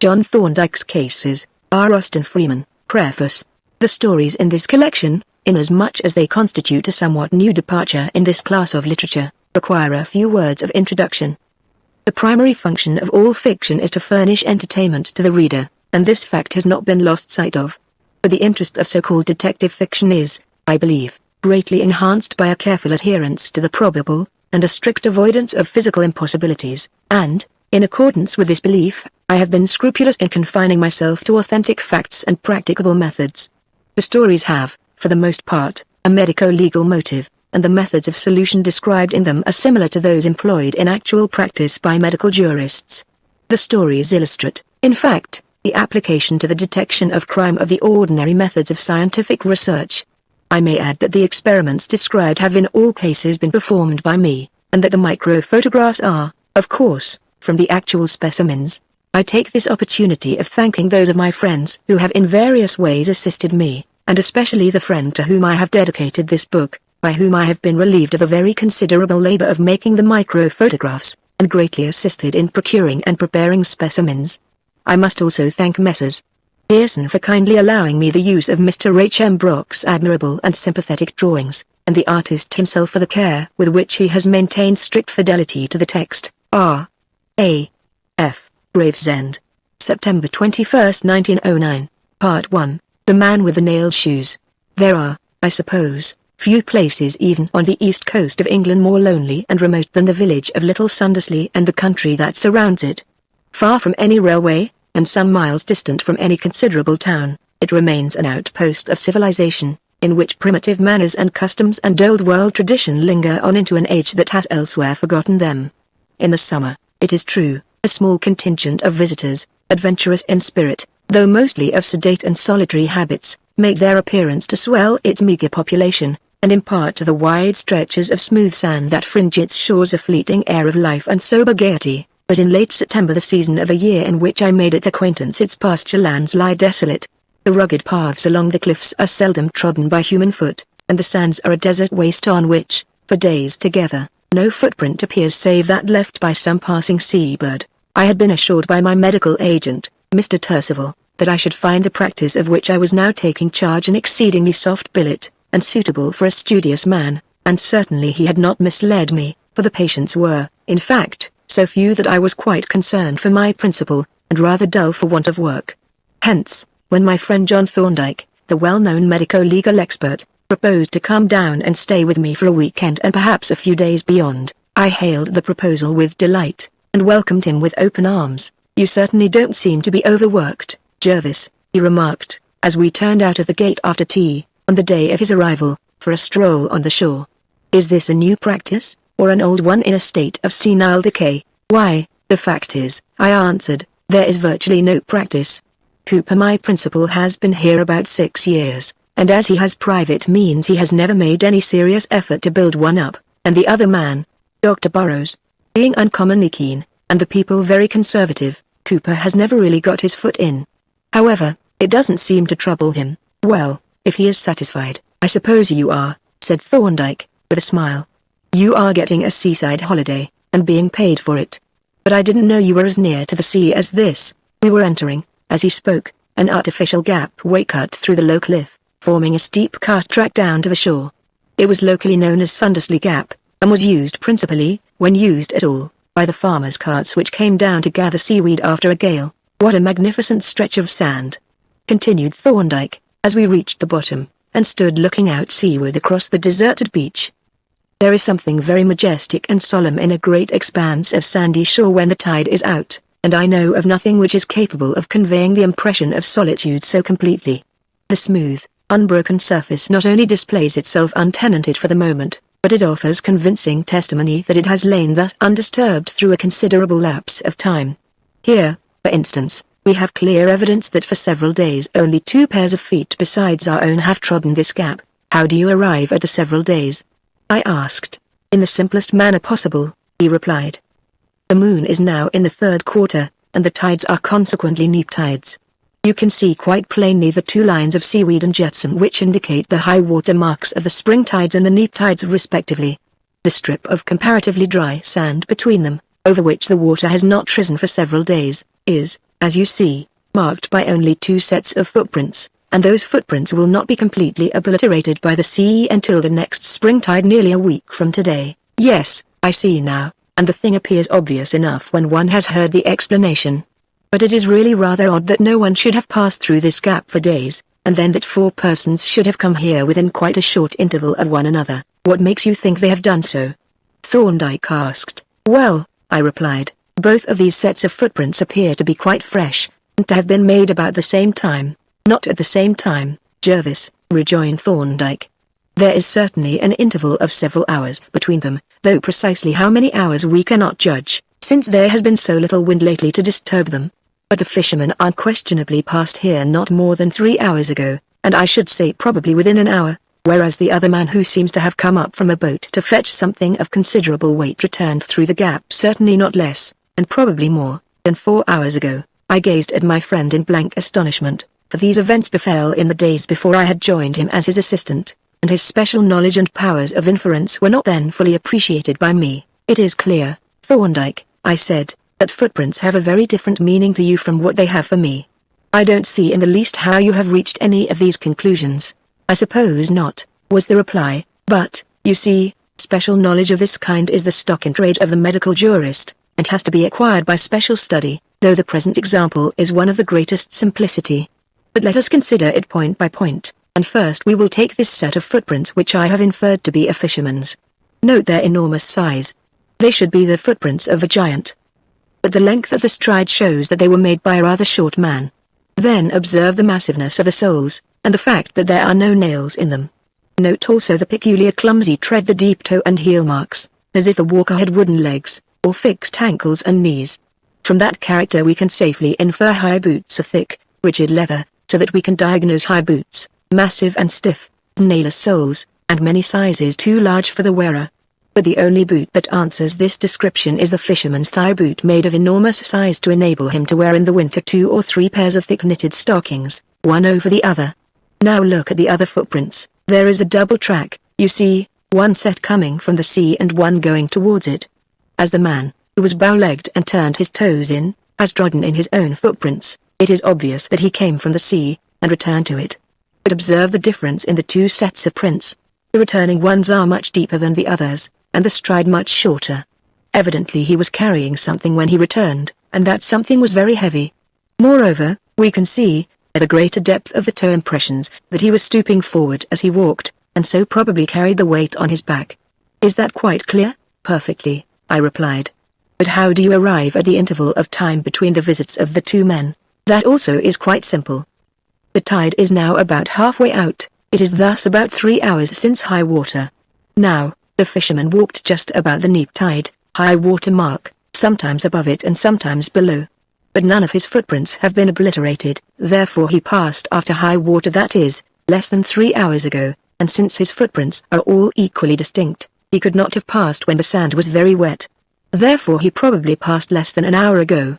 John Thorndyke's Cases, R. Austin Freeman. Preface. The stories in this collection, inasmuch as they constitute a somewhat new departure in this class of literature, require a few words of introduction. The primary function of all fiction is to furnish entertainment to the reader, and this fact has not been lost sight of. But the interest of so-called detective fiction is, I believe, greatly enhanced by a careful adherence to the probable, and a strict avoidance of physical impossibilities, and, in accordance with this belief, I have been scrupulous in confining myself to authentic facts and practicable methods. The stories have, for the most part, a medico-legal motive, and the methods of solution described in them are similar to those employed in actual practice by medical jurists. The stories illustrate, in fact, the application to the detection of crime of the ordinary methods of scientific research. I may add that the experiments described have in all cases been performed by me, and that the microphotographs are, of course, from the actual specimens. I take this opportunity of thanking those of my friends who have in various ways assisted me, and especially the friend to whom I have dedicated this book, by whom I have been relieved of a very considerable labor of making the microphotographs, and greatly assisted in procuring and preparing specimens. I must also thank Messrs. Pearson for kindly allowing me the use of Mr. H. M. Brock's admirable and sympathetic drawings, and the artist himself for the care with which he has maintained strict fidelity to the text. R. A. F. Gravesend. September 21, 1909. Part 1. The Man with the Nailed Shoes. There are, I suppose, few places even on the east coast of England more lonely and remote than the village of Little Sundersley and the country that surrounds it. Far from any railway, and some miles distant from any considerable town, it remains an outpost of civilization, in which primitive manners and customs and old-world tradition linger on into an age that has elsewhere forgotten them. In the summer, it is true, a small contingent of visitors, adventurous in spirit, though mostly of sedate and solitary habits, make their appearance to swell its meagre population, and impart to the wide stretches of smooth sand that fringe its shores a fleeting air of life and sober gaiety. But in late September, the season of the year in which I made its acquaintance, its pasture lands lie desolate. The rugged paths along the cliffs are seldom trodden by human foot, and the sands are a desert waste on which, for days together, no footprint appears save that left by some passing seabird. I had been assured by my medical agent, Mr. Turcival, that I should find the practice of which I was now taking charge an exceedingly soft billet, and suitable for a studious man, and certainly he had not misled me, for the patients were, in fact, so few that I was quite concerned for my principal, and rather dull for want of work. Hence, when my friend John Thorndyke, the well-known medico-legal expert, proposed to come down and stay with me for a weekend and perhaps a few days beyond, I hailed the proposal with delight, and welcomed him with open arms. "You certainly don't seem to be overworked, Jervis," he remarked, as we turned out of the gate after tea, on the day of his arrival, for a stroll on the shore. "Is this a new practice, or an old one in a state of senile decay?" "Why, the fact is," I answered, "there is virtually no practice. Cooper, my principal, has been here about 6 years, and as he has private means he has never made any serious effort to build one up, and the other man, Dr. Burrows, being uncommonly keen, and the people very conservative, Cooper has never really got his foot in. However, it doesn't seem to trouble him." "Well, if he is satisfied, I suppose you are," said Thorndyke, with a smile. "You are getting a seaside holiday, and being paid for it. But I didn't know you were as near to the sea as this." We were entering, as he spoke, an artificial gap-way cut through the low cliff, forming a steep cart track down to the shore. It was locally known as Sundersley Gap, and was used principally, when used at all, by the farmers' carts which came down to gather seaweed after a gale. "What a magnificent stretch of sand," continued Thorndyke, as we reached the bottom, and stood looking out seaward across the deserted beach. "There is something very majestic and solemn in a great expanse of sandy shore when the tide is out, and I know of nothing which is capable of conveying the impression of solitude so completely. The smooth, unbroken surface not only displays itself untenanted for the moment, but it offers convincing testimony that it has lain thus undisturbed through a considerable lapse of time. Here, for instance, we have clear evidence that for several days only 2 pairs of feet besides our own have trodden this gap." "How do you arrive at the several days?" I asked. "In the simplest manner possible," he replied. "The moon is now in the 3rd quarter, and the tides are consequently neap tides. You can see quite plainly the 2 lines of seaweed and jetsam which indicate the high water marks of the spring tides and the neap tides respectively. The strip of comparatively dry sand between them, over which the water has not risen for several days, is, as you see, marked by only 2 sets of footprints, and those footprints will not be completely obliterated by the sea until the next spring tide nearly a week from today. Yes, I see now, and the thing appears obvious enough when one has heard the explanation. But it is really rather odd that no one should have passed through this gap for days, and then that 4 persons should have come here within quite a short interval of one another. What makes you think they have done so? Thorndyke asked. Well, I replied, both of these sets of footprints appear to be quite fresh, and to have been made about the same time. Not at the same time, Jervis, rejoined Thorndyke. There is certainly an interval of several hours between them, though precisely how many hours we cannot judge, since there has been so little wind lately to disturb them. But the fishermen unquestionably passed here not more than 3 hours ago, and I should say probably within an hour, whereas the other man who seems to have come up from a boat to fetch something of considerable weight returned through the gap certainly not less, and probably more, than 4 hours ago. I gazed at my friend in blank astonishment, for these events befell in the days before I had joined him as his assistant, and his special knowledge and powers of inference were not then fully appreciated by me. It is clear, Thorndyke, I said, that footprints have a very different meaning to you from what they have for me. I don't see in the least how you have reached any of these conclusions. I suppose not, was the reply, but, you see, special knowledge of this kind is the stock in trade of the medical jurist, and has to be acquired by special study, though the present example is one of the greatest simplicity. But let us consider it point by point, and first we will take this set of footprints which I have inferred to be a fisherman's. Note their enormous size. They should be the footprints of a giant. But the length of the stride shows that they were made by a rather short man. Then observe the massiveness of the soles, and the fact that there are no nails in them. Note also the peculiar clumsy tread, the deep toe and heel marks, as if the walker had wooden legs, or fixed ankles and knees. From that character we can safely infer high boots of thick, rigid leather, so that we can diagnose high boots, massive and stiff, nailless soles, and many sizes too large for the wearer. But the only boot that answers this description is the fisherman's thigh boot, made of enormous size to enable him to wear in the winter 2 or 3 pairs of thick knitted stockings, one over the other. Now look at the other footprints. There is a double track, you see, one set coming from the sea and one going towards it. As the man, who was bow-legged and turned his toes in, has trodden in his own footprints, it is obvious that he came from the sea, and returned to it. But observe the difference in the 2 sets of prints. The returning ones are much deeper than the others, and the stride much shorter. Evidently he was carrying something when he returned, and that something was very heavy. Moreover, we can see, by the greater depth of the toe impressions, that he was stooping forward as he walked, and so probably carried the weight on his back. Is that quite clear? Perfectly, I replied. But how do you arrive at the interval of time between the visits of the 2 men? That also is quite simple. The tide is now about halfway out, it is thus about 3 hours since high water. Now, the fisherman walked just about the neap tide, high water mark, sometimes above it and sometimes below. But none of his footprints have been obliterated, therefore he passed after high water, that is, less than 3 hours ago, and since his footprints are all equally distinct, he could not have passed when the sand was very wet. Therefore he probably passed less than an hour ago.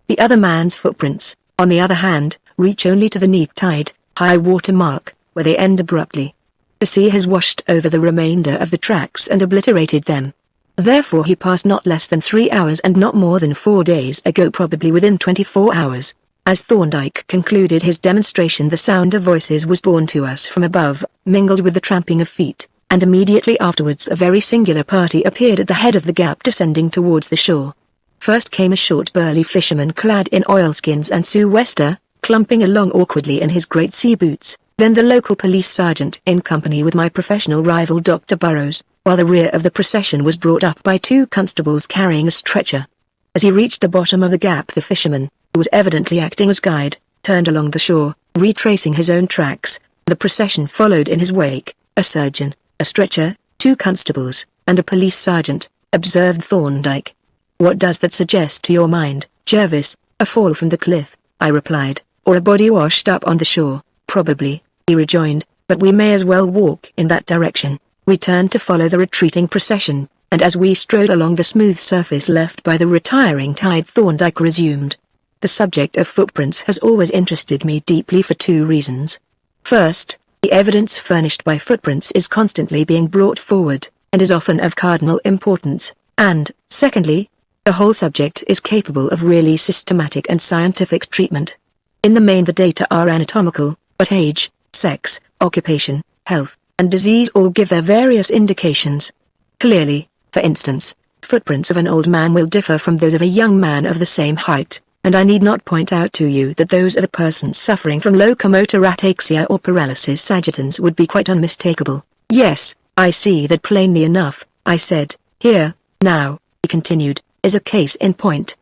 The other man's footprints, on the other hand, reach only to the neap tide, high water mark, where they end abruptly. The sea has washed over the remainder of the tracks and obliterated them. Therefore he passed not less than 3 hours and not more than 4 days ago, probably within 24 hours. As Thorndyke concluded his demonstration, the sound of voices was borne to us from above, mingled with the tramping of feet, and immediately afterwards a very singular party appeared at the head of the gap descending towards the shore. First came a short burly fisherman clad in oilskins and sou'wester, clumping along awkwardly in his great sea boots, then the local police sergeant in company with my professional rival Dr. Burrows, while the rear of the procession was brought up by 2 constables carrying a stretcher. As he reached the bottom of the gap, the fisherman, who was evidently acting as guide, turned along the shore, retracing his own tracks. The procession followed in his wake, a surgeon, a stretcher, 2 constables, and a police sergeant, observed Thorndyke. What does that suggest to your mind, Jervis? A fall from the cliff, I replied, or a body washed up on the shore. Probably, he rejoined, but we may as well walk in that direction. We turned to follow the retreating procession, and as we strode along the smooth surface left by the retiring tide, Thorndyke resumed. The subject of footprints has always interested me deeply for 2 reasons. First, the evidence furnished by footprints is constantly being brought forward, and is often of cardinal importance, and, secondly, The whole subject is capable of really systematic and scientific treatment. In the main the data are anatomical, but age, sex, occupation, health, and disease all give their various indications. Clearly, for instance, footprints of an old man will differ from those of a young man of the same height, and I need not point out to you that those of a person suffering from locomotor ataxia or paralysis sagittans would be quite unmistakable. Yes, I see that plainly enough, I said. Here, now, he continued, is a case in point.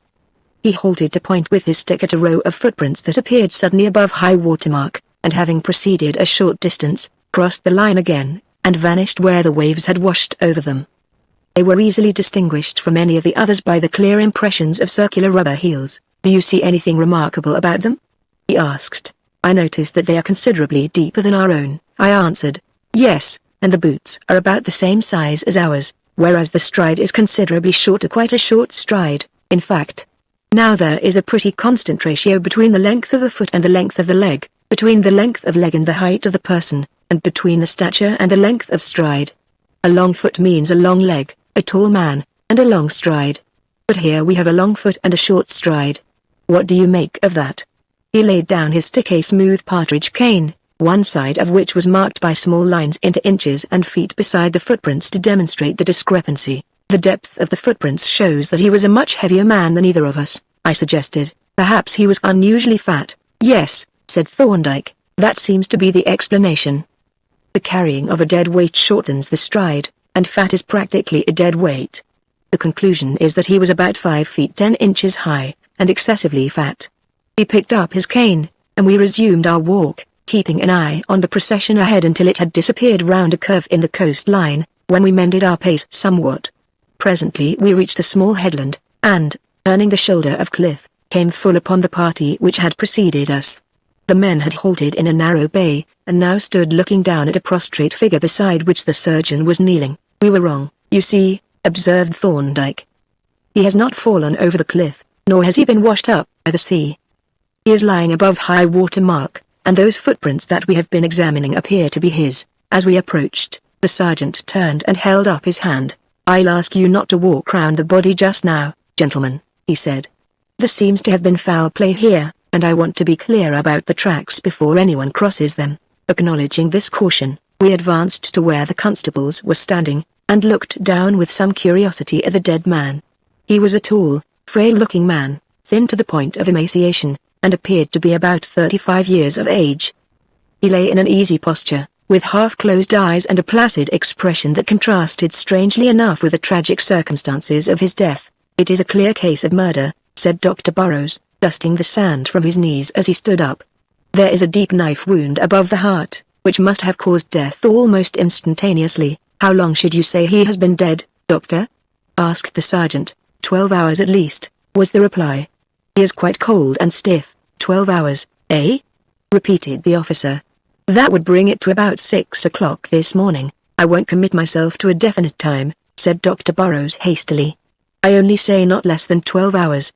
He halted to point with his stick at a row of footprints that appeared suddenly above high water mark, and having proceeded a short distance, crossed the line again, and vanished where the waves had washed over them. They were easily distinguished from any of the others by the clear impressions of circular rubber heels. Do you see anything remarkable about them? He asked. I noticed that they are considerably deeper than our own, I answered. Yes, and the boots are about the same size as ours, whereas the stride is considerably shorter, quite a short stride, in fact. Now there is a pretty constant ratio between the length of the foot and the length of the leg, between the length of leg and the height of the person, and between the stature and the length of stride. A long foot means a long leg, a tall man, and a long stride. But here we have a long foot and a short stride. What do you make of that? He laid down his stick, a smooth partridge cane, one side of which was marked by small lines into inches and feet beside the footprints to demonstrate the discrepancy. The depth of the footprints shows that he was a much heavier man than either of us, I suggested. Perhaps he was unusually fat. Yes, said Thorndyke, that seems to be the explanation. The carrying of a dead weight shortens the stride, and fat is practically a dead weight. The conclusion is that he was about 5 feet 10 inches high, and excessively fat. He picked up his cane, and we resumed our walk, keeping an eye on the procession ahead until it had disappeared round a curve in the coastline, when we mended our pace somewhat. Presently we reached a small headland, and, turning the shoulder of cliff, came full upon the party which had preceded us. The men had halted in a narrow bay, and now stood looking down at a prostrate figure beside which the surgeon was kneeling. We were wrong, you see, observed Thorndyke. He has not fallen over the cliff, nor has he been washed up by the sea. He is lying above high water mark, and those footprints that we have been examining appear to be his. As we approached, the sergeant turned and held up his hand. I'll ask you not to walk round the body just now, gentlemen, he said. There seems to have been foul play here, and I want to be clear about the tracks before anyone crosses them. Acknowledging this caution, we advanced to where the constables were standing, and looked down with some curiosity at the dead man. He was a tall, frail-looking man, thin to the point of emaciation, and appeared to be about 35 years of age. He lay in an easy posture, with half-closed eyes and a placid expression that contrasted strangely enough with the tragic circumstances of his death. It is a clear case of murder, said Dr. Burrows, dusting the sand from his knees as he stood up. There is a deep knife wound above the heart, which must have caused death almost instantaneously. How long should you say he has been dead, doctor? Asked the sergeant. 12 hours at least, was the reply. He is quite cold and stiff. 12 hours, eh? Repeated the officer. That would bring it to about 6 o'clock this morning. I won't commit myself to a definite time, said Dr. Burrows hastily. I only say not less than 12 hours.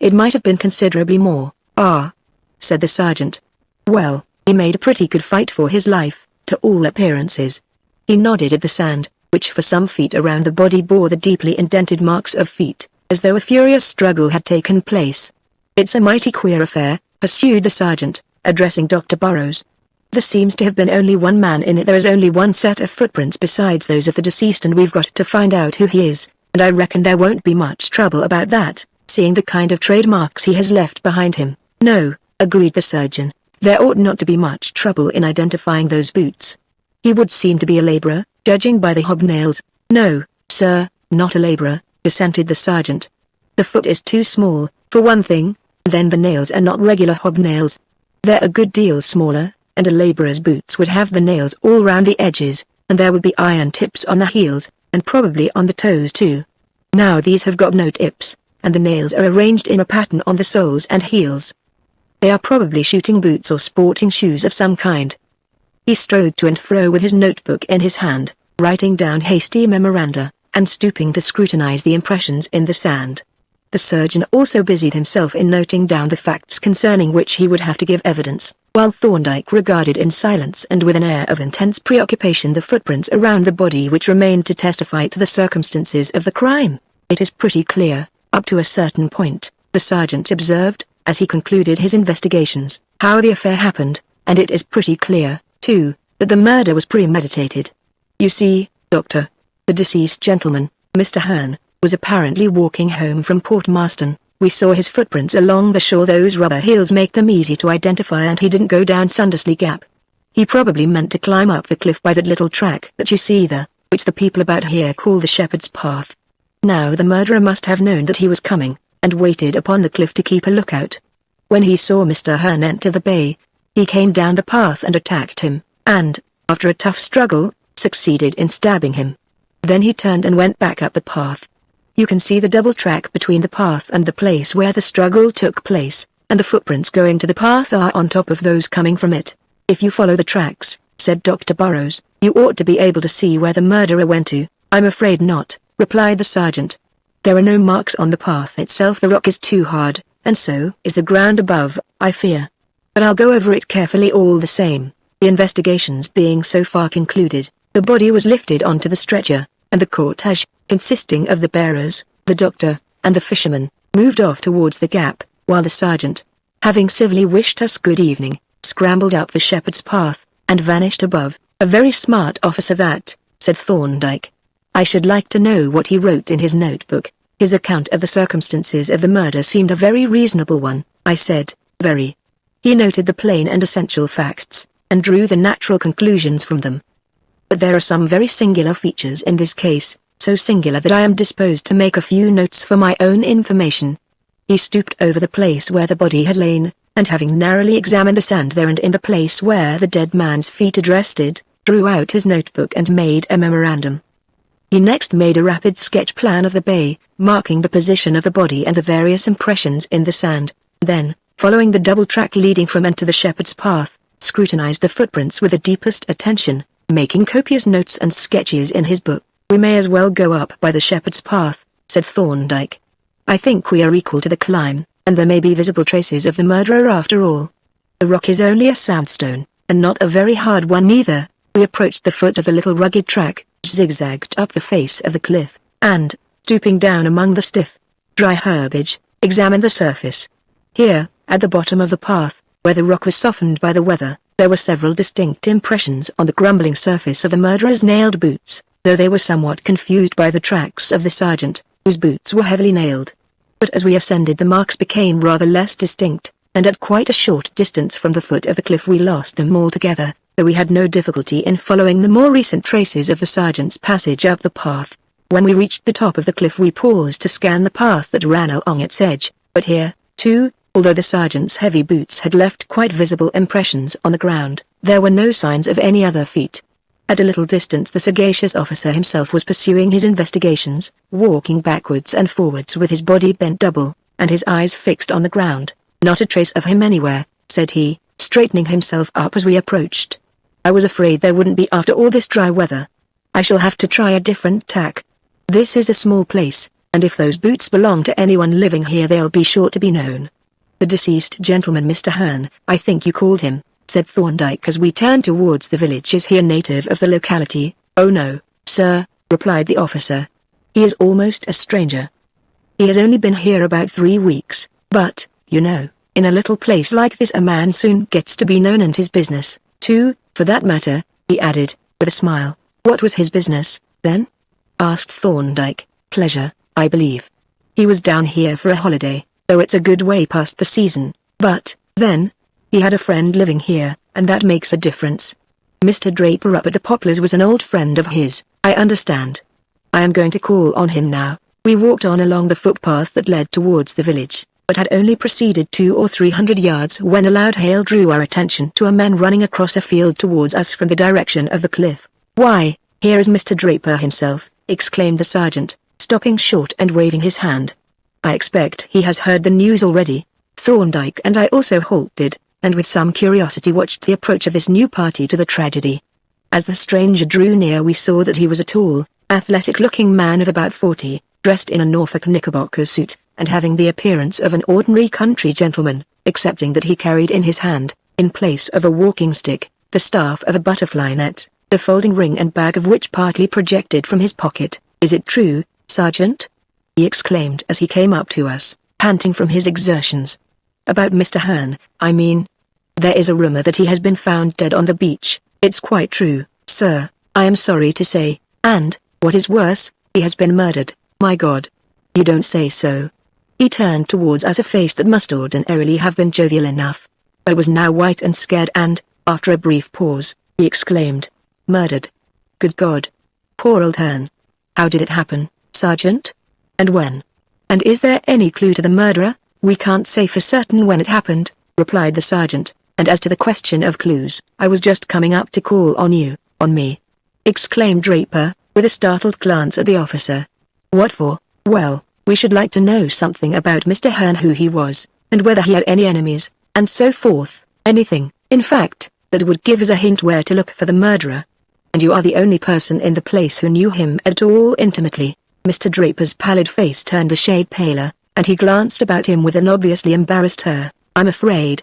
It might have been considerably more. Ah, said the sergeant. Well, he made a pretty good fight for his life, to all appearances. He nodded at the sand, which for some feet around the body bore the deeply indented marks of feet, as though a furious struggle had taken place. It's a mighty queer affair, pursued the sergeant, addressing Dr. Burrows. There seems to have been only one man in it. There is only one set of footprints besides those of the deceased, and we've got to find out who he is, and I reckon there won't be much trouble about that, seeing the kind of trademarks he has left behind him. No, agreed the surgeon, there ought not to be much trouble in identifying those boots. He would seem to be a labourer, judging by the hobnails. No, sir, not a labourer, dissented the sergeant. The foot is too small, for one thing, then the nails are not regular hobnails. They're a good deal smaller, and a labourer's boots would have the nails all round the edges, and there would be iron tips on the heels, and probably on the toes too. Now these have got no tips, and the nails are arranged in a pattern on the soles and heels. They are probably shooting boots or sporting shoes of some kind. He strode to and fro with his notebook in his hand, writing down hasty memoranda, and stooping to scrutinize the impressions in the sand. The surgeon also busied himself in noting down the facts concerning which he would have to give evidence, while Thorndyke regarded in silence and with an air of intense preoccupation the footprints around the body which remained to testify to the circumstances of the crime. It is pretty clear, Up to a certain point, the sergeant observed, as he concluded his investigations, how the affair happened, and it is pretty clear, too, that the murder was premeditated. You see, Doctor, the deceased gentleman, Mr. Hearn, was apparently walking home from Port Marston. We saw his footprints along the shore. Those rubber heels make them easy to identify, and he didn't go down Sundersley Gap. He probably meant to climb up the cliff by that little track that you see there, which the people about here call the Shepherd's Path. Now the murderer must have known that he was coming, and waited upon the cliff to keep a lookout. When he saw Mr. Hearn enter the bay, he came down the path and attacked him, and, after a tough struggle, succeeded in stabbing him. Then he turned and went back up the path. You can see the double track between the path and the place where the struggle took place, and the footprints going to the path are on top of those coming from it. If you follow the tracks, said Dr. Burrows, you ought to be able to see where the murderer went to. I'm afraid not, replied the sergeant. There are no marks on the path itself. The rock is too hard, and so is the ground above, I fear. But I'll go over it carefully all the same. The investigations being so far concluded, the body was lifted onto the stretcher, and the cortege, consisting of the bearers, the doctor, and the fisherman, moved off towards the gap, while the sergeant, having civilly wished us good evening, scrambled up the Shepherd's Path, and vanished above. A very smart officer that, said Thorndyke. I should like to know what he wrote in his notebook. His account of the circumstances of the murder seemed a very reasonable one, I said. Very. He noted the plain and essential facts, and drew the natural conclusions from them. But there are some very singular features in this case, so singular that I am disposed to make a few notes for my own information. He stooped over the place where the body had lain, and having narrowly examined the sand there and in the place where the dead man's feet had rested, drew out his notebook and made a memorandum. He next made a rapid sketch plan of the bay, marking the position of the body and the various impressions in the sand. Then, following the double track leading from and to the Shepherd's Path, scrutinized the footprints with the deepest attention, making copious notes and sketches in his book. We may as well go up by the Shepherd's Path, said Thorndyke. I think we are equal to the climb, and there may be visible traces of the murderer after all. The rock is only a sandstone, and not a very hard one either. We approached the foot of the little rugged track, which zigzagged up the face of the cliff, and, stooping down among the stiff, dry herbage, examined the surface. Here, at the bottom of the path, where the rock was softened by the weather, there were several distinct impressions on the crumbling surface of the murderer's nailed boots, though they were somewhat confused by the tracks of the sergeant, whose boots were heavily nailed. But as we ascended, the marks became rather less distinct, and at quite a short distance from the foot of the cliff we lost them altogether, though we had no difficulty in following the more recent traces of the sergeant's passage up the path. When we reached the top of the cliff we paused to scan the path that ran along its edge, but here, too, although the sergeant's heavy boots had left quite visible impressions on the ground, there were no signs of any other feet. At a little distance the sagacious officer himself was pursuing his investigations, walking backwards and forwards with his body bent double, and his eyes fixed on the ground. Not a trace of him anywhere, said he, straightening himself up as we approached. I was afraid there wouldn't be after all this dry weather. I shall have to try a different tack. This is a small place, and if those boots belong to anyone living here they'll be sure to be known. The deceased gentleman, Mr. Hearn, I think you called him, said Thorndyke as we turned towards the village. Is he a native of the locality? Oh no, sir, replied the officer. He is almost a stranger. He has only been here about 3 weeks, but, you know, in a little place like this a man soon gets to be known, and his business, too, for that matter, he added, with a smile. What was his business, then? Asked Thorndyke. Pleasure, I believe. He was down here for a holiday, though it's a good way past the season, but, then, he had a friend living here, and that makes a difference. Mr. Draper up at the Poplars was an old friend of his, I understand. I am going to call on him now. We walked on along the footpath that led towards the village, but had only proceeded 200 or 300 yards when a loud hail drew our attention to a man running across a field towards us from the direction of the cliff. Why, here is Mr. Draper himself, exclaimed the sergeant, stopping short and waving his hand. I expect he has heard the news already. Thorndyke and I also halted, and with some curiosity watched the approach of this new party to the tragedy. As the stranger drew near we saw that he was a tall, athletic-looking man of about 40, dressed in a Norfolk knickerbocker suit, and having the appearance of an ordinary country gentleman, excepting that he carried in his hand, in place of a walking stick, the staff of a butterfly net, the folding ring and bag of which partly projected from his pocket. Is it true, Sergeant? he exclaimed as he came up to us, panting from his exertions. About Mr. Hearn, I mean. There is a rumor that he has been found dead on the beach. It's quite true, sir, I am sorry to say, and, what is worse, he has been murdered. My God. You don't say so. He turned towards us a face that must ordinarily have been jovial enough, but was now white and scared and, after a brief pause, he exclaimed, "Murdered? Good God. Poor old Hearn. How did it happen, Sergeant? And when? And is there any clue to the murderer?" "We can't say for certain when it happened," replied the sergeant, "and as to the question of clues, I was just coming up to call on you." "On me?" exclaimed Draper, with a startled glance at the officer. "What for?" "Well, we should like to know something about Mr. Hearn, who he was, and whether he had any enemies, and so forth, anything, in fact, that would give us a hint where to look for the murderer. And you are the only person in the place who knew him at all intimately." Mr. Draper's pallid face turned a shade paler, and he glanced about him with an obviously embarrassed air. "I'm afraid,"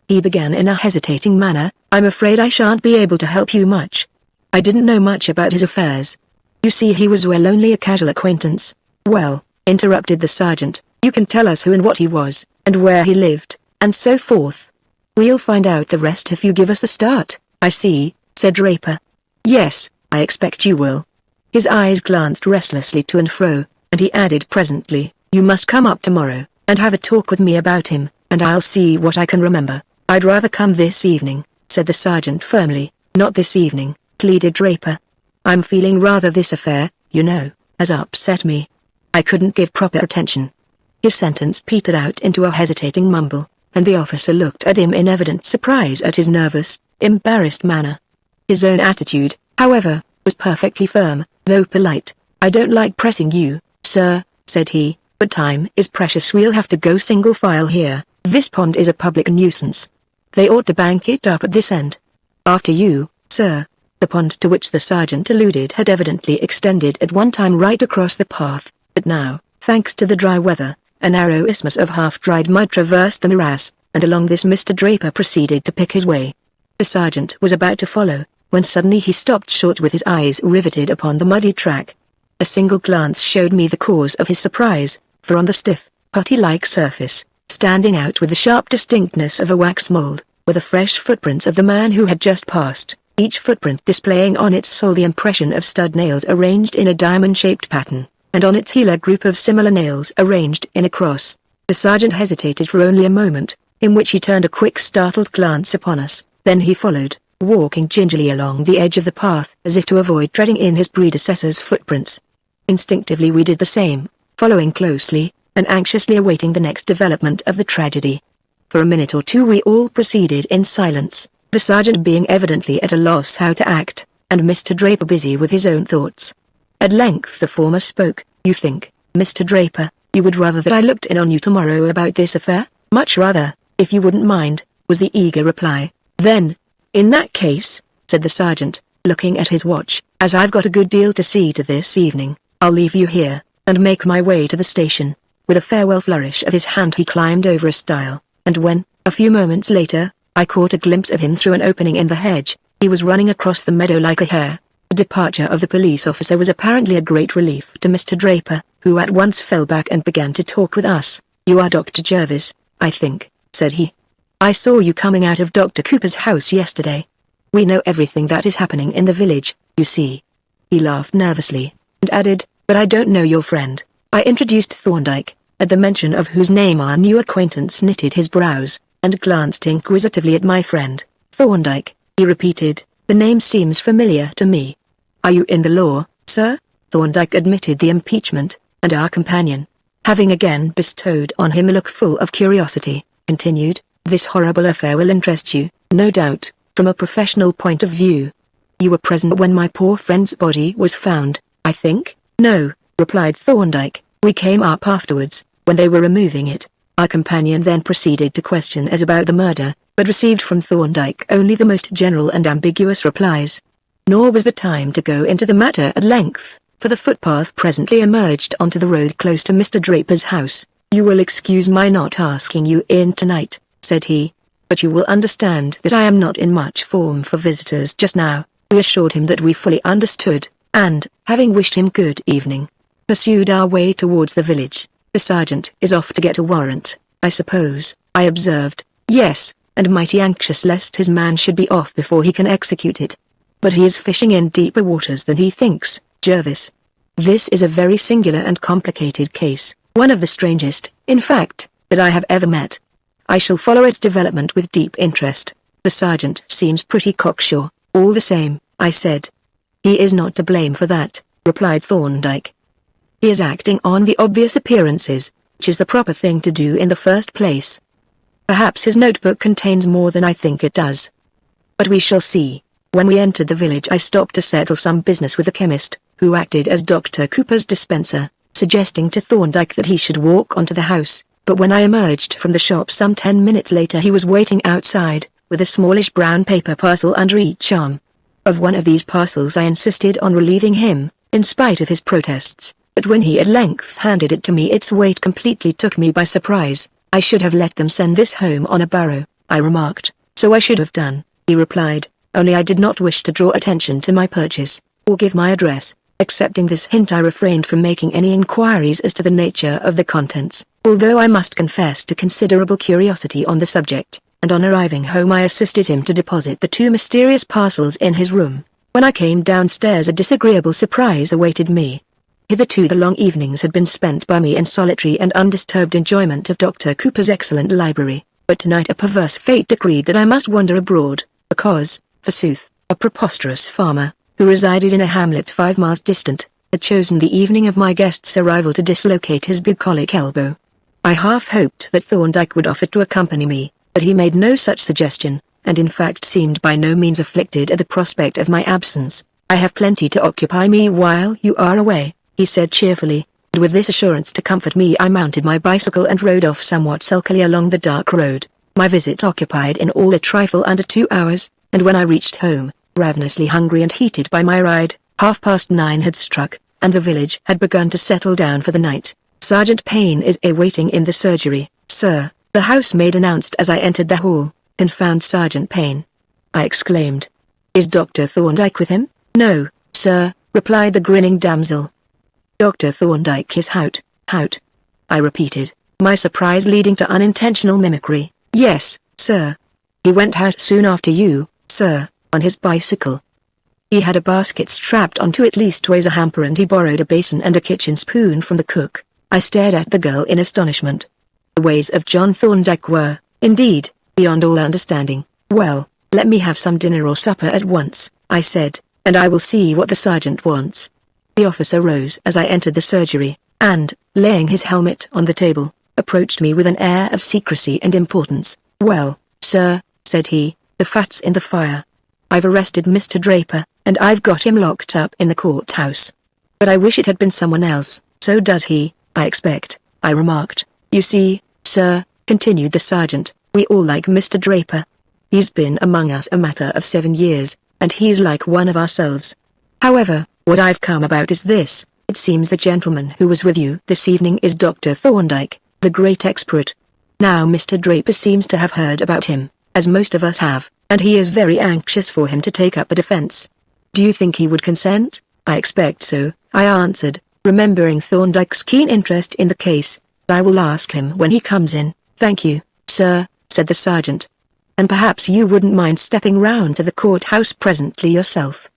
he began in a hesitating manner, "I'm afraid I shan't be able to help you much. I didn't know much about his affairs. You see, he was well only a casual acquaintance." "Well," interrupted the sergeant, "you can tell us who and what he was, and where he lived, and so forth. We'll find out the rest if you give us the start." "I see," said Draper. "Yes, I expect you will." His eyes glanced restlessly to and fro, and he added presently, "You must come up tomorrow, and have a talk with me about him, and I'll see what I can remember." "I'd rather come this evening," said the sergeant firmly. "Not this evening," pleaded Draper. "I'm feeling rather this affair, you know, has upset me. I couldn't give proper attention." His sentence petered out into a hesitating mumble, and the officer looked at him in evident surprise at his nervous, embarrassed manner. His own attitude, however, was perfectly firm, though polite. "I don't like pressing you, sir," said he, "but time is precious. We'll have to go single file here. This pond is a public nuisance. They ought to bank it up at this end." "After you, sir." The pond to which the sergeant alluded had evidently extended at one time right across the path, but now, thanks to the dry weather, a narrow isthmus of half-dried mud traversed the morass, and along this Mr. Draper proceeded to pick his way. The sergeant was about to follow, when suddenly he stopped short with his eyes riveted upon the muddy track. A single glance showed me the cause of his surprise, for on the stiff, putty-like surface, standing out with the sharp distinctness of a wax mold, were the fresh footprints of the man who had just passed, each footprint displaying on its sole the impression of stud nails arranged in a diamond-shaped pattern, and on its heel a group of similar nails arranged in a cross. The sergeant hesitated for only a moment, in which he turned a quick startled glance upon us, then he followed, walking gingerly along the edge of the path as if to avoid treading in his predecessor's footprints. Instinctively we did the same, following closely, and anxiously awaiting the next development of the tragedy. For a minute or two we all proceeded in silence, the sergeant being evidently at a loss how to act, and Mr. Draper busy with his own thoughts. At length the former spoke. "You think, Mr. Draper, you would rather that I looked in on you tomorrow about this affair?" "Much rather, if you wouldn't mind," was the eager reply. "Then, in that case," said the sergeant, looking at his watch, "as I've got a good deal to see to this evening, I'll leave you here, and make my way to the station." With a farewell flourish of his hand he climbed over a stile, and when, a few moments later, I caught a glimpse of him through an opening in the hedge, he was running across the meadow like a hare. The departure of the police officer was apparently a great relief to Mr. Draper, who at once fell back and began to talk with us. "You are Dr. Jervis, I think," said he. "I saw you coming out of Dr. Cooper's house yesterday. We know everything that is happening in the village, you see." He laughed nervously, and added, "But I don't know your friend." I introduced Thorndyke, at the mention of whose name our new acquaintance knitted his brows, and glanced inquisitively at my friend. "Thorndyke," he repeated, "the name seems familiar to me." "Are you in the law, sir?" Thorndyke admitted the impeachment, and our companion, having again bestowed on him a look full of curiosity, continued, "This horrible affair will interest you, no doubt, from a professional point of view. You were present when my poor friend's body was found, I think?" "No," replied Thorndyke, "we came up afterwards, when they were removing it." Our companion then proceeded to question us about the murder, but received from Thorndyke only the most general and ambiguous replies. Nor was the time to go into the matter at length, for the footpath presently emerged onto the road close to Mr. Draper's house. "You will excuse my not asking you in tonight," said he, "but you will understand that I am not in much form for visitors just now." We assured him that we fully understood, and, having wished him good evening, pursued our way towards the village. The sergeant is off to get a warrant, I suppose, I observed. Yes, and mighty anxious lest his man should be off before he can execute it. But he is fishing in deeper waters than he thinks, Jervis. This is a very singular and complicated case, one of the strangest, in fact, that I have ever met. I shall follow its development with deep interest. The sergeant seems pretty cocksure, all the same, I said. He is not to blame for that, replied Thorndyke. He is acting on the obvious appearances, which is the proper thing to do in the first place. Perhaps his notebook contains more than I think it does. But we shall see. When we entered the village I stopped to settle some business with the chemist, who acted as Dr. Cooper's dispenser, suggesting to Thorndyke that he should walk onto the house, but when I emerged from the shop some 10 minutes later he was waiting outside, with a smallish brown paper parcel under each arm. Of one of these parcels I insisted on relieving him, in spite of his protests, but when he at length handed it to me its weight completely took me by surprise. I should have let them send this home on a barrow, I remarked. So I should have done, he replied, only I did not wish to draw attention to my purchase, or give my address. Accepting this hint I refrained from making any inquiries as to the nature of the contents, although I must confess to considerable curiosity on the subject, and on arriving home I assisted him to deposit the 2 mysterious parcels in his room. When I came downstairs a disagreeable surprise awaited me. Hitherto the long evenings had been spent by me in solitary and undisturbed enjoyment of Dr. Cooper's excellent library, but tonight a perverse fate decreed that I must wander abroad, because, forsooth, a preposterous farmer, who resided in a hamlet 5 miles distant, had chosen the evening of my guest's arrival to dislocate his bucolic elbow. I half hoped that Thorndyke would offer to accompany me, but he made no such suggestion, and in fact seemed by no means afflicted at the prospect of my absence. I have plenty to occupy me while you are away, he said cheerfully, and with this assurance to comfort me I mounted my bicycle and rode off somewhat sulkily along the dark road. My visit occupied in all a trifle under 2 hours, and when I reached home, ravenously hungry and heated by my ride, 9:30 had struck, and the village had begun to settle down for the night. Sergeant Payne is awaiting in the surgery, sir, the housemaid announced as I entered the hall. Confound Sergeant Payne, I exclaimed. Is Dr. Thorndyke with him? No, sir, replied the grinning damsel. Dr. Thorndyke is out, I repeated, my surprise leading to unintentional mimicry. Yes, sir. He went out soon after you, sir, on his bicycle. He had a basket strapped onto it leastways a hamper and he borrowed a basin and a kitchen spoon from the cook. I stared at the girl in astonishment. The ways of John Thorndyke were, indeed, beyond all understanding. Well, let me have some dinner or supper at once, I said, and I will see what the sergeant wants. The officer rose as I entered the surgery, and, laying his helmet on the table, approached me with an air of secrecy and importance. Well, sir, said he, the fat's in the fire. I've arrested Mr. Draper, and I've got him locked up in the courthouse. But I wish it had been someone else. So does he, I expect, I remarked. You see, sir, continued the sergeant, we all like Mr. Draper. He's been among us a matter of 7 years, and he's like one of ourselves. However, what I've come about is this. It seems the gentleman who was with you this evening is Dr. Thorndyke, the great expert. Now Mr. Draper seems to have heard about him, as most of us have, and he is very anxious for him to take up the defense. Do you think he would consent? I expect so, I answered, remembering Thorndyke's keen interest in the case. I will ask him when he comes in. Thank you, sir, said the sergeant. And perhaps you wouldn't mind stepping round to the courthouse presently yourself.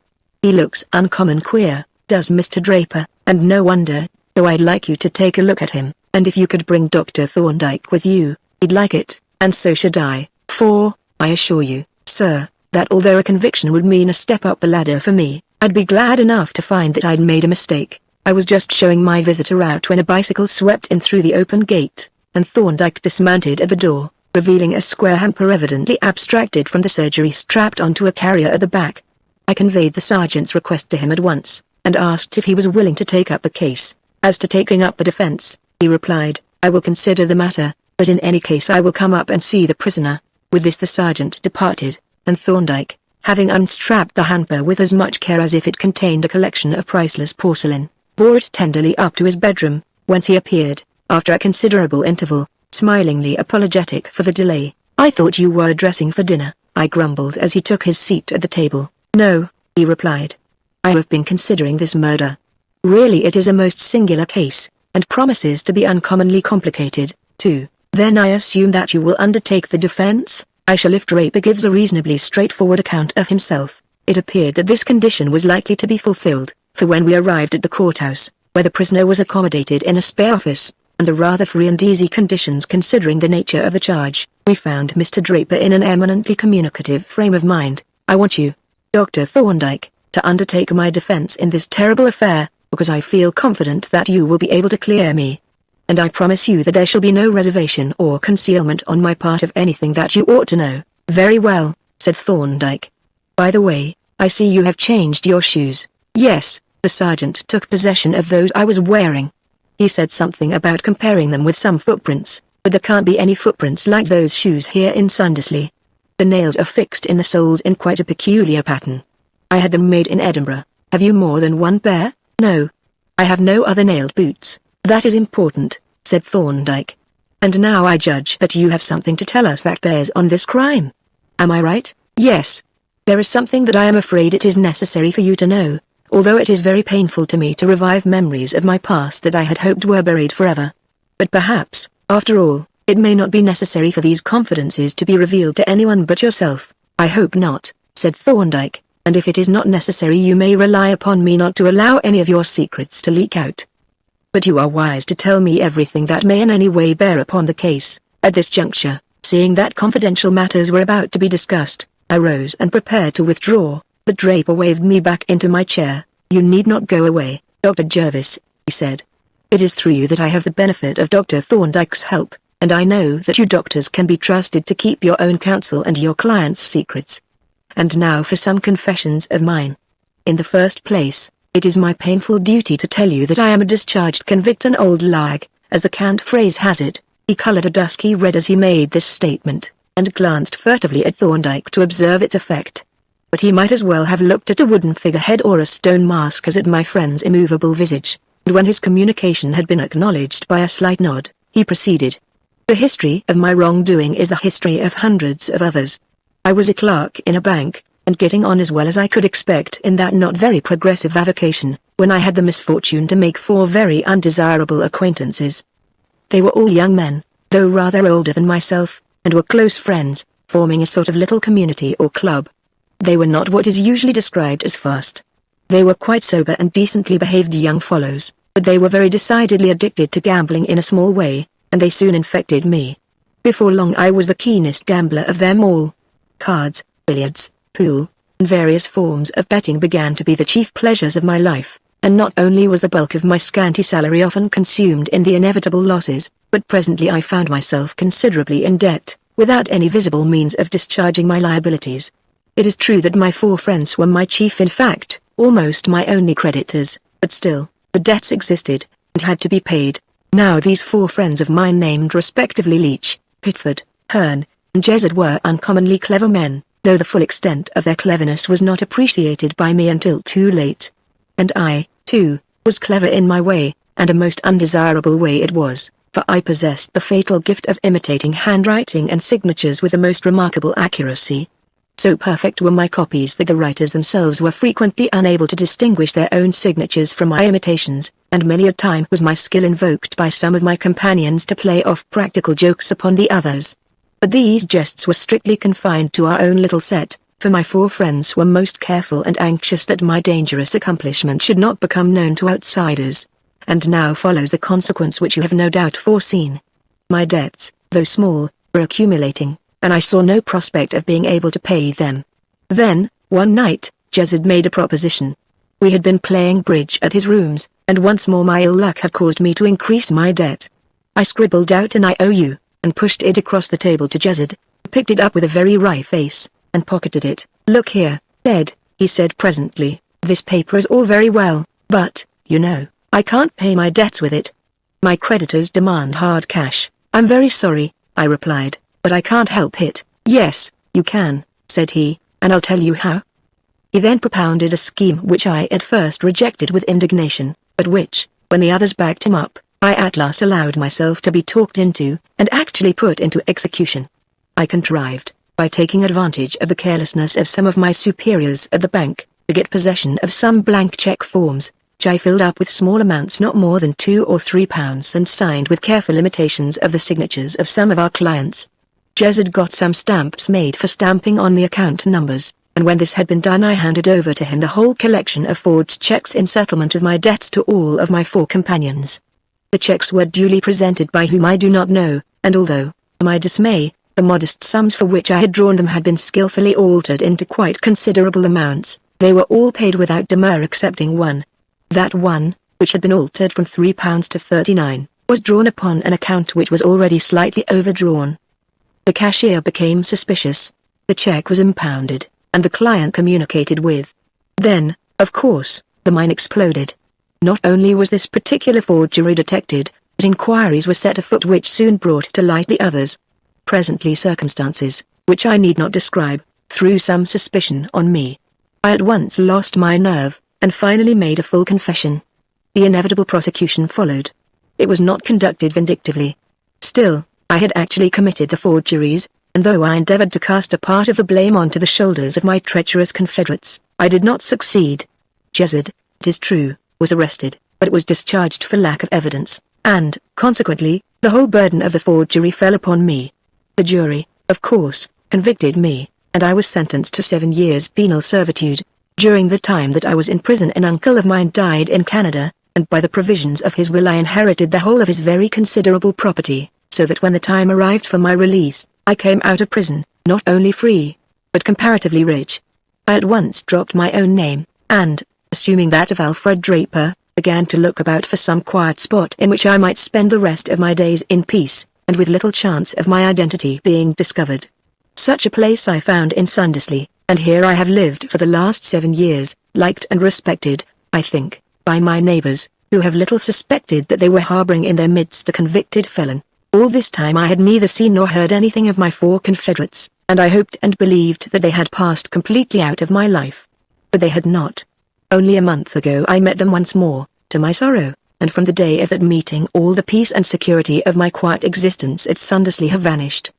He looks uncommon queer, does Mr. Draper, and no wonder, so I'd like you to take a look at him, and if you could bring Dr. Thorndyke with you, he'd like it, and so should I, for, I assure you, sir, that although a conviction would mean a step up the ladder for me, I'd be glad enough to find that I'd made a mistake. I was just showing my visitor out when a bicycle swept in through the open gate, and Thorndyke dismounted at the door, revealing a square hamper evidently abstracted from the surgery strapped onto a carrier at the back. I conveyed the sergeant's request to him at once, and asked if he was willing to take up the case. As to taking up the defense, he replied, I will consider the matter, but in any case I will come up and see the prisoner. With this the sergeant departed, and Thorndyke, having unstrapped the hamper with as much care as if it contained a collection of priceless porcelain, bore it tenderly up to his bedroom, whence he appeared, after a considerable interval, smilingly apologetic for the delay. I thought you were dressing for dinner, I grumbled as he took his seat at the table. No, he replied. I have been considering this murder. Really it is a most singular case, and promises to be uncommonly complicated, too. Then I assume that you will undertake the defense? I shall if Draper gives a reasonably straightforward account of himself. It appeared that this condition was likely to be fulfilled, for when we arrived at the courthouse, where the prisoner was accommodated in a spare office, under rather free and easy conditions considering the nature of the charge, we found Mr. Draper in an eminently communicative frame of mind. I want you, Dr. Thorndyke, to undertake my defense in this terrible affair, because I feel confident that you will be able to clear me. And I promise you that there shall be no reservation or concealment on my part of anything that you ought to know. Very well, said Thorndyke. By the way, I see you have changed your shoes. Yes, the sergeant took possession of those I was wearing. He said something about comparing them with some footprints, but there can't be any footprints like those shoes here in Sundersley. The nails are fixed in the soles in quite a peculiar pattern. I had them made in Edinburgh. Have you more than one pair? No. I have no other nailed boots. That is important, said Thorndyke. And now I judge that you have something to tell us that bears on this crime. Am I right? Yes. There is something that I am afraid it is necessary for you to know, although it is very painful to me to revive memories of my past that I had hoped were buried forever. But perhaps, after all, it may not be necessary for these confidences to be revealed to anyone but yourself. I hope not, said Thorndyke, and if it is not necessary you may rely upon me not to allow any of your secrets to leak out. But you are wise to tell me everything that may in any way bear upon the case. At this juncture, seeing that confidential matters were about to be discussed, I rose and prepared to withdraw, but Draper waved me back into my chair. You need not go away, Dr. Jervis, he said. It is through you that I have the benefit of Dr. Thorndyke's help, and I know that you doctors can be trusted to keep your own counsel and your clients' secrets. And now for some confessions of mine. In the first place, it is my painful duty to tell you that I am a discharged convict, an old lag, as the cant phrase has it. He colored a dusky red as he made this statement, and glanced furtively at Thorndyke to observe its effect. But he might as well have looked at a wooden figurehead or a stone mask as at my friend's immovable visage, and when his communication had been acknowledged by a slight nod, he proceeded. The history of my wrongdoing is the history of hundreds of others. I was a clerk in a bank, and getting on as well as I could expect in that not very progressive avocation, when I had the misfortune to make 4 very undesirable acquaintances. They were all young men, though rather older than myself, and were close friends, forming a sort of little community or club. They were not what is usually described as fast. They were quite sober and decently behaved young fellows, but they were very decidedly addicted to gambling in a small way, and they soon infected me. Before long I was the keenest gambler of them all. Cards, billiards, pool, and various forms of betting began to be the chief pleasures of my life, and not only was the bulk of my scanty salary often consumed in the inevitable losses, but presently I found myself considerably in debt, without any visible means of discharging my liabilities. It is true that my 4 friends were my chief, in fact, almost my only creditors, but still, the debts existed, and had to be paid. Now these 4 friends of mine, named respectively Leach, Pitford, Hearn, and Jezard, were uncommonly clever men, though the full extent of their cleverness was not appreciated by me until too late. And I, too, was clever in my way, and a most undesirable way it was, for I possessed the fatal gift of imitating handwriting and signatures with the most remarkable accuracy. So perfect were my copies that the writers themselves were frequently unable to distinguish their own signatures from my imitations, and many a time was my skill invoked by some of my companions to play off practical jokes upon the others. But these jests were strictly confined to our own little set, for my 4 friends were most careful and anxious that my dangerous accomplishment should not become known to outsiders. And now follows the consequence which you have no doubt foreseen. My debts, though small, were accumulating, and I saw no prospect of being able to pay them. Then, one night, Jezard made a proposition. We had been playing bridge at his rooms, and once more my ill luck had caused me to increase my debt. I scribbled out an IOU, and pushed it across the table to Jezard, who picked it up with a very wry face, and pocketed it. Look here, Ed, he said presently, this paper is all very well, but, you know, I can't pay my debts with it. My creditors demand hard cash. I'm very sorry, I replied, but I can't help it. Yes, you can, said he, and I'll tell you how. He then propounded a scheme which I at first rejected with indignation, but which, when the others backed him up, I at last allowed myself to be talked into, and actually put into execution. I contrived, by taking advantage of the carelessness of some of my superiors at the bank, to get possession of some blank check forms, which I filled up with small amounts not more than £2 or £3 and signed with careful imitations of the signatures of some of our clients. Jezid got some stamps made for stamping on the account numbers, and when this had been done I handed over to him the whole collection of forged checks in settlement of my debts to all of my 4 companions. The checks were duly presented by whom I do not know, and although, to my dismay, the modest sums for which I had drawn them had been skillfully altered into quite considerable amounts, they were all paid without demur excepting one. That one, which had been altered from £3 to 39, was drawn upon an account which was already slightly overdrawn. The cashier became suspicious. The check was impounded, and the client communicated with. Then, of course, the mine exploded. Not only was this particular forgery detected, but inquiries were set afoot which soon brought to light the others. Presently circumstances, which I need not describe, threw some suspicion on me. I at once lost my nerve, and finally made a full confession. The inevitable prosecution followed. It was not conducted vindictively. Still, I had actually committed the forgeries, and though I endeavored to cast a part of the blame onto the shoulders of my treacherous confederates, I did not succeed. Jezid, it is true, was arrested, but was discharged for lack of evidence, and, consequently, the whole burden of the forgery fell upon me. The jury, of course, convicted me, and I was sentenced to 7 years penal servitude. During the time that I was in prison an uncle of mine died in Canada, and by the provisions of his will I inherited the whole of his very considerable property, so that when the time arrived for my release, I came out of prison, not only free, but comparatively rich. I at once dropped my own name, and, assuming that of Alfred Draper, began to look about for some quiet spot in which I might spend the rest of my days in peace, and with little chance of my identity being discovered. Such a place I found in Sundersley, and here I have lived for the last 7 years, liked and respected, I think, by my neighbors, who have little suspected that they were harboring in their midst a convicted felon. All this time I had neither seen nor heard anything of my 4 confederates, and I hoped and believed that they had passed completely out of my life. But they had not. Only a month ago I met them once more, to my sorrow, and from the day of that meeting all the peace and security of my quiet existence at Sundersley have vanished.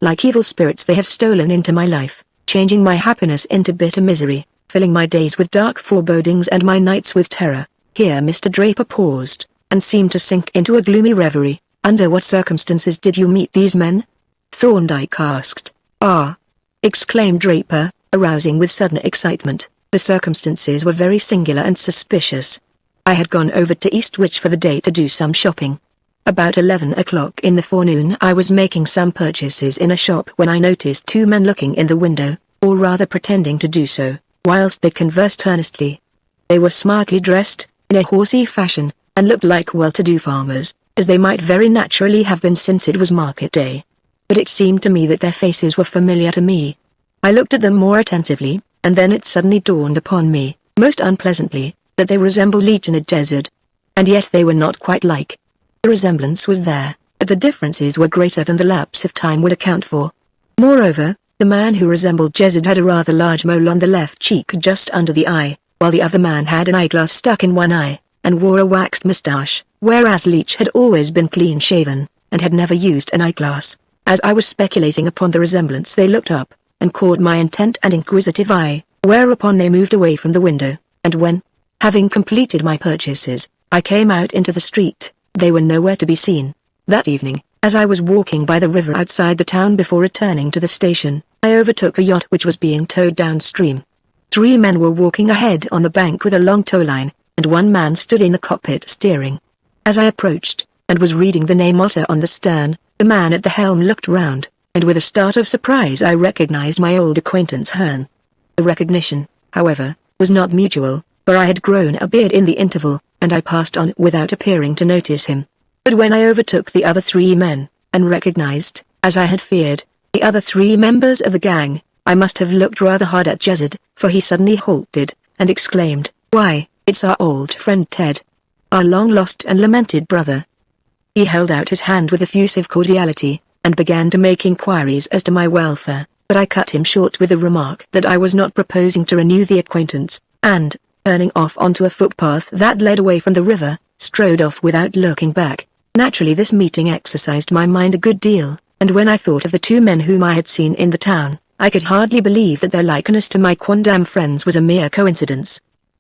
Like evil spirits they have stolen into my life, changing my happiness into bitter misery, filling my days with dark forebodings and my nights with terror. Here Mr. Draper paused, and seemed to sink into a gloomy reverie. Under what circumstances did you meet these men? Thorndyke asked. Ah! Exclaimed Draper, arousing with sudden excitement. The circumstances were very singular and suspicious. I had gone over to Eastwich for the day to do some shopping. About 11 o'clock in the forenoon I was making some purchases in a shop when I noticed 2 men looking in the window, or rather pretending to do so, whilst they conversed earnestly. They were smartly dressed, in a horsey fashion, and looked like well-to-do farmers, as they might very naturally have been since it was market day. But it seemed to me that their faces were familiar to me. I looked at them more attentively, and then it suddenly dawned upon me, most unpleasantly, that they resembled Legion and Jezid. And yet they were not quite like. The resemblance was there, but the differences were greater than the lapse of time would account for. Moreover, the man who resembled Jezid had a rather large mole on the left cheek just under the eye, while the other man had an eyeglass stuck in one eye, and wore a waxed moustache, whereas Leach had always been clean-shaven, and had never used an eyeglass. As I was speculating upon the resemblance they looked up, and caught my intent and inquisitive eye, whereupon they moved away from the window, and when, having completed my purchases, I came out into the street, they were nowhere to be seen. That evening, as I was walking by the river outside the town before returning to the station, I overtook a yacht which was being towed downstream. 3 men were walking ahead on the bank with a long tow line, and 1 man stood in the cockpit steering. As I approached, and was reading the name Otter on the stern, the man at the helm looked round, and with a start of surprise I recognized my old acquaintance Hearn. The recognition, however, was not mutual, for I had grown a beard in the interval, and I passed on without appearing to notice him. But when I overtook the other 3 men, and recognized, as I had feared, the other 3 members of the gang, I must have looked rather hard at Jezid, for he suddenly halted, and exclaimed, "Why, it's our old friend Ted. Our long-lost and lamented brother." He held out his hand with effusive cordiality, and began to make inquiries as to my welfare, but I cut him short with the remark that I was not proposing to renew the acquaintance, and, turning off onto a footpath that led away from the river, strode off without looking back. Naturally this meeting exercised my mind a good deal, and when I thought of the 2 men whom I had seen in the town, I could hardly believe that their likeness to my quondam friends was a mere coincidence.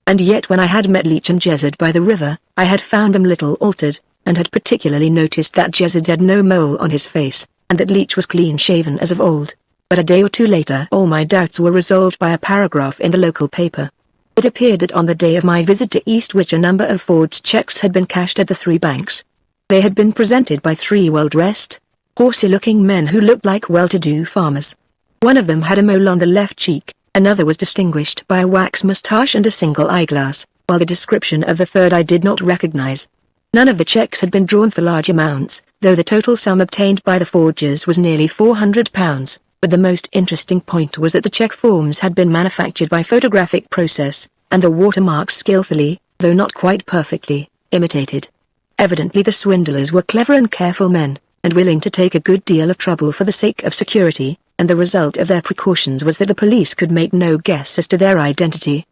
And yet when I had met Leech and Jezid by the river, I had found them little altered, and had particularly noticed that Jezid had no mole on his face, and that Leech was clean-shaven as of old. But a day or two later all my doubts were resolved by a paragraph in the local paper. It appeared that on the day of my visit to Eastwich a number of forged checks had been cashed at the 3 banks. They had been presented by 3 well-dressed, horsey-looking men who looked like well-to-do farmers. One of them had a mole on the left cheek, another was distinguished by a wax moustache and a single eyeglass, while the description of the third I did not recognize. None of the checks had been drawn for large amounts, though the total sum obtained by the forgers was nearly £400, but the most interesting point was that the check forms had been manufactured by photographic process, and the watermarks skillfully, though not quite perfectly, imitated. Evidently the swindlers were clever and careful men, and willing to take a good deal of trouble for the sake of security, and the result of their precautions was that the police could make no guess as to their identity.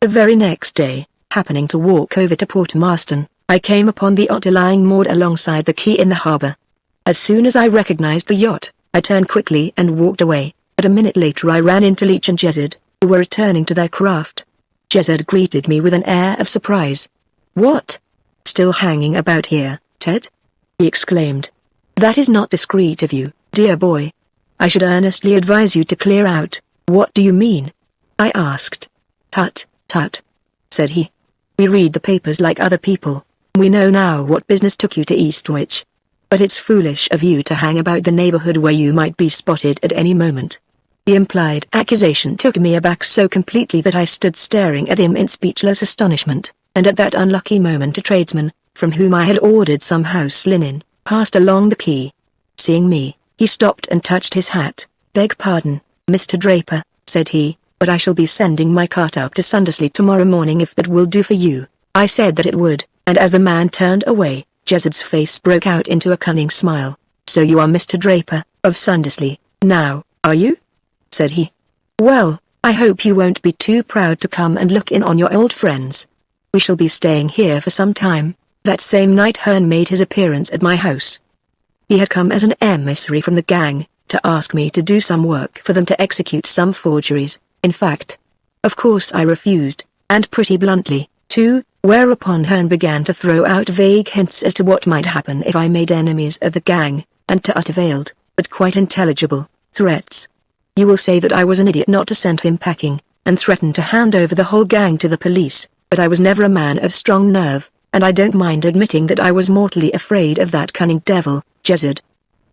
The very next day, happening to walk over to Port Marston, I came upon the yacht lying moored alongside the quay in the harbour. As soon as I recognized the yacht, I turned quickly and walked away, but a minute later I ran into Leech and Jezid, who were returning to their craft. Jezid greeted me with an air of surprise. "What? Still hanging about here, Ted?" he exclaimed. "That is not discreet of you, dear boy. I should earnestly advise you to clear out." "What do you mean?" I asked. "Tut, tut," said he. "We read the papers like other people. We know now what business took you to Eastwich. But it's foolish of you to hang about the neighborhood where you might be spotted at any moment." The implied accusation took me aback so completely that I stood staring at him in speechless astonishment, and at that unlucky moment a tradesman, from whom I had ordered some house linen, passed along the quay. Seeing me, he stopped and touched his hat. "Beg pardon, Mr. Draper," said he, "but I shall be sending my cart up to Sundersley tomorrow morning if that will do for you." I said that it would, and as the man turned away, Jezid's face broke out into a cunning smile. "So you are Mr. Draper, of Sundersley, now, are you?" said he. "Well, I hope you won't be too proud to come and look in on your old friends. We shall be staying here for some time." That same night Hearn made his appearance at my house. He had come as an emissary from the gang, to ask me to do some work for them to execute some forgeries, in fact. Of course I refused, and pretty bluntly, too, whereupon Hearn began to throw out vague hints as to what might happen if I made enemies of the gang, and to utter veiled, but quite intelligible, threats. You will say that I was an idiot not to send him packing, and threaten to hand over the whole gang to the police, but I was never a man of strong nerve, and I don't mind admitting that I was mortally afraid of that cunning devil, Jezid.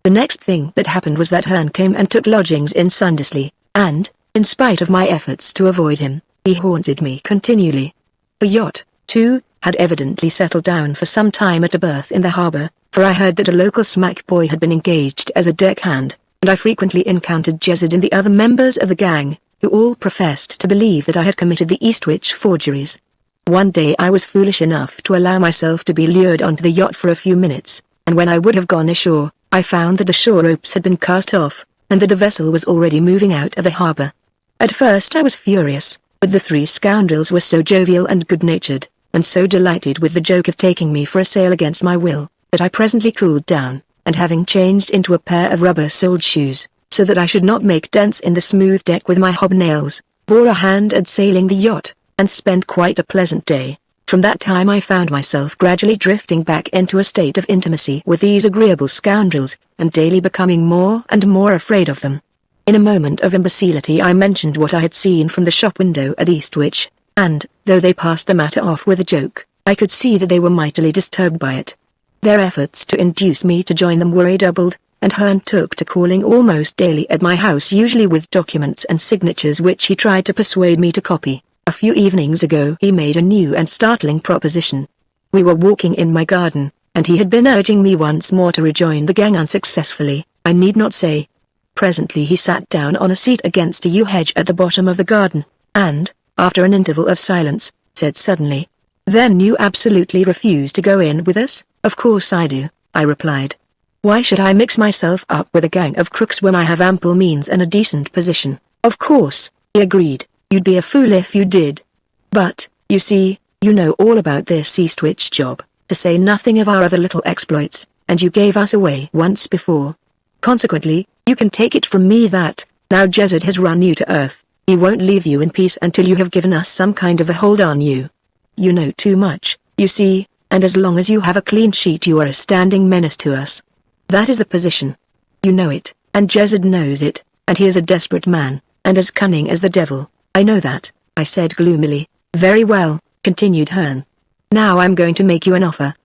The next thing that happened was that Hearn came and took lodgings in Sundersley, and, in spite of my efforts to avoid him, he haunted me continually. The yacht, too, had evidently settled down for some time at a berth in the harbour, for I heard that a local smack boy had been engaged as a deckhand, and I frequently encountered Jezid and the other members of the gang, who all professed to believe that I had committed the Eastwich forgeries. One day I was foolish enough to allow myself to be lured onto the yacht for a few minutes, and when I would have gone ashore, I found that the shore ropes had been cast off, and that the vessel was already moving out of the harbour. At first I was furious, but the 3 scoundrels were so jovial and good-natured, and so delighted with the joke of taking me for a sail against my will, that I presently cooled down, and having changed into a pair of rubber-soled shoes, so that I should not make dents in the smooth deck with my hobnails, bore a hand at sailing the yacht, and spent quite a pleasant day. From that time I found myself gradually drifting back into a state of intimacy with these agreeable scoundrels, and daily becoming more and more afraid of them. In a moment of imbecility I mentioned what I had seen from the shop window at Eastwich, and, though they passed the matter off with a joke, I could see that they were mightily disturbed by it. Their efforts to induce me to join them were redoubled, and Hearn took to calling almost daily at my house, usually with documents and signatures which he tried to persuade me to copy. A few evenings ago he made a new and startling proposition. We were walking in my garden, and he had been urging me once more to rejoin the gang unsuccessfully, I need not say. Presently he sat down on a seat against a yew hedge at the bottom of the garden, and, after an interval of silence, said suddenly, "Then you absolutely refuse to go in with us?" "Of course I do," I replied. "Why should I mix myself up with a gang of crooks when I have ample means and a decent position?" "Of course," he agreed. "You'd be a fool if you did. But, you see, you know all about this Eastwich job, to say nothing of our other little exploits, and you gave us away once before. Consequently, you can take it from me that, now Jezid has run you to earth, He won't leave you in peace until you have given us some kind of a hold on you. You know too much, you see, and as long as you have a clean sheet you are a standing menace to us. That is the position. You know it, and Jezid knows it, and he is a desperate man, and as cunning as the devil. I know that, I said gloomily. Very well, continued Hearn. Now I'm going to make you an offer.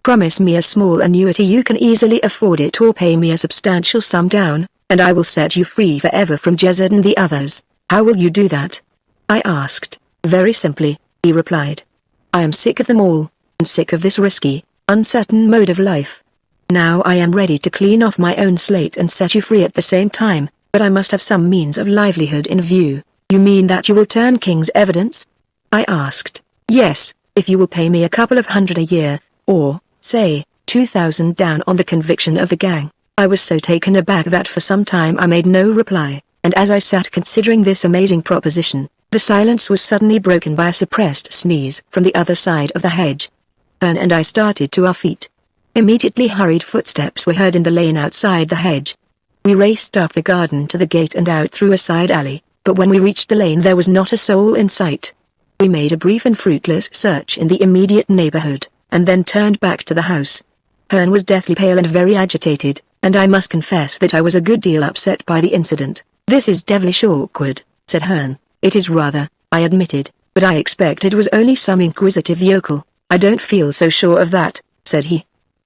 Promise me a small annuity, you can easily afford it, or pay me a substantial sum down, and I will set you free forever from Jezid and the others. How will you do that? I asked. Very simply, he replied. I am sick of them all, and sick of this risky, uncertain mode of life. Now I am ready to clean off my own slate and set you free at the same time, but I must have some means of livelihood in view. You mean that you will turn King's evidence? I asked. Yes, if you will pay me a couple of $100 a year, or, say, 2,000 down on the conviction of the gang. I was so taken aback that for some time I made no reply, and as I sat considering this amazing proposition, the silence was suddenly broken by a suppressed sneeze from the other side of the hedge. Hearn and I started to our feet. Immediately hurried footsteps were heard in the lane outside the hedge. We raced up the garden to the gate and out through a side alley, but when we reached the lane there was not a soul in sight. We made a brief and fruitless search in the immediate neighborhood, and then turned back to the house. Hearn was deathly pale and very agitated, and I must confess that I was a good deal upset by the incident. This is devilish awkward, said Hearn. It is rather, I admitted, but I expect it was only some inquisitive yokel. I don't feel so sure of that, said he.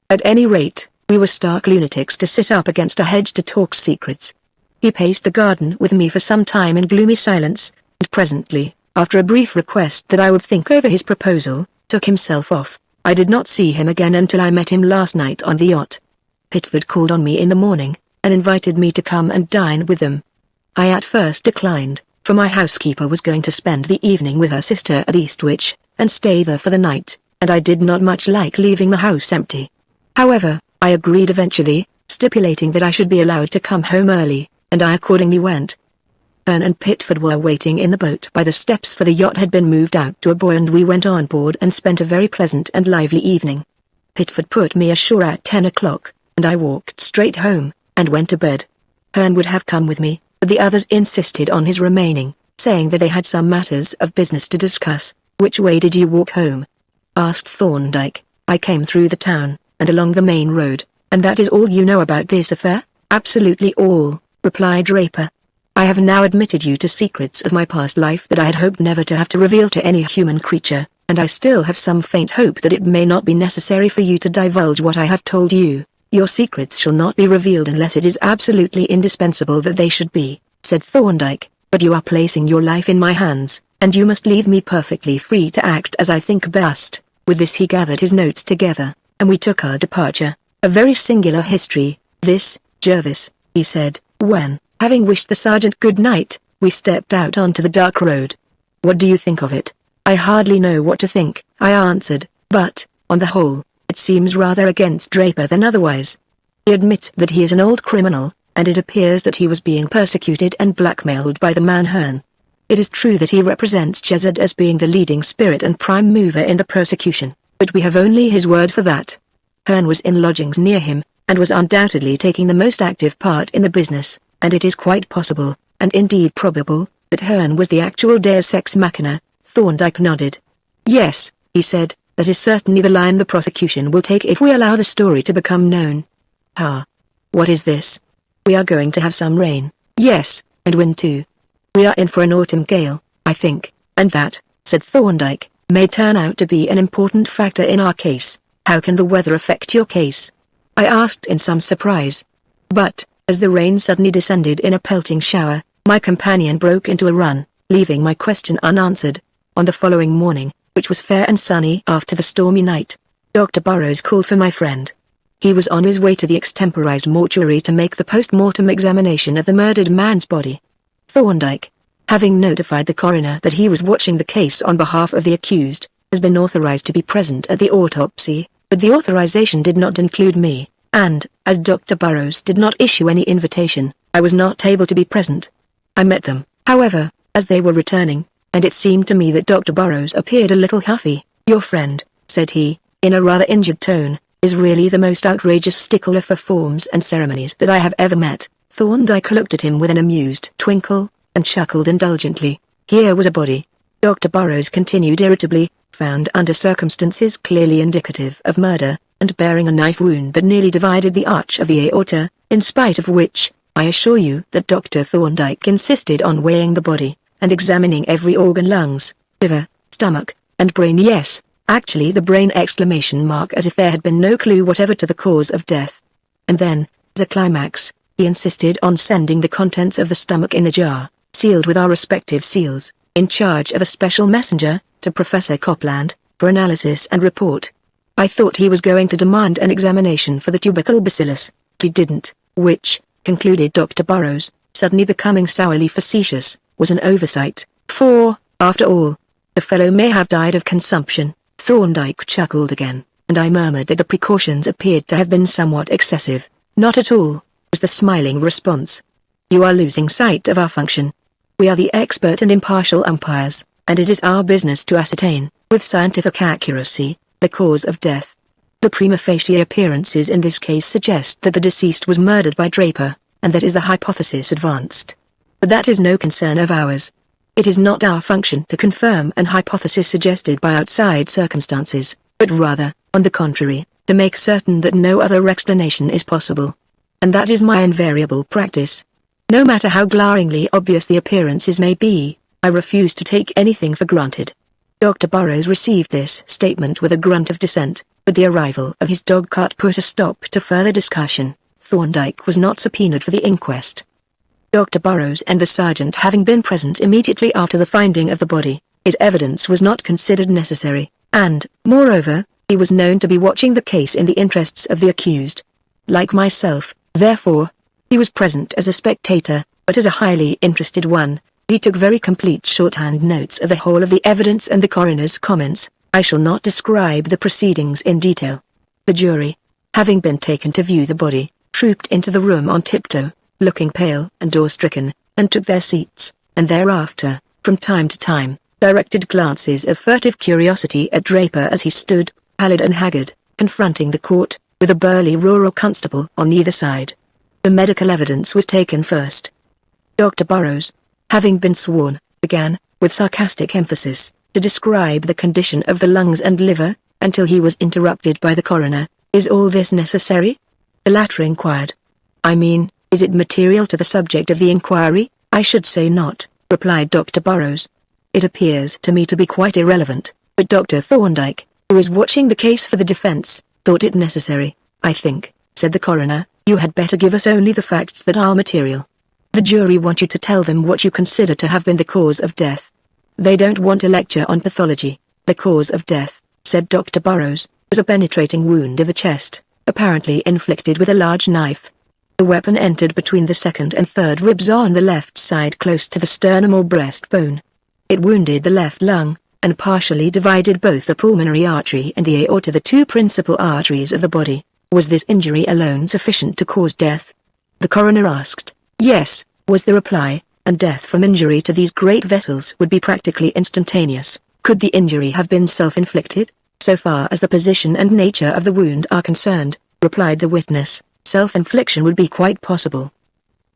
At any rate, we were stark lunatics to sit up against a hedge to talk secrets. He paced the garden with me for some time in gloomy silence, and presently, after a brief request that I would think over his proposal, took himself off. I did not see him again until I met him last night on the yacht. Pitford called on me in the morning, and invited me to come and dine with them. I at first declined, for my housekeeper was going to spend the evening with her sister at Eastwich, and stay there for the night, and I did not much like leaving the house empty. However, I agreed eventually, stipulating that I should be allowed to come home early, and I accordingly went. Hearn and Pitford were waiting in the boat by the steps, for the yacht had been moved out to a buoy, and we went on board and spent a very pleasant and lively evening. Pitford put me ashore at 10 o'clock, and I walked straight home, and went to bed. Hearn would have come with me, but the others insisted on his remaining, saying that they had some matters of business to discuss. Which way did you walk home? Asked Thorndyke. I came through the town, and along the main road. And that is all you know about this affair? Absolutely all, replied Draper. I have now admitted you to secrets of my past life that I had hoped never to have to reveal to any human creature, and I still have some faint hope that it may not be necessary for you to divulge what I have told you. Your secrets shall not be revealed unless it is absolutely indispensable that they should be, said Thorndyke, but you are placing your life in my hands, and you must leave me perfectly free to act as I think best. With this he gathered his notes together, and we took our departure. A very singular history, this, Jervis, he said, when, having wished the sergeant good night, we stepped out onto the dark road. What do you think of it? I hardly know what to think, I answered, but, on the whole, it seems rather against Draper than otherwise. He admits that he is an old criminal, and it appears that he was being persecuted and blackmailed by the man Hearn. It is true that he represents Jezid as being the leading spirit and prime mover in the persecution, but we have only his word for that. Hearn was in lodgings near him, and was undoubtedly taking the most active part in the business, and it is quite possible, and indeed probable, that Hearn was the actual deus ex machina. Thorndyke nodded. Yes, he said, that is certainly the line the prosecution will take if we allow the story to become known. What is this? We are going to have some rain. Yes, and wind too. We are in for an autumn gale, I think, and that, said Thorndyke, may turn out to be an important factor in our case. How can the weather affect your case? I asked in some surprise. But, as the rain suddenly descended in a pelting shower, my companion broke into a run, leaving my question unanswered. On the following morning, which was fair and sunny after the stormy night, Dr. Burrows called for my friend. He was on his way to the extemporized mortuary to make the post-mortem examination of the murdered man's body. Thorndyke, having notified the coroner that he was watching the case on behalf of the accused, has been authorized to be present at the autopsy, but the authorization did not include me, and, as Dr. Burrows did not issue any invitation, I was not able to be present. I met them, however, as they were returning, and it seemed to me that Dr. Burrows appeared a little huffy. Your friend, said he, in a rather injured tone, is really the most outrageous stickler for forms and ceremonies that I have ever met. Thorndyke looked at him with an amused twinkle. and chuckled indulgently. Here was a body, Dr. Burrows continued irritably, found under circumstances clearly indicative of murder, and bearing a knife wound that nearly divided the arch of the aorta, in spite of which, I assure you that Dr. Thorndyke insisted on weighing the body, and examining every organ, lungs, liver, stomach, and brain. Yes, actually the brain! As if there had been no clue whatever to the cause of death. And then, as a climax, he insisted on sending the contents of the stomach in a jar, sealed with our respective seals, in charge of a special messenger, to Professor Copland, for analysis and report. I thought he was going to demand an examination for the tubercle bacillus, but he didn't, which, concluded Dr. Burrows, suddenly becoming sourly facetious, was an oversight, for, after all, the fellow may have died of consumption. Thorndyke chuckled again, and I murmured that the precautions appeared to have been somewhat excessive. Not at all, was the smiling response. You are losing sight of our function. We are the expert and impartial umpires, and it is our business to ascertain, with scientific accuracy, the cause of death. The prima facie appearances in this case suggest that the deceased was murdered by Draper, and that is the hypothesis advanced. But that is no concern of ours. It is not our function to confirm an hypothesis suggested by outside circumstances, but rather, on the contrary, to make certain that no other explanation is possible. And that is my invariable practice. No matter how glaringly obvious the appearances may be, I refuse to take anything for granted. Dr. Burrows received this statement with a grunt of dissent, but the arrival of his dog cart put a stop to further discussion. Thorndyke was not subpoenaed for the inquest. Dr. Burrows and the sergeant having been present immediately after the finding of the body, his evidence was not considered necessary, and, moreover, he was known to be watching the case in the interests of the accused. Like myself, therefore, he was present as a spectator, but as a highly interested one. He took very complete shorthand notes of the whole of the evidence and the coroner's comments. I shall not describe the proceedings in detail. The jury, having been taken to view the body, trooped into the room on tiptoe, looking pale and awe-stricken, and took their seats, and thereafter, from time to time, directed glances of furtive curiosity at Draper as he stood, pallid and haggard, confronting the court, with a burly rural constable on either side. The medical evidence was taken first. Dr. Burrows, having been sworn, began, with sarcastic emphasis, to describe the condition of the lungs and liver, until he was interrupted by the coroner. Is all this necessary? The latter inquired. I mean, is it material to the subject of the inquiry? I should say not, replied Dr. Burrows. It appears to me to be quite irrelevant, but Dr. Thorndyke, who is watching the case for the defense, thought it necessary. I think, said the coroner, you had better give us only the facts that are material. The jury want you to tell them what you consider to have been the cause of death. They don't want a lecture on pathology. The cause of death, said Dr. Burrows, was a penetrating wound of the chest, apparently inflicted with a large knife. The weapon entered between the second and third ribs on the left side close to the sternum or breastbone. It wounded the left lung, and partially divided both the pulmonary artery and the aorta, the two principal arteries of the body. Was this injury alone sufficient to cause death? The coroner asked. Yes, was the reply, and death from injury to these great vessels would be practically instantaneous. Could the injury have been self-inflicted? So far as the position and nature of the wound are concerned, replied the witness, self-infliction would be quite possible.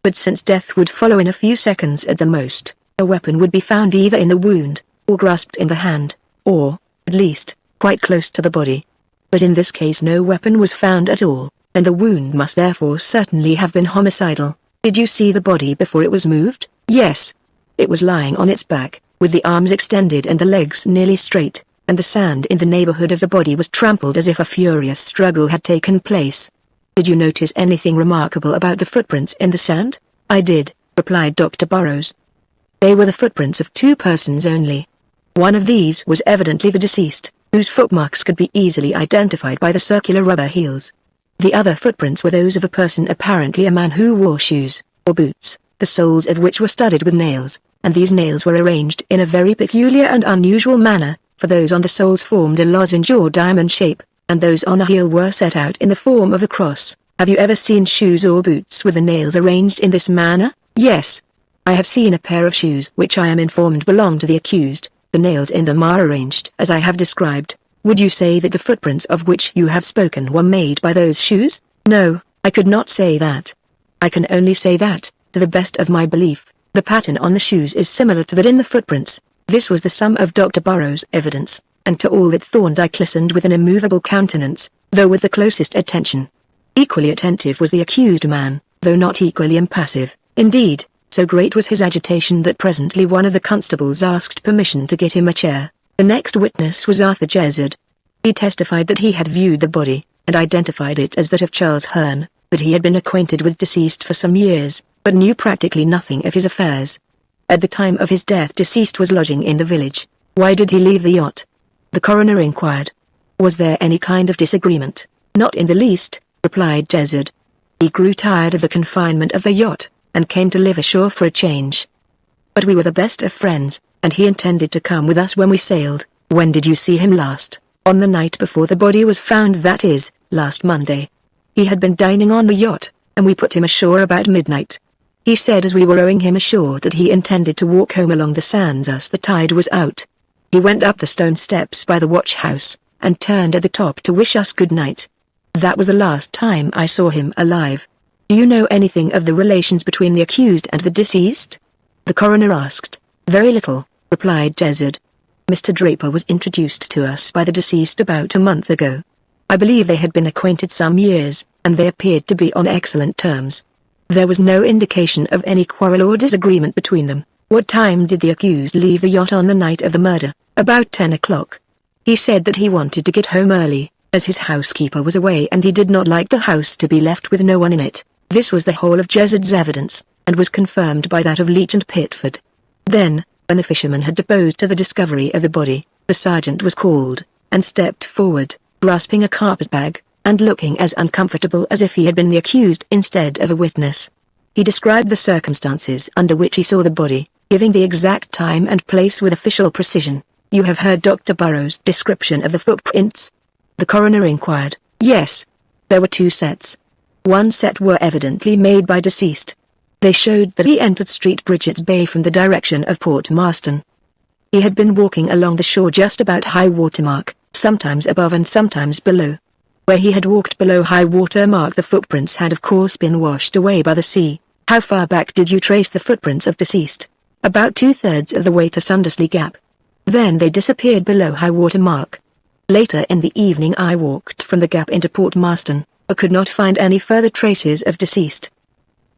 But since death would follow in a few seconds at the most, a weapon would be found either in the wound, or grasped in the hand, or, at least, quite close to the body. But in this case no weapon was found at all, and the wound must therefore certainly have been homicidal. Did you see the body before it was moved? Yes. It was lying on its back, with the arms extended and the legs nearly straight, and the sand in the neighborhood of the body was trampled as if a furious struggle had taken place. Did you notice anything remarkable about the footprints in the sand? I did, replied Dr. Burrows. They were the footprints of two persons only. One of these was evidently the deceased, whose footmarks could be easily identified by the circular rubber heels. The other footprints were those of a person, apparently a man, who wore shoes, or boots, the soles of which were studded with nails, and these nails were arranged in a very peculiar and unusual manner, for those on the soles formed a lozenge or diamond shape, and those on the heel were set out in the form of a cross. Have you ever seen shoes or boots with the nails arranged in this manner? Yes. I have seen a pair of shoes which I am informed belong to the accused. The nails in them are arranged as I have described. Would you say that the footprints of which you have spoken were made by those shoes? No, I could not say that. I can only say that, to the best of my belief, the The pattern on the shoes is similar to that in the footprints. This was the sum of Dr. Burrow's evidence, and to all that Thorndyke listened with an immovable countenance, though with the closest attention. Equally attentive was the accused man, though not equally impassive. Indeed, so great was his agitation that presently one of the constables asked permission to get him a chair. The next witness was Arthur Jezzard. He testified that he had viewed the body, and identified it as that of Charles Hearn, that he had been acquainted with deceased for some years, but knew practically nothing of his affairs. At the time of his death deceased was lodging in the village. Why did he leave the yacht? The coroner inquired. Was there any kind of disagreement? Not in the least, replied Jezzard. He grew tired of the confinement of the yacht, and came to live ashore for a change. But we were the best of friends, and he intended to come with us when we sailed. When did you see him last? On the night before the body was found, that is, last Monday. He had been dining on the yacht, and we put him ashore about midnight. He said as we were rowing him ashore that he intended to walk home along the sands as the tide was out. He went up the stone steps by the watch house, and turned at the top to wish us good night. That was the last time I saw him alive. Do you know anything of the relations between the accused and the deceased? The coroner asked. Very little, replied Jezzard. Mr. Draper was introduced to us by the deceased about a month ago. I believe they had been acquainted some years, and they appeared to be on excellent terms. There was no indication of any quarrel or disagreement between them. What time did the accused leave the yacht on the night of the murder? About 10 o'clock. He said that he wanted to get home early, as his housekeeper was away and he did not like the house to be left with no one in it. This was the whole of Jezzard's evidence, and was confirmed by that of Leach and Pitford. Then, when the fisherman had deposed to the discovery of the body, the sergeant was called, and stepped forward, grasping a carpet-bag, and looking as uncomfortable as if he had been the accused instead of a witness. He described the circumstances under which he saw the body, giving the exact time and place with official precision. You have heard Dr. Burrow's description of the footprints? The coroner inquired. Yes. There were 2 sets. One set were evidently made by deceased. They showed that he entered Street Bridget's Bay from the direction of Port Marston. He had been walking along the shore just about high water mark, sometimes above and sometimes below. Where he had walked below high water mark the footprints had of course been washed away by the sea. How far back did you trace the footprints of deceased? About 2/3 of the way to Sundersley Gap. Then they disappeared below high water mark. Later in the evening I walked from the gap into Port Marston, but could not find any further traces of deceased.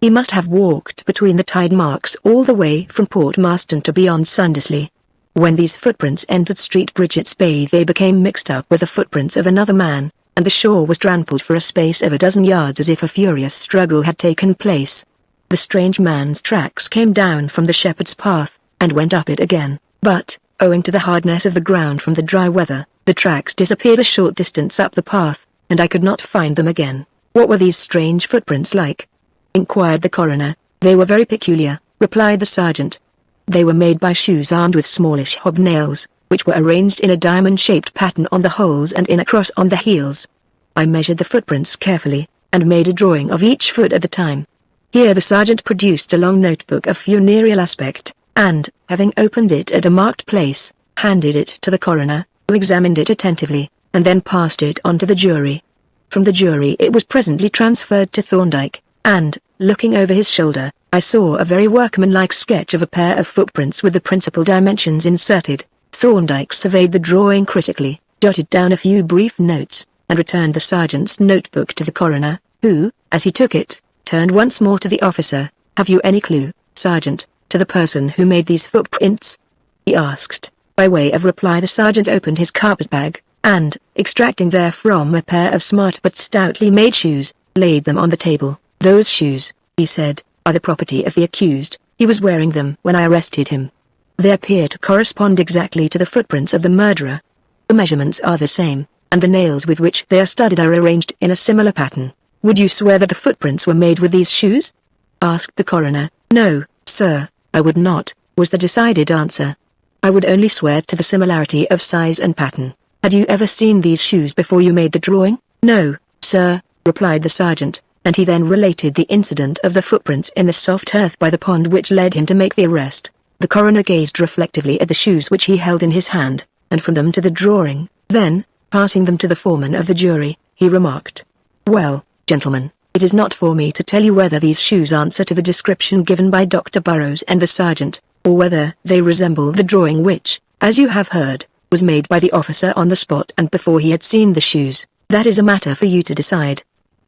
He must have walked between the tide marks all the way from Port Marston to beyond Sundersley. When these footprints entered Street Bridget's Bay they became mixed up with the footprints of another man, and the shore was trampled for a space of a dozen yards as if a furious struggle had taken place. The strange man's tracks came down from the shepherd's path, and went up it again, but, owing to the hardness of the ground from the dry weather, the tracks disappeared a short distance up the path, and I could not find them again. What were these strange footprints like? Inquired the coroner. They were very peculiar, replied the sergeant. They were made by shoes armed with smallish hobnails, which were arranged in a diamond-shaped pattern on the holes and in a cross on the heels. I measured the footprints carefully, and made a drawing of each foot at the time. Here the sergeant produced a long notebook of funereal aspect, and, having opened it at a marked place, handed it to the coroner, who examined it attentively, and then passed it on to the jury. From the jury it was presently transferred to Thorndyke, and, looking over his shoulder, I saw a very workmanlike sketch of a pair of footprints with the principal dimensions inserted. Thorndyke surveyed the drawing critically, jotted down a few brief notes, and returned the sergeant's notebook to the coroner, who, as he took it, turned once more to the officer. Have you any clue, Sergeant, to the person who made these footprints? He asked. By way of reply the sergeant opened his carpet-bag, and, extracting therefrom a pair of smart but stoutly made shoes, laid them on the table. Those shoes, he said, are the property of the accused. He was wearing them when I arrested him. They appear to correspond exactly to the footprints of the murderer. The measurements are the same, and the nails with which they are studded are arranged in a similar pattern. Would you swear that the footprints were made with these shoes? Asked the coroner. No, sir, I would not, was the decided answer. I would only swear to the similarity of size and pattern. Had you ever seen these shoes before you made the drawing? No, sir, replied the sergeant, and he then related the incident of the footprints in the soft earth by the pond which led him to make the arrest. The coroner gazed reflectively at the shoes which he held in his hand, and from them to the drawing. Then, passing them to the foreman of the jury, he remarked, Well, gentlemen, It is not for me to tell you whether these shoes answer to the description given by Dr. Burrows and the sergeant, or whether they resemble the drawing which, as you have heard, was made by the officer on the spot and before he had seen the shoes. That is a matter for you to decide.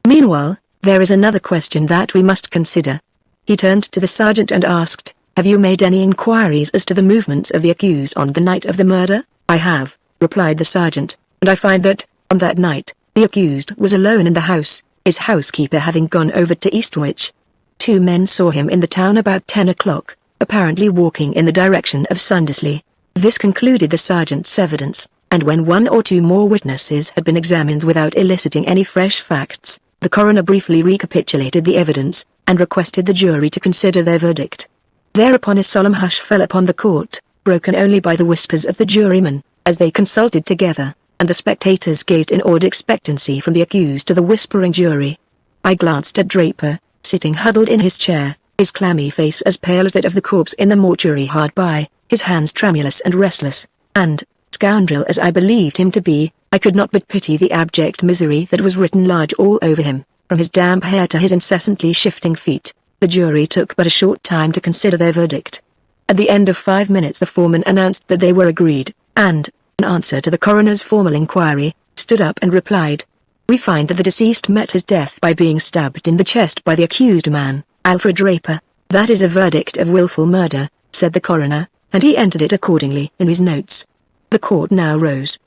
Meanwhile, there is another question that we must consider. He turned to the sergeant and asked, "Have you made any inquiries as to the movements of the accused on the night of the murder?" "I have," replied the sergeant, "and I find that, on that night, the accused was alone in the house, his housekeeper having gone over to Eastwich. 2 men saw him in the town about 10 o'clock, apparently walking in the direction of Sundersley." This concluded the sergeant's evidence, and when 1 or 2 more witnesses had been examined without eliciting any fresh facts, the coroner briefly recapitulated the evidence, and requested the jury to consider their verdict. Thereupon a solemn hush fell upon the court, broken only by the whispers of the jurymen, as they consulted together, and the spectators gazed in awed expectancy from the accused to the whispering jury. I glanced at Draper, sitting huddled in his chair, his clammy face as pale as that of the corpse in the mortuary hard by, his hands tremulous and restless, and, scoundrel as I believed him to be, I could not but pity the abject misery that was written large all over him, from his damp hair to his incessantly shifting feet. The jury took but a short time to consider their verdict. At the end of 5 minutes the foreman announced that they were agreed, and, in answer to the coroner's formal inquiry, stood up and replied, "We find that the deceased met his death by being stabbed in the chest by the accused man, Alfred Draper. That is a verdict of willful murder," said the coroner, and he entered it accordingly in his notes. The court now rose.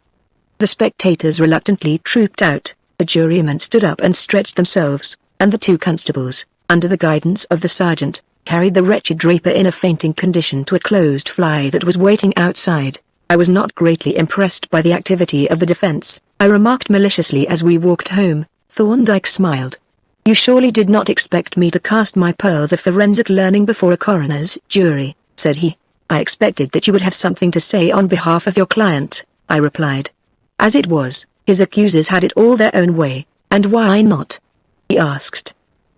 The spectators reluctantly trooped out, the jurymen stood up and stretched themselves, and the 2 constables, under the guidance of the sergeant, carried the wretched Draper in a fainting condition to a closed fly that was waiting outside. I was not greatly impressed by the activity of the defense, I remarked maliciously as we walked home. Thorndyke smiled. "You surely did not expect me to cast my pearls of forensic learning before a coroner's jury," said he. "I expected that you would have something to say on behalf of your client," I replied. As it was, his accusers had it all their own way, and why not? He asked.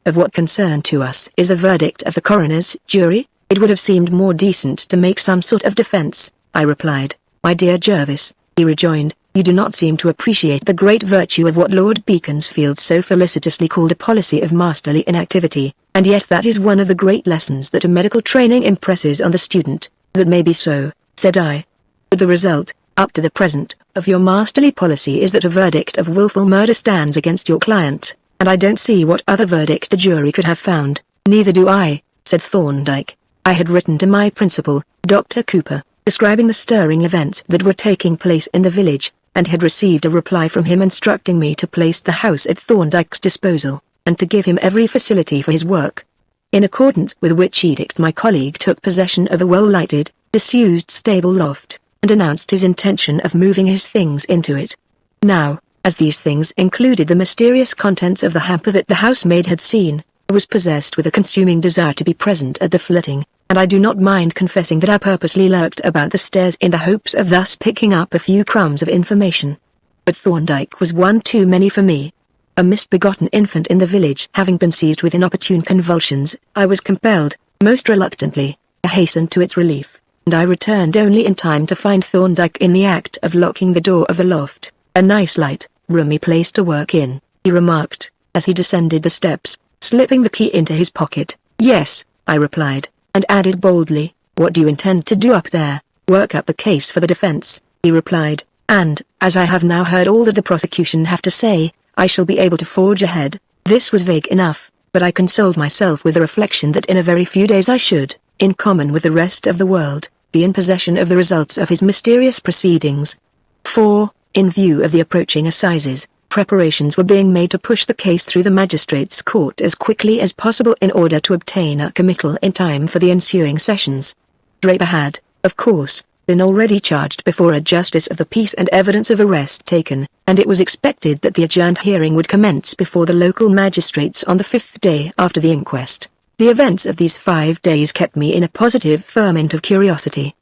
"Of what concern to us is the verdict of the coroner's jury? It would have seemed more decent to make some sort of defense," I replied. "My dear Jervis," he rejoined, "you do not seem to appreciate the great virtue of what Lord Beaconsfield so felicitously called a policy of masterly inactivity, and yet that is one of the great lessons that a medical training impresses on the student." "That may be so," said I. "But the result, up to the present, of your masterly policy is that a verdict of willful murder stands against your client, and I don't see what other verdict the jury could have found." "Neither do I," said Thorndyke. I had written to my principal, Dr. Cooper, describing the stirring events that were taking place in the village, and had received a reply from him instructing me to place the house at Thorndyke's disposal, and to give him every facility for his work. In accordance with which edict my colleague took possession of a well-lighted, disused stable loft, and announced his intention of moving his things into it. Now, as these things included the mysterious contents of the hamper that the housemaid had seen, I was possessed with a consuming desire to be present at the flitting, and I do not mind confessing that I purposely lurked about the stairs in the hopes of thus picking up a few crumbs of information. But Thorndyke was one too many for me. A misbegotten infant in the village having been seized with inopportune convulsions, I was compelled, most reluctantly, to hasten to its relief, and I returned only in time to find Thorndyke in the act of locking the door of the loft. "A nice light, roomy place to work in," he remarked, as he descended the steps, slipping the key into his pocket. "Yes," I replied, and added boldly, "What do you intend to do up there?" "Work up the case for the defense," he replied, "and, as I have now heard all that the prosecution have to say, I shall be able to forge ahead." This was vague enough, but I consoled myself with the reflection that in a very few days I should, in common with the rest of the world, be in possession of the results of his mysterious proceedings. For, in view of the approaching assizes, preparations were being made to push the case through the magistrate's court as quickly as possible in order to obtain a committal in time for the ensuing sessions. Draper had, of course, been already charged before a justice of the peace and evidence of arrest taken, and it was expected that the adjourned hearing would commence before the local magistrates on the 5th day after the inquest. The events of these 5 days kept me in a positive ferment of curiosity.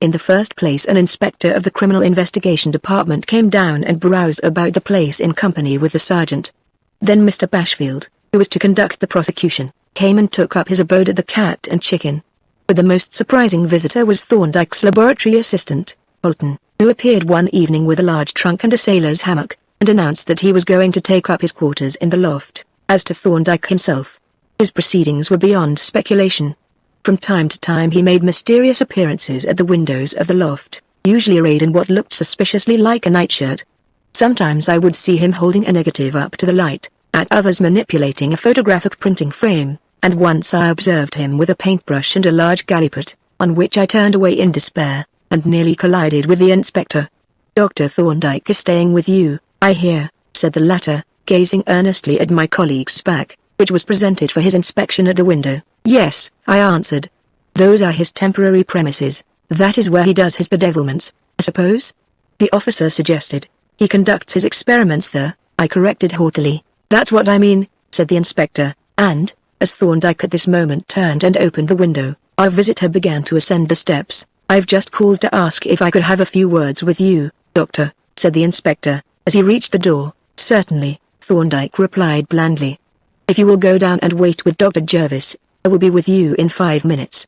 In the first place, an inspector of the Criminal Investigation Department came down and browsed about the place in company with the sergeant. Then Mr. Bashfield, who was to conduct the prosecution, came and took up his abode at the Cat and Chicken. But the most surprising visitor was Thorndyke's laboratory assistant, Bolton, who appeared one evening with a large trunk and a sailor's hammock, and announced that he was going to take up his quarters in the loft. As to Thorndyke himself, his proceedings were beyond speculation. From time to time he made mysterious appearances at the windows of the loft, usually arrayed in what looked suspiciously like a nightshirt. Sometimes I would see him holding a negative up to the light, at others manipulating a photographic printing frame, and once I observed him with a paintbrush and a large gallipot, on which I turned away in despair, and nearly collided with the inspector. "Dr. Thorndyke is staying with you, I hear," said the latter, gazing earnestly at my colleague's back, which was presented for his inspection at the window. "Yes," I answered. "Those are his temporary premises. That is where he does his bedevilments, I suppose?" The officer suggested. "He conducts his experiments there," I corrected haughtily. "That's what I mean," said the inspector, and, as Thorndyke at this moment turned and opened the window, our visitor began to ascend the steps. "I've just called to ask if I could have a few words with you, Doctor," said the inspector, as he reached the door. "Certainly," Thorndyke replied blandly. "If you will go down and wait with Dr. Jervis, I will be with you in 5 minutes."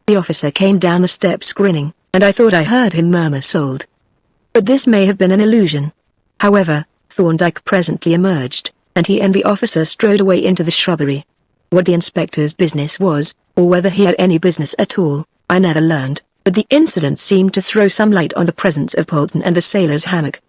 The officer came down the steps grinning, and I thought I heard him murmur "sold." But this may have been an illusion. However, Thorndyke presently emerged, and he and the officer strode away into the shrubbery. What the inspector's business was, or whether he had any business at all, I never learned, but the incident seemed to throw some light on the presence of Polton and the sailor's hammock.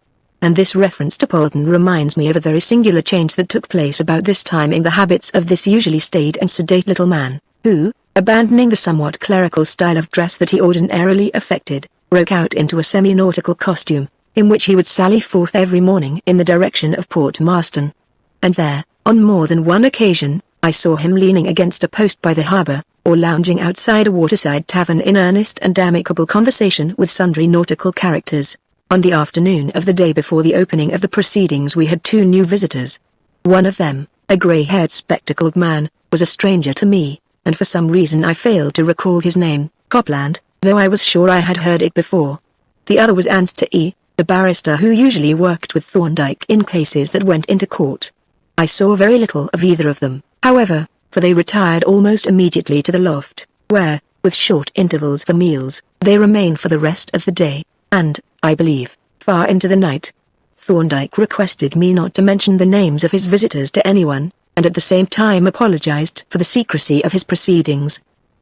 And this reference to Polton reminds me of a very singular change that took place about this time in the habits of this usually staid and sedate little man, who, abandoning the somewhat clerical style of dress that he ordinarily affected, broke out into a semi-nautical costume, in which he would sally forth every morning in the direction of Port Marston. And there, on more than one occasion, I saw him leaning against a post by the harbour, or lounging outside a waterside tavern in earnest and amicable conversation with sundry nautical characters. On the afternoon of the day before the opening of the proceedings we had 2 new visitors. One of them, a grey-haired spectacled man, was a stranger to me, and for some reason I failed to recall his name, Copland, though I was sure I had heard it before. The other was Anster E., the barrister who usually worked with Thorndyke in cases that went into court. I saw very little of either of them, however, for they retired almost immediately to the loft, where, with short intervals for meals, they remained for the rest of the day, and, I believe, far into the night. Thorndyke requested me not to mention the names of his visitors to anyone, and at the same time apologized for the secrecy of his proceedings.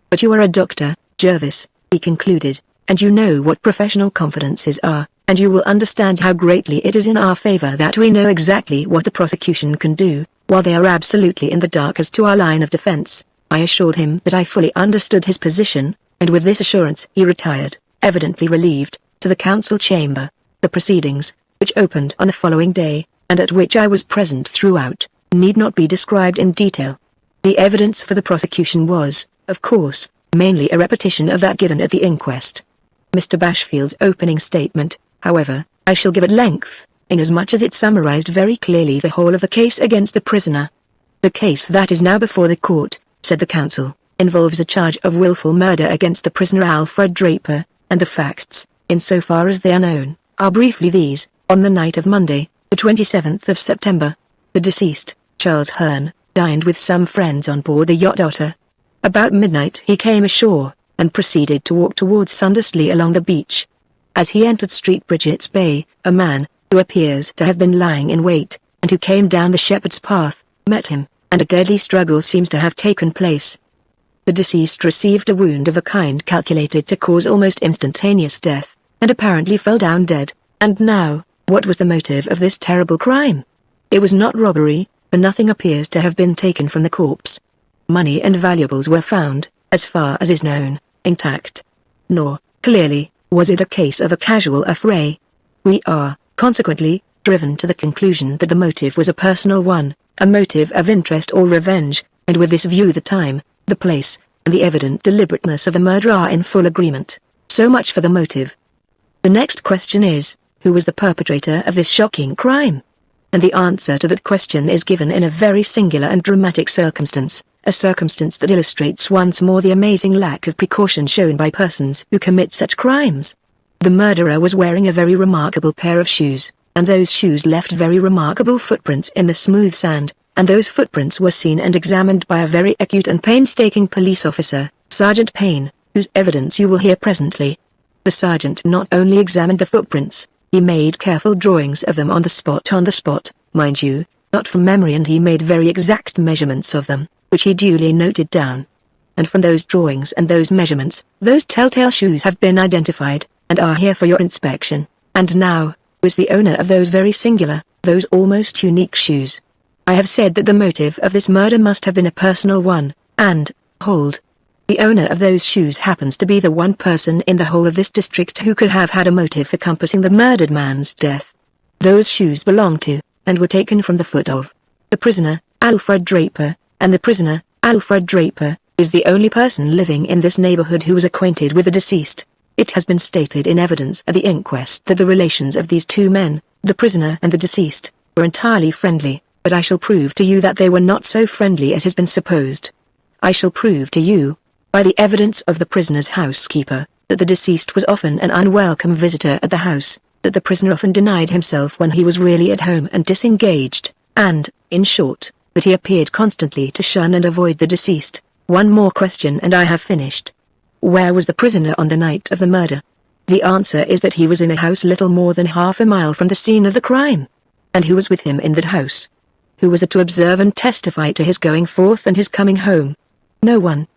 "But you are a doctor, Jervis," he concluded, "and you know what professional confidences are, and you will understand how greatly it is in our favor that we know exactly what the prosecution can do, while they are absolutely in the dark as to our line of defense." I assured him that I fully understood his position, and with this assurance he retired, evidently relieved, to the council chamber. The proceedings, which opened on the following day, and at which I was present throughout, need not be described in detail. The evidence for the prosecution was, of course, mainly a repetition of that given at the inquest. Mr. Bashfield's opening statement, however, I shall give at length, inasmuch as it summarized very clearly the whole of the case against the prisoner. "The case that is now before the court," said the counsel, "involves a charge of willful murder against the prisoner Alfred Draper, and the facts, insofar as they are known, are briefly these. On the night of Monday, the 27th of September, the deceased, Charles Hearn, dined with some friends on board the yacht Otter. About midnight he came ashore, and proceeded to walk towards Sundersley along the beach. As he entered Street Bridget's Bay, a man, who appears to have been lying in wait, and who came down the shepherd's path, met him, and a deadly struggle seems to have taken place. The deceased received a wound of a kind calculated to cause almost instantaneous death, and apparently fell down dead. And now, what was the motive of this terrible crime? It was not robbery, for nothing appears to have been taken from the corpse. Money and valuables were found, as far as is known, intact. Nor, clearly, was it a case of a casual affray. We are, consequently, driven to the conclusion that the motive was a personal one, a motive of interest or revenge, and with this view the time, the place, and the evident deliberateness of the murder are in full agreement. So much for the motive. The next question is, who was the perpetrator of this shocking crime? And the answer to that question is given in a very singular and dramatic circumstance, a circumstance that illustrates once more the amazing lack of precaution shown by persons who commit such crimes. The murderer was wearing a very remarkable pair of shoes, and those shoes left very remarkable footprints in the smooth sand, and those footprints were seen and examined by a very acute and painstaking police officer, Sergeant Payne, whose evidence you will hear presently. The sergeant not only examined the footprints, he made careful drawings of them on the spot, mind you, not from memory, and he made very exact measurements of them, which he duly noted down. And from those drawings and those measurements, those telltale shoes have been identified, and are here for your inspection. And now, who is the owner of those very singular, those almost unique shoes? I have said that the motive of this murder must have been a personal one, and, hold, the owner of those shoes happens to be the one person in the whole of this district who could have had a motive for compassing the murdered man's death. Those shoes belong to, and were taken from the foot of, the prisoner, Alfred Draper, and the prisoner, Alfred Draper, is the only person living in this neighborhood who was acquainted with the deceased. It has been stated in evidence at the inquest that the relations of these two men, the prisoner and the deceased, were entirely friendly, but I shall prove to you that they were not so friendly as has been supposed. I shall prove to you, by the evidence of the prisoner's housekeeper, that the deceased was often an unwelcome visitor at the house, that the prisoner often denied himself when he was really at home and disengaged, and, in short, that he appeared constantly to shun and avoid the deceased. One more question and I have finished. Where was the prisoner on the night of the murder? The answer is that he was in a house little more than half a mile from the scene of the crime. And who was with him in that house? Who was there to observe and testify to his going forth and his coming home? No one.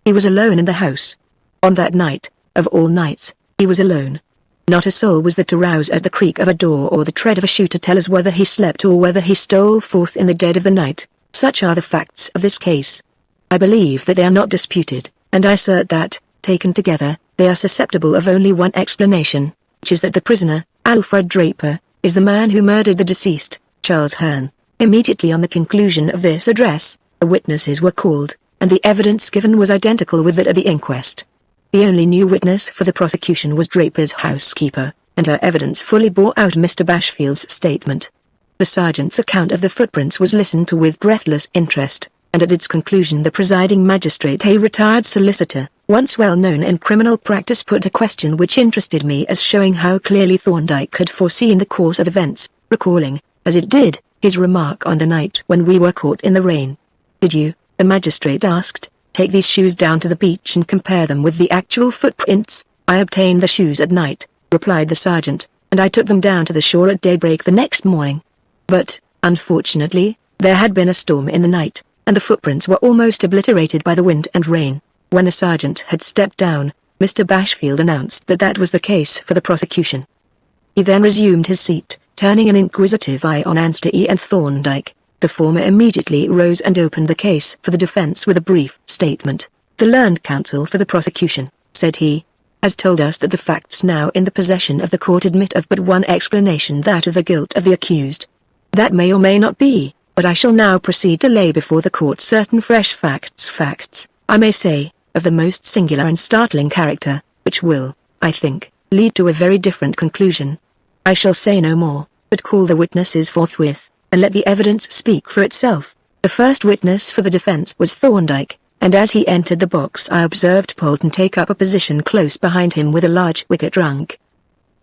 He was alone in the house. On that night, of all nights, he was alone. Not a soul was there to rouse at the creak of a door or the tread of a shoe to tell us whether he slept or whether he stole forth in the dead of the night. Such are the facts of this case. I believe that they are not disputed, and I assert that, taken together, they are susceptible of only one explanation, which is that the prisoner, Alfred Draper, is the man who murdered the deceased, Charles Hearn. Immediately on the conclusion of this address, the witnesses were called, and the evidence given was identical with that at the inquest. The only new witness for the prosecution was Draper's housekeeper, and her evidence fully bore out Mr. Bashfield's statement. The sergeant's account of the footprints was listened to with breathless interest, and at its conclusion the presiding magistrate, a retired solicitor, once well known in criminal practice, put a question which interested me as showing how clearly Thorndyke had foreseen the course of events, recalling, as it did, his remark on the night when we were caught in the rain. "Did you," the magistrate asked, "take these shoes down to the beach and compare them with the actual footprints?" "I obtained the shoes at night," replied the sergeant, "and I took them down to the shore at daybreak the next morning. But, unfortunately, there had been a storm in the night, and the footprints were almost obliterated by the wind and rain." When the sergeant had stepped down, Mr. Bashfield announced that that was the case for the prosecution. He then resumed his seat, turning an inquisitive eye on Anstey and Thorndyke. The former immediately rose and opened the case for the defense with a brief statement. "The learned counsel for the prosecution," said he, "has told us that the facts now in the possession of the court admit of but one explanation, that of the guilt of the accused. That may or may not be, but I shall now proceed to lay before the court certain fresh facts, I may say, of the most singular and startling character, which will, I think, lead to a very different conclusion. I shall say no more, but call the witnesses forthwith, and let the evidence speak for itself." The first witness for the defense was Thorndyke, and as he entered the box I observed Polton take up a position close behind him with a large wicker trunk.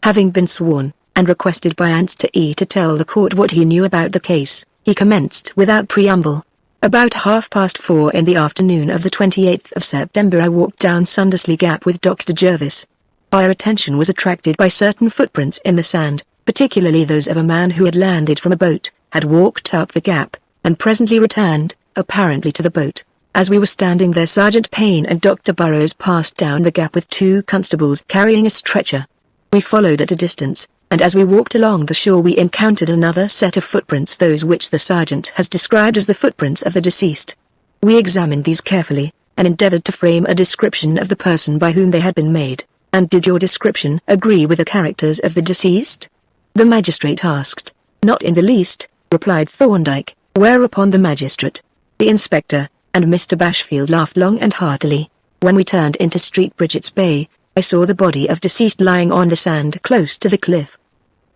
Having been sworn, and requested by Anstey to tell the court what he knew about the case, he commenced without preamble. "About 4:30 in the afternoon of the 28th of September I walked down Sundersley Gap with Dr. Jervis. Our attention was attracted by certain footprints in the sand, particularly those of a man who had landed from a boat, had walked up the gap, and presently returned, apparently to the boat. As we were standing there, Sergeant Payne and Dr. Burrows passed down the gap with two constables carrying a stretcher. We followed at a distance, and as we walked along the shore we encountered another set of footprints, those which the sergeant has described as the footprints of the deceased. We examined these carefully, and endeavored to frame a description of the person by whom they had been made." "And did your description agree with the characters of the deceased?" the magistrate asked. "Not in the least," replied Thorndyke, whereupon the magistrate, the inspector, and Mr. Bashfield laughed long and heartily. When we turned into Street Bridget's Bay, I saw the body of deceased lying on the sand close to the cliff.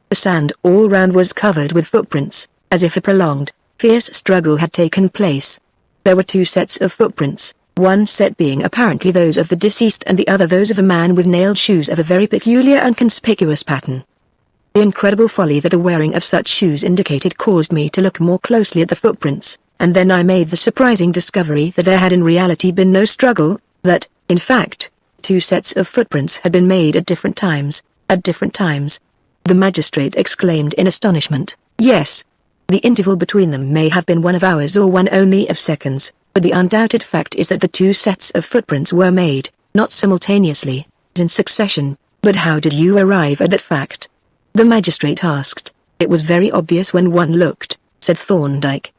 The sand all round was covered with footprints, as if a prolonged, fierce struggle had taken place. There were two sets of footprints, one set being apparently those of the deceased and the other those of a man with nailed shoes of a very peculiar and conspicuous pattern. The incredible folly that the wearing of such shoes indicated caused me to look more closely at the footprints, and then I made the surprising discovery that there had in reality been no struggle, that, in fact, two sets of footprints had been made at different times. The magistrate exclaimed in astonishment. "Yes. The interval between them may have been one of hours or one only of seconds, but the undoubted fact is that the two sets of footprints were made, not simultaneously, but in succession. But how did you arrive at that fact? The magistrate asked. It was very obvious when one looked, said Thorndyke.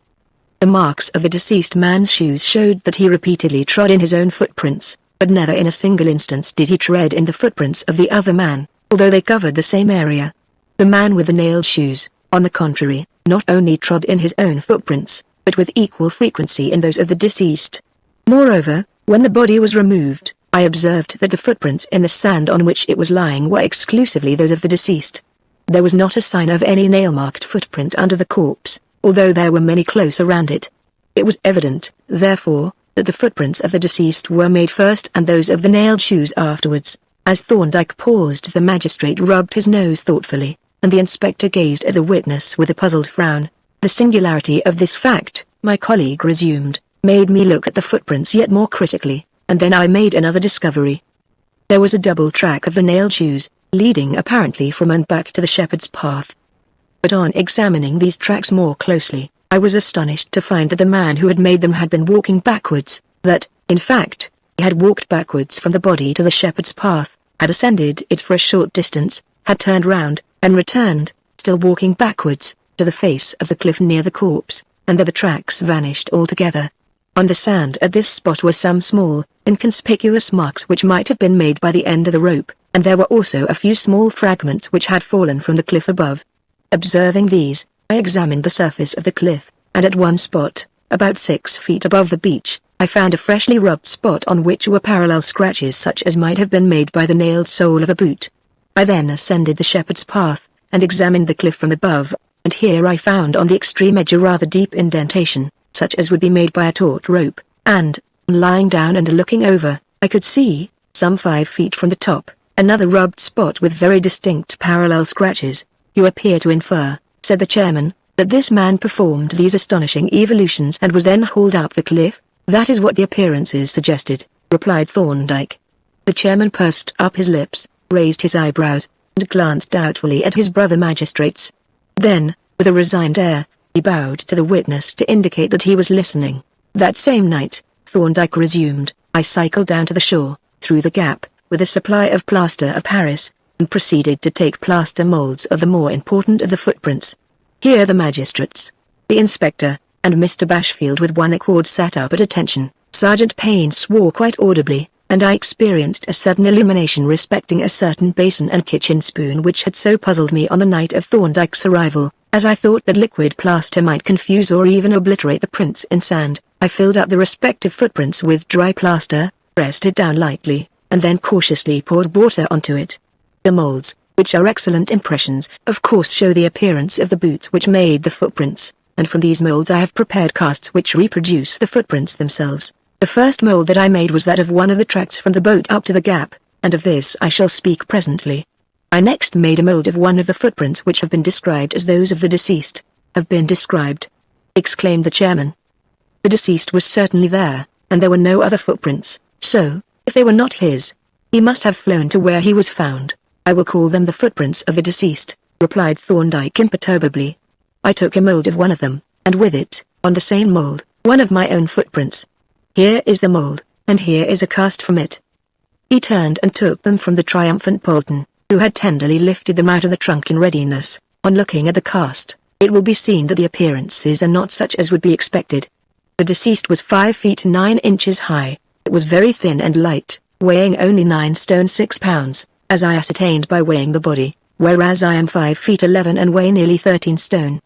The marks of the deceased man's shoes showed that he repeatedly trod in his own footprints, but never in a single instance did he tread in the footprints of the other man, although they covered the same area. The man with the nailed shoes, on the contrary, not only trod in his own footprints, but with equal frequency in those of the deceased. Moreover, when the body was removed, I observed that the footprints in the sand on which it was lying were exclusively those of the deceased. There was not a sign of any nail-marked footprint under the corpse, although there were many close around it. It was evident, therefore, that the footprints of the deceased were made first and those of the nailed shoes afterwards. As Thorndyke paused, the magistrate rubbed his nose thoughtfully, and the inspector gazed at the witness with a puzzled frown. The singularity of this fact, my colleague resumed, made me look at the footprints yet more critically, and then I made another discovery. There was a double track of the nailed shoes, leading apparently from and back to the shepherd's path. But on examining these tracks more closely, I was astonished to find that the man who had made them had been walking backwards, that, in fact, he had walked backwards from the body to the shepherd's path, had ascended it for a short distance, had turned round, and returned, still walking backwards, to the face of the cliff near the corpse, and there the tracks vanished altogether. On the sand at this spot were some small, inconspicuous marks which might have been made by the end of the rope, and there were also a few small fragments which had fallen from the cliff above. Observing these, I examined the surface of the cliff, and at one spot, about 6 feet above the beach, I found a freshly rubbed spot on which were parallel scratches such as might have been made by the nailed sole of a boot. I then ascended the shepherd's path, and examined the cliff from above, and here I found on the extreme edge a rather deep indentation, such as would be made by a taut rope, and, lying down and looking over, I could see, some 5 feet from the top, another rubbed spot with very distinct parallel scratches. You appear to infer, said the chairman, that this man performed these astonishing evolutions and was then hauled up the cliff? That is what the appearances suggested, replied Thorndyke. The chairman pursed up his lips, raised his eyebrows, and glanced doubtfully at his brother magistrates. Then, with a resigned air, he bowed to the witness to indicate that he was listening. That same night, Thorndyke resumed, I cycled down to the shore, through the gap, with a supply of plaster of Paris, and proceeded to take plaster molds of the more important of the footprints. Here the magistrates, the inspector, and Mr. Bashfield with one accord sat up at attention. Sergeant Payne swore quite audibly, and I experienced a sudden illumination respecting a certain basin and kitchen spoon which had so puzzled me on the night of Thorndyke's arrival. As I thought that liquid plaster might confuse or even obliterate the prints in sand, I filled up the respective footprints with dry plaster, pressed it down lightly, and then cautiously poured water onto it. The molds, which are excellent impressions, of course show the appearance of the boots which made the footprints, and from these molds I have prepared casts which reproduce the footprints themselves. The first mold that I made was that of one of the tracks from the boat up to the gap, and of this I shall speak presently. I next made a mold of one of the footprints which have been described as those of the deceased. Have been described? Exclaimed the chairman. The deceased was certainly there, and there were no other footprints, so, if they were not his, he must have flown to where he was found. I will call them the footprints of the deceased, replied Thorndyke imperturbably. I took a mold of one of them, and with it, on the same mold, one of my own footprints. Here is the mold, and here is a cast from it. He turned and took them from the triumphant Polton, who had tenderly lifted them out of the trunk in readiness. On looking at the cast, it will be seen that the appearances are not such as would be expected. The deceased was 5 feet 9 inches high. It was very thin and light, weighing only 9 stone 6 pounds, as I ascertained by weighing the body, whereas I am 5 feet 11 and weigh nearly 13 stone.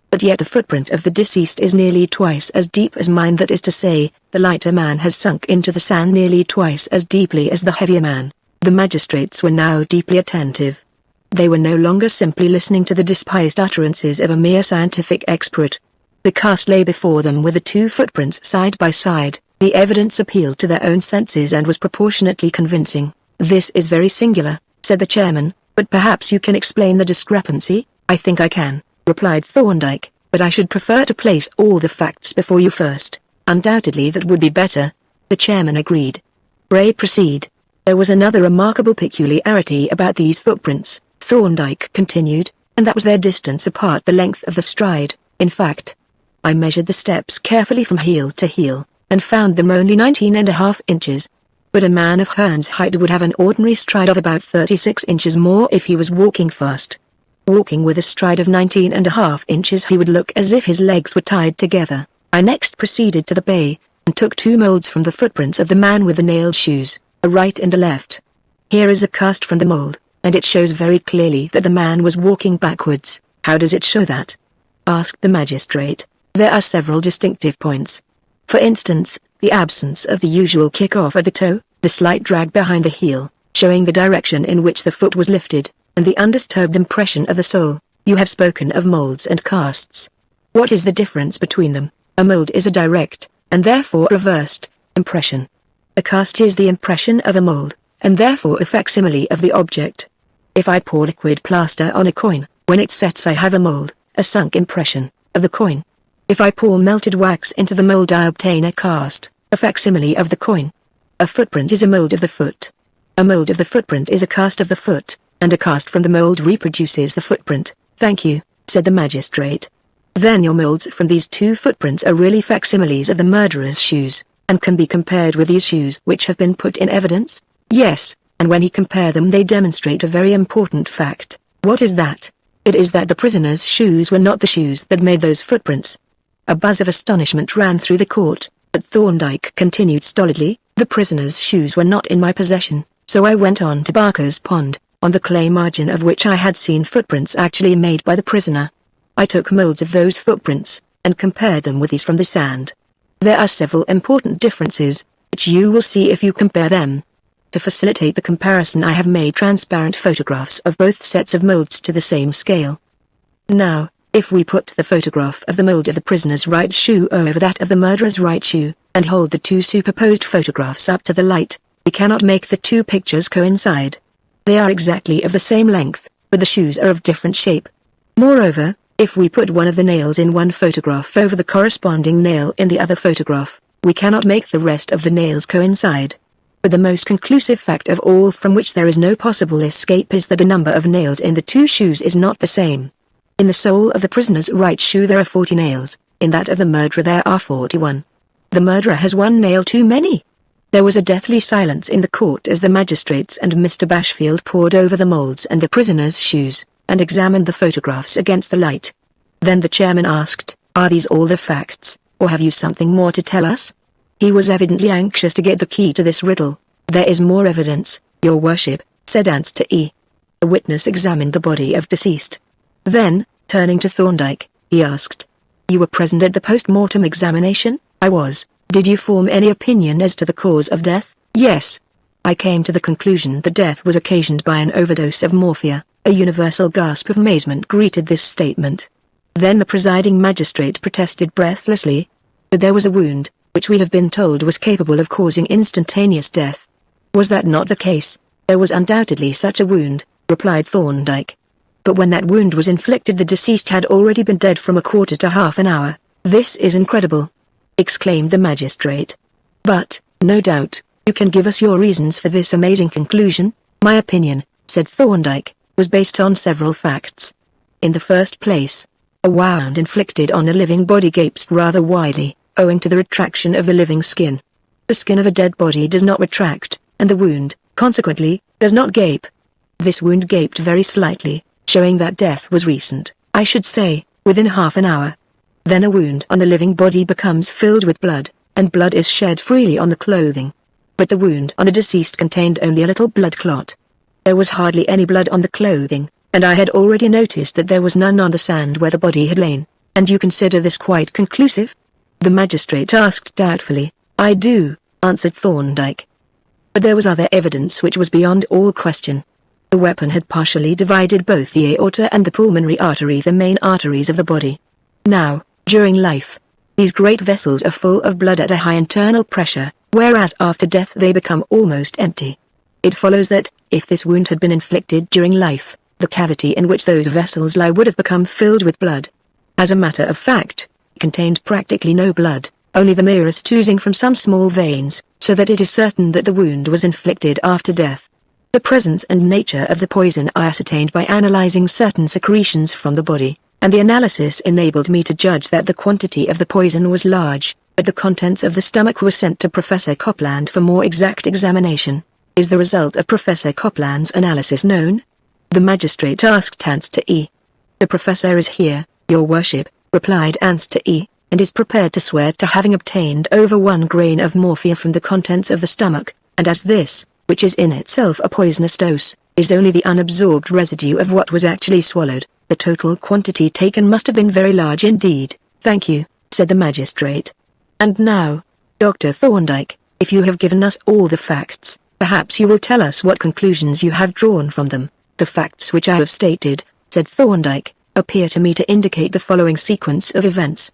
But yet the footprint of the deceased is nearly twice as deep as mine, that is to say, the lighter man has sunk into the sand nearly twice as deeply as the heavier man. The magistrates were now deeply attentive. They were no longer simply listening to the despised utterances of a mere scientific expert. The cast lay before them with the two footprints side by side. The evidence appealed to their own senses and was proportionately convincing. This is very singular, said the chairman, but perhaps you can explain the discrepancy? I think I can, replied Thorndyke, but I should prefer to place all the facts before you first. Undoubtedly that would be better. The chairman agreed. Pray proceed. There was another remarkable peculiarity about these footprints, Thorndyke continued, and that was their distance apart, the length of the stride. In fact, I measured the steps carefully from heel to heel, and found them only 19.5 inches. But a man of Hearn's height would have an ordinary stride of about 36 inches more if he was walking fast. Walking with a stride of 19.5 inches, he would look as if his legs were tied together. I next proceeded to the bay, and took 2 molds from the footprints of the man with the nailed shoes, a right and a left. Here is a cast from the mold, and it shows very clearly that the man was walking backwards. How does it show that? Asked the magistrate. There are several distinctive points. For instance, the absence of the usual kick-off at the toe, the slight drag behind the heel, showing the direction in which the foot was lifted, and the undisturbed impression of the sole. You have spoken of molds and casts. What is the difference between them? A mold is a direct, and therefore reversed, impression. A cast is the impression of a mold, and therefore a facsimile of the object. If I pour liquid plaster on a coin, when it sets I have a mold, a sunk impression, of the coin. If I pour melted wax into the mold I obtain a cast, a facsimile of the coin. A footprint is a mold of the foot. A mold of the footprint is a cast of the foot, and a cast from the mold reproduces the footprint. Thank you, said the magistrate. Then your molds from these 2 footprints are really facsimiles of the murderer's shoes, and can be compared with these shoes which have been put in evidence? Yes, and when he compared them they demonstrate a very important fact. What is that? It is that the prisoner's shoes were not the shoes that made those footprints. A buzz of astonishment ran through the court, but Thorndyke continued stolidly, the prisoner's shoes were not in my possession, so I went on to Barker's Pond, on the clay margin of which I had seen footprints actually made by the prisoner. I took molds of those footprints, and compared them with these from the sand. There are several important differences, which you will see if you compare them. To facilitate the comparison I have made transparent photographs of both sets of molds to the same scale. Now, if we put the photograph of the mold of the prisoner's right shoe over that of the murderer's right shoe, and hold the 2 superposed photographs up to the light, we cannot make the 2 pictures coincide. They are exactly of the same length, but the shoes are of different shape. Moreover, if we put one of the nails in one photograph over the corresponding nail in the other photograph, we cannot make the rest of the nails coincide. But the most conclusive fact of all, from which there is no possible escape, is that the number of nails in the 2 shoes is not the same. In the sole of the prisoner's right shoe there are 40 nails, in that of the murderer there are 41. The murderer has 1 nail too many. There was a deathly silence in the court as the magistrates and Mr. Bashfield pored over the molds and the prisoner's shoes, and examined the photographs against the light. Then the chairman asked, "Are these all the facts, or have you something more to tell us?" He was evidently anxious to get the key to this riddle. "There is more evidence, your worship," said Answer E. The witness examined the body of deceased. Then, turning to Thorndyke, he asked, "You were present at the post-mortem examination?" "I was." "Did you form any opinion as to the cause of death?" "Yes. I came to the conclusion that death was occasioned by an overdose of morphia." A universal gasp of amazement greeted this statement. Then the presiding magistrate protested breathlessly. "But there was a wound, which we have been told was capable of causing instantaneous death. Was that not the case?" "There was undoubtedly such a wound," replied Thorndyke. "But when that wound was inflicted the deceased had already been dead from a quarter to half an hour." "This is incredible!" exclaimed the magistrate. "But, no doubt, you can give us your reasons for this amazing conclusion." "My opinion," said Thorndyke, "was based on several facts. In the first place, a wound inflicted on a living body gapes rather widely, owing to the retraction of the living skin. The skin of a dead body does not retract, and the wound, consequently, does not gape. This wound gaped very slightly, showing that death was recent, I should say, within half an hour. Then a wound on the living body becomes filled with blood, and blood is shed freely on the clothing. But the wound on the deceased contained only a little blood clot. There was hardly any blood on the clothing, and I had already noticed that there was none on the sand where the body had lain. And you consider this quite conclusive?" The magistrate asked doubtfully. "I do," answered Thorndyke. "But there was other evidence which was beyond all question. The weapon had partially divided both the aorta and the pulmonary artery, the main arteries of the body. Now, during life, these great vessels are full of blood at a high internal pressure, whereas after death they become almost empty. It follows that, if this wound had been inflicted during life, the cavity in which those vessels lie would have become filled with blood. As a matter of fact, it contained practically no blood, only the merest oozing from some small veins, so that it is certain that the wound was inflicted after death. The presence and nature of the poison are ascertained by analyzing certain secretions from the body, and the analysis enabled me to judge that the quantity of the poison was large, but the contents of the stomach were sent to Professor Copland for more exact examination. Is the result of Professor Copland's analysis known? The magistrate asked Answer E. The professor is here, your worship, replied Answer E, and is prepared to swear to having obtained over 1 grain of morphia from the contents of the stomach, and as this, which is in itself a poisonous dose, is only the unabsorbed residue of what was actually swallowed, the total quantity taken must have been very large indeed. Thank you, said the magistrate. And now, Dr. Thorndyke, if you have given us all the facts, perhaps you will tell us what conclusions you have drawn from them. The facts which I have stated, said Thorndyke, appear to me to indicate the following sequence of events.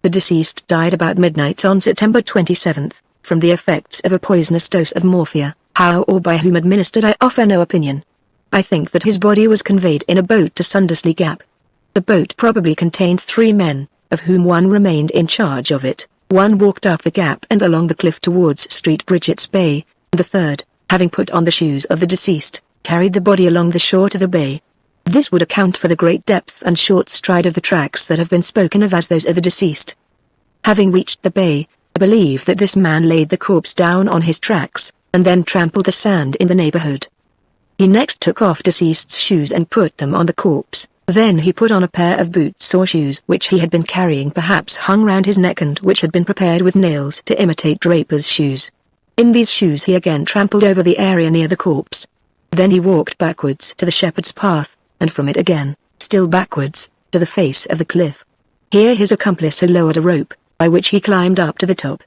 The deceased died about midnight on September 27th, from the effects of a poisonous dose of morphia. How or by whom administered I offer no opinion. I think that his body was conveyed in a boat to Sundersley Gap. The boat probably contained 3 men, of whom one remained in charge of it. One walked up the gap and along the cliff towards Street Bridget's Bay, and the third, having put on the shoes of the deceased, carried the body along the shore to the bay. This would account for the great depth and short stride of the tracks that have been spoken of as those of the deceased. Having reached the bay, I believe that this man laid the corpse down on his tracks, and then trampled the sand in the neighborhood. He next took off deceased's shoes and put them on the corpse. Then he put on a pair of boots or shoes which he had been carrying, perhaps hung round his neck, and which had been prepared with nails to imitate draper's shoes. In these shoes he again trampled over the area near the corpse. Then he walked backwards to the shepherd's path, and from it again, still backwards, to the face of the cliff. Here his accomplice had lowered a rope, by which he climbed up to the top.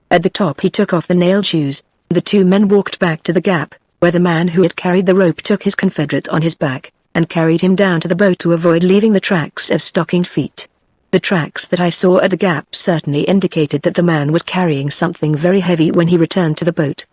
At the top he took off the nailed shoes. The 2 men walked back to the gap, where the man who had carried the rope took his confederate on his back, and carried him down to the boat to avoid leaving the tracks of stockinged feet. The tracks that I saw at the gap certainly indicated that the man was carrying something very heavy when he returned to the boat.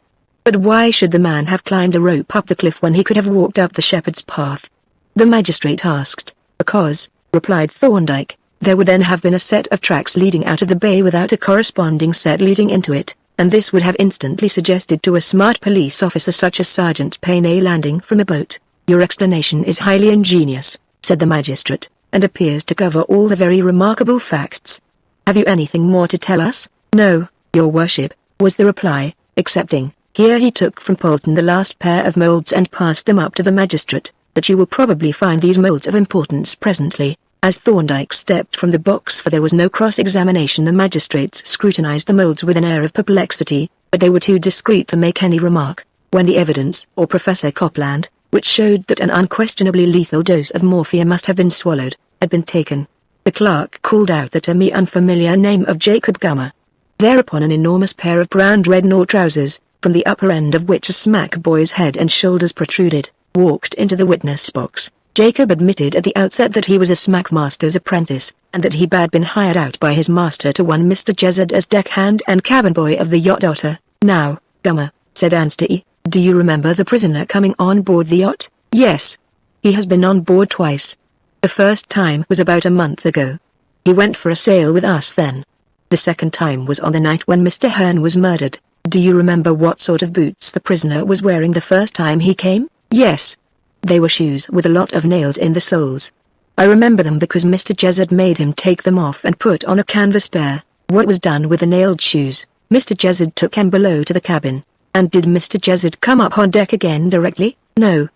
But why should the man have climbed a rope up the cliff when he could have walked up the shepherd's path? The magistrate asked. Because, replied Thorndyke, there would then have been a set of tracks leading out of the bay without a corresponding set leading into it, and this would have instantly suggested to a smart police officer such as Sergeant Payne a landing from a boat. Your explanation is highly ingenious, said the magistrate, and appears to cover all the very remarkable facts. Have you anything more to tell us? No, your worship, was the reply, excepting, here he took from Polton the last pair of moulds and passed them up to the magistrate, that you will probably find these moulds of importance presently. As Thorndyke stepped from the box, for there was no cross-examination, the magistrates scrutinized the moulds with an air of perplexity, but they were too discreet to make any remark. When the evidence, or Professor Copland, which showed that an unquestionably lethal dose of morphia must have been swallowed, had been taken, the clerk called out the to me unfamiliar name of Jacob Gummer. Thereupon an enormous pair of brown dreadnought trousers, from the upper end of which a smack boy's head and shoulders protruded, walked into the witness box. Jacob admitted at the outset that he was a smackmaster's apprentice, and that he had been hired out by his master to one Mr. Jezzard as deckhand and cabin boy of the yacht Otter. Now, Gummer, said Answer E, do you remember the prisoner coming on board the yacht? Yes. He has been on board twice. The first time was about a month ago. He went for a sail with us then. The second time was on the night when Mr. Hearn was murdered. Do you remember what sort of boots the prisoner was wearing the first time he came? Yes. They were shoes with a lot of nails in the soles. I remember them because Mr. Jezzard made him take them off and put on a canvas pair. What was done with the nailed shoes? Mr. Jezzard took them below to the cabin. And did Mr. Jezzard come up on deck again directly? No.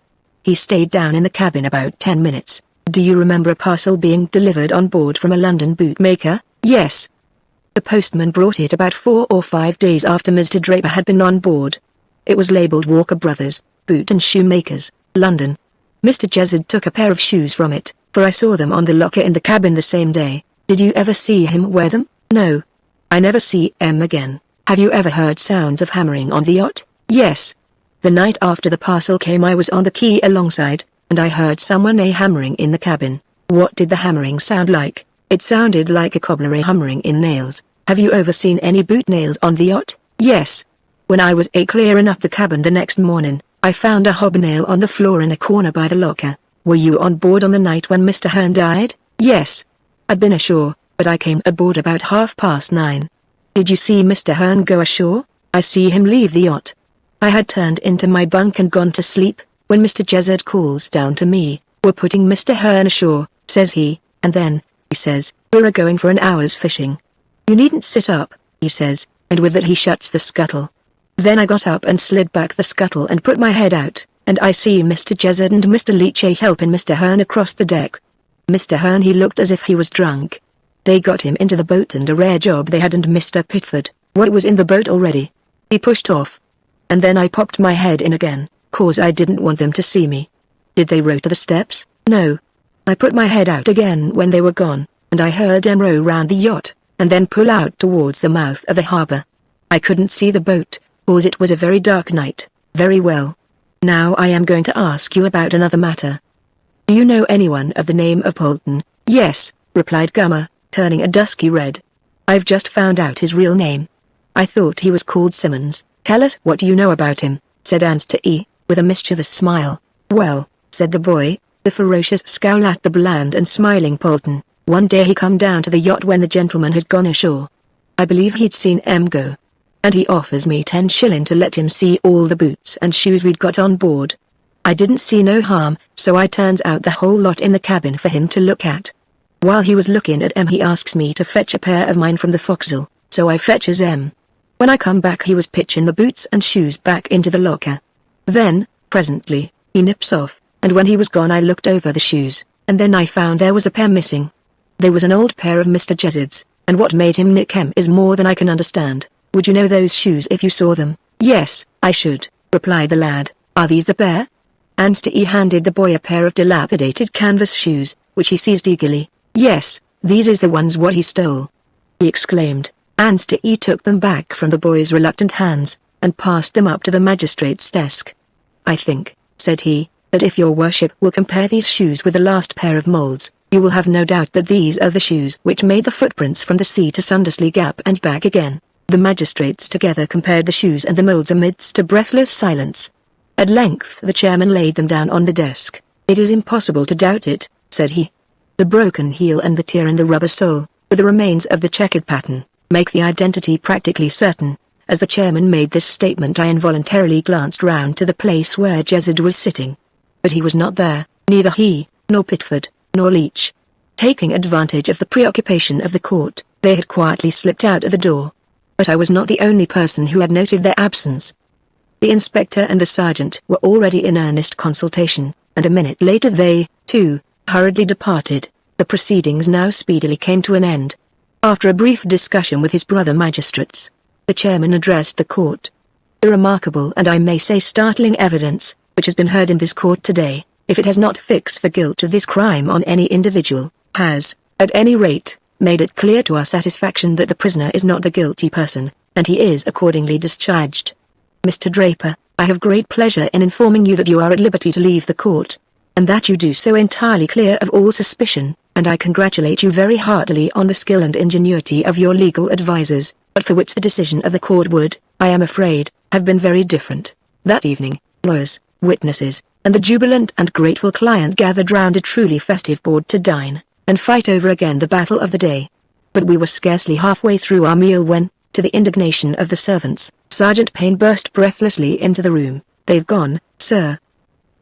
He stayed down in the cabin about 10 minutes. Do you remember a parcel being delivered on board from a London bootmaker? Yes. The postman brought it about 4 or 5 days after Mr. Draper had been on board. It was labelled Walker Brothers, Boot and Shoemakers, London. Mr. Jezzard took a pair of shoes from it, for I saw them on the locker in the cabin the same day. Did you ever see him wear them? No. I never see him again. Have you ever heard sounds of hammering on the yacht? Yes. The night after the parcel came I was on the quay alongside, and I heard someone hammering in the cabin. What did the hammering sound like? It sounded like a cobbler hammering in nails. Have you ever seen any boot nails on the yacht? Yes. When I was clearing up the cabin the next morning, I found a hobnail on the floor in a corner by the locker. Were you on board on the night when Mr. Hearn died? Yes. I'd been ashore, but I came aboard about 9:30. Did you see Mr. Hearn go ashore? I see him leave the yacht. I had turned into my bunk and gone to sleep, when Mr. Jezzard calls down to me, "We're putting Mr. Hearn ashore," says he, And then, he says, we're going for an hour's fishing. You needn't sit up, he says, and with that he shuts the scuttle. Then I got up and slid back the scuttle and put my head out, and I see Mr. Jezzard and Mr. Leach helping Mr. Hearn across the deck. Mr. Hearn, he looked as if he was drunk. They got him into the boat, and a rare job they had, and Mr. Pitford, what was in the boat already. He pushed off. And then I popped my head in again, 'cause I didn't want them to see me. Did they row to the steps? No. I put my head out again when they were gone, and I heard them row round the yacht, and then pull out towards the mouth of the harbour. I couldn't see the boat, 'cause it was a very dark night, very well. Now I am going to ask you about another matter. Do you know anyone of the name of Polton? Yes, replied Gummer, turning a dusky red. I've just found out his real name. I thought he was called Simmons. Tell us what you know about him, said Anster E., with a mischievous smile. Well, said the boy, the ferocious scowl at the bland and smiling Polton. One day he come down to the yacht when the gentleman had gone ashore. I believe he'd seen M go. And he offers me 10 shillin' to let him see all the boots and shoes we'd got on board. I didn't see no harm, so I turns out the whole lot in the cabin for him to look at. While he was looking at M, he asks me to fetch a pair of mine from the forecastle, so I fetches M. When I come back he was pitching the boots and shoes back into the locker. Then, presently, he nips off, and when he was gone I looked over the shoes, and then I found there was a pair missing. There was an old pair of Mr. Jezzard's, and what made him nick em is more than I can understand. Would you know those shoes if you saw them? Yes, I should, replied the lad. Are these the pair? Anster E. handed the boy a pair of dilapidated canvas shoes, which he seized eagerly. Yes, these is the ones what he stole, he exclaimed. Anster E. took them back from the boy's reluctant hands, and passed them up to the magistrate's desk. I think, said he, that if your worship will compare these shoes with the last pair of moulds, you will have no doubt that these are the shoes which made the footprints from the sea to Sundersley Gap and back again. The magistrates together compared the shoes and the moulds amidst a breathless silence. At length the chairman laid them down on the desk. It is impossible to doubt it, said he. The broken heel and the tear in the rubber sole, with the remains of the checkered pattern, make the identity practically certain. As the chairman made this statement I involuntarily glanced round to the place where Jezzard was sitting. But he was not there, neither he, nor Pitford, nor Leach. Taking advantage of the preoccupation of the court, they had quietly slipped out of the door. But I was not the only person who had noted their absence. The inspector and the sergeant were already in earnest consultation, and a minute later they, too, hurriedly departed. The proceedings now speedily came to an end. After a brief discussion with his brother magistrates, the chairman addressed the court. The remarkable and I may say startling evidence, which has been heard in this court today, if it has not fixed the guilt of this crime on any individual, has, at any rate, made it clear to our satisfaction that the prisoner is not the guilty person, and he is accordingly discharged. Mr. Draper, I have great pleasure in informing you that you are at liberty to leave the court, and that you do so entirely clear of all suspicion, and I congratulate you very heartily on the skill and ingenuity of your legal advisers, but for which the decision of the court would, I am afraid, have been very different. That evening, lawyers, witnesses, and the jubilant and grateful client gathered round a truly festive board to dine, and fight over again the battle of the day. But we were scarcely halfway through our meal when, to the indignation of the servants, Sergeant Payne burst breathlessly into the room. They've gone, sir,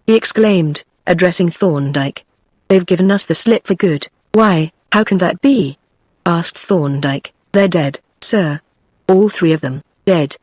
he exclaimed, addressing Thorndyke. They've given us the slip for good. Why, how can that be? Asked Thorndyke. They're dead, sir. All 3 of them, dead.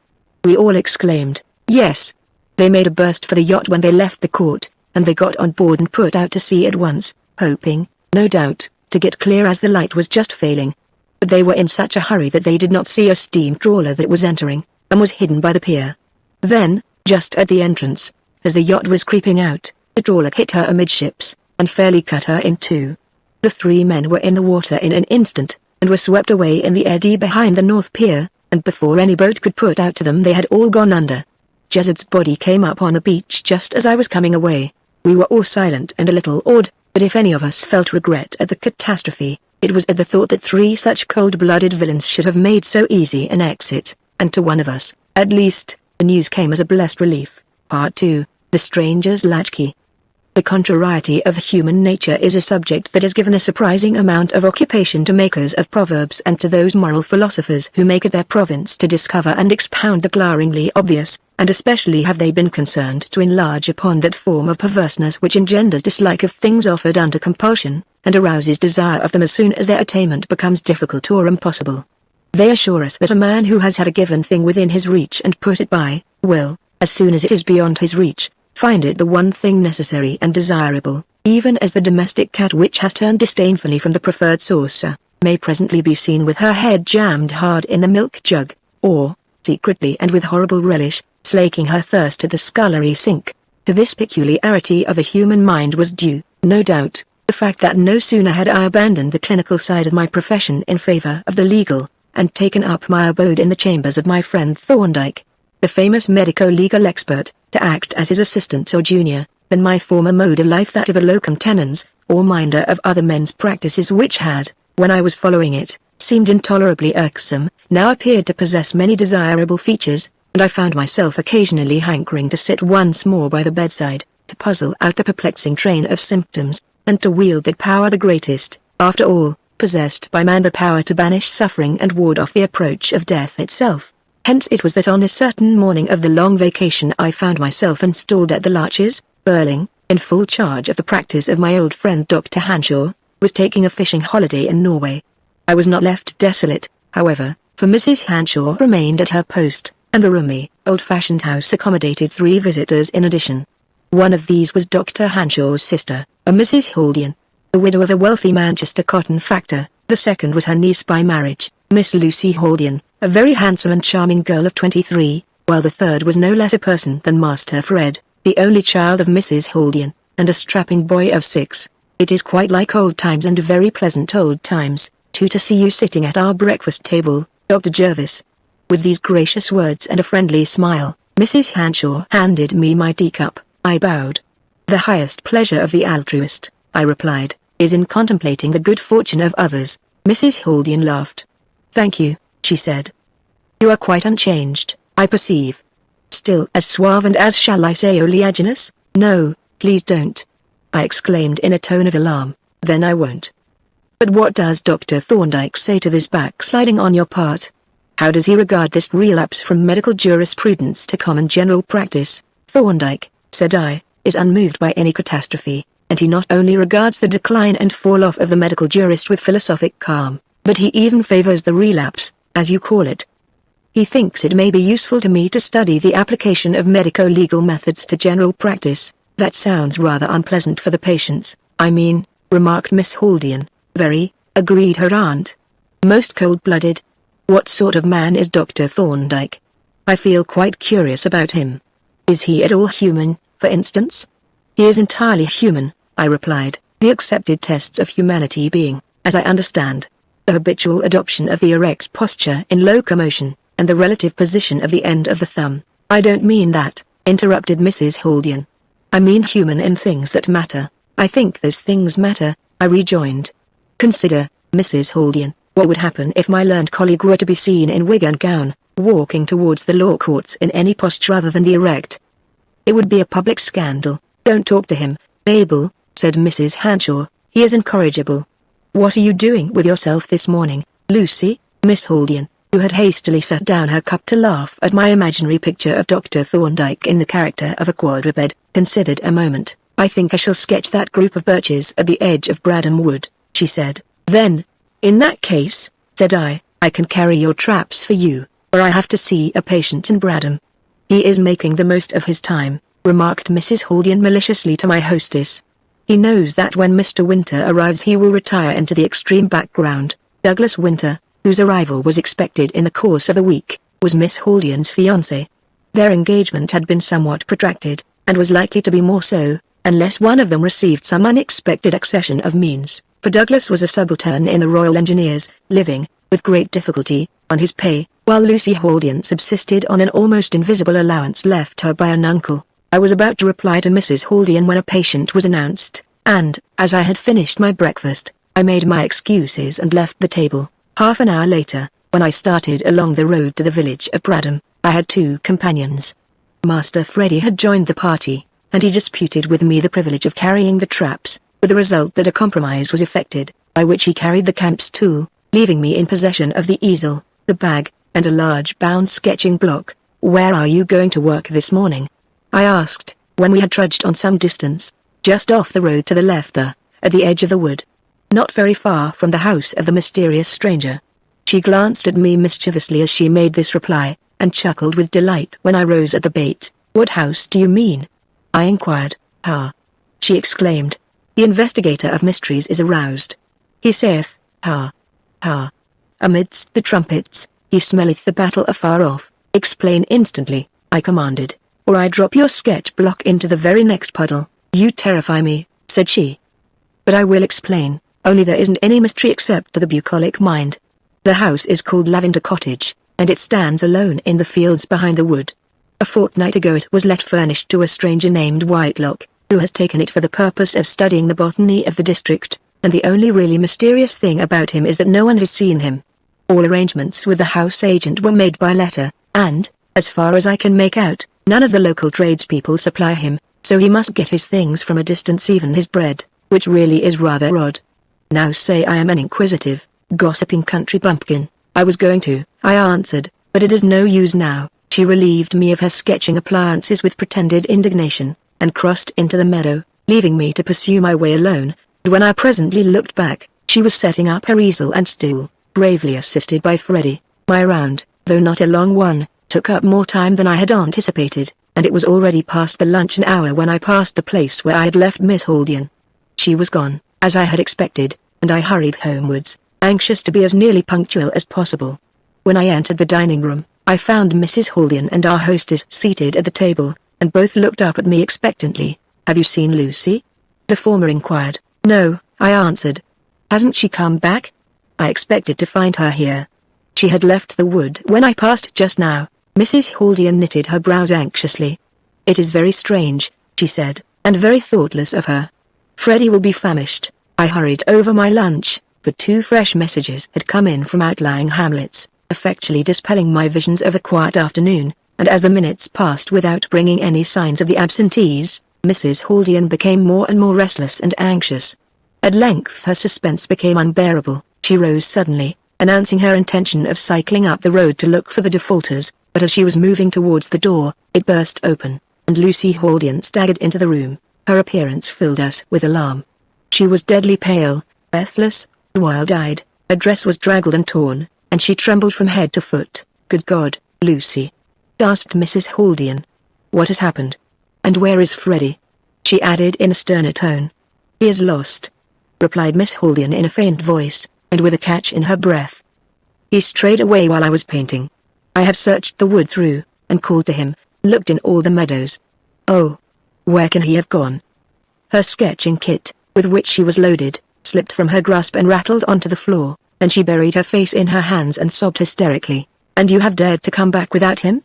We all exclaimed. Yes. They made a burst for the yacht when they left the court, and they got on board and put out to sea at once, hoping, no doubt, to get clear as the light was just failing. But they were in such a hurry that they did not see a steam trawler that was entering, and was hidden by the pier. Then, just at the entrance, as the yacht was creeping out, the trawler hit her amidships, and fairly cut her in 2. The 3 men were in the water in an instant, and were swept away in the eddy behind the north pier, and before any boat could put out to them they had all gone under. Jezzard's body came up on the beach just as I was coming away. We were all silent and a little awed, but if any of us felt regret at the catastrophe, it was at the thought that 3 such cold-blooded villains should have made so easy an exit, and to one of us, at least, the news came as a blessed relief. Part 2, The Stranger's Latchkey. The contrariety of human nature is a subject that has given a surprising amount of occupation to makers of proverbs and to those moral philosophers who make it their province to discover and expound the glaringly obvious, and especially have they been concerned to enlarge upon that form of perverseness which engenders dislike of things offered under compulsion, and arouses desire of them as soon as their attainment becomes difficult or impossible. They assure us that a man who has had a given thing within his reach and put it by, will, as soon as it is beyond his reach, find it the one thing necessary and desirable, even as the domestic cat which has turned disdainfully from the preferred saucer, may presently be seen with her head jammed hard in the milk jug, or, secretly and with horrible relish, slaking her thirst at the scullery sink. To this peculiarity of the human mind was due, no doubt, the fact that no sooner had I abandoned the clinical side of my profession in favor of the legal, and taken up my abode in the chambers of my friend Thorndyke, the famous medico-legal expert, to act as his assistant or junior, than my former mode of life, that of a locum tenens, or minder of other men's practices, which had, when I was following it, seemed intolerably irksome, now appeared to possess many desirable features, and I found myself occasionally hankering to sit once more by the bedside, to puzzle out the perplexing train of symptoms, and to wield that power the greatest, after all, possessed by man, the power to banish suffering and ward off the approach of death itself. Hence it was that on a certain morning of the long vacation I found myself installed at the Larches, Burling, in full charge of the practice of my old friend Dr. Hanshaw, was taking a fishing holiday in Norway. I was not left desolate, however, for Mrs. Hanshaw remained at her post, and the roomy, old-fashioned house accommodated 3 visitors in addition. One of these was Dr. Hanshaw's sister, a Mrs. Haldian, the widow of a wealthy Manchester cotton factor. The second was her niece by marriage, Miss Lucy Haldian, a very handsome and charming girl of 23, while the third was no less a person than Master Fred, the only child of Mrs. Haldian, and a strapping boy of 6. It is quite like old times, and very pleasant old times, too, to see you sitting at our breakfast table, Dr. Jervis. With these gracious words and a friendly smile, Mrs. Hanshaw handed me my teacup. I bowed. The highest pleasure of the altruist, I replied, is in contemplating the good fortune of others. Mrs. Haldian laughed. Thank you, she said. You are quite unchanged, I perceive. Still as suave and, as shall I say, oleaginous? No, please don't, I exclaimed in a tone of alarm. Then I won't. But what does Dr. Thorndyke say to this backsliding on your part? How does he regard this relapse from medical jurisprudence to common general practice? Thorndyke, said I, is unmoved by any catastrophe, and he not only regards the decline and fall off of the medical jurist with philosophic calm, but he even favors the relapse, as you call it. He thinks it may be useful to me to study the application of medico-legal methods to general practice. That sounds rather unpleasant for the patients, I mean, remarked Miss Haldian. Very, agreed her aunt. Most cold-blooded. What sort of man is Dr. Thorndyke? I feel quite curious about him. Is he at all human, for instance? He is entirely human, I replied, the accepted tests of humanity being, as I understand, the habitual adoption of the erect posture in locomotion, and the relative position of the end of the thumb. I don't mean that, interrupted Mrs. Haldian. I mean human in things that matter. I think those things matter, I rejoined. Consider, Mrs. Haldian, what would happen if my learned colleague were to be seen in wig and gown, walking towards the law courts in any posture other than the erect. It would be a public scandal. Don't talk to him, Mabel, said Mrs. Hanshaw. He is incorrigible. What are you doing with yourself this morning, Lucy? Miss Haldian, who had hastily set down her cup to laugh at my imaginary picture of Dr. Thorndyke in the character of a quadruped, considered a moment. I think I shall sketch that group of birches at the edge of Bradham Wood, she said. Then, in that case, said I can carry your traps for you, or I have to see a patient in Bradham. He is making the most of his time, remarked Mrs. Haldian maliciously to my hostess. He knows that when Mr. Winter arrives he will retire into the extreme background. Douglas Winter, whose arrival was expected in the course of the week, was Miss Haldian's fiancé. Their engagement had been somewhat protracted, and was likely to be more so, unless one of them received some unexpected accession of means, for Douglas was a subaltern in the Royal Engineers, living, with great difficulty, on his pay, while Lucy Haldian subsisted on an almost invisible allowance left her by an uncle. I was about to reply to Mrs. Haldian when a patient was announced, and, as I had finished my breakfast, I made my excuses and left the table. Half an hour later, when I started along the road to the village of Bradham, I had 2 companions. Master Freddy had joined the party, and he disputed with me the privilege of carrying the traps, with the result that a compromise was effected, by which he carried the camp's tool, leaving me in possession of the easel, the bag, and a large bound sketching block. Where are you going to work this morning? I asked, when we had trudged on some distance. Just off the road to the left there, at the edge of the wood. not very far from the house of the mysterious stranger. She glanced at me mischievously as she made this reply, and chuckled with delight when I rose at the bait. "What house do you mean?" I inquired. "Ha!" she exclaimed. "The investigator of mysteries is aroused. He saith, ha! Ha! Amidst the trumpets, he smelleth the battle afar off. Explain instantly," I commanded, "or I drop your sketch block into the very next puddle." "You terrify me," said she. "But I will explain, only there isn't any mystery except to the bucolic mind. The house is called Lavender Cottage, and it stands alone in the fields behind the wood. A fortnight ago it was let furnished to a stranger named Whitelock, who has taken it for the purpose of studying the botany of the district, and the only really mysterious thing about him is that no one has seen him. All arrangements with the house agent were made by letter, and, as far as I can make out, none of the local tradespeople supply him, so he must get his things from a distance, even his bread, which really is rather odd. Now say I am an inquisitive, gossiping country bumpkin. I was going to," I answered, "but it is no use now." She relieved me of her sketching appliances with pretended indignation, and crossed into the meadow, leaving me to pursue my way alone, and when I presently looked back, she was setting up her easel and stool, bravely assisted by Freddie. My round, though not a long one, took up more time than I had anticipated, and it was already past the luncheon hour when I passed the place where I had left Miss Haldian. She was gone, as I had expected, and I hurried homewards, anxious to be as nearly punctual as possible. When I entered the dining room, I found Mrs. Haldian and our hostess seated at the table, and both looked up at me expectantly. "Have you seen Lucy?" the former inquired. "No," I answered. "Hasn't she come back?" "I expected to find her here. She had left the wood when I passed just now." Mrs. Haldian knitted her brows anxiously. "It is very strange," she said, "and very thoughtless of her. Freddie will be famished." I hurried over my lunch, for 2 fresh messages had come in from outlying hamlets, effectually dispelling my visions of a quiet afternoon, and as the minutes passed without bringing any signs of the absentees, Mrs. Haldian became more and more restless and anxious. At length her suspense became unbearable. She rose suddenly, announcing her intention of cycling up the road to look for the defaulters, but as she was moving towards the door, it burst open, and Lucy Haldian staggered into the room. Her appearance filled us with alarm. She was deadly pale, breathless, wild-eyed, her dress was draggled and torn, and she trembled from head to foot. "Good God, Lucy!" gasped Mrs. Haldian. "What has happened? And where is Freddie?" she added in a sterner tone. "He is lost," replied Miss Haldian in a faint voice, and with a catch in her breath. "He strayed away while I was painting. I have searched the wood through, and called to him, looked in all the meadows. Oh, where can he have gone?" Her sketching kit, with which she was loaded, slipped from her grasp and rattled onto the floor, and she buried her face in her hands and sobbed hysterically. "And you have dared to come back without him?"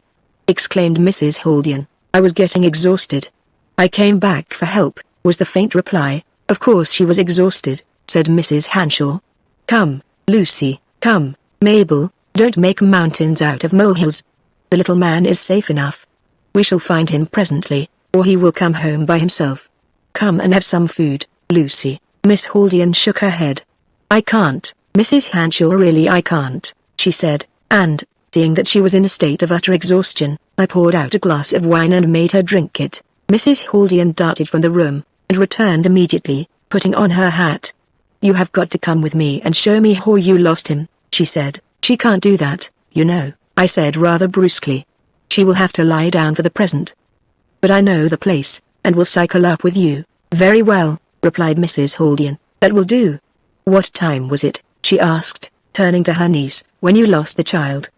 exclaimed Mrs. Haldian. "I was getting exhausted. I came back for help," was the faint reply. "Of course she was exhausted," said Mrs. Hanshaw. "Come, Lucy, come, Mabel, don't make mountains out of molehills. The little man is safe enough. We shall find him presently, or he will come home by himself. Come and have some food, Lucy." Miss Haldian shook her head. "I can't, Mrs. Hanshaw, really I can't," she said, and, seeing that she was in a state of utter exhaustion, I poured out a glass of wine and made her drink it. Mrs. Haldian darted from the room, and returned immediately, putting on her hat. "You have got to come with me and show me how you lost him," she said. "She can't do that, you know," I said rather brusquely. "She will have to lie down for the present. But I know the place, and will cycle up with you." "Very well," replied Mrs. Haldian, "that will do. What time was it," she asked, turning to her niece, "when you lost the child?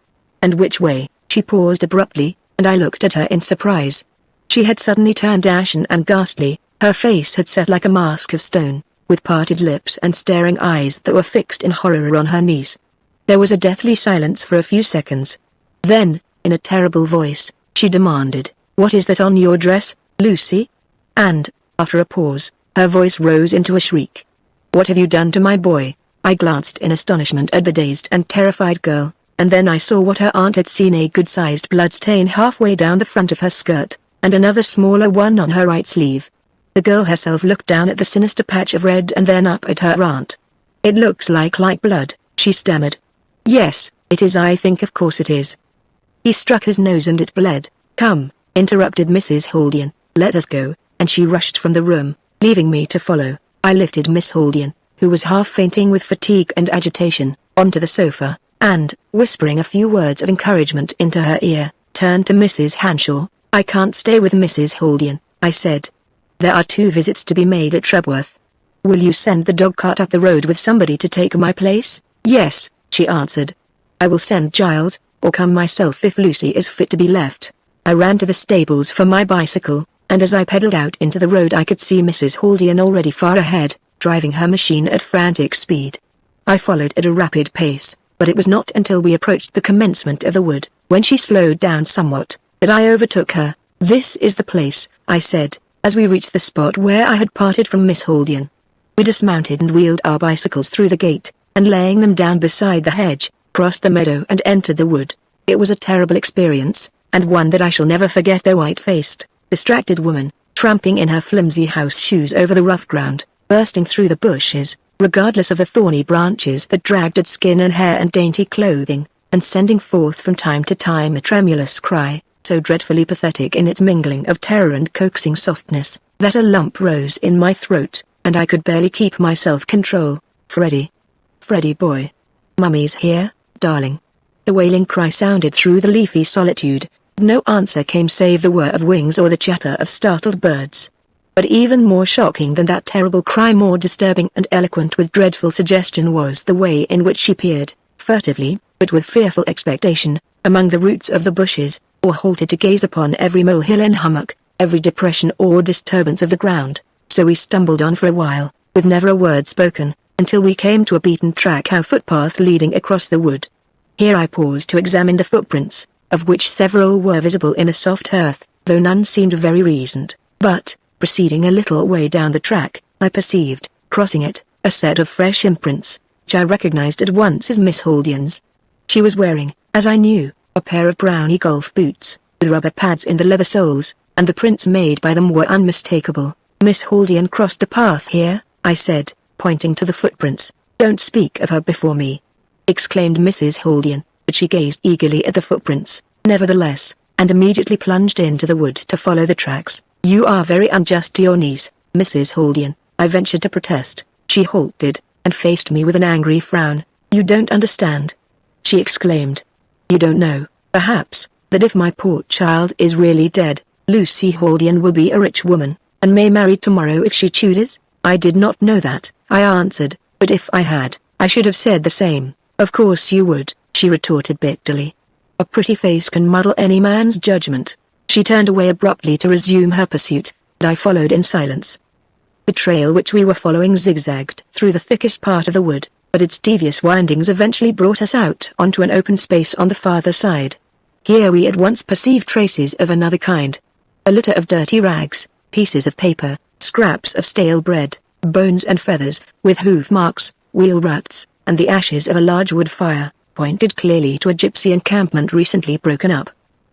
And which way?" She paused abruptly, and I looked at her in surprise. She had suddenly turned ashen and ghastly, her face had set like a mask of stone, with parted lips and staring eyes that were fixed in horror on her niece. There was a deathly silence for a few seconds. Then, in a terrible voice, she demanded, "What is that on your dress, Lucy?" And, after a pause, her voice rose into a shriek. "What have you done to my boy?" I glanced in astonishment at the dazed and terrified girl, and then I saw what her aunt had seen, a good-sized bloodstain halfway down the front of her skirt, and another smaller one on her right sleeve. The girl herself looked down at the sinister patch of red and then up at her aunt. "It looks like blood," she stammered. "Yes, it is, I think, of course it is." He struck his nose and it bled. "Come," interrupted Mrs. Haldian, "let us go," and she rushed from the room, leaving me to follow. I lifted Miss Haldian, who was half fainting with fatigue and agitation, onto the sofa, and, whispering a few words of encouragement into her ear, turned to Mrs. Hanshaw. "I can't stay with Mrs. Haldian," I said. "There are 2 visits to be made at Trebworth. Will you send the dog cart up the road with somebody to take my place?" "Yes," she answered. "I will send Giles, or come myself if Lucy is fit to be left." I ran to the stables for my bicycle, and as I pedaled out into the road I could see Mrs. Haldian already far ahead, driving her machine at frantic speed. I followed at a rapid pace, but it was not until we approached the commencement of the wood, when she slowed down somewhat, that I overtook her. "This is the place," I said, as we reached the spot where I had parted from Miss Haldian. We dismounted and wheeled our bicycles through the gate, and laying them down beside the hedge, crossed the meadow and entered the wood. It was a terrible experience, and one that I shall never forget. The white-faced, distracted woman, tramping in her flimsy house shoes over the rough ground, bursting through the bushes, regardless of the thorny branches that dragged at skin and hair and dainty clothing, and sending forth from time to time a tremulous cry, so dreadfully pathetic in its mingling of terror and coaxing softness, that a lump rose in my throat, and I could barely keep my self-control. "Freddie. Freddie boy. Mummy's here, darling." The wailing cry sounded through the leafy solitude. No answer came save the whir of wings or the chatter of startled birds. But even more shocking than that terrible cry, more disturbing and eloquent with dreadful suggestion, was the way in which she peered, furtively, but with fearful expectation, among the roots of the bushes, or halted to gaze upon every molehill and hummock, every depression or disturbance of the ground. So we stumbled on for a while, with never a word spoken, until we came to a beaten track, our footpath leading across the wood. Here I paused to examine the footprints, of which several were visible in the soft earth, though none seemed very recent. But, proceeding a little way down the track, I perceived, crossing it, a set of fresh imprints, which I recognized at once as Miss Haldian's. She was wearing, as I knew, a pair of browny golf boots, with rubber pads in the leather soles, and the prints made by them were unmistakable. "Miss Haldian crossed the path here," I said, pointing to the footprints. "Don't speak of her before me," exclaimed Mrs. Haldian, but she gazed eagerly at the footprints, nevertheless, and immediately plunged into the wood to follow the tracks. "You are very unjust to your niece, Mrs. Haldian," I ventured to protest. She halted, and faced me with an angry frown. "You don't understand," she exclaimed. "You don't know, perhaps, that if my poor child is really dead, Lucy Haldian will be a rich woman, and may marry tomorrow if she chooses?" "I did not know that," I answered, "but if I had, I should have said the same." "Of course you would," she retorted bitterly. "A pretty face can muddle any man's judgment." She turned away abruptly to resume her pursuit, and I followed in silence. The trail which we were following zigzagged through the thickest part of the wood, but its devious windings eventually brought us out onto an open space on the farther side. Here we at once perceived traces of another kind. A litter of dirty rags, pieces of paper, scraps of stale bread, bones and feathers, with hoof marks, wheel ruts, and the ashes of a large wood fire, pointed clearly to a gypsy encampment recently broken up.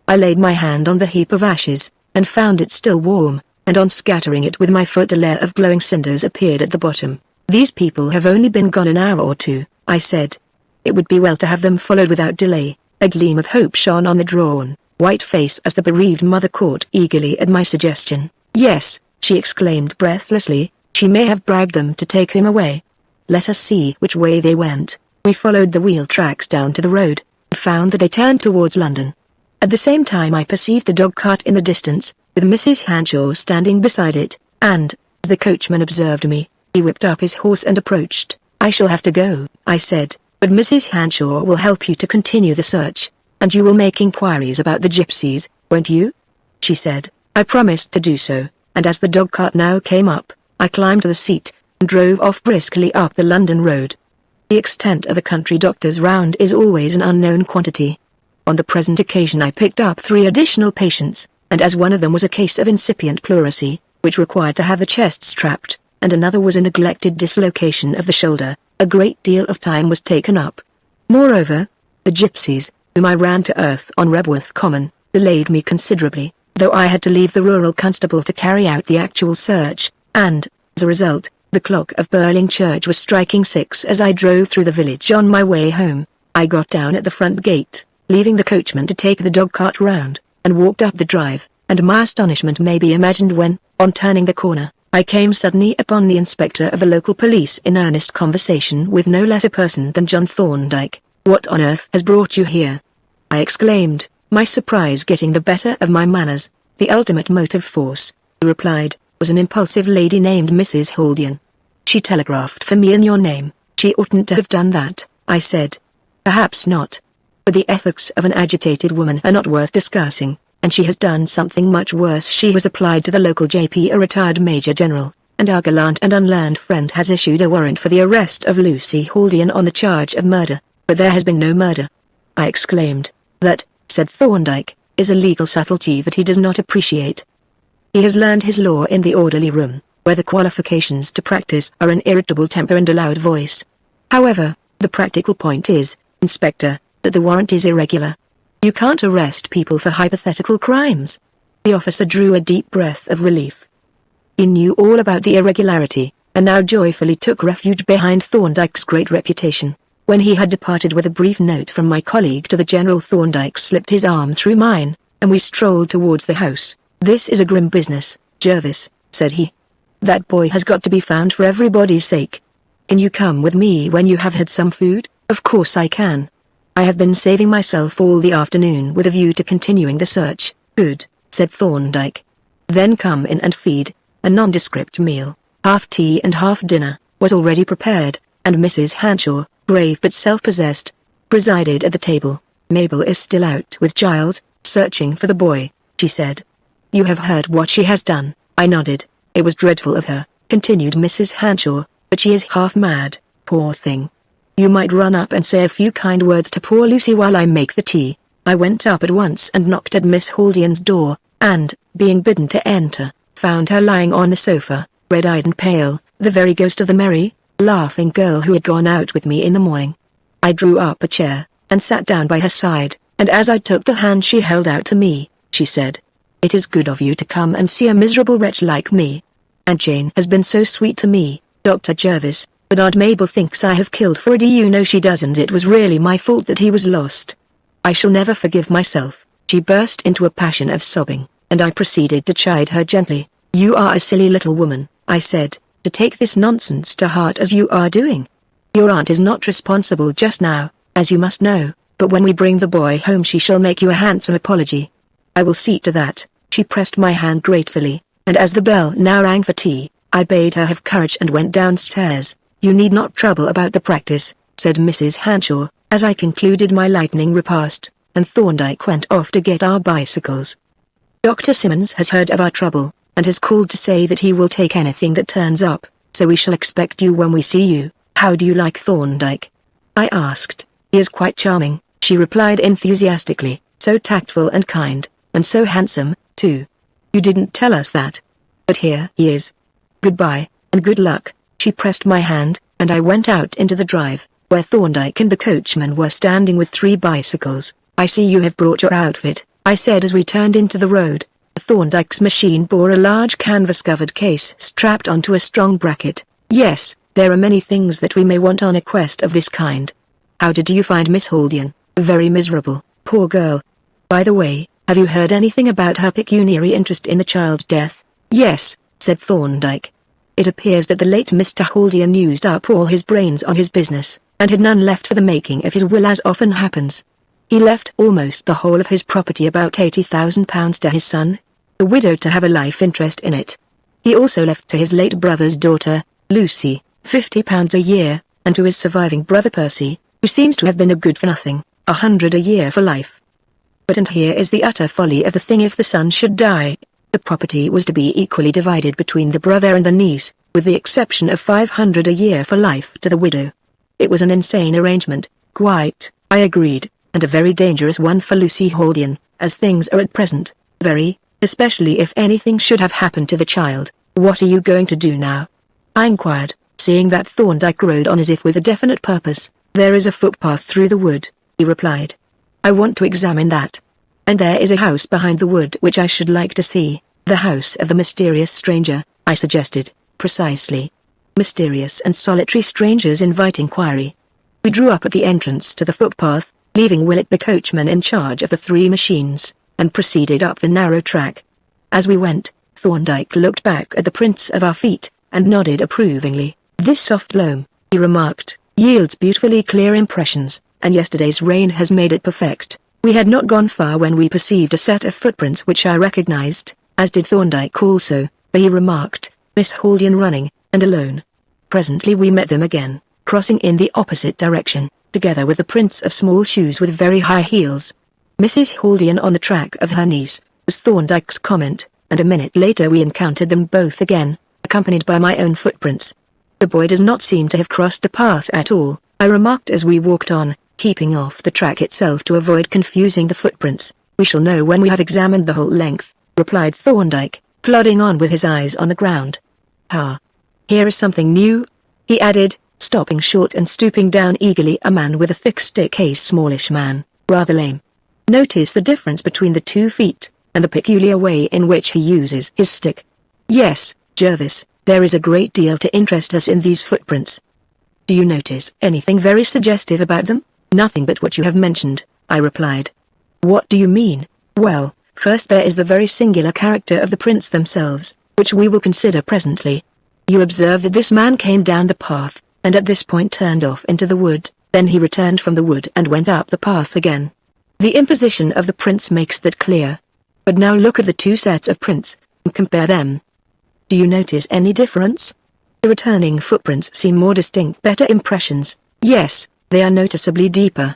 I laid my hand on the heap of ashes, and found it still warm, and on scattering it with my foot a layer of glowing cinders appeared at the bottom. "These people have only been gone an hour or 2, I said. "It would be well to have them followed without delay." A gleam of hope shone on the drawn, white face as the bereaved mother caught eagerly at my suggestion. "Yes," she exclaimed breathlessly, "she may have bribed them to take him away. Let us see which way they went." We followed the wheel tracks down to the road, and found that they turned towards London. At the same time I perceived the dog cart in the distance, with Mrs. Hanshaw standing beside it, and, as the coachman observed me, he whipped up his horse and approached. "I shall have to go," I said, "but Mrs. Hanshaw will help you to continue the search, and you will make inquiries about the gypsies, won't you?" she said. I promised to do so, and as the dog cart now came up, I climbed to the seat, and drove off briskly up the London road. The extent of a country doctor's round is always an unknown quantity. On the present occasion I picked up 3 additional patients, and as one of them was a case of incipient pleurisy, which required to have the chest strapped, and another was a neglected dislocation of the shoulder, a great deal of time was taken up. Moreover, the gypsies, whom I ran to earth on Rebworth Common, delayed me considerably, though I had to leave the rural constable to carry out the actual search, and, as a result, the clock of Burling Church was striking 6 as I drove through the village on my way home. I got down at the front gate, leaving the coachman to take the dog cart round, and walked up the drive, and my astonishment may be imagined when, on turning the corner, I came suddenly upon the inspector of the local police in earnest conversation with no less a person than John Thorndyke. "What on earth has brought you here?" I exclaimed, my surprise getting the better of my manners. "The ultimate motive force," he replied, "was an impulsive lady named Mrs. Haldian. She telegraphed for me in your name." "She oughtn't to have done that," I said. "Perhaps not. But the ethics of an agitated woman are not worth discussing, and she has done something much worse. She has applied to the local JP, a retired major general, and our gallant and unlearned friend has issued a warrant for the arrest of Lucy Haldian on the charge of murder, but there has been no murder." I exclaimed. "That," said Thorndyke, "is a legal subtlety that he does not appreciate. He has learned his law in the orderly room, where the qualifications to practice are an irritable temper and a loud voice. However, the practical point is, Inspector, that the warrant is irregular. You can't arrest people for hypothetical crimes." The officer drew a deep breath of relief. He knew all about the irregularity, and now joyfully took refuge behind Thorndyke's great reputation. When he had departed with a brief note from my colleague to the General, Thorndyke slipped his arm through mine, and we strolled towards the house. "This is a grim business, Jervis," said he. "That boy has got to be found for everybody's sake. Can you come with me when you have had some food?" "Of course I can. I have been saving myself all the afternoon with a view to continuing the search." "Good," said Thorndyke. "Then come in and feed." A nondescript meal, half tea and half dinner, was already prepared, and Mrs. Hanshaw, grave but self-possessed, presided at the table. "Mabel is still out with Giles, searching for the boy," she said. "You have heard what she has done?" I nodded. "It was dreadful of her," continued Mrs. Hanshaw, "but she is half mad, poor thing. You might run up and say a few kind words to poor Lucy while I make the tea." I went up at once and knocked at Miss Haldian's door, and, being bidden to enter, found her lying on the sofa, red-eyed and pale, the very ghost of the merry, laughing girl who had gone out with me in the morning. I drew up a chair, and sat down by her side, and as I took the hand she held out to me, she said, "It is good of you to come and see a miserable wretch like me. And Jane has been so sweet to me, Dr. Jervis, but Aunt Mabel thinks I have killed Freddie. You know she doesn't. It was really my fault that he was lost. I shall never forgive myself." She burst into a passion of sobbing, and I proceeded to chide her gently. "You are a silly little woman," I said, "to take this nonsense to heart as you are doing. Your aunt is not responsible just now, as you must know, but when we bring the boy home she shall make you a handsome apology." "I will see to that." She pressed my hand gratefully, and as the bell now rang for tea, I bade her have courage and went downstairs. "You need not trouble about the practice," said Mrs. Hanshaw, as I concluded my lightning repast, and Thorndyke went off to get our bicycles. "Dr. Simmons has heard of our trouble, and has called to say that he will take anything that turns up, so we shall expect you when we see you." "How do you like Thorndyke?" I asked. "He is quite charming," she replied enthusiastically, "so tactful and kind, and so handsome, too. You didn't tell us that. But here he is. Goodbye, and good luck." She pressed my hand, and I went out into the drive, where Thorndyke and the coachman were standing with 3 bicycles. "I see you have brought your outfit," I said as we turned into the road. Thorndyke's machine bore a large canvas-covered case strapped onto a strong bracket. "Yes, there are many things that we may want on a quest of this kind." "How did you find Miss Haldian?" "Very miserable, poor girl. By the way, have you heard anything about her pecuniary interest in the child's death?" "Yes," said Thorndyke. "It appears that the late Mr. Haldian used up all his brains on his business, and had none left for the making of his will, as often happens. He left almost the whole of his property, about £80,000, to his son, the widow, to have a life interest in it. He also left to his late brother's daughter, Lucy, £50 a year, and to his surviving brother Percy, who seems to have been a good-for-nothing, £100 a year for life. But and here is the utter folly of the thing: if the son should die, the property was to be equally divided between the brother and the niece, with the exception of £500 a year for life to the widow. It was an insane arrangement." "Quite," I agreed, "and a very dangerous one for Lucy Haldian, as things are at present. Very, especially if anything should have happened to the child." "What are you going to do now?" I inquired, seeing that Thorndyke rode on as if with a definite purpose. "There is a footpath through the wood," he replied. "I want to examine that. And there is a house behind the wood which I should like to see." "The house of the mysterious stranger," I suggested. "Precisely. Mysterious and solitary strangers invite inquiry." We drew up at the entrance to the footpath, leaving Willett the coachman in charge of the 3 machines, and proceeded up the narrow track. As we went, Thorndyke looked back at the prints of our feet, and nodded approvingly. "This soft loam," he remarked, "yields beautifully clear impressions, and yesterday's rain has made it perfect." We had not gone far when we perceived a set of footprints which I recognized, as did Thorndyke also, for he remarked, "Miss Haldian running, and alone." Presently we met them again, crossing in the opposite direction, together with the prints of small shoes with very high heels. "Mrs. Haldian on the track of her niece," was Thorndyke's comment, and a minute later we encountered them both again, accompanied by my own footprints. "The boy does not seem to have crossed the path at all," I remarked as we walked on, keeping off the track itself to avoid confusing the footprints. "We shall know when we have examined the whole length," replied Thorndyke, plodding on with his eyes on the ground. "Ah, here is something new," he added, stopping short and stooping down eagerly. "A man with a thick stick, a smallish man, rather lame. Notice the difference between the 2 feet, and the peculiar way in which he uses his stick." "Yes, Jervis, there is a great deal to interest us in these footprints." "Do you notice anything very suggestive about them?" "Nothing but what you have mentioned," I replied. "What do you mean?" "Well, first there is the very singular character of the prints themselves, which we will consider presently. You observe that this man came down the path, and at this point turned off into the wood, then he returned from the wood and went up the path again. The imposition of the prints makes that clear. But now look at the 2 sets of prints, and compare them. Do you notice any difference? The returning footprints seem more distinct, better impressions. Yes, they are noticeably deeper.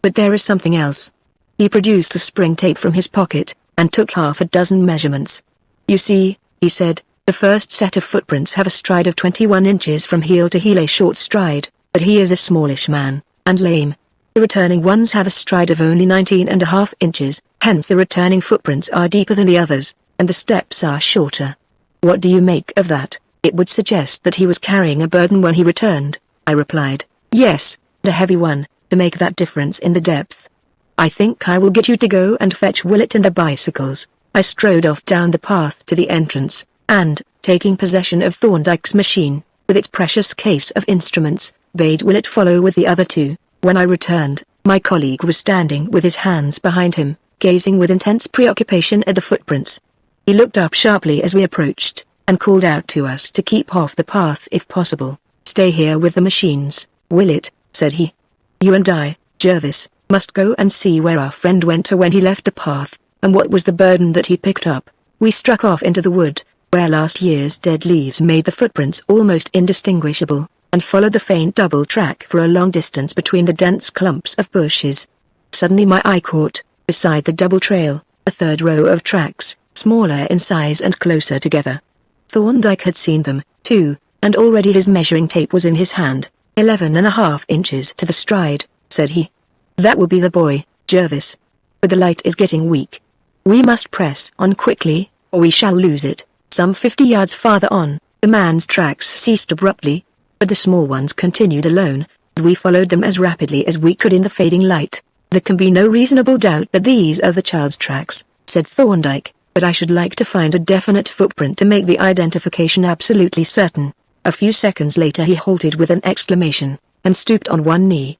But there is something else." He produced a spring tape from his pocket, and took half a dozen measurements. "You see," he said, "the first set of footprints have a stride of 21 inches from heel to heel, a short stride, but he is a smallish man, and lame. The returning ones have a stride of only 19.5 inches, hence the returning footprints are deeper than the others, and the steps are shorter. What do you make of that?" "It would suggest that he was carrying a burden when he returned," I replied. "Yes, and a heavy one, to make that difference in the depth. I think I will get you to go and fetch Willett and the bicycles." I strode off down the path to the entrance, and, taking possession of Thorndyke's machine, with its precious case of instruments, bade Willett follow with the other 2. When I returned, my colleague was standing with his hands behind him, gazing with intense preoccupation at the footprints. He looked up sharply as we approached, and called out to us to keep off the path if possible. "Stay here with the machines, Willett," said he. "You and I, Jervis, must go and see where our friend went to when he left the path, and what was the burden that he picked up." We struck off into the wood, where last year's dead leaves made the footprints almost indistinguishable, and followed the faint double track for a long distance between the dense clumps of bushes. Suddenly my eye caught, beside the double trail, a third row of tracks, smaller in size and closer together. Thorndyke had seen them, too, and already his measuring tape was in his hand. 11.5 inches to the stride, said he. "That will be the boy, Jervis. But the light is getting weak. We must press on quickly, or we shall lose it." Some 50 yards farther on, the man's tracks ceased abruptly, but the small ones continued alone, and we followed them as rapidly as we could in the fading light. "There can be no reasonable doubt that these are the child's tracks," said Thorndyke, "but I should like to find a definite footprint to make the identification absolutely certain." A few seconds later he halted with an exclamation, and stooped on one knee.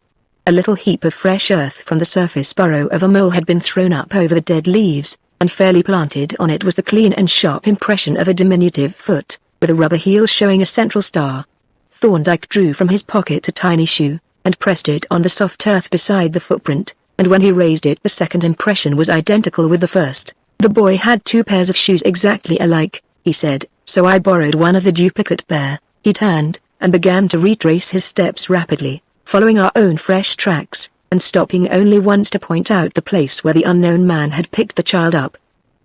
A little heap of fresh earth from the surface burrow of a mole had been thrown up over the dead leaves, and fairly planted on it was the clean and sharp impression of a diminutive foot, with a rubber heel showing a central star. Thorndyke drew from his pocket a tiny shoe, and pressed it on the soft earth beside the footprint, and when he raised it the second impression was identical with the first. "The boy had 2 pairs of shoes exactly alike," he said, "so I borrowed one of the duplicate pair." He turned, and began to retrace his steps rapidly, following our own fresh tracks, and stopping only once to point out the place where the unknown man had picked the child up.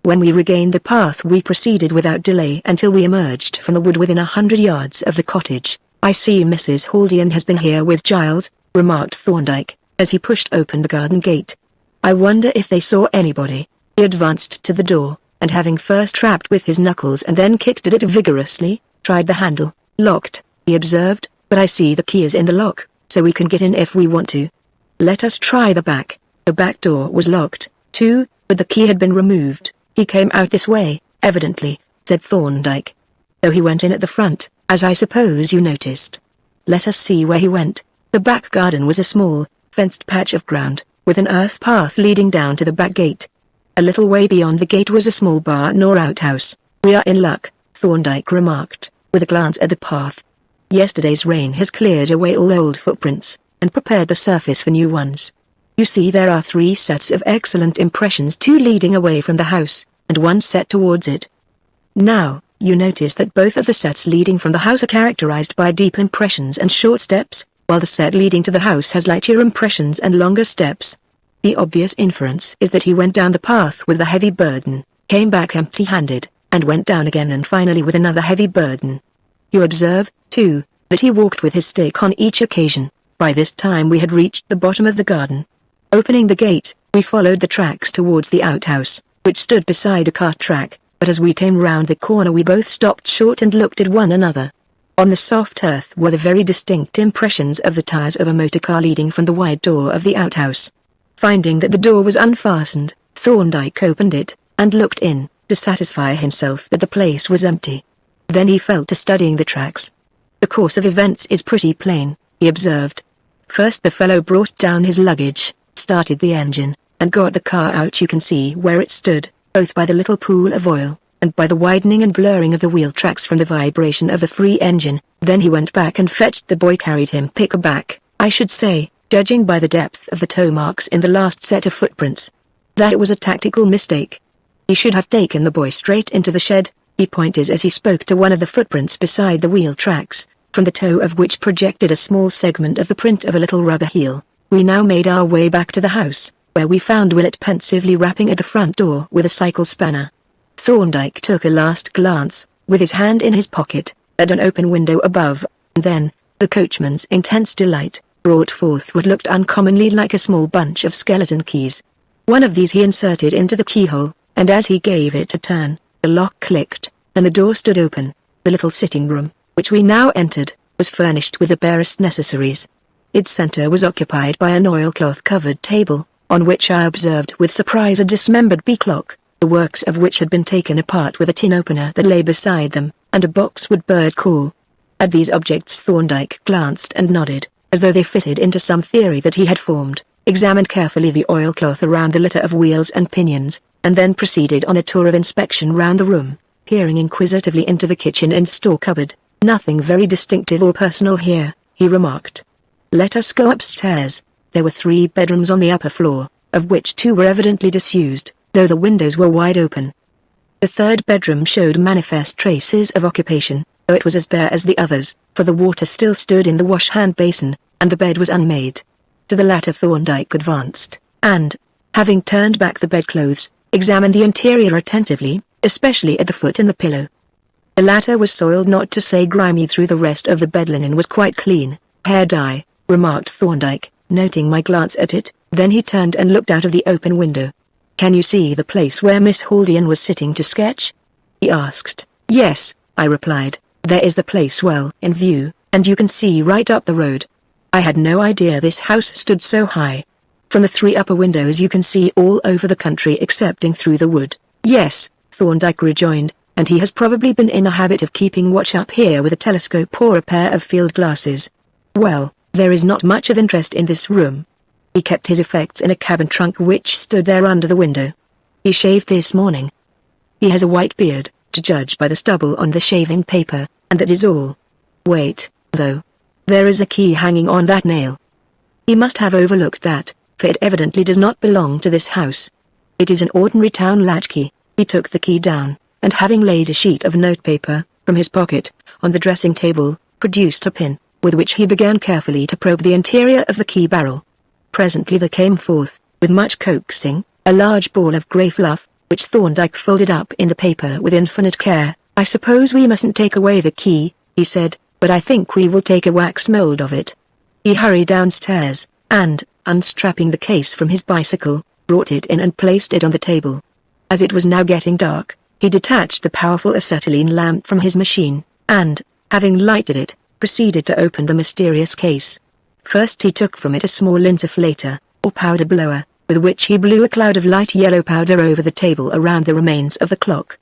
When we regained the path we proceeded without delay until we emerged from the wood within 100 yards of the cottage. "I see Mrs. Haldian has been here with Giles," remarked Thorndyke, as he pushed open the garden gate. "I wonder if they saw anybody." He advanced to the door, and having first rapped with his knuckles and then kicked at it vigorously, tried the handle. "Locked," he observed, "but I see the key is in the lock, so we can get in if we want to. Let us try the back." The back door was locked, too, but the key had been removed. "He came out this way, evidently," said Thorndyke. "Though he went in at the front, as I suppose you noticed. Let us see where he went." The back garden was a small, fenced patch of ground, with an earth path leading down to the back gate. A little way beyond the gate was a small barn or outhouse. "We are in luck," Thorndyke remarked, with a glance at the path. "Yesterday's rain has cleared away all old footprints, and prepared the surface for new ones. You see, there are 3 sets of excellent impressions, 2 leading away from the house, and 1 set towards it. Now, you notice that both of the sets leading from the house are characterized by deep impressions and short steps, while the set leading to the house has lighter impressions and longer steps. The obvious inference is that he went down the path with a heavy burden, came back empty-handed, and went down again and finally with another heavy burden. You observe, too, that he walked with his stick on each occasion. By this time we had reached the bottom of the garden. Opening the gate, we followed the tracks towards the outhouse, which stood beside a cart track, but as we came round the corner we both stopped short and looked at one another. On the soft earth were the very distinct impressions of the tires of a motor car leading from the wide door of the outhouse. Finding that the door was unfastened, Thorndyke opened it, and looked in, to satisfy himself that the place was empty. Then he fell to studying the tracks. "The course of events is pretty plain," he observed. "First the fellow brought down his luggage, started the engine, and got the car out. You can see where it stood, both by the little pool of oil, and by the widening and blurring of the wheel tracks from the vibration of the free engine. Then he went back and fetched the boy, carried him pickaback, I should say, judging by the depth of the toe marks in the last set of footprints. That was a tactical mistake. He should have taken the boy straight into the shed." He pointed as he spoke to one of the footprints beside the wheel tracks, from the toe of which projected a small segment of the print of a little rubber heel. We now made our way back to the house, where we found Willett pensively rapping at the front door with a cycle spanner. Thorndyke took a last glance, with his hand in his pocket, at an open window above, and then, the coachman's intense delight, brought forth what looked uncommonly like a small bunch of skeleton keys. One of these he inserted into the keyhole, and as he gave it a turn, the lock clicked, and the door stood open. The little sitting room, which we now entered, was furnished with the barest necessaries. Its center was occupied by an oilcloth-covered table, on which I observed with surprise a dismembered bee clock, the works of which had been taken apart with a tin opener that lay beside them, and a boxwood bird call. At these objects Thorndyke glanced and nodded, as though they fitted into some theory that he had formed, examined carefully the oilcloth around the litter of wheels and pinions, and then proceeded on a tour of inspection round the room, peering inquisitively into the kitchen and store cupboard. "Nothing very distinctive or personal here," he remarked. "Let us go upstairs." There were 3 bedrooms on the upper floor, of which 2 were evidently disused, though the windows were wide open. The 3rd bedroom showed manifest traces of occupation, though it was as bare as the others, for the water still stood in the wash-hand basin, and the bed was unmade. To the latter Thorndyke advanced, and, having turned back the bedclothes, examined the interior attentively, especially at the foot and the pillow. The latter was soiled, not to say grimy. Through the rest of the bed linen was quite clean. "Hair dye," remarked Thorndyke, noting my glance at it. Then he turned and looked out of the open window. "Can you see the place where Miss Haldian was sitting to sketch?" he asked. "Yes," I replied. "There is the place well in view, and you can see right up the road. I had no idea this house stood so high. From the 3 upper windows you can see all over the country excepting through the wood." "Yes," Thorndyke rejoined, "and he has probably been in the habit of keeping watch up here with a telescope or a pair of field glasses. Well, there is not much of interest in this room. He kept his effects in a cabin trunk which stood there under the window. He shaved this morning. He has a white beard, to judge by the stubble on the shaving paper, and that is all. Wait, though. There is a key hanging on that nail. He must have overlooked that, for it evidently does not belong to this house. It is an ordinary town latchkey." He took the key down, and having laid a sheet of notepaper, from his pocket, on the dressing table, produced a pin, with which he began carefully to probe the interior of the key barrel. Presently there came forth, with much coaxing, a large ball of grey fluff, which Thorndyke folded up in the paper with infinite care. "I suppose we mustn't take away the key," he said, "but I think we will take a wax mold of it." He hurried downstairs, and, unstrapping the case from his bicycle, brought it in and placed it on the table. As it was now getting dark, he detached the powerful acetylene lamp from his machine, and, having lighted it, proceeded to open the mysterious case. First he took from it a small insufflator, or powder blower, with which he blew a cloud of light yellow powder over the table around the remains of the clock.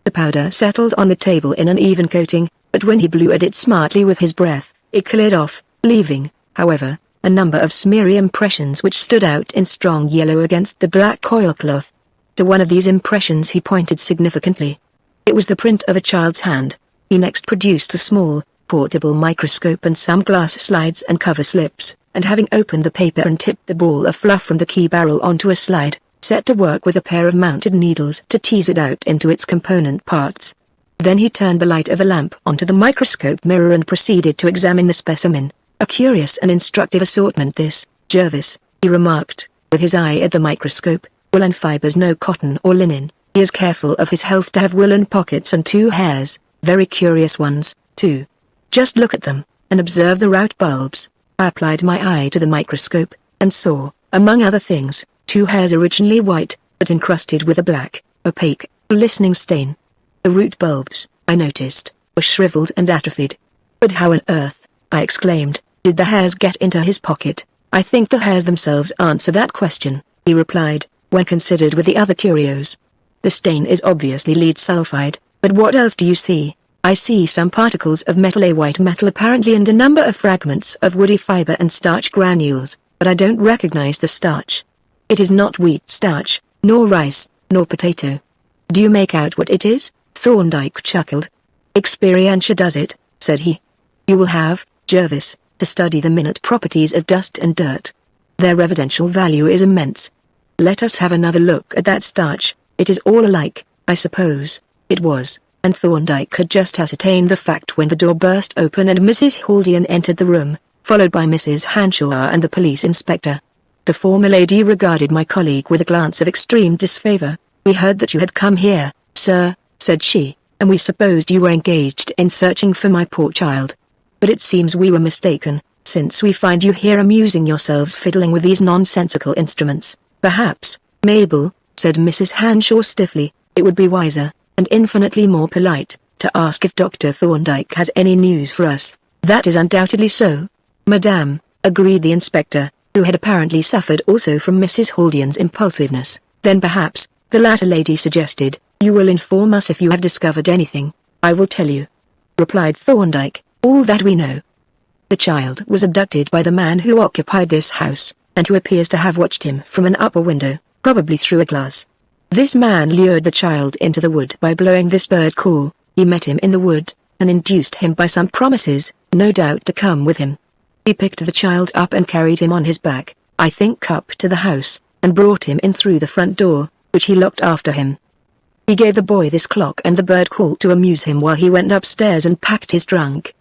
The powder settled on the table in an even coating, but when he blew at it smartly with his breath, it cleared off, leaving, however, a number of smeary impressions which stood out in strong yellow against the black oilcloth. To one of these impressions he pointed significantly. It was the print of a child's hand. He next produced a small, portable microscope and some glass slides and cover slips, and having opened the paper and tipped the ball of fluff from the key barrel onto a slide, set to work with a pair of mounted needles to tease it out into its component parts. Then he turned the light of a lamp onto the microscope mirror and proceeded to examine the specimen. A curious and instructive assortment this, Jervis, he remarked, with his eye at the microscope. Woolen fibers, no cotton or linen. He is careful of his health to have woolen pockets and 2 hairs, very curious ones, too. Just look at them, and observe the root bulbs. I applied my eye to the microscope, and saw, among other things, 2 hairs originally white, but encrusted with a black, opaque, glistening stain. The root bulbs, I noticed, were shriveled and atrophied. But how on earth, I exclaimed, did the hairs get into his pocket? I think the hairs themselves answer that question, he replied, when considered with the other curios. The stain is obviously lead sulfide, but what else do you see? I see some particles of metal, a white metal apparently, and a number of fragments of woody fiber and starch granules, but I don't recognize the starch. It is not wheat starch, nor rice, nor potato. Do you make out what it is? Thorndyke chuckled. Experientia does it, said he. You will have, Jervis, to study the minute properties of dust and dirt. Their evidential value is immense. Let us have another look at that starch. It is all alike, I suppose. It was, and Thorndyke had just ascertained the fact when the door burst open and Mrs. Haldian entered the room, followed by Mrs. Hanshaw and the police inspector. The former lady regarded my colleague with a glance of extreme disfavor. We heard that you had come here, sir, said she, and we supposed you were engaged in searching for my poor child. But it seems we were mistaken, since we find you here amusing yourselves fiddling with these nonsensical instruments. Perhaps, Mabel, said Mrs. Hanshaw stiffly, it would be wiser, and infinitely more polite, to ask if Dr. Thorndyke has any news for us. That is undoubtedly so, madame, agreed the inspector, who had apparently suffered also from Mrs. Haldian's impulsiveness. Then perhaps, the latter lady suggested, you will inform us if you have discovered anything. I will tell you, replied Thorndyke, all that we know. The child was abducted by the man who occupied this house, and who appears to have watched him from an upper window, probably through a glass. This man lured the child into the wood by blowing this bird call. He met him in the wood, and induced him by some promises, no doubt, to come with him. He picked the child up and carried him on his back, I think up to the house, and brought him in through the front door, which he locked after him. He gave the boy this clock and the bird call to amuse him while he went upstairs and packed his trunk.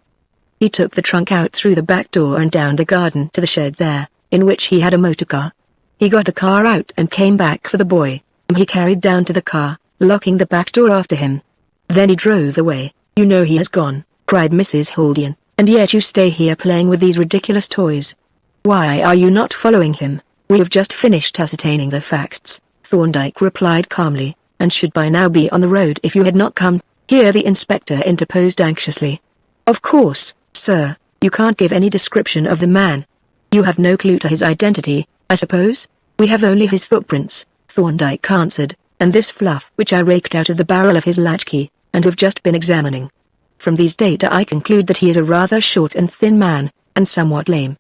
He took the trunk out through the back door and down the garden to the shed there, in which he had a motor car. He got the car out and came back for the boy, whom he carried down to the car, locking the back door after him. Then he drove away. You know he has gone, cried Mrs. Haldian, and yet you stay here playing with these ridiculous toys. Why are you not following him? We have just finished ascertaining the facts, Thorndyke replied calmly, and should by now be on the road if you had not come. Here the inspector interposed anxiously. Of course, sir, you can't give any description of the man. You have no clue to his identity, I suppose? We have only his footprints, Thorndyke answered, and this fluff which I raked out of the barrel of his latchkey, and have just been examining. From these data I conclude that he is a rather short and thin man, and somewhat lame.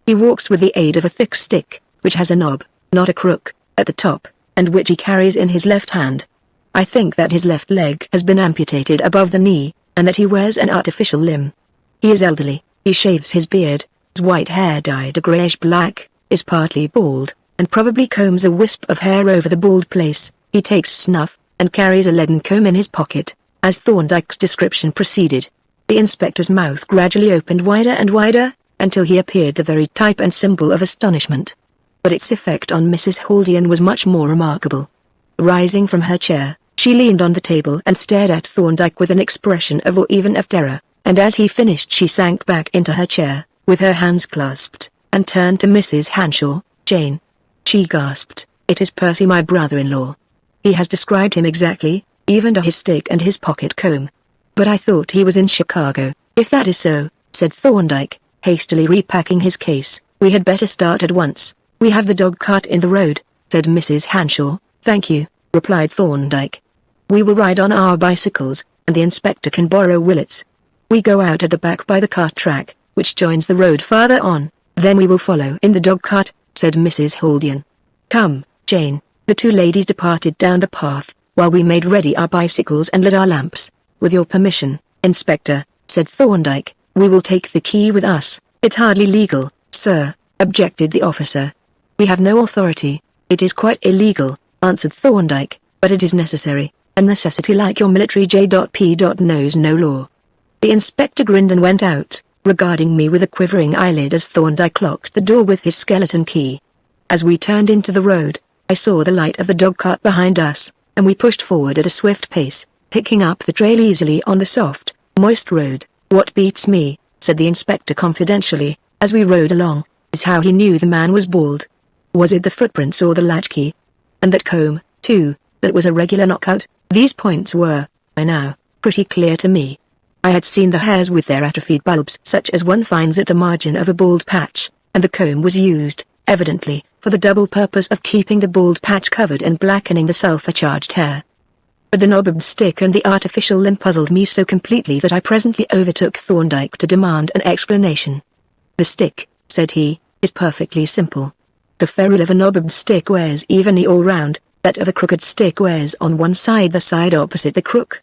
He walks with the aid of a thick stick, which has a knob, not a crook, at the top, and which he carries in his left hand. I think that his left leg has been amputated above the knee, and that he wears an artificial limb. He is elderly, he shaves his beard, his white hair dyed a greyish-black, is partly bald, and probably combs a wisp of hair over the bald place. He takes snuff, and carries a leaden comb in his pocket. As Thorndyke's description proceeded, the inspector's mouth gradually opened wider and wider, until he appeared the very type and symbol of astonishment. But its effect on Mrs. Haldian was much more remarkable. Rising from her chair, she leaned on the table and stared at Thorndyke with an expression of awe, even of terror, and as he finished she sank back into her chair, with her hands clasped, and turned to Mrs. Hanshaw. Jane, she gasped, it is Percy, my brother-in-law. He has described him exactly, even to his stick and his pocket comb. But I thought he was in Chicago. If that is so, said Thorndyke, hastily repacking his case, we had better start at once. We have the dog cart in the road, said Mrs. Hanshaw. Thank you, replied Thorndyke. We will ride on our bicycles, and the inspector can borrow Willet's. We go out at the back by the cart track, which joins the road farther on. Then we will follow in the dog cart, said Mrs. Haldian. Come, Jane. The two ladies departed down the path, while we made ready our bicycles and lit our lamps. "With your permission, Inspector," said Thorndyke, "we will take the key with us." "It's hardly legal, sir," objected the officer. "We have no authority." "It is quite illegal," answered Thorndyke, "but it is necessary. A necessity like your military J.P. knows no law." The inspector grinned and went out, regarding me with a quivering eyelid as Thorndyke locked the door with his skeleton key. As we turned into the road, I saw the light of the dog cart behind us, and we pushed forward at a swift pace, picking up the trail easily on the soft, moist road. "What beats me," said the inspector confidentially, as we rode along, "is how he knew the man was bald. Was it the footprints or the latchkey? And that comb, too, that was a regular knockout?" These points were, by now, pretty clear to me. I had seen the hairs with their atrophied bulbs such as one finds at the margin of a bald patch, and the comb was used, evidently, for the double purpose of keeping the bald patch covered and blackening the sulfur-charged hair. But the knobbed stick and the artificial limb puzzled me so completely that I presently overtook Thorndyke to demand an explanation. "The stick," said he, "is perfectly simple. The ferrule of a knobbed stick wears evenly all round, that of a crooked stick wears on one side, the side opposite the crook.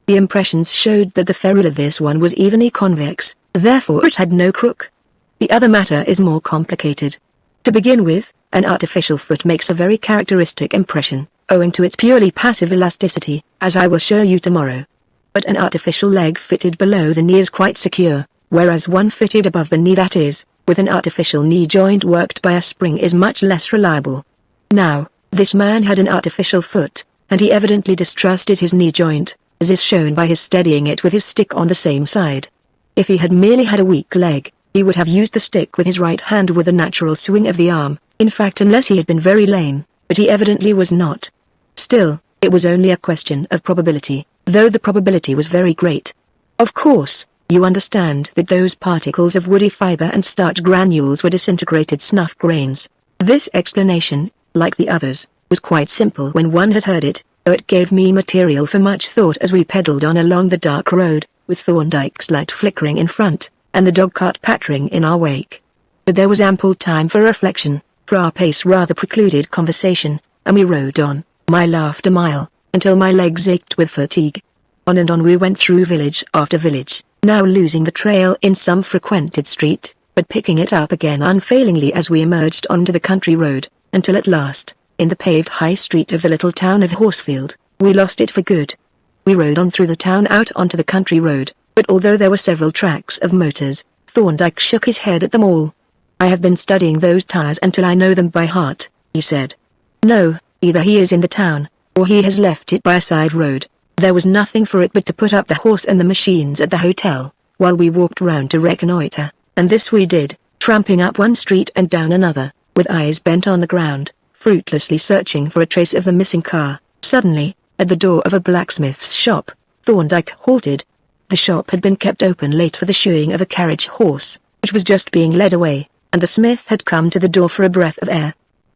The impressions showed that the ferrule of this one was evenly convex, therefore it had no crook. The other matter is more complicated. To begin with, an artificial foot makes a very characteristic impression, owing to its purely passive elasticity, as I will show you tomorrow. But an artificial leg fitted below the knee is quite secure, whereas one fitted above the knee, that is, with an artificial knee joint worked by a spring, is much less reliable. Now, this man had an artificial foot, and he evidently distrusted his knee joint, as is shown by his steadying it with his stick on the same side. If he had merely had a weak leg, he would have used the stick with his right hand with a natural swing of the arm, in fact unless he had been very lame, but he evidently was not. Still, it was only a question of probability, though the probability was very great. Of course, you understand that those particles of woody fiber and starch granules were disintegrated snuff grains. This explanation, like the others, was quite simple when one had heard it, though it gave me material for much thought as we pedalled on along the dark road, with Thorndyke's light flickering in front, and the dog-cart pattering in our wake. But there was ample time for reflection, for our pace rather precluded conversation, and we rode on, mile after mile, until my legs ached with fatigue. On and on we went through village after village, now losing the trail in some frequented street, but picking it up again unfailingly as we emerged onto the country road, until at last, in the paved high street of the little town of Horsefield, we lost it for good. We rode on through the town out onto the country road, but although there were several tracks of motors, Thorndyke shook his head at them all. "I have been studying those tires until I know them by heart," he said. "No, either he is in the town, or he has left it by a side road." There was nothing for it but to put up the horse and the machines at the hotel, while we walked round to reconnoiter, and this we did, tramping up one street and down another, with eyes bent on the ground, fruitlessly searching for a trace of the missing car. Suddenly, at the door of a blacksmith's shop, Thorndyke halted. The shop had been kept open late for the shoeing of a carriage horse, which was just being led away, and the smith had come to the door for a breath of air.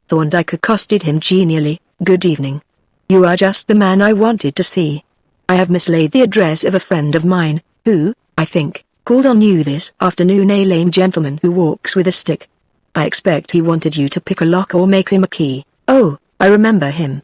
Thorndyke accosted him genially. "Good evening. You are just the man I wanted to see. I have mislaid the address of a friend of mine, who, I think, called on you this afternoon, a lame gentleman who walks with a stick. I expect he wanted you to pick a lock or make him a key." "Oh, I remember him,"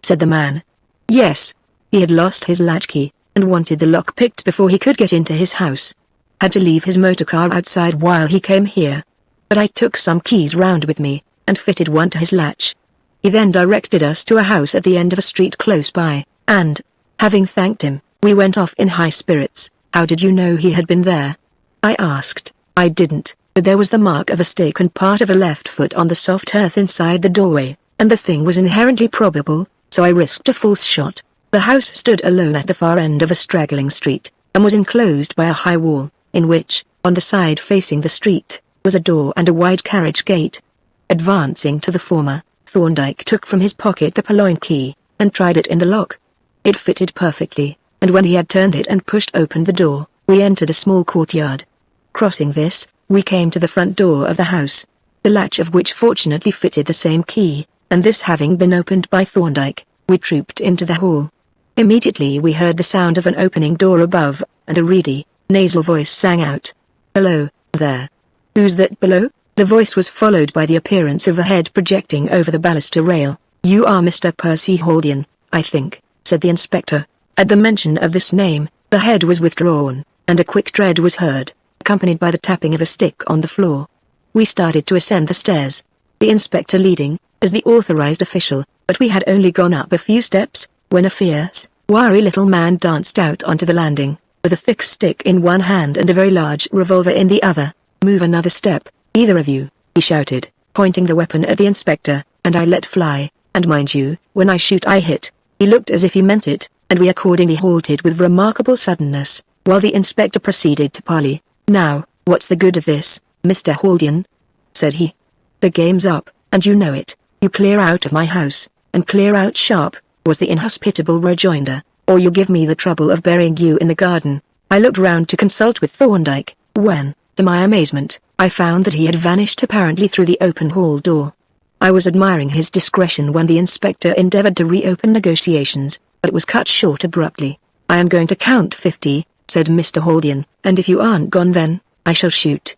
said the man. "Yes. He had lost his latchkey, and wanted the lock picked before he could get into his house. Had to leave his motorcar outside while he came here. But I took some keys round with me, and fitted one to his latch. He then directed us to a house at the end of a street close by, and, having thanked him, we went off in high spirits." "How did you know he had been there?" I asked. "I didn't, but there was the mark of a stick and part of a left foot on the soft earth inside the doorway, and the thing was inherently probable, so I risked a false shot." The house stood alone at the far end of a straggling street, and was enclosed by a high wall, in which, on the side facing the street, was a door and a wide carriage gate. Advancing to the former, Thorndyke took from his pocket the purloin key, and tried it in the lock. It fitted perfectly, and when he had turned it and pushed open the door, we entered a small courtyard. Crossing this, we came to the front door of the house, the latch of which fortunately fitted the same key, and this having been opened by Thorndyke, we trooped into the hall. Immediately we heard the sound of an opening door above, and a reedy, nasal voice sang out, "Hello, there. Who's that below?" The voice was followed by the appearance of a head projecting over the baluster rail. "You are Mr. Percy Haldian, I think." said the inspector. At the mention of this name, the head was withdrawn, and a quick tread was heard, accompanied by the tapping of a stick on the floor. We started to ascend the stairs, the inspector leading, as the authorized official, but we had only gone up a few steps, when a fierce, wiry little man danced out onto the landing, with a thick stick in one hand and a very large revolver in the other. "Move another step, either of you," he shouted, pointing the weapon at the inspector, and I let fly, and mind you, when I shoot I hit. He looked as if he meant it, and we accordingly halted with remarkable suddenness, while the inspector proceeded to parley. "Now, what's the good of this, Mr. Haldian?" said he. "The game's up, and you know it. You clear out of my house, and clear out sharp," was the inhospitable rejoinder, "or you'll give me the trouble of burying you in the garden." I looked round to consult with Thorndyke, when, to my amazement, I found that he had vanished apparently through the open hall door. I was admiring his discretion when the inspector endeavored to reopen negotiations, but it was cut short abruptly. "I am going to count 50, said Mr. Haldian, "and if you aren't gone then, I shall shoot."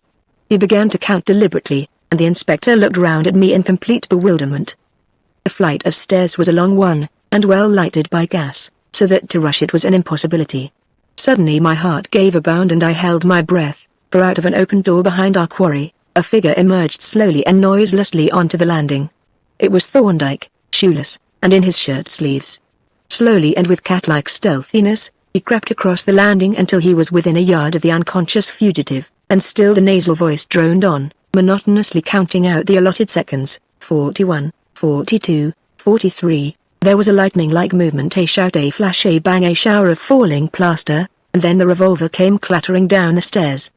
He began to count deliberately, and the inspector looked round at me in complete bewilderment. The flight of stairs was a long one, and well lighted by gas, so that to rush it was an impossibility. Suddenly my heart gave a bound and I held my breath, for out of an open door behind our quarry, a figure emerged slowly and noiselessly onto the landing. It was Thorndyke, shoeless, and in his shirt sleeves. Slowly and with cat-like stealthiness, he crept across the landing until he was within a yard of the unconscious fugitive, and still the nasal voice droned on, monotonously counting out the allotted seconds. 41, 42, 43. There was a lightning-like movement, a shout, a flash, a bang, a shower of falling plaster, and then the revolver came clattering down the stairs.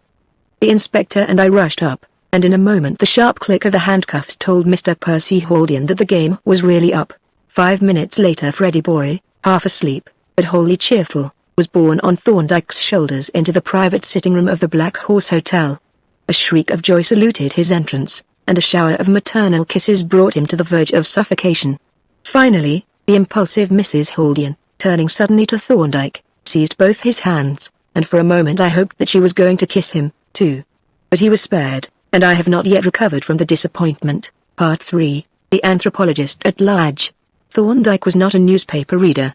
The inspector and I rushed up, and in a moment the sharp click of the handcuffs told Mr. Percy Haldian that the game was really up. 5 minutes later Freddy boy, half asleep, but wholly cheerful, was borne on Thorndyke's shoulders into the private sitting room of the Black Horse Hotel. A shriek of joy saluted his entrance, and a shower of maternal kisses brought him to the verge of suffocation. Finally, the impulsive Mrs. Haldian, turning suddenly to Thorndyke, seized both his hands, and for a moment I hoped that she was going to kiss him, too. But he was spared, and I have not yet recovered from the disappointment. Part 3. The Anthropologist at Large. Thorndyke was not a newspaper reader.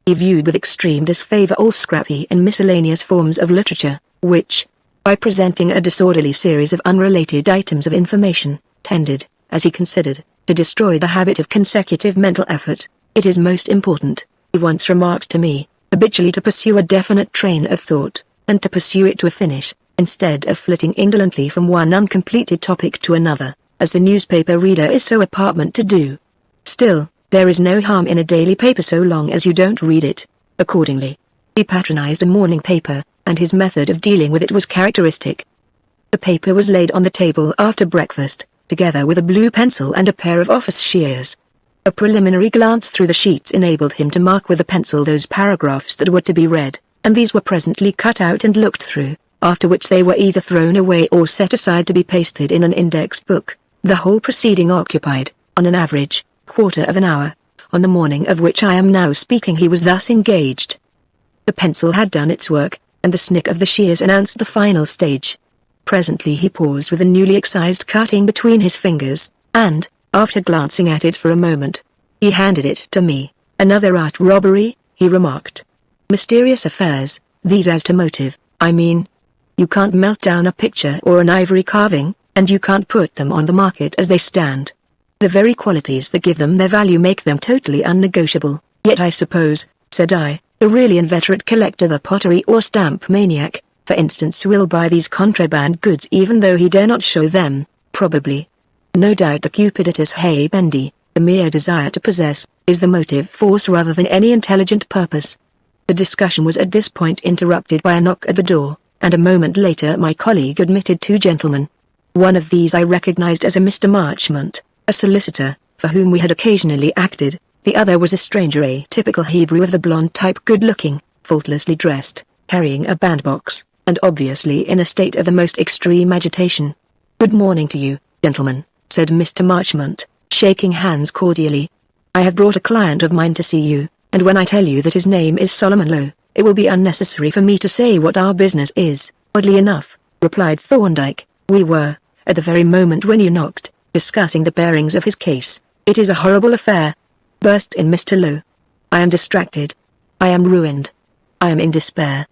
He viewed with extreme disfavor all scrappy and miscellaneous forms of literature, which, by presenting a disorderly series of unrelated items of information, tended, as he considered, to destroy the habit of consecutive mental effort. "It is most important," he once remarked to me, "habitually to pursue a definite train of thought, and to pursue it to a finish, instead of flitting indolently from one uncompleted topic to another, as the newspaper reader is so apartment to do. Still, there is no harm in a daily paper so long as you don't read it." Accordingly, he patronized a morning paper, and his method of dealing with it was characteristic. The paper was laid on the table after breakfast, together with a blue pencil and a pair of office shears. A preliminary glance through the sheets enabled him to mark with a pencil those paragraphs that were to be read, and these were presently cut out and looked through, after which they were either thrown away or set aside to be pasted in an indexed book. The whole proceeding occupied, on an average, quarter of an hour. On the morning of which I am now speaking he was thus engaged. The pencil had done its work, and the snick of the shears announced the final stage. Presently he paused with a newly excised cutting between his fingers, and, after glancing at it for a moment, he handed it to me. "Another art robbery," he remarked. "Mysterious affairs, these as to motive, I mean. You can't melt down a picture or an ivory carving, and you can't put them on the market as they stand. The very qualities that give them their value make them totally unnegotiable. Yet I suppose," said I, "the really inveterate collector, the pottery or stamp maniac, for instance, will buy these contraband goods even though he dare not show them, probably. No doubt the cupiditous hay-bendy, the mere desire to possess, is the motive force rather than any intelligent purpose." The discussion was at this point interrupted by a knock at the door, and a moment later my colleague admitted 2 gentlemen. One of these I recognized as a Mr. Marchmont, a solicitor, for whom we had occasionally acted. The other was a stranger, a typical Hebrew of the blonde type, good-looking, faultlessly dressed, carrying a bandbox, and obviously in a state of the most extreme agitation. "Good morning to you, gentlemen," said Mr. Marchmont, shaking hands cordially. "I have brought a client of mine to see you, and when I tell you that his name is Solomon Lowe, it will be unnecessary for me to say what our business is." "Oddly enough," replied Thorndyke, "we were, at the very moment when you knocked, discussing the bearings of his case." "It is a horrible affair," burst in Mr. Lowe. "I am distracted. I am ruined. I am in despair.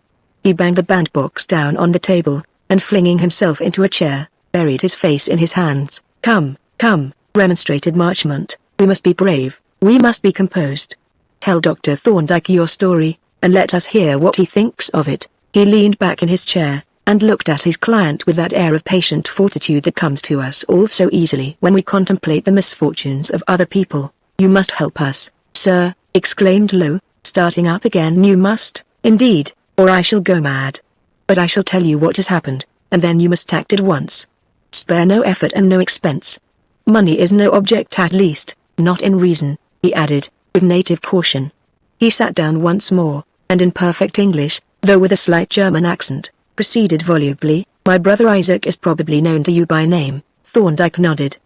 He banged the bandbox down on the table, and flinging himself into a chair, buried his face in his hands. Come, come, remonstrated Marchmont, we must be brave, we must be composed. Tell Dr. Thorndyke your story, and let us hear what he thinks of it. He leaned back in his chair, and looked at his client with that air of patient fortitude that comes to us all so easily when we contemplate the misfortunes of other people. You must help us, sir, exclaimed Lowe, starting up again. You must, indeed, or I shall go mad. But I shall tell you what has happened, and then you must act at once. Spare no effort and no expense. Money is no object, at least, not in reason, he added, with native caution. He sat down once more, and in perfect English, though with a slight German accent, proceeded volubly. My brother Isaac is probably known to you by name. Thorndyke nodded.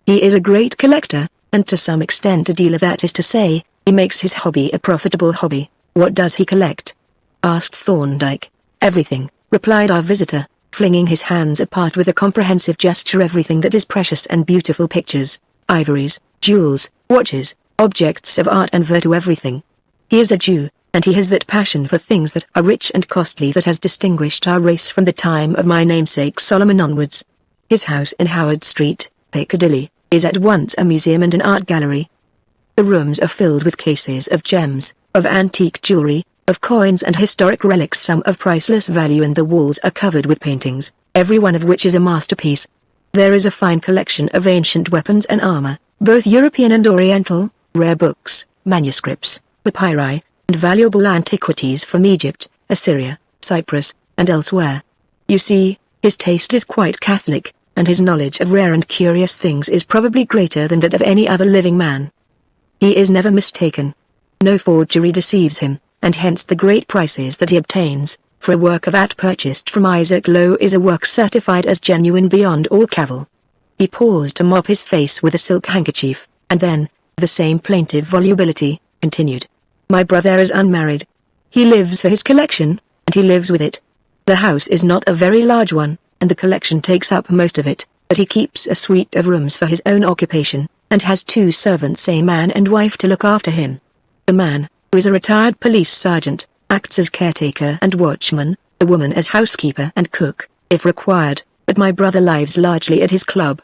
He is a great collector, and to some extent a dealer, that is to say, he makes his hobby a profitable hobby. What does he collect? Asked Thorndyke. Everything, replied our visitor, flinging his hands apart with a comprehensive gesture. Everything that is precious and beautiful: pictures, ivories, jewels, watches, objects of art and virtu. Everything. He is a Jew, and he has that passion for things that are rich and costly that has distinguished our race from the time of my namesake Solomon onwards. His house in Howard Street, Piccadilly, is at once a museum and an art gallery. The rooms are filled with cases of gems, of antique jewelry, of coins and historic relics, some of priceless value, and the walls are covered with paintings, every one of which is a masterpiece. There is a fine collection of ancient weapons and armor, both European and Oriental, rare books, manuscripts, papyri, and valuable antiquities from Egypt, Assyria, Cyprus, and elsewhere. You see, his taste is quite catholic, and his knowledge of rare and curious things is probably greater than that of any other living man. He is never mistaken. No forgery deceives him, and hence the great prices that he obtains, for a work of art purchased from Isaac Lowe is a work certified as genuine beyond all cavil. He paused to mop his face with a silk handkerchief, and then, the same plaintive volubility, continued. My brother is unmarried. He lives for his collection, and he lives with it. The house is not a very large one, and the collection takes up most of it, but he keeps a suite of rooms for his own occupation, and has 2 servants, a man and wife, to look after him. The man, who is a retired police sergeant, acts as caretaker and watchman, the woman as housekeeper and cook, if required, but my brother lives largely at his club.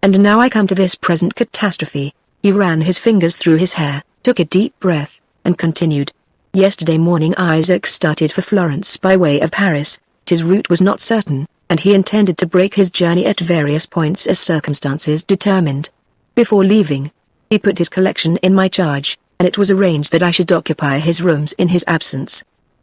And now I come to this present catastrophe. He ran his fingers through his hair, took a deep breath, and continued. Yesterday morning Isaac started for Florence by way of Paris. His route was not certain, and he intended to break his journey at various points as circumstances determined. Before leaving, he put his collection in my charge, and it was arranged that I should occupy his rooms in his absence.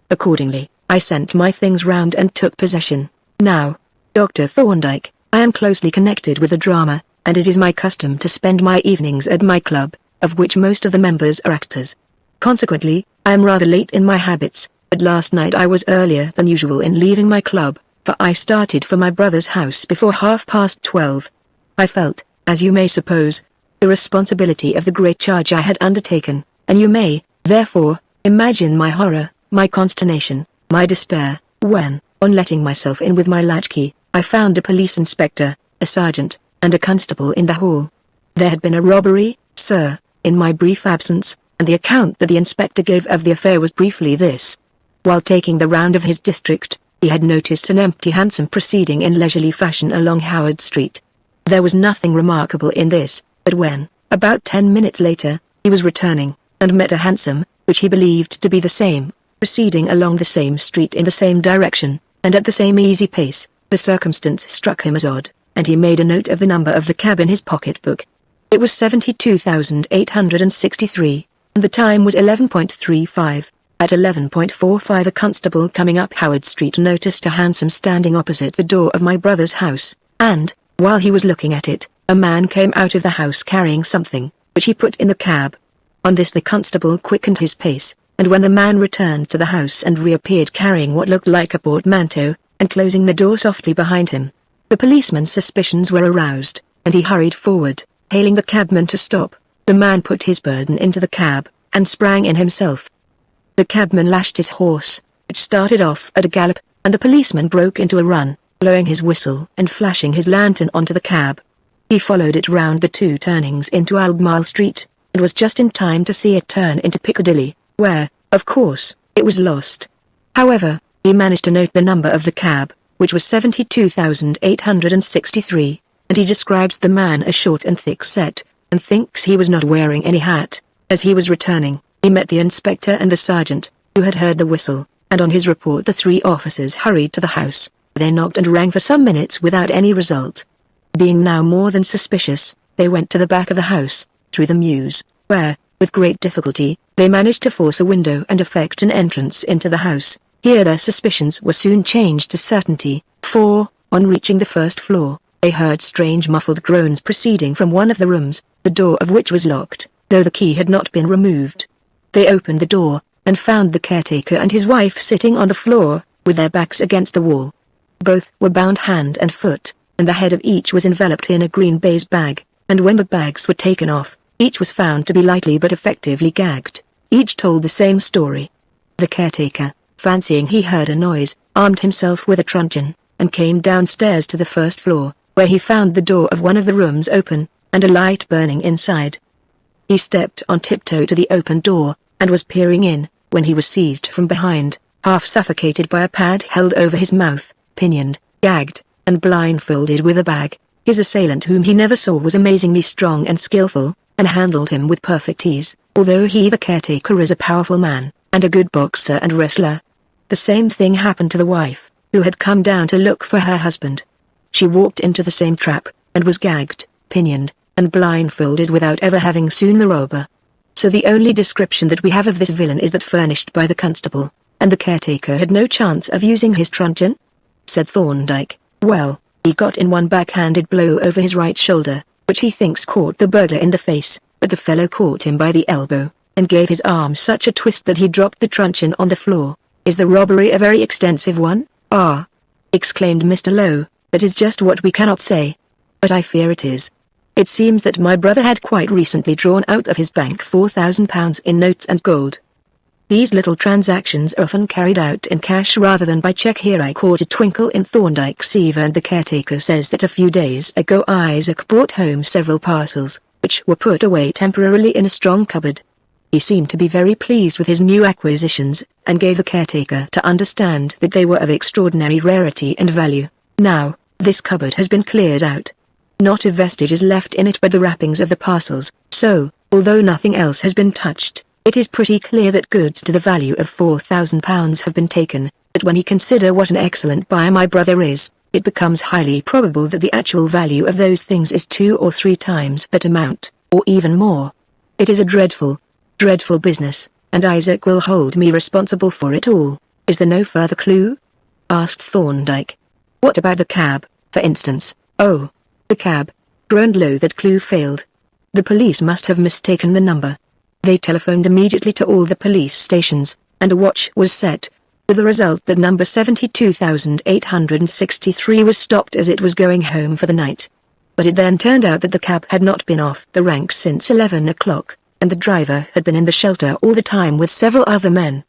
Accordingly, I sent my things round and took possession. Now, Dr. Thorndyke, I am closely connected with the drama, and it is my custom to spend my evenings at my club, of which most of the members are actors. Consequently, I am rather late in my habits, but last night I was earlier than usual in leaving my club, for I started for my brother's house before 12:30. I felt, as you may suppose, the responsibility of the great charge I had undertaken, and you may, therefore, imagine my horror, my consternation, my despair, when, on letting myself in with my latchkey, I found a police inspector, a sergeant, and a constable in the hall. There had been a robbery, sir, in my brief absence, and the account that the inspector gave of the affair was briefly this. While taking the round of his district, he had noticed an empty hansom proceeding in leisurely fashion along Howard Street. There was nothing remarkable in this, but when, about 10 minutes later, he was returning, and met a hansom, which he believed to be the same, proceeding along the same street in the same direction, and at the same easy pace, the circumstance struck him as odd, and he made a note of the number of the cab in his pocket-book. It was 72,863, and the time was 11:35. At 11:45 a constable coming up Howard Street noticed a hansom standing opposite the door of my brother's house, and, while he was looking at it, a man came out of the house carrying something, which he put in the cab. On this the constable quickened his pace, and when the man returned to the house and reappeared carrying what looked like a portmanteau, and closing the door softly behind him, the policeman's suspicions were aroused, and he hurried forward, hailing the cabman to stop. The man put his burden into the cab, and sprang in himself. The cabman lashed his horse, which started off at a gallop, and the policeman broke into a run, blowing his whistle and flashing his lantern onto the cab. He followed it round the 2 turnings into Albemarle Street, and was just in time to see it turn into Piccadilly, where, of course, It was lost. However, he managed to note the number of the cab, which was 72,863, and he describes the man as short and thick-set, and thinks he was not wearing any hat. As he was returning, he met the inspector and the sergeant, who had heard the whistle, and on his report the three officers hurried to the house. They knocked and rang for some minutes without any result. Being now more than suspicious, they went to the back of the house, through the mews, where, with great difficulty, they managed to force a window and effect an entrance into the house. Here their suspicions were soon changed to certainty, for, on reaching the first floor, they heard strange muffled groans proceeding from one of the rooms, the door of which was locked, though the key had not been removed. They opened the door, and found the caretaker and his wife sitting on the floor, with their backs against the wall. Both were bound hand and foot, and the head of each was enveloped in a green baize bag, and when the bags were taken off, each was found to be lightly but effectively gagged. Each told the same story. The caretaker, fancying he heard a noise, armed himself with a truncheon, and came downstairs to the first floor, where he found the door of one of the rooms open, and a light burning inside. He stepped on tiptoe to the open door, and was peering in, when he was seized from behind, half suffocated by a pad held over his mouth, pinioned, gagged, and blindfolded with a bag. His assailant, whom he never saw, was amazingly strong and skillful, and handled him with perfect ease, although he the caretaker is a powerful man, and a good boxer and wrestler. The same thing happened to the wife, who had come down to look for her husband. She walked into the same trap, and was gagged, pinioned, and blindfolded without ever having seen the robber. So the only description that we have of this villain is that furnished by the constable, and the caretaker had no chance of using his truncheon? Said Thorndyke. Well, he got in one backhanded blow over his right shoulder, which he thinks caught the burglar in the face, but the fellow caught him by the elbow, and gave his arm such a twist that he dropped the truncheon on the floor. Is the robbery a very extensive one? Ah! Exclaimed Mr. Lowe, that is just what we cannot say. But I fear it is. It seems that my brother had quite recently drawn out of his bank £4,000 in notes and gold. These little transactions are often carried out in cash rather than by check. Here I caught a twinkle in Thorndyke's eve, and the caretaker says that a few days ago Isaac brought home several parcels, which were put away temporarily in a strong cupboard. He seemed to be very pleased with his new acquisitions, and gave the caretaker to understand that they were of extraordinary rarity and value. Now, this cupboard has been cleared out. Not a vestige is left in it but the wrappings of the parcels, so, although nothing else has been touched, it is pretty clear that goods to the value of £4,000 have been taken, but when you consider what an excellent buyer my brother is, it becomes highly probable that the actual value of those things is 2 or 3 times that amount, or even more. It is a dreadful business, and Isaac will hold me responsible for it all. Is there no further clue? Asked Thorndyke. What about the cab, for instance? Oh, the cab, groaned Lowe. That clue failed. The police must have mistaken the number. They telephoned immediately to all the police stations, and a watch was set, with the result that number 72,863 was stopped as it was going home for the night. But it then turned out that the cab had not been off the ranks since 11 o'clock, and the driver had been in the shelter all the time with several other men.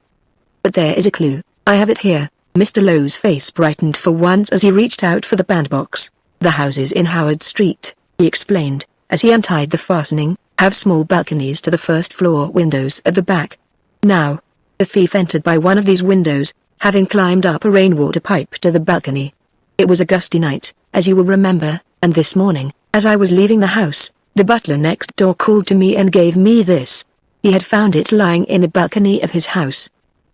But there is a clue. I have it here. Mr. Lowe's face brightened for once as he reached out for the bandbox. The houses in Howard Street, he explained, as he untied the fastening, have small balconies to the first-floor windows at the back. Now, the thief entered by one of these windows, having climbed up a rainwater pipe to the balcony. It was a gusty night, as you will remember, and this morning, as I was leaving the house, the butler next door called to me and gave me this. He had found it lying in a balcony of his house.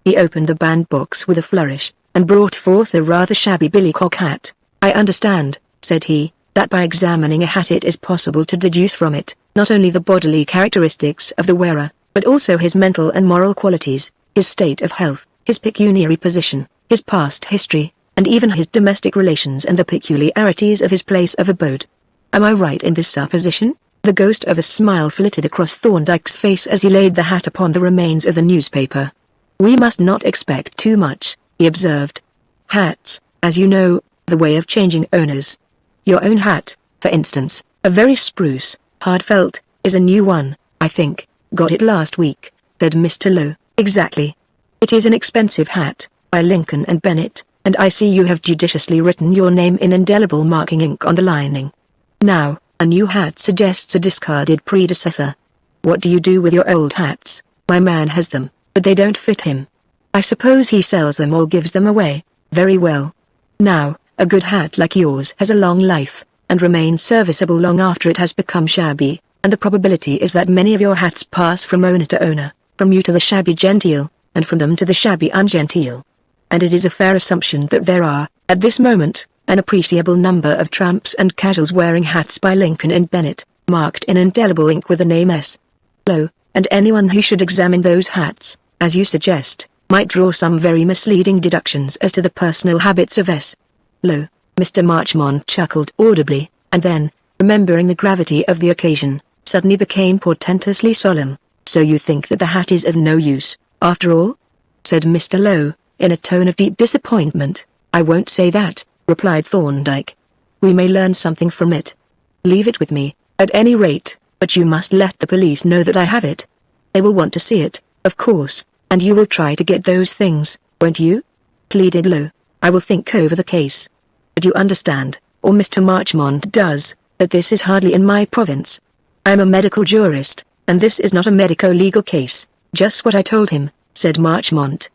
He opened the bandbox with a flourish, and brought forth a rather shabby billycock hat. I understand, said he, that by examining a hat it is possible to deduce from it, not only the bodily characteristics of the wearer, but also his mental and moral qualities, his state of health, his pecuniary position, his past history, and even his domestic relations and the peculiarities of his place of abode. Am I right in this supposition? The ghost of a smile flitted across Thorndyke's face as he laid the hat upon the remains of the newspaper. We must not expect too much, he observed. Hats, as you know, the way of changing owners. Your own hat, for instance, a very spruce, hard felt, is a new one, I think. Got it last week, said Mr. Lowe. Exactly. It is an expensive hat, by Lincoln and Bennett, and I see you have judiciously written your name in indelible marking ink on the lining. Now, a new hat suggests a discarded predecessor. What do you do with your old hats? My man has them, but they don't fit him. I suppose he sells them or gives them away. Very well. Now, a good hat like yours has a long life, and remains serviceable long after it has become shabby, and the probability is that many of your hats pass from owner to owner, from you to the shabby genteel, and from them to the shabby ungenteel. And it is a fair assumption that there are, at this moment, an appreciable number of tramps and casuals wearing hats by Lincoln and Bennett, marked in indelible ink with the name S. Low, and anyone who should examine those hats, as you suggest, might draw some very misleading deductions as to the personal habits of S. Low. Mr. Marchmont chuckled audibly, and then, remembering the gravity of the occasion, suddenly became portentously solemn. So you think that the hat is of no use, after all? Said Mr. Low, in a tone of deep disappointment. I won't say that, replied Thorndyke. We may learn something from it. Leave it with me, at any rate, but you must let the police know that I have it. They will want to see it, of course, and you will try to get those things, won't you? Pleaded Low. I will think over the case. But you understand, or Mr. Marchmont does, that this is hardly in my province. I am a medical jurist, and this is not a medico-legal case. Just what I told him, said Marchmont.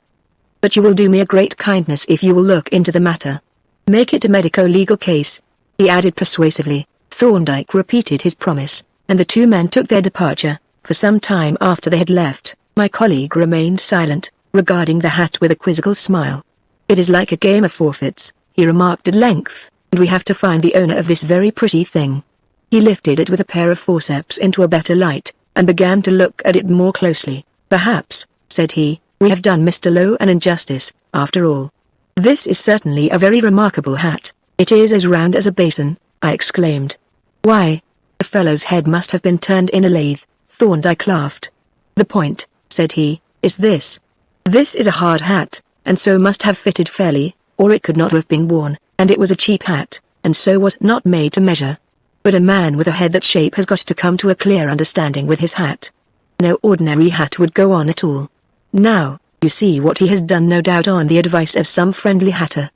But you will do me a great kindness if you will look into the matter. Make it a medico-legal case, he added persuasively. Thorndyke repeated his promise, and the two men took their departure. For some time after they had left, my colleague remained silent, regarding the hat with a quizzical smile. It is like a game of forfeits, he remarked at length, and we have to find the owner of this very pretty thing. He lifted it with a pair of forceps into a better light, and began to look at it more closely. Perhaps, said he, we have done Mr. Low an injustice, after all. This is certainly a very remarkable hat. It is as round as a basin, I exclaimed. Why, the fellow's head must have been turned in a lathe. Thorndyke laughed. The point, said he, is this. This is a hard hat, and so must have fitted fairly, or it could not have been worn, and it was a cheap hat, and so was not made to measure. But a man with a head that shape has got to come to a clear understanding with his hat. No ordinary hat would go on at all. Now, you see what he has done, no doubt on the advice of some friendly hatter.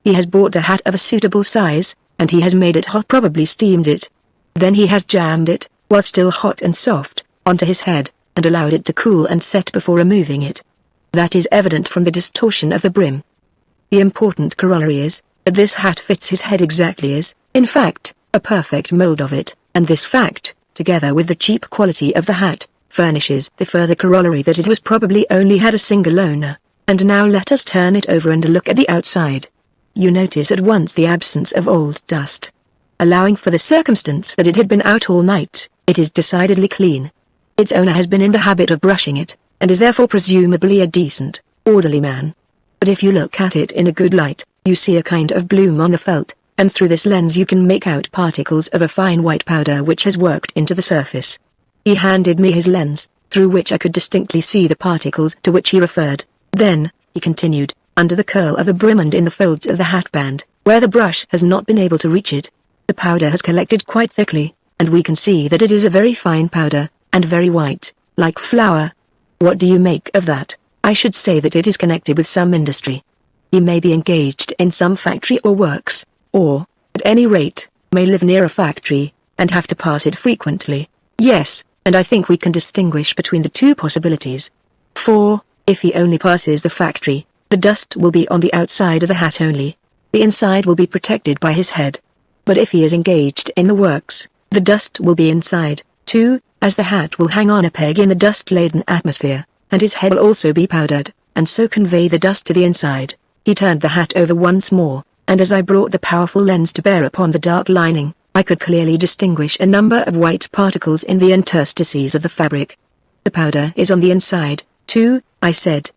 He has bought a hat of a suitable size, and he has made it hot, probably steamed it. Then he has jammed it, while still hot and soft, onto his head, and allowed it to cool and set before removing it. That is evident from the distortion of the brim. The important corollary is, that this hat fits his head exactly as, in fact, a perfect mold of it, and this fact, together with the cheap quality of the hat, furnishes the further corollary that it was probably only had a single owner. And now let us turn it over and look at the outside. You notice at once the absence of old dust. Allowing for the circumstance that it had been out all night, it is decidedly clean. Its owner has been in the habit of brushing it, and is therefore presumably a decent, orderly man. But if you look at it in a good light, you see a kind of bloom on the felt, and through this lens you can make out particles of a fine white powder which has worked into the surface. He handed me his lens, through which I could distinctly see the particles to which he referred. Then, he continued, under the curl of the brim and in the folds of the hatband, where the brush has not been able to reach it, the powder has collected quite thickly, and we can see that it is a very fine powder, and very white, like flour. What do you make of that? I should say that it is connected with some industry. He may be engaged in some factory or works, or, at any rate, may live near a factory, and have to pass it frequently. Yes, and I think we can distinguish between the two possibilities. For, if he only passes the factory, the dust will be on the outside of the hat only. The inside will be protected by his head. But if he is engaged in the works, the dust will be inside, too, as the hat will hang on a peg in the dust-laden atmosphere, and his head will also be powdered, and so convey the dust to the inside. He turned the hat over once more, and as I brought the powerful lens to bear upon the dark lining, I could clearly distinguish a number of white particles in the interstices of the fabric. The powder is on the inside, too, I said.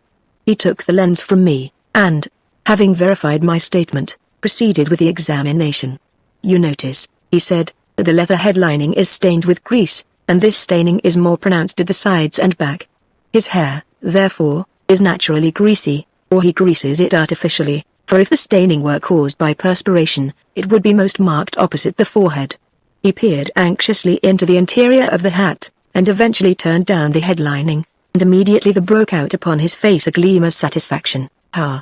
He took the lens from me, and, having verified my statement, proceeded with the examination. You notice, he said, that the leather head lining is stained with grease, and this staining is more pronounced at the sides and back. His hair, therefore, is naturally greasy, or he greases it artificially, for if the staining were caused by perspiration, it would be most marked opposite the forehead. He peered anxiously into the interior of the hat, and eventually turned down the head lining, and immediately there broke out upon his face a gleam of satisfaction. "Ah!"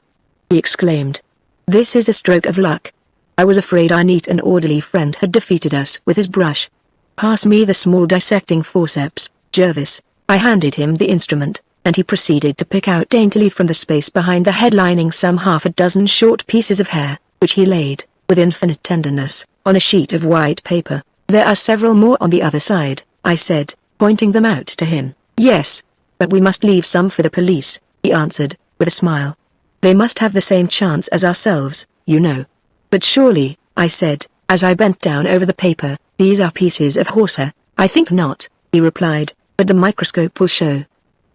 he exclaimed. "This is a stroke of luck. I was afraid our neat and orderly friend had defeated us with his brush. Pass me the small dissecting forceps, Jervis." I handed him the instrument, and he proceeded to pick out daintily from the space behind the head lining some half a dozen short pieces of hair, which he laid, with infinite tenderness, on a sheet of white paper. "There are several more on the other side," I said, pointing them out to him. "Yes, but we must leave some for the police," he answered, with a smile. "They must have the same chance as ourselves, you know." "But surely," I said, as I bent down over the paper, "these are pieces of horsehair." "I think not," he replied, "but the microscope will show.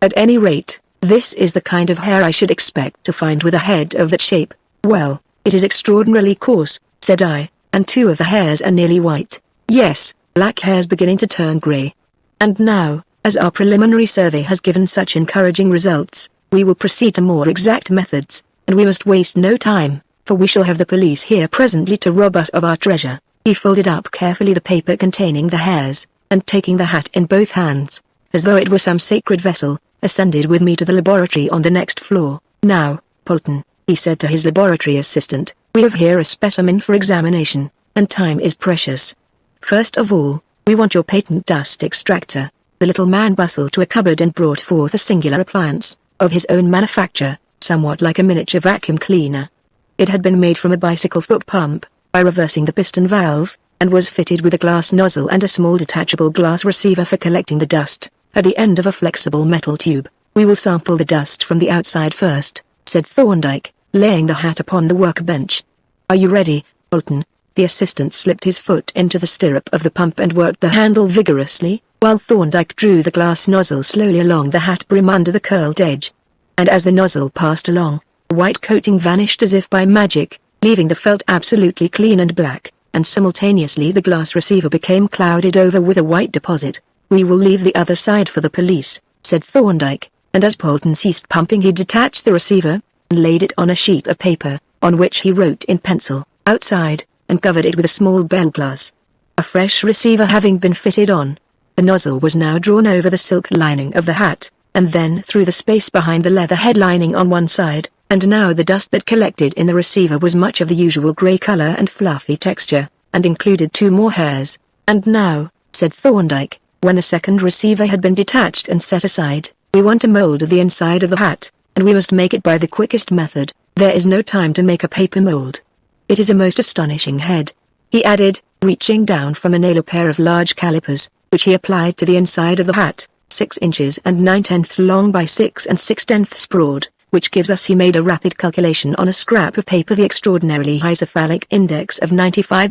At any rate, this is the kind of hair I should expect to find with a head of that shape." "Well, it is extraordinarily coarse," said I, "and 2 of the hairs are nearly white." "Yes, black hairs beginning to turn grey. And now, as our preliminary survey has given such encouraging results, we will proceed to more exact methods, and we must waste no time, for we shall have the police here presently to rob us of our treasure." He folded up carefully the paper containing the hairs, and taking the hat in both hands, as though it were some sacred vessel, ascended with me to the laboratory on the next floor. "Now, Polton," he said to his laboratory assistant, "we have here a specimen for examination, and time is precious. First of all, we want your patent dust extractor." The little man bustled to a cupboard and brought forth a singular appliance, of his own manufacture, somewhat like a miniature vacuum cleaner. It had been made from a bicycle foot pump, by reversing the piston valve, and was fitted with a glass nozzle and a small detachable glass receiver for collecting the dust, at the end of a flexible metal tube. "We will sample the dust from the outside first," said Thorndyke, laying the hat upon the workbench. "Are you ready, Polton?" The assistant slipped his foot into the stirrup of the pump and worked the handle vigorously, while Thorndyke drew the glass nozzle slowly along the hat brim under the curled edge. And as the nozzle passed along, the white coating vanished as if by magic, leaving the felt absolutely clean and black, and simultaneously the glass receiver became clouded over with a white deposit. "We will leave the other side for the police," said Thorndyke, and as Polton ceased pumping he detached the receiver, and laid it on a sheet of paper, on which he wrote in pencil, "Outside," and covered it with a small bell glass. A fresh receiver having been fitted on, the nozzle was now drawn over the silk lining of the hat, and then through the space behind the leather head lining on one side, and now the dust that collected in the receiver was much of the usual grey colour and fluffy texture, and included 2 more hairs. "And now," said Thorndyke, when the second receiver had been detached and set aside, "we want to mould the inside of the hat, and we must make it by the quickest method. There is no time to make a paper mould. It is a most astonishing head," he added, reaching down from a nail a pair of large calipers, which he applied to the inside of the hat, 6 inches and 9/10 long by 6 6/10 broad, which gives us. He made a rapid calculation on a scrap of paper the extraordinarily high cephalic index of 95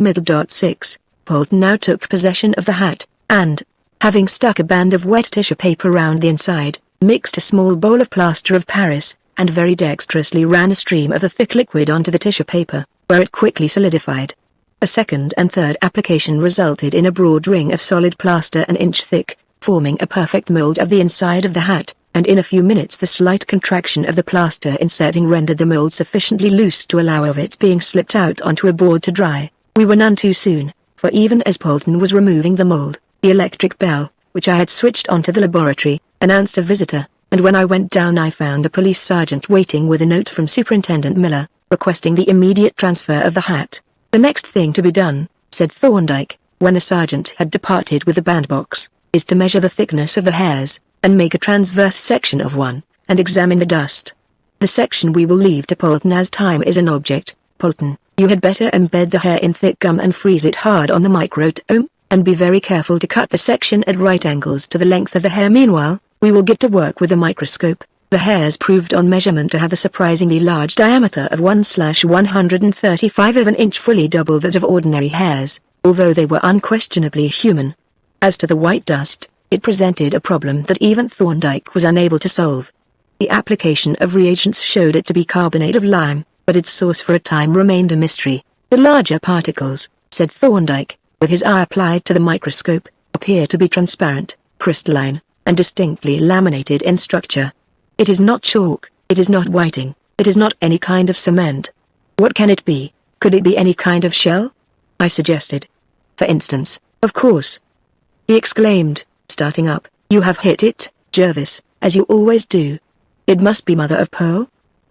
Polton now took possession of the hat, and, having stuck a band of wet tissue paper round the inside, mixed a small bowl of plaster of Paris, and very dexterously ran a stream of the thick liquid onto the tissue paper, where it quickly solidified. A second and third application resulted in a broad ring of solid plaster an inch thick, forming a perfect mold of the inside of the hat, and in a few minutes the slight contraction of the plaster in setting rendered the mold sufficiently loose to allow of its being slipped out onto a board to dry. We were none too soon, for even as Polton was removing the mold, the electric bell, which I had switched onto the laboratory, announced a visitor, and when I went down I found a police sergeant waiting with a note from Superintendent Miller, requesting the immediate transfer of the hat. "The next thing to be done," said Thorndyke, when the sergeant had departed with the bandbox, "is to measure the thickness of the hairs, and make a transverse section of one, and examine the dust. The section we will leave to Polton as time is an object. Polton, you had better embed the hair in thick gum and freeze it hard on the microtome, and be very careful to cut the section at right angles to the length of the hair. Meanwhile, we will get to work with the microscope." The hairs proved on measurement to have a surprisingly large diameter of 1/135 of an inch, fully double that of ordinary hairs, although they were unquestionably human. As to the white dust, it presented a problem that even Thorndyke was unable to solve. The application of reagents showed it to be carbonate of lime, but its source for a time remained a mystery. "The larger particles," said Thorndyke, with his eye applied to the microscope, "appear to be transparent, crystalline, and distinctly laminated in structure. It is not chalk, it is not whiting, it is not any kind of cement. What can it be? Could it be any kind of shell?" I suggested. "For instance, of course," he exclaimed, starting up, "you have hit it, Jervis, as you always do. It must be mother of pearl.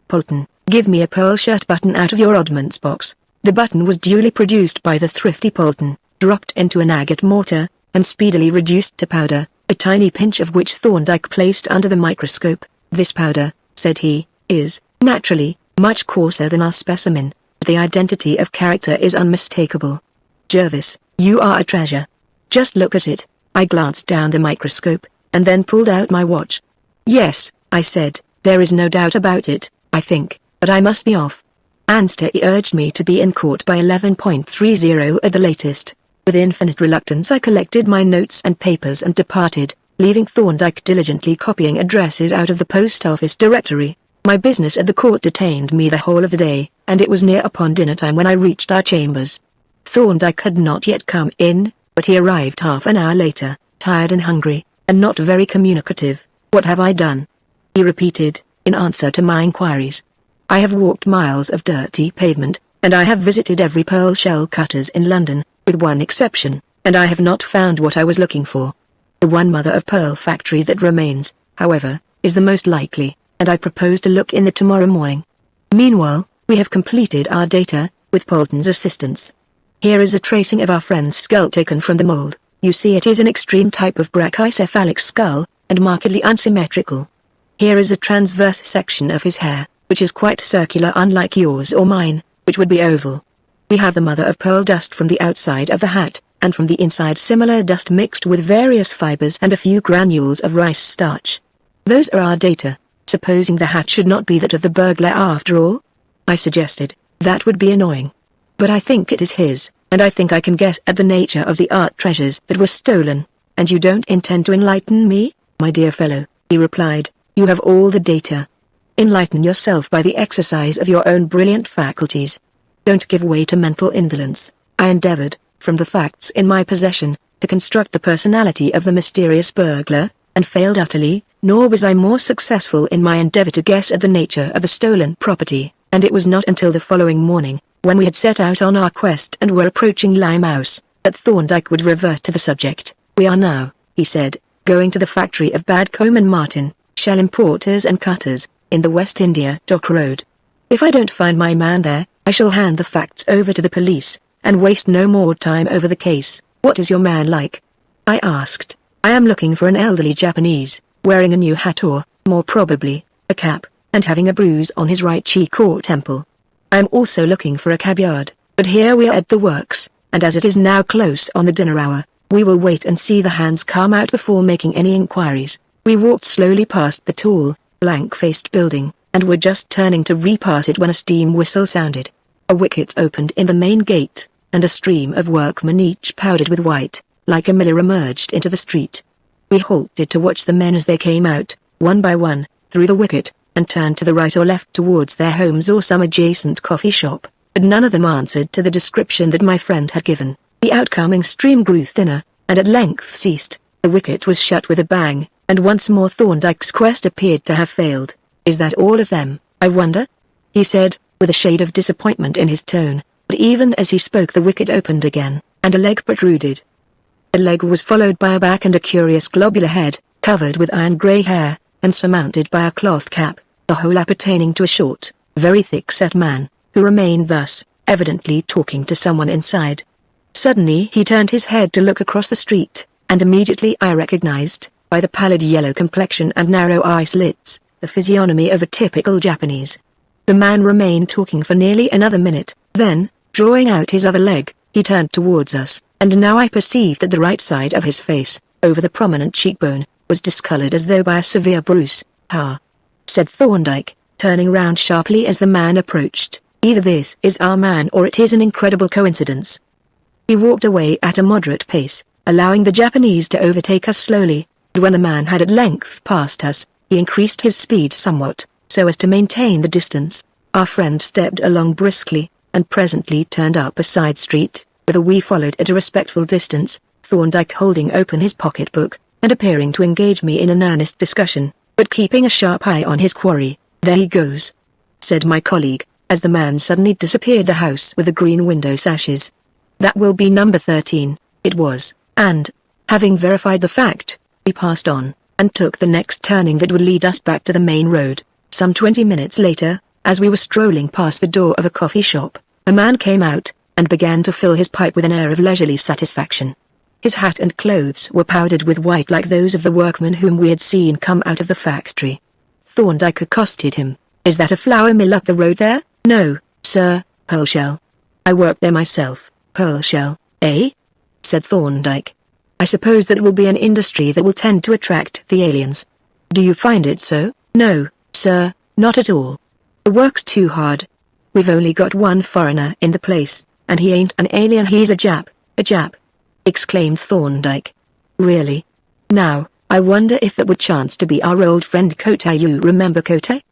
Polton, give me a pearl shirt button out of your oddments box." The button was duly produced by the thrifty Polton, dropped into an agate mortar, and speedily reduced to powder, a tiny pinch of which Thorndyke placed under the microscope. "This powder," said he, "is, naturally, much coarser than our specimen, but the identity of character is unmistakable. Jervis, you are a treasure. Just look at it." I glanced down the microscope, and then pulled out my watch. "Yes," I said, "there is no doubt about it, I think, but I must be off." Anstey urged me to be in court by 11:30 at the latest. With infinite reluctance I collected my notes and papers and departed, leaving Thorndyke diligently copying addresses out of the post office directory. My business at the court detained me the whole of the day, and it was near upon dinner time when I reached our chambers. Thorndyke had not yet come in, but he arrived half an hour later, tired and hungry, and not very communicative. "What have I done?" he repeated, in answer to my inquiries. "I have walked miles of dirty pavement, and I have visited every pearl shell cutter's in London, with one exception, and I have not found what I was looking for. The one mother-of-pearl factory that remains, however, is the most likely, and I propose to look in it tomorrow morning. Meanwhile, we have completed our data, with Polton's assistance. Here is a tracing of our friend's skull taken from the mold. You see it is an extreme type of brachycephalic skull, and markedly unsymmetrical. Here is a transverse section of his hair, which is quite circular unlike yours or mine, which would be oval. We have the mother-of-pearl dust from the outside of the hat, and from the inside similar dust mixed with various fibers and a few granules of rice starch. Those are our data. Supposing the hat should not be that of the burglar after all?" I suggested. "That would be annoying. But I think it is his, and I think I can guess at the nature of the art treasures that were stolen." "And you don't intend to enlighten me, my dear fellow," he replied. "You have all the data. Enlighten yourself by the exercise of your own brilliant faculties. Don't give way to mental indolence." I endeavored, from the facts in my possession, to construct the personality of the mysterious burglar, and failed utterly, nor was I more successful in my endeavor to guess at the nature of the stolen property, and it was not until the following morning, when we had set out on our quest and were approaching Limehouse, that Thorndyke would revert to the subject. "We are now," he said, "going to the factory of Badcombe and Martin, shell importers and cutters, in the West India Dock Road. If I don't find my man there, I shall hand the facts over to the police, and waste no more time over the case." "What is your man like?" I asked. "I am looking for an elderly Japanese, wearing a new hat or, more probably, a cap, and having a bruise on his right cheek or temple. I am also looking for a cabyard, but here we are at the works, and as it is now close on the dinner hour, we will wait and see the hands come out before making any inquiries." We walked slowly past the tall, blank-faced building, and were just turning to repass it when a steam whistle sounded. A wicket opened in the main gate, and a stream of workmen each powdered with white, like a miller, emerged into the street. We halted to watch the men as they came out, one by one, through the wicket, and turned to the right or left towards their homes or some adjacent coffee shop, but none of them answered to the description that my friend had given. The outcoming stream grew thinner, and at length ceased. The wicket was shut with a bang, and once more Thorndyke's quest appeared to have failed. "Is that all of them, I wonder?" he said, with a shade of disappointment in his tone, but even as he spoke the wicket opened again, and a leg protruded. The leg was followed by a back and a curious globular head, covered with iron-grey hair, and surmounted by a cloth cap, the whole appertaining to a short, very thick-set man, who remained thus, evidently talking to someone inside. Suddenly he turned his head to look across the street, and immediately I recognized, by the pallid yellow complexion and narrow eye slits, the physiognomy of a typical Japanese. The man remained talking for nearly another minute, then, drawing out his other leg, he turned towards us, and now I perceived that the right side of his face, over the prominent cheekbone, was discolored as though by a severe bruise. "Ah," said Thorndyke, turning round sharply as the man approached, "either this is our man or it is an incredible coincidence." He walked away at a moderate pace, allowing the Japanese to overtake us slowly, and when the man had at length passed us, he increased his speed somewhat, so as to maintain the distance. Our friend stepped along briskly, and presently turned up a side street, whither we followed at a respectful distance, Thorndyke holding open his pocket-book, and appearing to engage me in an earnest discussion, but keeping a sharp eye on his quarry. "There he goes," said my colleague, as the man suddenly disappeared the house with the green window sashes. "That will be number 13, it was, and, having verified the fact, we passed on, and took the next turning that would lead us back to the main road. Some 20 minutes later, as we were strolling past the door of a coffee shop, a man came out, and began to fill his pipe with an air of leisurely satisfaction. His hat and clothes were powdered with white like those of the workmen whom we had seen come out of the factory. Thorndyke accosted him. "Is that a flour mill up the road there?" "No, sir, pearl shell. I work there myself." "Pearl shell, eh?" said Thorndyke. "I suppose that will be an industry that will tend to attract the aliens. Do you find it so?" "No, sir, not at all. The work's too hard. We've only got one foreigner in the place, and he ain't an alien, he's a Jap." "A Jap?" exclaimed Thorndyke. "Really? Now, I wonder if that would chance to be our old friend Kota. You remember Kota?"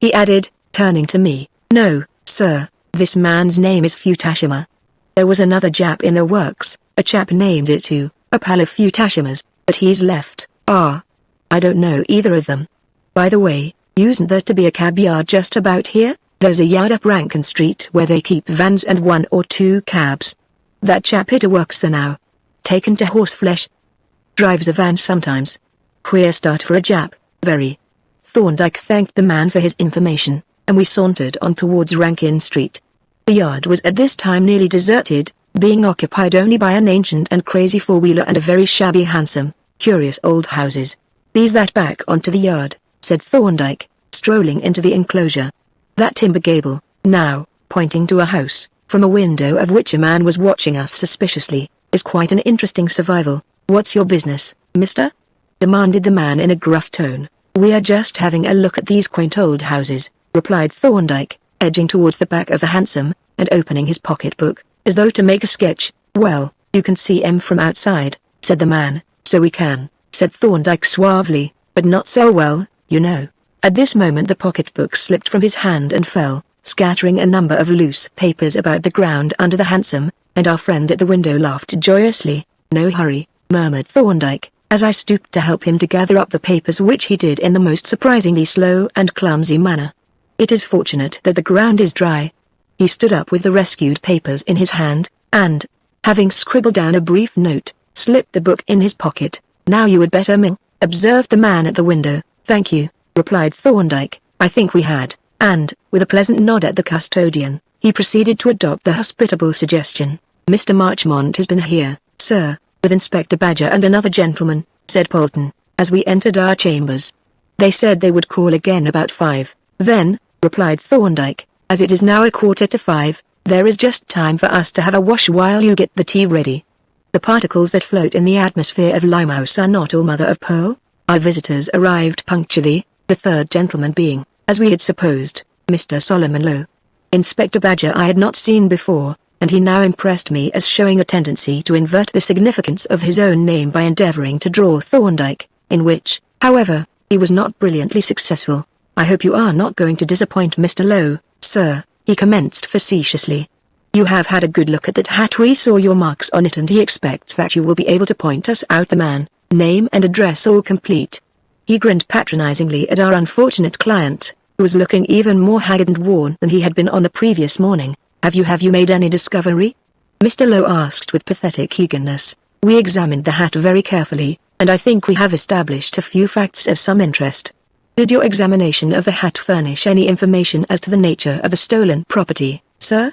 he added, turning to me. "No, sir, this man's name is Futashima. There was another Jap in the works, a chap named it too, a pal of Futashima's, but he's left." I don't know either of them. By the way, usen't there to be a cab yard just about here? There's a yard up Rankin Street where they keep vans and 1 or 2 cabs. That chap hitter works there now. Taken to horseflesh. Drives a van sometimes. Queer start for a Jap, very. Thorndyke thanked the man for his information, and we sauntered on towards Rankin Street. The yard was at this time nearly deserted, being occupied only by an ancient and crazy four-wheeler and a very shabby handsome, curious old houses. "These that back onto the yard," said Thorndyke, strolling into the enclosure. "That timber gable, now," pointing to a house, from a window of which a man was watching us suspiciously, "is quite an interesting survival." "What's your business, mister?" demanded the man in a gruff tone. "We are just having a look at these quaint old houses," replied Thorndyke, edging towards the back of the hansom, and opening his pocketbook, as though to make a sketch. "Well, you can see 'em from outside," said the man. "So we can," said Thorndyke suavely, "but not so well, you know." At this moment the pocketbook slipped from his hand and fell, scattering a number of loose papers about the ground under the hansom, and our friend at the window laughed joyously. "No hurry," murmured Thorndyke, as I stooped to help him to gather up the papers, which he did in the most surprisingly slow and clumsy manner. "It is fortunate that the ground is dry." He stood up with the rescued papers in his hand, and, having scribbled down a brief note, slipped the book in his pocket. "Now you had better mill," observed the man at the window. "Thank you," replied Thorndyke. "I think we had," and, with a pleasant nod at the custodian, he proceeded to adopt the hospitable suggestion. "Mr. Marchmont has been here, sir, with Inspector Badger and another gentleman," said Polton, as we entered our chambers. "They said they would call again about 5. "Then," replied Thorndyke, "as it is now 4:45, there is just time for us to have a wash while you get the tea ready. The particles that float in the atmosphere of Limehouse are not all mother of pearl." Our visitors arrived punctually, the third gentleman being, as we had supposed, Mr. Solomon Lowe. Inspector Badger I had not seen before, and he now impressed me as showing a tendency to invert the significance of his own name by endeavoring to draw Thorndyke, in which, however, he was not brilliantly successful. "I hope you are not going to disappoint Mr. Lowe, sir," he commenced facetiously. "You have had a good look at that hat, we saw your marks on it, and he expects that you will be able to point us out the man, name and address all complete." He grinned patronizingly at our unfortunate client, who was looking even more haggard and worn than he had been on the previous morning. Have you made any discovery?" Mr. Lowe asked with pathetic eagerness. "We examined the hat very carefully, and I think we have established a few facts of some interest." "Did your examination of the hat furnish any information as to the nature of the stolen property, sir?"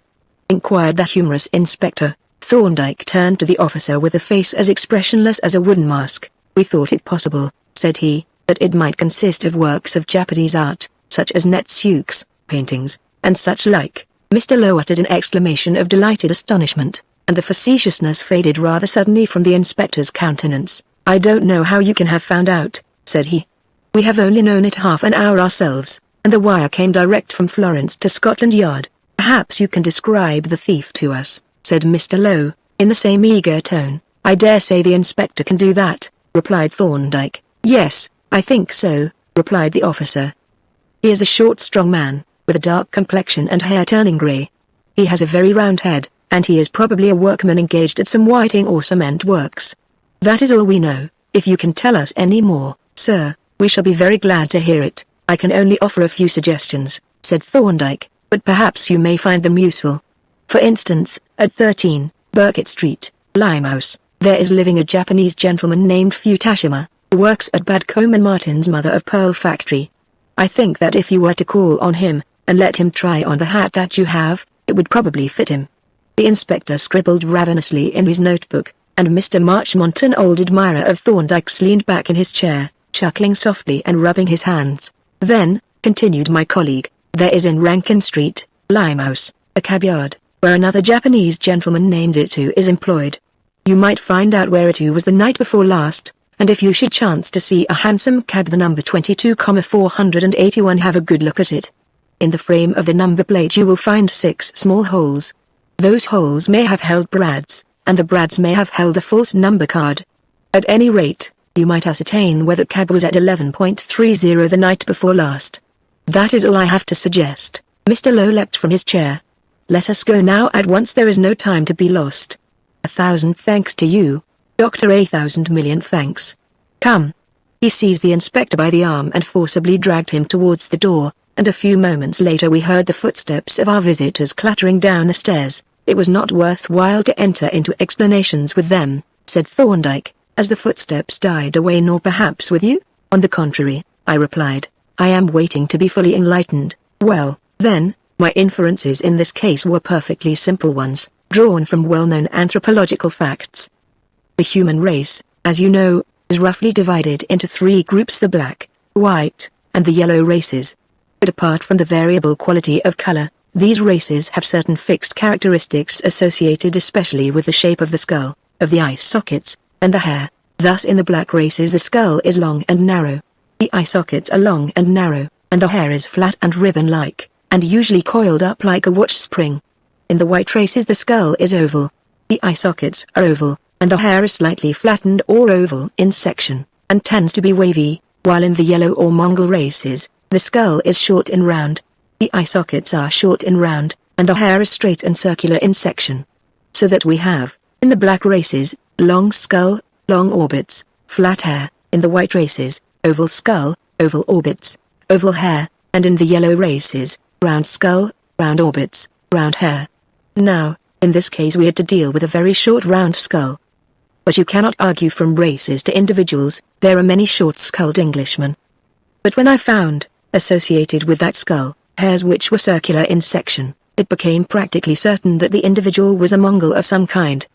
inquired the humorous inspector. Thorndyke turned to the officer with a face as expressionless as a wooden mask. "We thought it possible," said he, "that it might consist of works of Japanese art, such as netsuks, paintings, and such like." Mr. Lowe uttered an exclamation of delighted astonishment, and the facetiousness faded rather suddenly from the inspector's countenance. "I don't know how you can have found out," said he. "We have only known it half an hour ourselves, and the wire came direct from Florence to Scotland Yard." "Perhaps you can describe the thief to us," said Mr. Lowe, in the same eager tone. "I dare say the inspector can do that," replied Thorndyke. "Yes, I think so," replied the officer. "He is a short, strong man, with a dark complexion and hair turning grey. He has a very round head, and he is probably a workman engaged at some whiting or cement works. That is all we know. If you can tell us any more, sir, we shall be very glad to hear it." "I can only offer a few suggestions," said Thorndyke, "but perhaps you may find them useful. For instance, at 13, Burkitt Street, Limehouse, there is living a Japanese gentleman named Futashima, who works at Badcombe and Martin's mother of pearl factory. I think that if you were to call on him, and let him try on the hat that you have, it would probably fit him." The inspector scribbled ravenously in his notebook, and Mr. Marchmont, an old admirer of Thorndyke's, leaned back in his chair, chuckling softly and rubbing his hands. Then, continued my colleague, there is in Rankin Street, Limehouse, a cab yard, where another Japanese gentleman named Itu is employed. You might find out where Itu was the night before last, and if you should chance to see a hansom cab the number 22,481, have a good look at it. In the frame of the number plate you will find 6 small holes. Those holes may have held brads, and the brads may have held a false number card. At any rate, you might ascertain whether cab was at 11.30 the night before last. That is all I have to suggest. Mr. Lowe leapt from his chair. Let us go now at once, there is no time to be lost. 1,000 thanks to you, Doctor, 1,000,000,000 thanks. Come. He seized the inspector by the arm and forcibly dragged him towards the door, and a few moments later we heard the footsteps of our visitors clattering down the stairs. It was not worth while to enter into explanations with them, said Thorndyke, as the footsteps died away. Nor perhaps with you? On the contrary, I replied, I am waiting to be fully enlightened. Well, then, my inferences in this case were perfectly simple ones, drawn from well-known anthropological facts. The human race, as you know, is roughly divided into 3 groups: the black, white, and the yellow races. But apart from the variable quality of color, these races have certain fixed characteristics associated especially with the shape of the skull, of the eye sockets, and the hair. Thus in the black races the skull is long and narrow. The eye sockets are long and narrow, and the hair is flat and ribbon-like, and usually coiled up like a watch spring. In the white races the skull is oval. The eye sockets are oval, and the hair is slightly flattened or oval in section, and tends to be wavy, while in the yellow or Mongol races, the skull is short and round. The eye sockets are short and round, and the hair is straight and circular in section. So that we have, in the black races, long skull, long orbits, flat hair; in the white races, oval skull, oval orbits, oval hair; and in the yellow races, round skull, round orbits, round hair. Now, in this case we had to deal with a very short round skull. But you cannot argue from races to individuals, there are many short-skulled Englishmen. But when I found, associated with that skull, hairs which were circular in section, it became practically certain that the individual was a Mongol of some kind.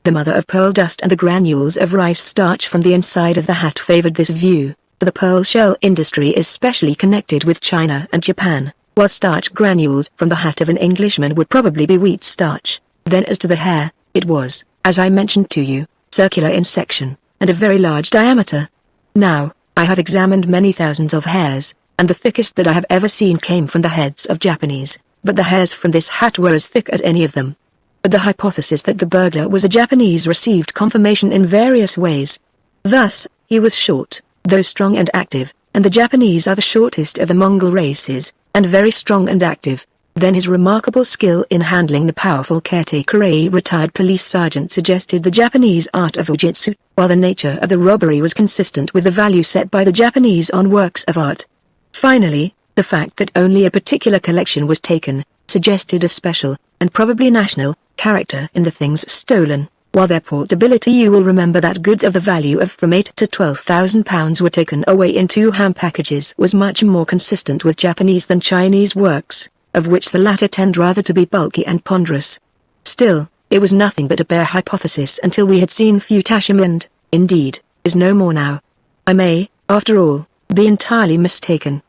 The mother-of-pearl dust and the granules of rice starch from the inside of the hat favored this view, for the pearl shell industry is specially connected with China and Japan, while starch granules from the hat of an Englishman would probably be wheat starch. Then as to the hair, it was, as I mentioned to you, circular in section, and of very large diameter. Now, I have examined many thousands of hairs, and the thickest that I have ever seen came from the heads of Japanese, but the hairs from this hat were as thick as any of them. But the hypothesis that the burglar was a Japanese received confirmation in various ways. Thus, he was short, though strong and active, and the Japanese are the shortest of the Mongol races, and very strong and active. Then his remarkable skill in handling the powerful caretaker, a retired police sergeant, suggested the Japanese art of Ujitsu, while the nature of the robbery was consistent with the value set by the Japanese on works of art. Finally, the fact that only a particular collection was taken, suggested a special, and probably national, character in the things stolen, while their portability, you will remember that goods of the value of from £8,000 to £12,000 were taken away in 2 ham packages, was much more consistent with Japanese than Chinese works, of which the latter tend rather to be bulky and ponderous. Still, it was nothing but a bare hypothesis until we had seen Futashim, and, indeed, is no more now. I may, after all, be entirely mistaken.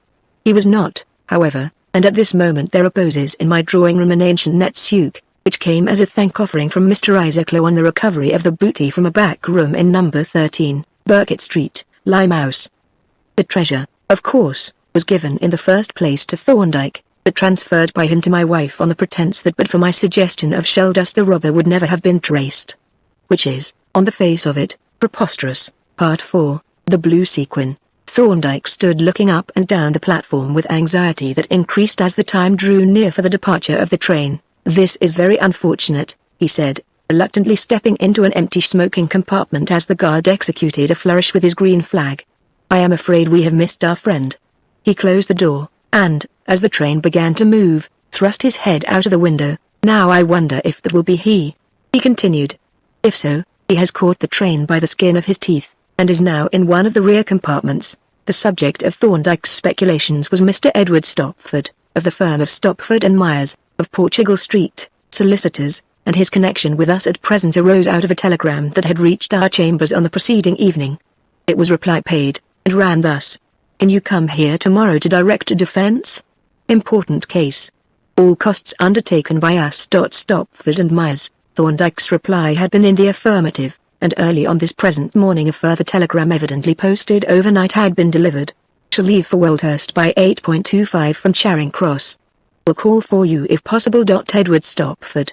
He was not, however, and at this moment there reposes in my drawing-room an ancient netsuke, which came as a thank-offering from Mr. Isaac Lowe on the recovery of the booty from a back room in number 13, Burkitt Street, Limehouse. The treasure, of course, was given in the first place to Thorndyke, but transferred by him to my wife on the pretense that but for my suggestion of shell dust the robber would never have been traced. Which is, on the face of it, preposterous. Part 4, The Blue Sequin. Thorndyke stood looking up and down the platform with anxiety that increased as the time drew near for the departure of the train. This is very unfortunate, he said, reluctantly stepping into an empty smoking compartment as the guard executed a flourish with his green flag. I am afraid we have missed our friend. He closed the door, and, as the train began to move, thrust his head out of the window. Now I wonder if that will be he continued. If so, he has caught the train by the skin of his teeth, and is now in one of the rear compartments. The subject of Thorndyke's speculations was Mr. Edward Stopford, of the firm of Stopford and Myers, of Portugal Street, solicitors, and his connection with us at present arose out of a telegram that had reached our chambers on the preceding evening. It was reply paid, and ran thus. Can you come here tomorrow to direct a defense? Important case. All costs undertaken by us. Stopford and Myers. Thorndyke's reply had been in the affirmative, and early on this present morning a further telegram evidently posted overnight had been delivered. Shall leave for Woldhurst by 8:25 from Charing Cross. Will call for you if possible. Edward Stopford.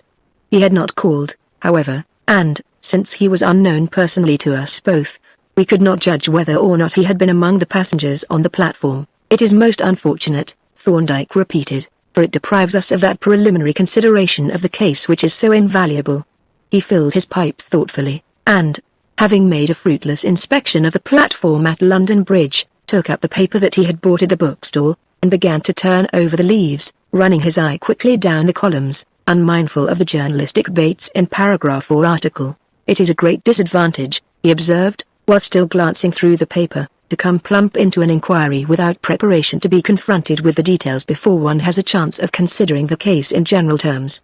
He had not called, however, and, since he was unknown personally to us both, we could not judge whether or not he had been among the passengers on the platform. It is most unfortunate, Thorndyke repeated, for it deprives us of that preliminary consideration of the case which is so invaluable. He filled his pipe thoughtfully, and, having made a fruitless inspection of the platform at London Bridge, took up the paper that he had bought at the bookstall, and began to turn over the leaves, running his eye quickly down the columns, unmindful of the journalistic baits in paragraph or article. It is a great disadvantage, he observed, while still glancing through the paper, to come plump into an inquiry without preparation to be confronted with the details before one has a chance of considering the case in general terms.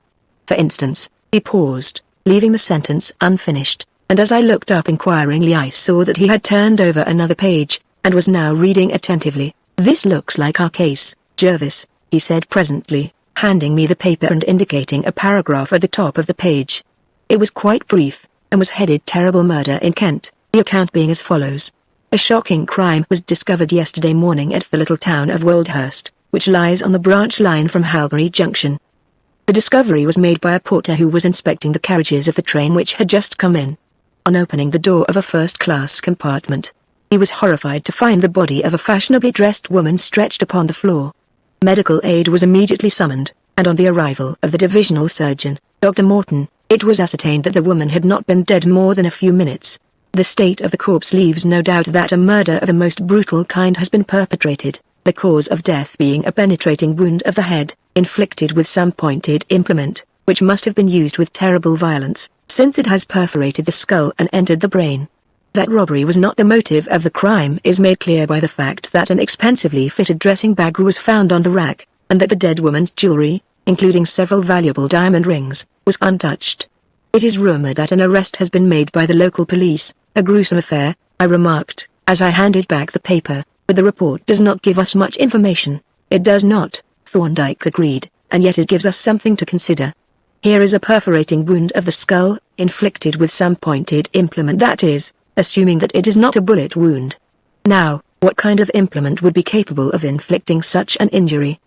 For instance, he paused, leaving the sentence unfinished, and as I looked up inquiringly I saw that he had turned over another page, and was now reading attentively. This looks like our case, Jervis, he said presently, handing me the paper and indicating a paragraph at the top of the page. It was quite brief, and was headed Terrible Murder in Kent, the account being as follows. A shocking crime was discovered yesterday morning at the little town of Woldhurst, which lies on the branch line from Halbury Junction. The discovery was made by a porter who was inspecting the carriages of the train which had just come in. On opening the door of a first-class compartment, he was horrified to find the body of a fashionably dressed woman stretched upon the floor. Medical aid was immediately summoned, and on the arrival of the divisional surgeon, Dr. Morton, it was ascertained that the woman had not been dead more than a few minutes. The state of the corpse leaves no doubt that a murder of a most brutal kind has been perpetrated, the cause of death being a penetrating wound of the head, inflicted with some pointed implement, which must have been used with terrible violence, since it has perforated the skull and entered the brain. That robbery was not the motive of the crime is made clear by the fact that an expensively fitted dressing bag was found on the rack, and that the dead woman's jewelry, including several valuable diamond rings, was untouched. It is rumored that an arrest has been made by the local police, a gruesome affair, I remarked, as I handed back the paper, but the report does not give us much information. It does not, Thorndyke agreed, and yet it gives us something to consider. Here is a perforating wound of the skull, inflicted with some pointed implement, that is, assuming that it is not a bullet wound. Now, what kind of implement would be capable of inflicting such an injury?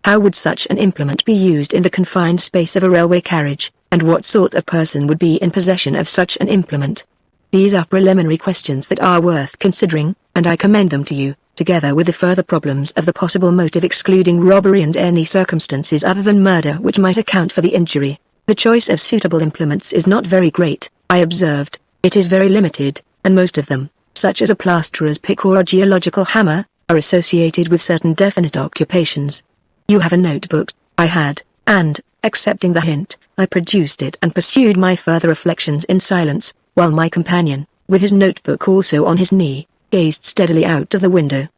How would such an implement be used in the confined space of a railway carriage, and what sort of person would be in possession of such an implement? These are preliminary questions that are worth considering, and I commend them to you, together with the further problems of the possible motive excluding robbery and any circumstances other than murder which might account for the injury. The choice of suitable implements is not very great, I observed. It is very limited, and most of them, such as a plasterer's pick or a geological hammer, are associated with certain definite occupations. You have a notebook, I had, and, accepting the hint, I produced it and pursued my further reflections in silence, while my companion, with his notebook also on his knee, gazed steadily out of the window.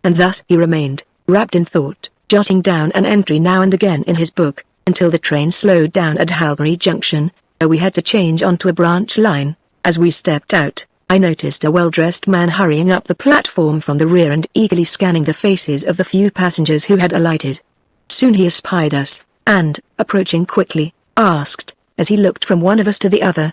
And thus he remained, wrapped in thought, jotting down an entry now and again in his book, until the train slowed down at Halbury Junction, where we had to change onto a branch line. As we stepped out, I noticed a well-dressed man hurrying up the platform from the rear and eagerly scanning the faces of the few passengers who had alighted. Soon he espied us, and, approaching quickly, asked, as he looked from one of us to the other,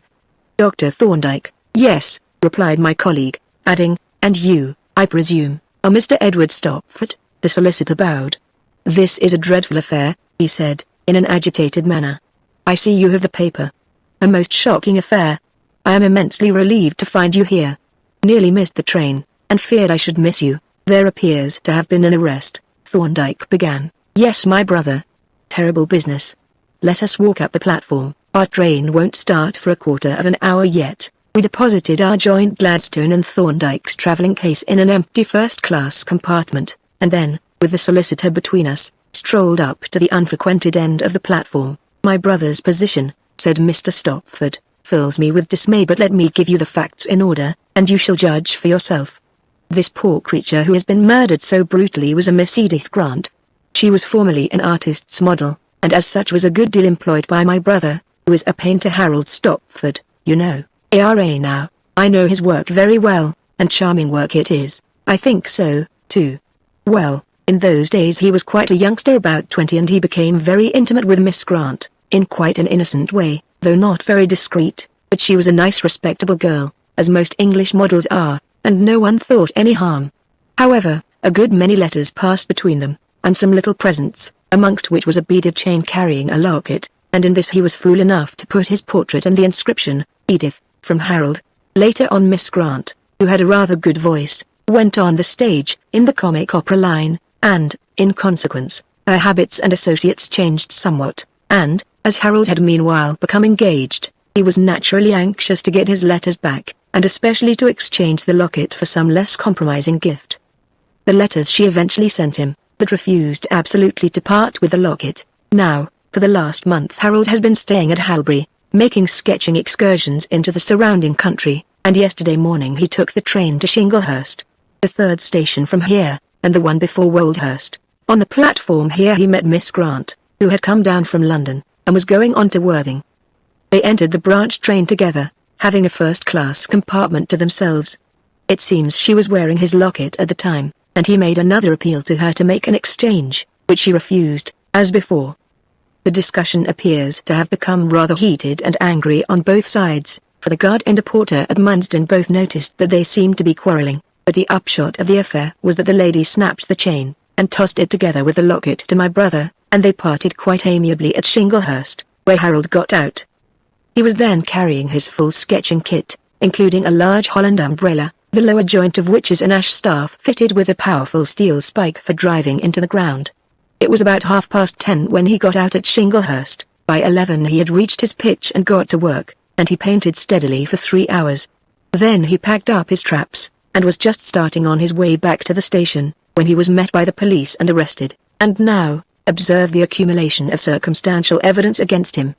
"Dr. Thorndyke?" "Yes," replied my colleague, adding, "And you, I presume, are Mr. Edward Stopford?" The solicitor bowed. "This is a dreadful affair," he said, in an agitated manner. "I see you have the paper. A most shocking affair. I am immensely relieved to find you here. Nearly missed the train, and feared I should miss you." "There appears to have been an arrest," Thorndyke began. "Yes, my brother. Terrible business. Let us walk up the platform. Our train won't start for a quarter of an hour yet." We deposited our joint Gladstone and Thorndyke's travelling case in an empty first-class compartment, and then, with the solicitor between us, strolled up to the unfrequented end of the platform. "My brother's position," said Mr. Stopford, "fills me with dismay, but let me give you the facts in order, and you shall judge for yourself. This poor creature who has been murdered so brutally was a Miss Edith Grant. She was formerly an artist's model, and as such was a good deal employed by my brother, who is a painter, Harold Stopford, you know. ARA now. I know his work very well, and charming work it is. I think so, too. Well, in those days he was quite a youngster, about 20, and he became very intimate with Miss Grant, in quite an innocent way, though not very discreet, but she was a nice respectable girl, as most English models are, and no one thought any harm. However, a good many letters passed between them, and some little presents, amongst which was a beaded chain carrying a locket, and in this he was fool enough to put his portrait and the inscription, Edith, from Harold. Later on Miss Grant, who had a rather good voice, went on the stage, in the comic opera line, and, in consequence, her habits and associates changed somewhat, and, as Harold had meanwhile become engaged, he was naturally anxious to get his letters back, and especially to exchange the locket for some less compromising gift. The letters she eventually sent him, but refused absolutely to part with the locket. Now, for the last month Harold has been staying at Halbury, making sketching excursions into the surrounding country, and yesterday morning he took the train to Shinglehurst, the third station from here, and the one before Woldhurst. On the platform here he met Miss Grant, who had come down from London, and was going on to Worthing. They entered the branch train together, having a first-class compartment to themselves. It seems she was wearing his locket at the time, and he made another appeal to her to make an exchange, which she refused, as before. The discussion appears to have become rather heated and angry on both sides, for the guard and a porter at Munsden both noticed that they seemed to be quarrelling, but the upshot of the affair was that the lady snapped the chain, and tossed it together with the locket to my brother, and they parted quite amiably at Shinglehurst, where Harold got out. He was then carrying his full sketching kit, including a large Holland umbrella, the lower joint of which is an ash staff fitted with a powerful steel spike for driving into the ground. It was about 10:30 when he got out at Shinglehurst. By 11 he had reached his pitch and got to work, and he painted steadily for 3 hours. Then he packed up his traps, and was just starting on his way back to the station, when he was met by the police and arrested, and now, observe the accumulation of circumstantial evidence against him.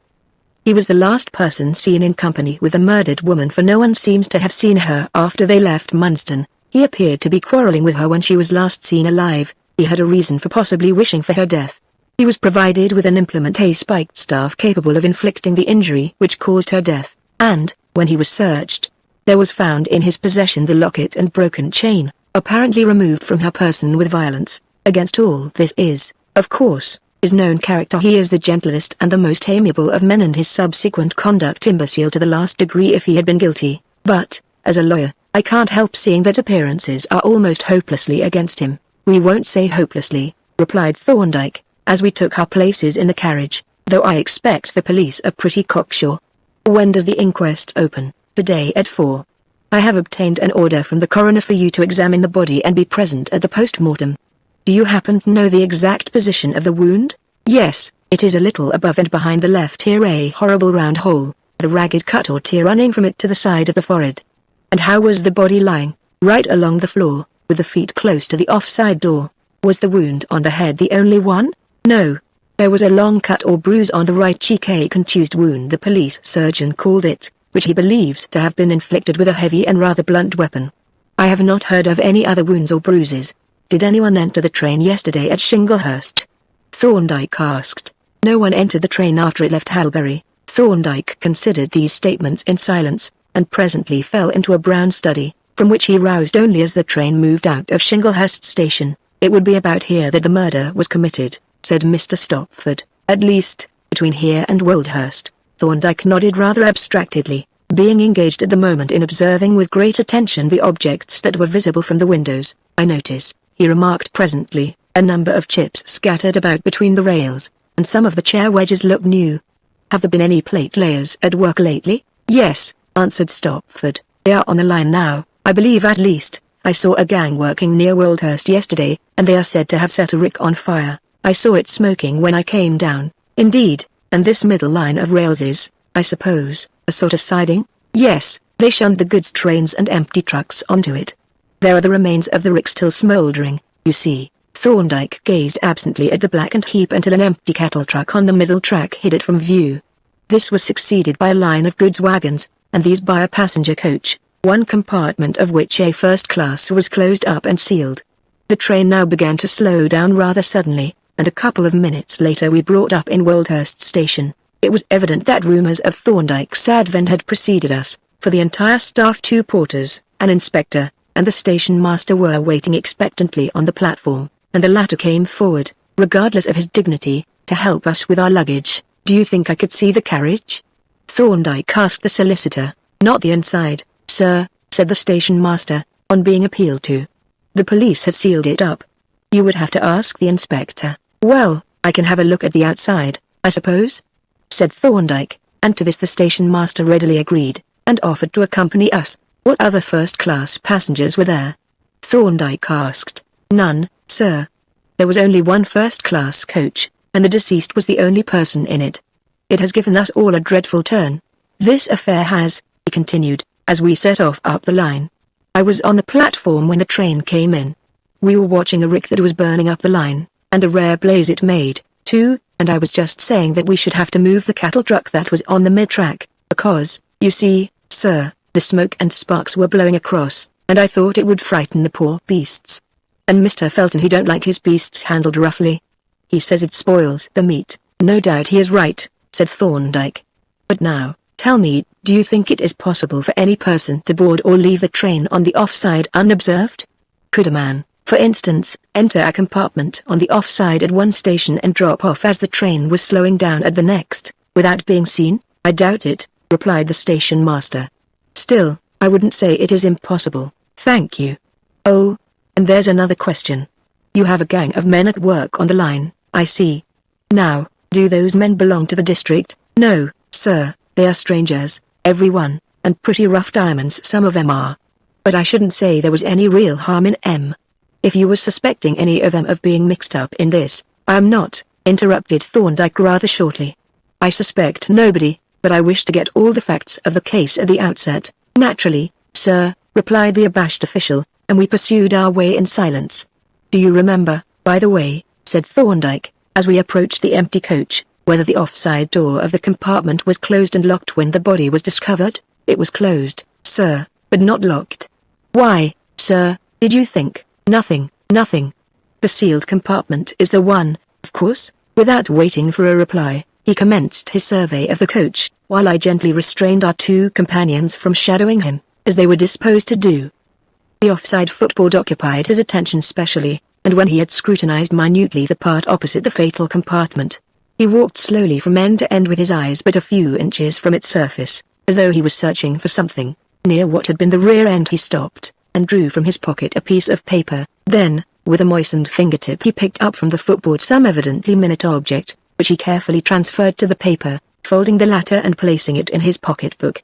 He was the last person seen in company with the murdered woman, for no one seems to have seen her after they left Munsden. He appeared to be quarrelling with her when she was last seen alive. He had a reason for possibly wishing for her death. He was provided with an implement, a spiked staff capable of inflicting the injury which caused her death, and, when he was searched, there was found in his possession the locket and broken chain, apparently removed from her person with violence. Against all this is, of course, his known character. He is the gentlest and the most amiable of men, and his subsequent conduct imbecile to the last degree if he had been guilty, but, as a lawyer, I can't help seeing that appearances are almost hopelessly against him. We won't say hopelessly, replied Thorndyke, as we took our places in the carriage, though I expect the police are pretty cocksure. When does the inquest open? Today at 4. I have obtained an order from the coroner for you to examine the body and be present at the post-mortem. Do you happen to know the exact position of the wound? Yes, it is a little above and behind the left ear, a horrible round hole, with a ragged cut or tear running from it to the side of the forehead. And how was the body lying? Right along the floor, with the feet close to the offside door. Was the wound on the head the only one? No. There was a long cut or bruise on the right cheek, a contused wound the police surgeon called it, which he believes to have been inflicted with a heavy and rather blunt weapon. I have not heard of any other wounds or bruises. Did anyone enter the train yesterday at Shinglehurst? Thorndyke asked. No one entered the train after it left Halbury. Thorndyke considered these statements in silence, and presently fell into a brown study, from which he roused only as the train moved out of Shinglehurst station. It would be about here that the murder was committed, said Mr. Stopford, at least, between here and Woldhurst. Thorndyke nodded rather abstractedly, being engaged at the moment in observing with great attention the objects that were visible from the windows. I notice, he remarked presently, a number of chips scattered about between the rails, and some of the chair wedges look new. Have there been any plate layers at work lately? Yes, answered Stopford. They are on the line now, I believe. At least, I saw a gang working near Woldhurst yesterday, and they are said to have set a rick on fire. I saw it smoking when I came down. Indeed, and this middle line of rails is, I suppose, a sort of siding? Yes, they shunned the goods trains and empty trucks onto it. There are the remains of the rick still smouldering, you see. Thorndyke gazed absently at the blackened heap until an empty cattle truck on the middle track hid it from view. This was succeeded by a line of goods wagons, and these by a passenger coach, one compartment of which, a first class, was closed up and sealed. The train now began to slow down rather suddenly, and a couple of minutes later we brought up in Woldhurst station. It was evident that rumours of Thorndyke's advent had preceded us, for the entire staff, 2 porters, an inspector, and the station master were waiting expectantly on the platform. and the latter came forward, regardless of his dignity, to help us with our luggage. "Do you think I could see the carriage?" Thorndyke asked the solicitor. "Not the inside, sir," said the station master, on being appealed to. "The police have sealed it up. You would have to ask the inspector." "Well, I can have a look at the outside, I suppose?" said Thorndyke, and to this the station master readily agreed, and offered to accompany us. "What other first-class passengers were there?" Thorndyke asked. "None, sir. There was only one first-class coach, and the deceased was the only person in it. It has given us all a dreadful turn. This affair has," he continued, as we set off up the line. "I was on the platform when the train came in. We were watching a rick that was burning up the line, and a rare blaze it made, too, and I was just saying that we should have to move the cattle truck that was on the mid-track, because, you see, sir, the smoke and sparks were blowing across, and I thought it would frighten the poor beasts. And Mr. Felton, he don't like his beasts handled roughly. He says it spoils the meat." "No doubt he is right," said Thorndyke. "But now, tell me, do you think it is possible for any person to board or leave the train on the offside unobserved? Could a man, for instance, enter a compartment on the offside at one station and drop off as the train was slowing down at the next, without being seen?" "I doubt it," replied the station master. "Still, I wouldn't say it is impossible, thank you. Oh, and there's another question. You have a gang of men at work on the line, I see. Now, do those men belong to the district?" "No, sir, they are strangers, every one, and pretty rough diamonds some of them are. But I shouldn't say there was any real harm in them. If you were suspecting any of them of being mixed up in this, I am not," interrupted Thorndyke rather shortly. "I suspect nobody, but I wish to get all the facts of the case at the outset." "Naturally, sir," replied the abashed official, and we pursued our way in silence. "Do you remember, by the way," said Thorndyke, as we approached the empty coach, "whether the offside door of the compartment was closed and locked when the body was discovered?" "It was closed, sir, but not locked." "Why, sir, did you think?" Nothing. The sealed compartment is the one, of course." Without waiting for a reply, he commenced his survey of the coach, while I gently restrained our two companions from shadowing him, as they were disposed to do. The offside footboard occupied his attention specially, and when he had scrutinized minutely the part opposite the fatal compartment, he walked slowly from end to end with his eyes but a few inches from its surface, as though he was searching for something. Near what had been the rear end he stopped, and drew from his pocket a piece of paper. Then, with a moistened fingertip he picked up from the footboard some evidently minute object, which he carefully transferred to the paper, folding the latter and placing it in his pocketbook.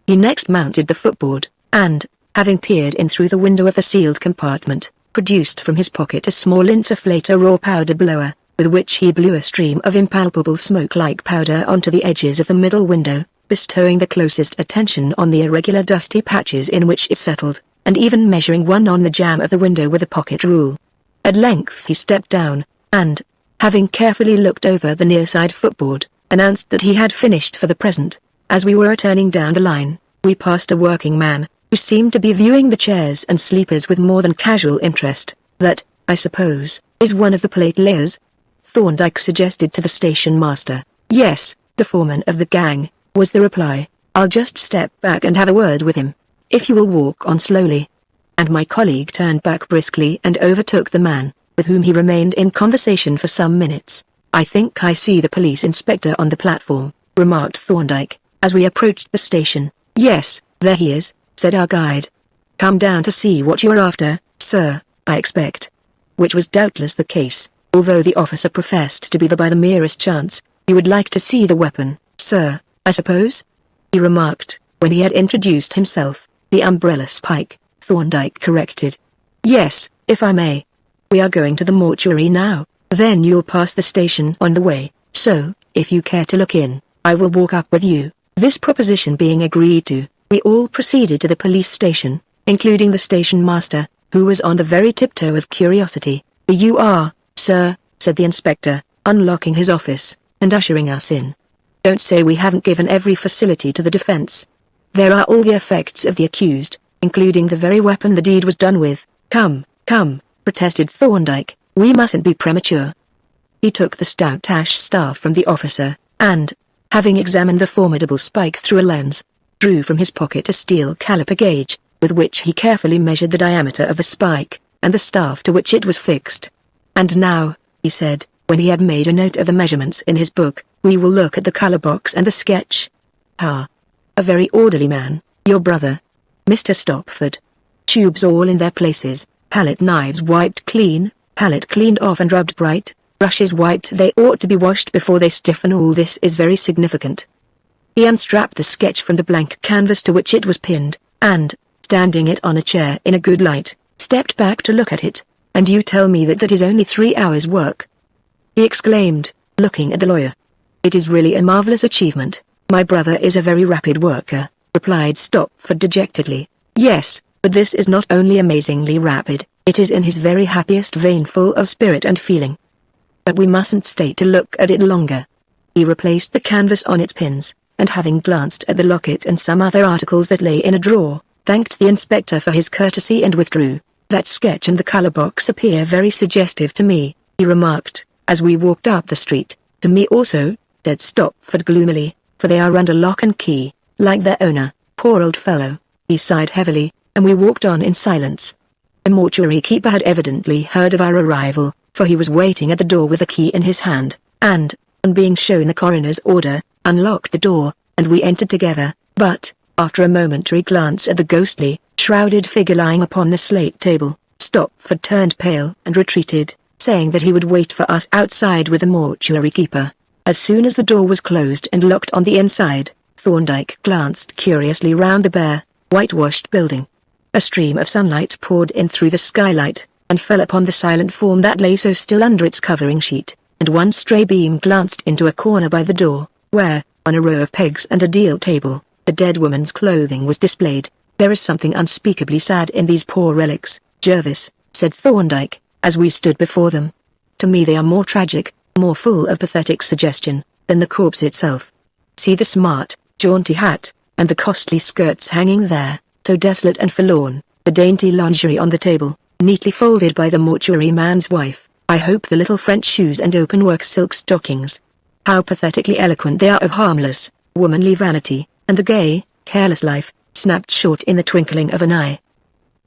He next mounted the footboard, and, having peered in through the window of the sealed compartment, produced from his pocket a small insufflator or powder blower, with which he blew a stream of impalpable smoke-like powder onto the edges of the middle window, bestowing the closest attention on the irregular dusty patches in which it settled, and even measuring one on the jamb of the window with a pocket rule. At length he stepped down, and, having carefully looked over the near side footboard, announced that he had finished for the present. As we were returning down the line, we passed a working man, who seemed to be viewing the chairs and sleepers with more than casual interest. "That, I suppose, is one of the plate layers?" Thorndyke suggested to the station master. "Yes, the foreman of the gang," was the reply. "I'll just step back and have a word with him, if you will walk on slowly." And my colleague turned back briskly and overtook the man, with whom he remained in conversation for some minutes. "I think I see the police inspector on the platform," remarked Thorndyke, as we approached the station. "Yes, there he is," said our guide. "Come down to see what you are after, sir, I expect." Which was doubtless the case, although the officer professed to be there by the merest chance. "You would like to see the weapon, sir, I suppose?" he remarked, when he had introduced himself. "The umbrella spike," Thorndyke corrected. "Yes, if I may. We are going to the mortuary now, then you'll pass the station on the way, so, if you care to look in, I will walk up with you." This proposition being agreed to, we all proceeded to the police station, including the station master, who was on the very tiptoe of curiosity. "You are, sir," said the inspector, unlocking his office, and ushering us in. "Don't say we haven't given every facility to the defense. There are all the effects of the accused, including the very weapon the deed was done with." Come, protested Thorndyke, "we mustn't be premature." He took the stout ash staff from the officer, and, having examined the formidable spike through a lens, drew from his pocket a steel caliper gauge, with which he carefully measured the diameter of the spike, and the staff to which it was fixed. "And now," he said, when he had made a note of the measurements in his book, "we will look at the color box and the sketch. Ah. A very orderly man, your brother. Mr. Stopford. Tubes all in their places, palette knives wiped clean, palette cleaned off and rubbed bright, brushes wiped, they ought to be washed before they stiffen. All this is very significant." He unstrapped the sketch from the blank canvas to which it was pinned, and, standing it on a chair in a good light, stepped back to look at it. "And you tell me that is only 3 hours' work?" he exclaimed, looking at the lawyer. "It is really a marvelous achievement. My brother is a very rapid worker," replied Stopford dejectedly. "Yes, but this is not only amazingly rapid, it is in his very happiest vein, full of spirit and feeling. But we mustn't stay to look at it longer." He replaced the canvas on its pins, and having glanced at the locket and some other articles that lay in a drawer, thanked the inspector for his courtesy and withdrew. "That sketch and the color box appear very suggestive to me," he remarked, as we walked up the street. "To me also," said Stopford gloomily, "for they are under lock and key, like their owner, poor old fellow." He sighed heavily, and we walked on in silence. The mortuary keeper had evidently heard of our arrival, for he was waiting at the door with a key in his hand, and, on being shown the coroner's order, unlocked the door, and we entered together. But, after a momentary glance at the ghostly, shrouded figure lying upon the slate table, Stopford turned pale and retreated, saying that he would wait for us outside with the mortuary keeper. As soon as the door was closed and locked on the inside, Thorndyke glanced curiously round the bare, whitewashed building. A stream of sunlight poured in through the skylight, and fell upon the silent form that lay so still under its covering sheet, and one stray beam glanced into a corner by the door, where, on a row of pegs and a deal table, the dead woman's clothing was displayed. "There is something unspeakably sad in these poor relics, Jervis," said Thorndyke, as we stood before them. "To me they are more tragic, more full of pathetic suggestion, than the corpse itself. See the smart, jaunty hat, and the costly skirts hanging there, so desolate and forlorn, the dainty lingerie on the table, neatly folded by the mortuary man's wife. I hope the little French shoes and open-work silk stockings. How pathetically eloquent they are of harmless, womanly vanity, and the gay, careless life, snapped short in the twinkling of an eye.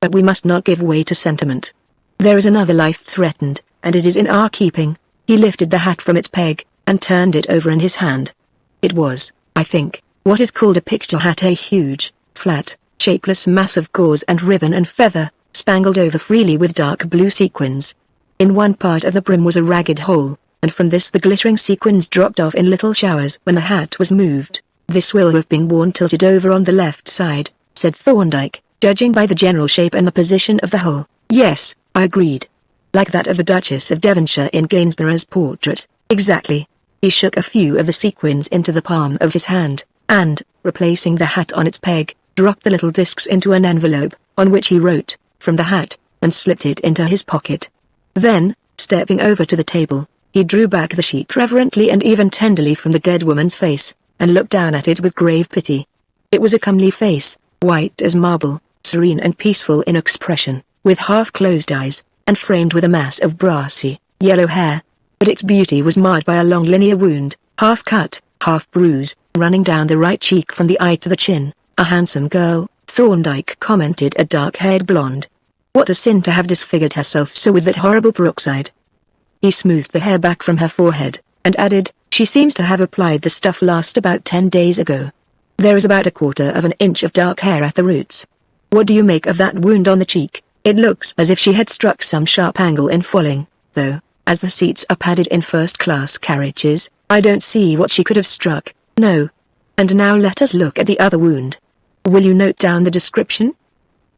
But we must not give way to sentiment. There is another life threatened, and it is in our keeping." He lifted the hat from its peg, and turned it over in his hand. It was, I think, what is called a picture hat, a huge, flat, shapeless mass of gauze and ribbon and feather, spangled over freely with dark blue sequins. In one part of the brim was a ragged hole, and from this the glittering sequins dropped off in little showers when the hat was moved. "This will have been worn tilted over on the left side," said Thorndyke, "judging by the general shape and the position of the hole." "Yes," I agreed. "Like that of the Duchess of Devonshire in Gainsborough's portrait." "Exactly." He shook a few of the sequins into the palm of his hand, and, replacing the hat on its peg, dropped the little discs into an envelope, on which he wrote, from the hat, and slipped it into his pocket. Then, stepping over to the table, he drew back the sheet reverently and even tenderly from the dead woman's face, and looked down at it with grave pity. It was a comely face, white as marble, serene and peaceful in expression, with half-closed eyes, and framed with a mass of brassy, yellow hair. But its beauty was marred by a long linear wound, half cut, half bruise, running down the right cheek from the eye to the chin. "A handsome girl," Thorndyke commented, "a dark-haired blonde. What a sin to have disfigured herself so with that horrible peroxide." He smoothed the hair back from her forehead, and added, "She seems to have applied the stuff last about 10 days ago. There is about 1/4 of an inch of dark hair at the roots. What do you make of that wound on the cheek? It looks as if she had struck some sharp angle in falling, though, as the seats are padded in first-class carriages, I don't see what she could have struck. No. And now let us look at the other wound. Will you note down the description?"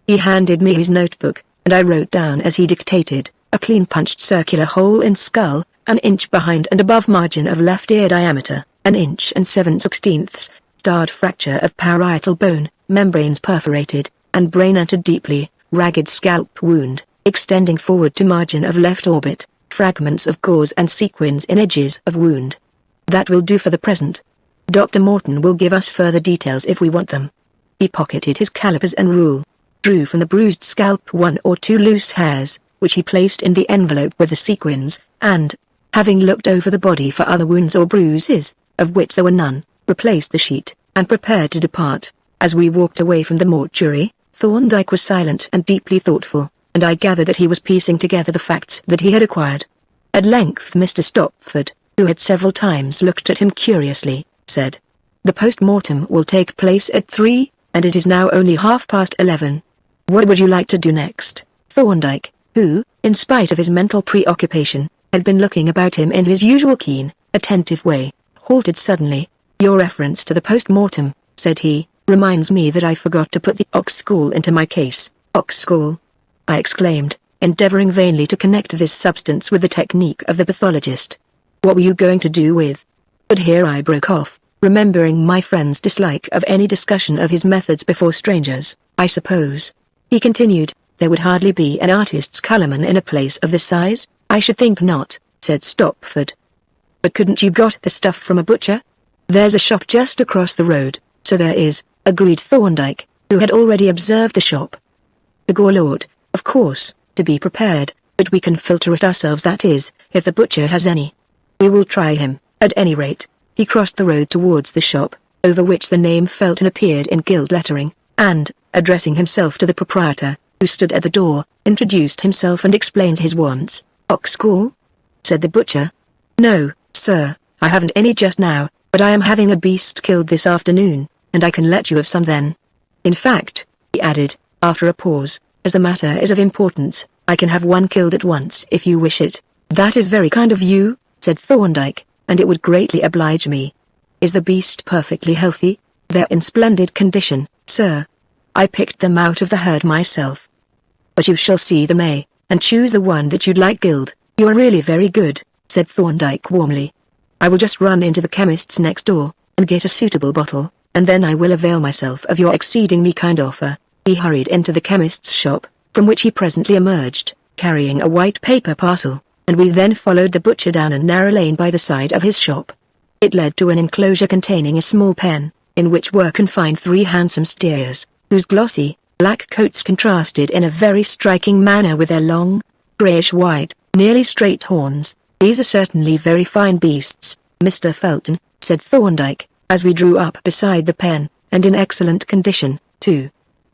He handed me his notebook, and I wrote down as he dictated, "A clean punched circular hole in skull, 1 inch behind and above margin of left ear diameter, 1 inch and 7/16, starred fracture of parietal bone, membranes perforated, and brain entered deeply, ragged scalp wound, extending forward to margin of left orbit, fragments of gauze and sequins in edges of wound. That will do for the present. Dr. Morton will give us further details if we want them." He pocketed his calipers and rule, drew from the bruised scalp 1 or 2 loose hairs, which he placed in the envelope with the sequins, and, having looked over the body for other wounds or bruises, of which there were none, replaced the sheet, and prepared to depart. As we walked away from the mortuary, Thorndyke was silent and deeply thoughtful, and I gathered that he was piecing together the facts that he had acquired. At length Mr. Stopford, who had several times looked at him curiously, said, "The post-mortem will take place at 3, and it is now only 11:30. What would you like to do next?" Thorndyke, who, in spite of his mental preoccupation, had been looking about him in his usual keen, attentive way, halted suddenly. "Your reference to the post-mortem," said he, "reminds me that I forgot to put the Ox School into my case." "Ox School?" I exclaimed, endeavoring vainly to connect this substance with the technique of the pathologist. "What were you going to do with—" But here I broke off, remembering my friend's dislike of any discussion of his methods before strangers. "I suppose," he continued, "there would hardly be an artist's colourman in a place of this size?" "I should think not," said Stopford. "But couldn't you got the stuff from a butcher?" "There's a shop just across the road." "So there is," agreed Thorndyke, who had already observed the shop. "The Gorlord, of course, to be prepared, but we can filter it ourselves, that is, if the butcher has any. We will try him, at any rate." He crossed the road towards the shop, over which the name Felton appeared in gilt lettering, and, addressing himself to the proprietor, who stood at the door, introduced himself and explained his wants. "Ox School?" said the butcher. "No, sir, I haven't any just now, but I am having a beast killed this afternoon, and I can let you have some then. In fact," he added, after a pause, "as the matter is of importance, I can have one killed at once if you wish it." "That is very kind of you," said Thorndyke, "and it would greatly oblige me. Is the beast perfectly healthy?" "They're in splendid condition, sir. I picked them out of the herd myself." "But you shall see them, and choose the one that you'd like killed." "You are really very good," said Thorndyke warmly. "I will just run into the chemist's next door, and get a suitable bottle, and then I will avail myself of your exceedingly kind offer." He hurried into the chemist's shop, from which he presently emerged, carrying a white paper parcel, and we then followed the butcher down a narrow lane by the side of his shop. It led to an enclosure containing a small pen, in which were confined 3 handsome steers, whose glossy, black coats contrasted in a very striking manner with their long, greyish-white, nearly straight horns. "These are certainly very fine beasts, Mr. Felton," said Thorndyke, as we drew up beside the pen, "and in excellent condition, too."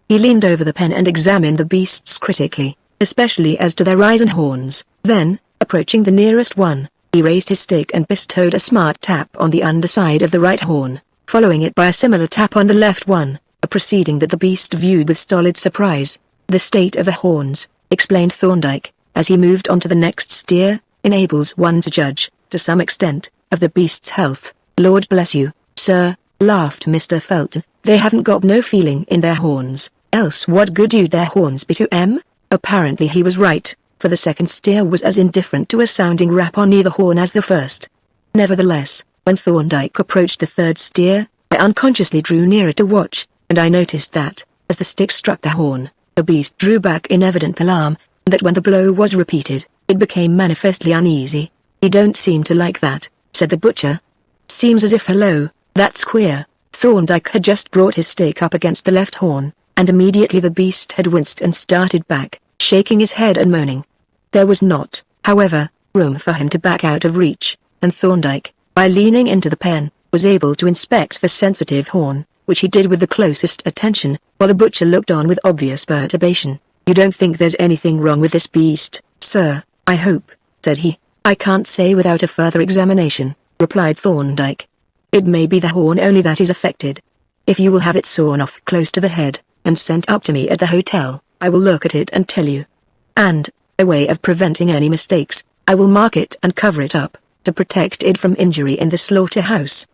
He leaned over the pen and examined the beasts critically, especially as to their eyes and horns. Then, approaching the nearest one, he raised his stick and bestowed a smart tap on the underside of the right horn, following it by a similar tap on the left one, a proceeding that the beast viewed with stolid surprise. "The state of the horns," explained Thorndyke, as he moved on to the next steer, "enables one to judge, to some extent, of the beast's health." "Lord bless you, sir," laughed Mr. Felton, "they haven't got no feeling in their horns, else what good would their horns be to 'em?" Apparently he was right, for the second steer was as indifferent to a sounding rap on either horn as the first. Nevertheless, when Thorndyke approached the third steer, I unconsciously drew nearer to watch, and I noticed that, as the stick struck the horn, the beast drew back in evident alarm, and that when the blow was repeated, it became manifestly uneasy. "He don't seem to like that," said the butcher. "Seems as if hello, that's queer." Thorndyke had just brought his stick up against the left horn, and immediately the beast had winced and started back, shaking his head and moaning. There was not, however, room for him to back out of reach, and Thorndyke, by leaning into the pen, was able to inspect the sensitive horn, which he did with the closest attention, while the butcher looked on with obvious perturbation. "You don't think there's anything wrong with this beast, sir, I hope," said he. "I can't say without a further examination," replied Thorndyke. "It may be the horn only that is affected. If you will have it sawn off close to the head, and sent up to me at the hotel, I will look at it and tell you. And, by way of preventing any mistakes, I will mark it and cover it up, to protect it from injury in the slaughterhouse."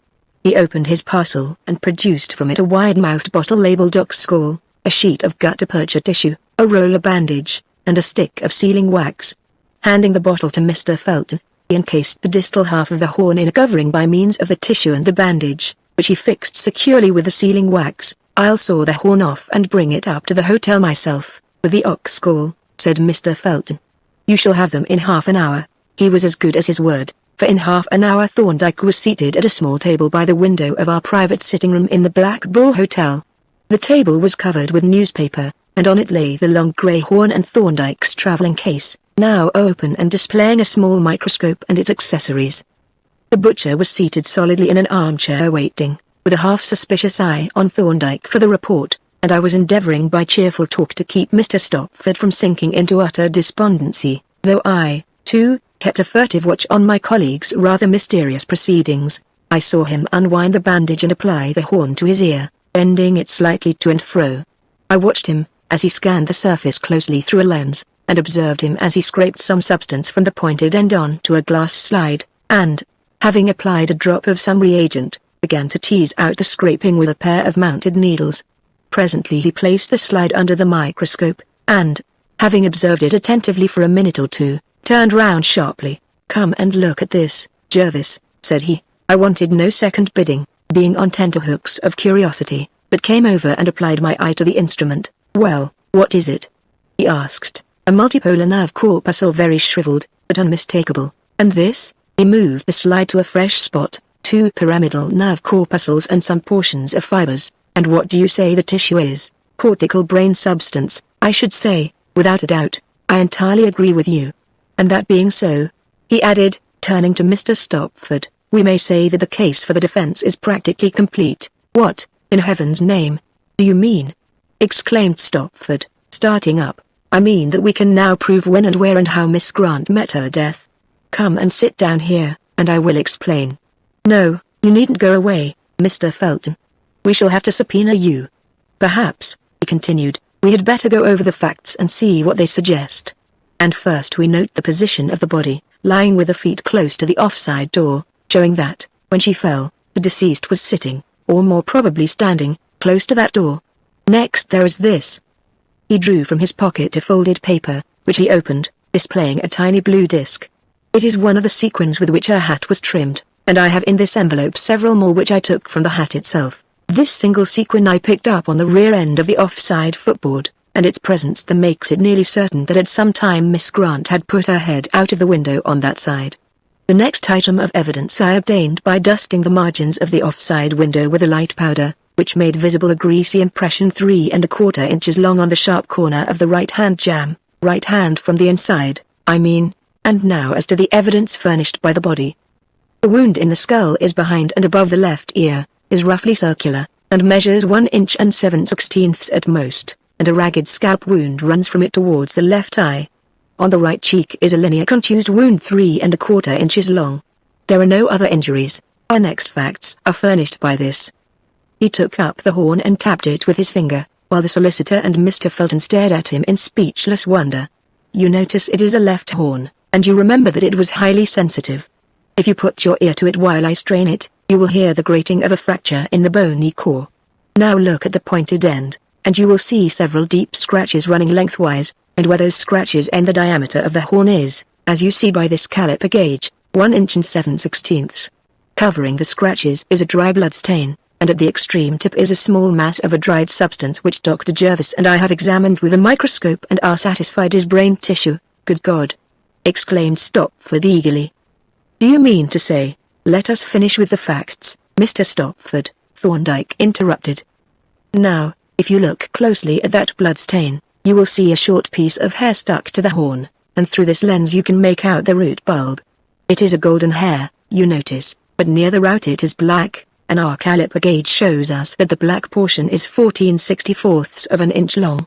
He opened his parcel and produced from it a wide-mouthed bottle labeled Ox School, a sheet of gutta-percha tissue, a roller bandage, and a stick of sealing wax. Handing the bottle to Mr. Felton, he encased the distal half of the horn in a covering by means of the tissue and the bandage, which he fixed securely with the sealing wax. "I'll saw the horn off and bring it up to the hotel myself, with the Ox School," said Mr. Felton. "You shall have them in half an hour." He was as good as his word, for in half an hour Thorndyke was seated at a small table by the window of our private sitting room in the Black Bull Hotel. The table was covered with newspaper, and on it lay the long grey horn and Thorndyke's travelling case, now open and displaying a small microscope and its accessories. The butcher was seated solidly in an armchair waiting, with a half-suspicious eye on Thorndyke for the report, and I was endeavouring by cheerful talk to keep Mr. Stopford from sinking into utter despondency, though I, too, kept a furtive watch on my colleague's rather mysterious proceedings. I saw him unwind the bandage and apply the horn to his ear, bending it slightly to and fro. I watched him, as he scanned the surface closely through a lens, and observed him as he scraped some substance from the pointed end onto a glass slide, and, having applied a drop of some reagent, began to tease out the scraping with a pair of mounted needles. Presently he placed the slide under the microscope, and, having observed it attentively for a minute or two, turned round sharply. "Come and look at this, Jervis," said he. I wanted no second bidding, being on tenterhooks of curiosity, but came over and applied my eye to the instrument. "Well, what is it?" he asked. "A multipolar nerve corpuscle, very shriveled, but unmistakable. And this?" He moved the slide to a fresh spot, 2 pyramidal nerve corpuscles and some portions of fibers. "And what do you say the tissue is?" "Cortical brain substance, I should say, without a doubt." "I entirely agree with you. And that being so," he added, turning to Mr. Stopford, "we may say that the case for the defense is practically complete." "What, in heaven's name, do you mean?" exclaimed Stopford, starting up. "I mean that we can now prove when and where and how Miss Grant met her death. Come and sit down here, and I will explain." "No, you needn't go away, Mr. Felton. We shall have to subpoena you. Perhaps," he continued, "we had better go over the facts and see what they suggest. And first we note the position of the body, lying with the feet close to the offside door, showing that, when she fell, the deceased was sitting, or more probably standing, close to that door. Next there is this." He drew from his pocket a folded paper, which he opened, displaying a tiny blue disc. "It is one of the sequins with which her hat was trimmed, and I have in this envelope several more which I took from the hat itself. This single sequin I picked up on the rear end of the offside footboard, and its presence there makes it nearly certain that at some time Miss Grant had put her head out of the window on that side. The next item of evidence I obtained by dusting the margins of the offside window with a light powder, which made visible a greasy impression 3¼ inches long on the sharp corner of the right-hand jamb, right hand from the inside, I mean. And now as to the evidence furnished by the body. The wound in the skull is behind and above the left ear, is roughly circular, and measures 1 inch and 7/16 at most, and a ragged scalp wound runs from it towards the left eye. On the right cheek is a linear contused wound 3¼ inches long. There are no other injuries. Our next facts are furnished by this." He took up the horn and tapped it with his finger, while the solicitor and Mr. Felton stared at him in speechless wonder. "You notice it is a left horn, and you remember that it was highly sensitive. If you put your ear to it while I strain it, you will hear the grating of a fracture in the bony core. Now look at the pointed end, and you will see several deep scratches running lengthwise, and where those scratches end the diameter of the horn is, as you see by this caliper gauge, 1 inch and 7/16. Covering the scratches is a dry blood stain, and at the extreme tip is a small mass of a dried substance which Dr. Jervis and I have examined with a microscope and are satisfied is brain tissue." "Good God!" exclaimed Stopford eagerly. "Do you mean to say—" "Let us finish with the facts, Mr. Stopford," Thorndyke interrupted. "Now, if you look closely at that blood stain, you will see a short piece of hair stuck to the horn, and through this lens you can make out the root bulb. It is a golden hair, you notice, but near the root it is black, and our caliper gauge shows us that the black portion is 14/64 of an inch long.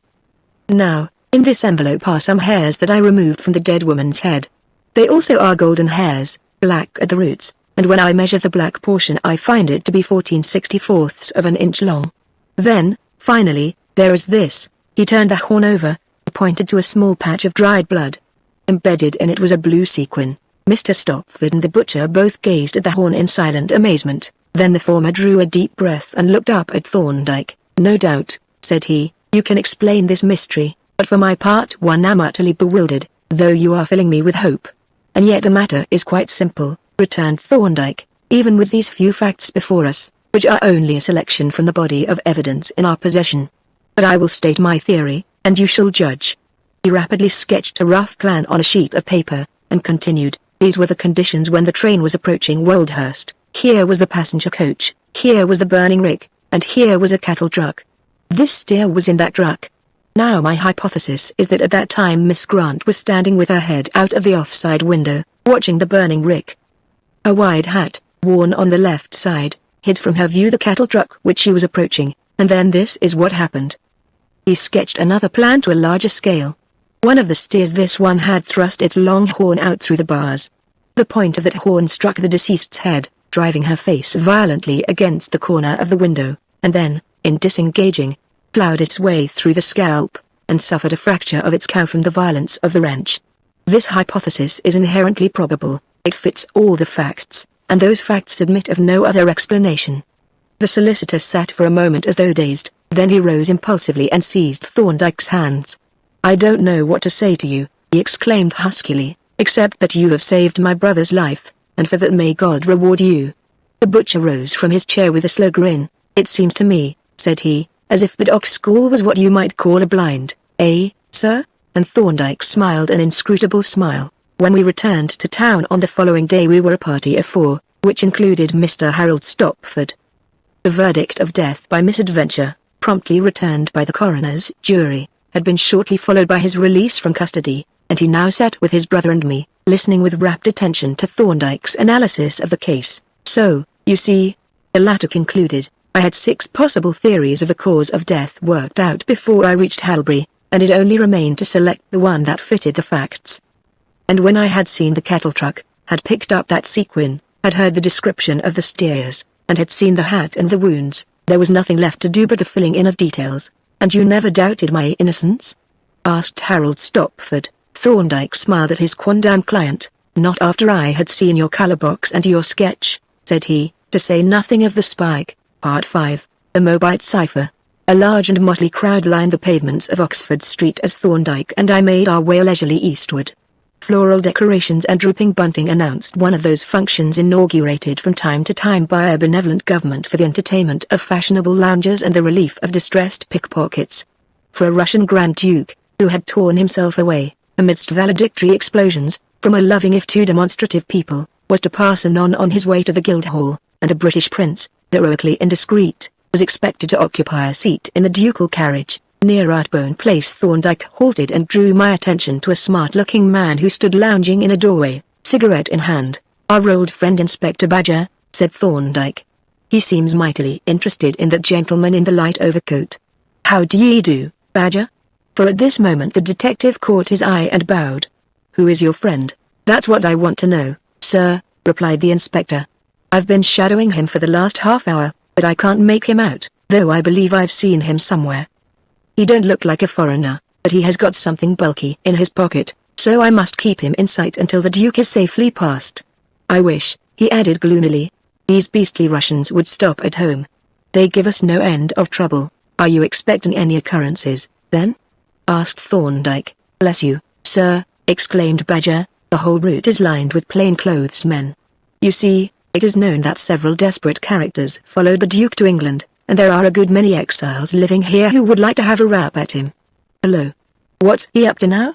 Now, in this envelope are some hairs that I removed from the dead woman's head. They also are golden hairs, black at the roots, and when I measure the black portion I find it to be 14/64 of an inch long. Then, finally, there is this." He turned the horn over, and pointed to a small patch of dried blood. Embedded in it was a blue sequin. Mr. Stopford and the butcher both gazed at the horn in silent amazement. Then the former drew a deep breath and looked up at Thorndyke. "No doubt," said he, "you can explain this mystery, but for my part one am utterly bewildered, though you are filling me with hope." "And yet the matter is quite simple," returned Thorndyke, "even with these few facts before us, which are only a selection from the body of evidence in our possession. But I will state my theory, and you shall judge." He rapidly sketched a rough plan on a sheet of paper, and continued, "These were the conditions when the train was approaching Woldhurst. Here was the passenger coach, here was the burning rick, and here was a cattle truck. This steer was in that truck. Now my hypothesis is that at that time Miss Grant was standing with her head out of the offside window, watching the burning rick. Her wide hat, worn on the left side, hid from her view the cattle truck which she was approaching, and then this is what happened." He sketched another plan to a larger scale. One of the steers, this one had thrust its long horn out through the bars. The point of that horn struck the deceased's head, driving her face violently against the corner of the window, and then, in disengaging, plowed its way through the scalp, and suffered a fracture of its cow from the violence of the wrench. This hypothesis is inherently probable, it fits all the facts, and those facts admit of no other explanation. The solicitor sat for a moment as though dazed, then he rose impulsively and seized Thorndyke's hands. "I don't know what to say to you," he exclaimed huskily, "except that you have saved my brother's life, and for that may God reward you." The butcher rose from his chair with a slow grin. "It seems to me," said he, "as if the dock school was what you might call a blind, eh, sir?" And Thorndyke smiled an inscrutable smile. When we returned to town on the following day, we were a party of 4, which included Mr. Harold Stopford. The verdict of death by misadventure, promptly returned by the coroner's jury, had been shortly followed by his release from custody, and he now sat with his brother and me, listening with rapt attention to Thorndyke's analysis of the case. "So, you see," the latter concluded, "I had 6 possible theories of the cause of death worked out before I reached Halbury, and it only remained to select the one that fitted the facts. And when I had seen the kettle truck, had picked up that sequin, had heard the description of the steers, and had seen the hat and the wounds, there was nothing left to do but the filling in of details." "And you never doubted my innocence?" asked Harold Stopford. Thorndyke smiled at his quondam client. "Not after I had seen your colour box and your sketch," said he, "to say nothing of the spike." Part 5, The Mobite Cipher. A large and motley crowd lined the pavements of Oxford Street as Thorndyke and I made our way leisurely eastward. Floral decorations and drooping bunting announced one of those functions inaugurated from time to time by a benevolent government for the entertainment of fashionable loungers and the relief of distressed pickpockets. For a Russian Grand Duke, who had torn himself away, amidst valedictory explosions, from a loving if too demonstrative people, was to pass anon on his way to the Guildhall, and a British prince, heroically indiscreet, was expected to occupy a seat in the ducal carriage. Near Ratbone Place, Thorndyke halted and drew my attention to a smart-looking man who stood lounging in a doorway, cigarette in hand. "Our old friend Inspector Badger," said Thorndyke. "He seems mightily interested in that gentleman in the light overcoat." "How do ye do, Badger?" For at this moment the detective caught his eye and bowed. "Who is your friend?" "That's what I want to know, sir," replied the inspector. "I've been shadowing him for the last half hour, but I can't make him out, though I believe I've seen him somewhere. He don't look like a foreigner, but he has got something bulky in his pocket, so I must keep him in sight until the Duke is safely past. I wish," he added gloomily, "these beastly Russians would stop at home. They give us no end of trouble." "Are you expecting any occurrences, then?" asked Thorndyke. "Bless you, sir," exclaimed Badger, "the whole route is lined with plainclothes men. You see, it is known that several desperate characters followed the Duke to England, and there are a good many exiles living here who would like to have a rap at him. Hello. What's he up to now?"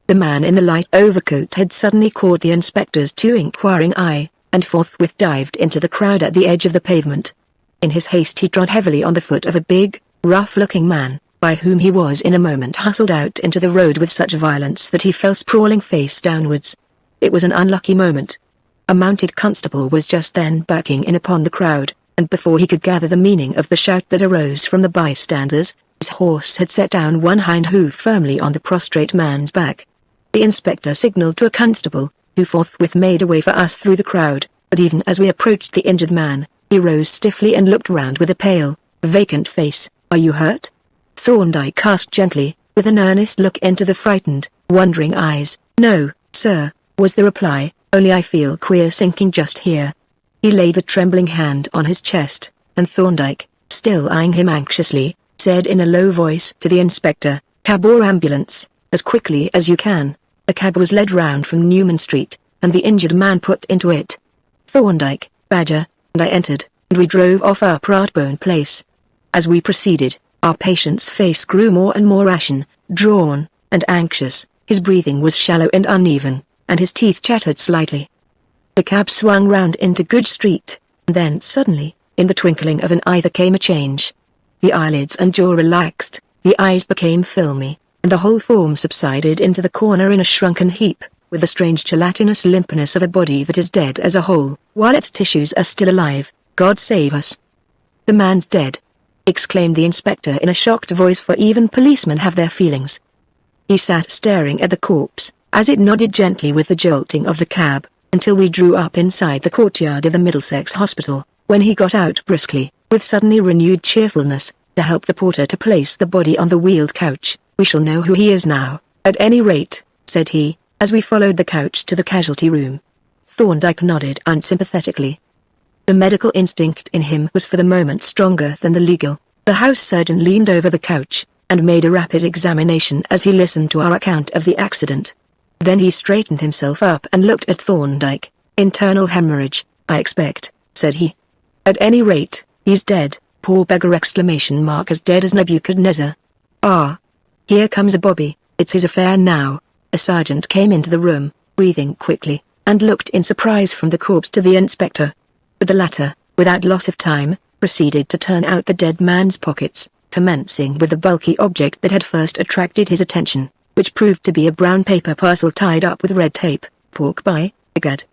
The man in the light overcoat had suddenly caught the inspector's too inquiring eye, and forthwith dived into the crowd at the edge of the pavement. In his haste he trod heavily on the foot of a big, rough-looking man, by whom he was in a moment hustled out into the road with such violence that he fell sprawling face downwards. It was an unlucky moment. A mounted constable was just then backing in upon the crowd, and before he could gather the meaning of the shout that arose from the bystanders, his horse had set down one hind hoof firmly on the prostrate man's back. The inspector signalled to a constable, who forthwith made a way for us through the crowd, but even as we approached the injured man, he rose stiffly and looked round with a pale, vacant face. "Are you hurt?" Thorndyke asked gently, with an earnest look into the frightened, wondering eyes. "No, sir," was the reply, "only I feel queer sinking just here." He laid a trembling hand on his chest, and Thorndyke, still eyeing him anxiously, said in a low voice to the inspector, "Cab or ambulance, as quickly as you can." A cab was led round from Newman Street, and the injured man put into it. Thorndyke, Badger, and I entered, and we drove off up Ratbone Place. As we proceeded, our patient's face grew more and more ashen, drawn, and anxious. His breathing was shallow and uneven, and his teeth chattered slightly. The cab swung round into Good Street, and then suddenly, in the twinkling of an eye there came a change. The eyelids and jaw relaxed, the eyes became filmy, and the whole form subsided into the corner in a shrunken heap, with the strange gelatinous limpness of a body that is dead as a whole, while its tissues are still alive. "God save us! The man's dead!" exclaimed the inspector in a shocked voice, for even policemen have their feelings. He sat staring at the corpse, as it nodded gently with the jolting of the cab, until we drew up inside the courtyard of the Middlesex Hospital, when he got out briskly, with suddenly renewed cheerfulness, to help the porter to place the body on the wheeled couch. "We shall know who he is now, at any rate," said he, as we followed the couch to the casualty room. Thorndyke nodded unsympathetically. The medical instinct in him was for the moment stronger than the legal. The house surgeon leaned over the couch, and made a rapid examination as he listened to our account of the accident. Then he straightened himself up and looked at Thorndyke. "Internal hemorrhage, I expect," said he. "At any rate, he's dead, poor beggar! As dead as Nebuchadnezzar. Ah! Here comes a bobby, it's his affair now." A sergeant came into the room, breathing quickly, and looked in surprise from the corpse to the inspector. But the latter, without loss of time, proceeded to turn out the dead man's pockets, commencing with the bulky object that had first attracted his attention, which proved to be a brown paper parcel tied up with red tape. "Pork by, egad!"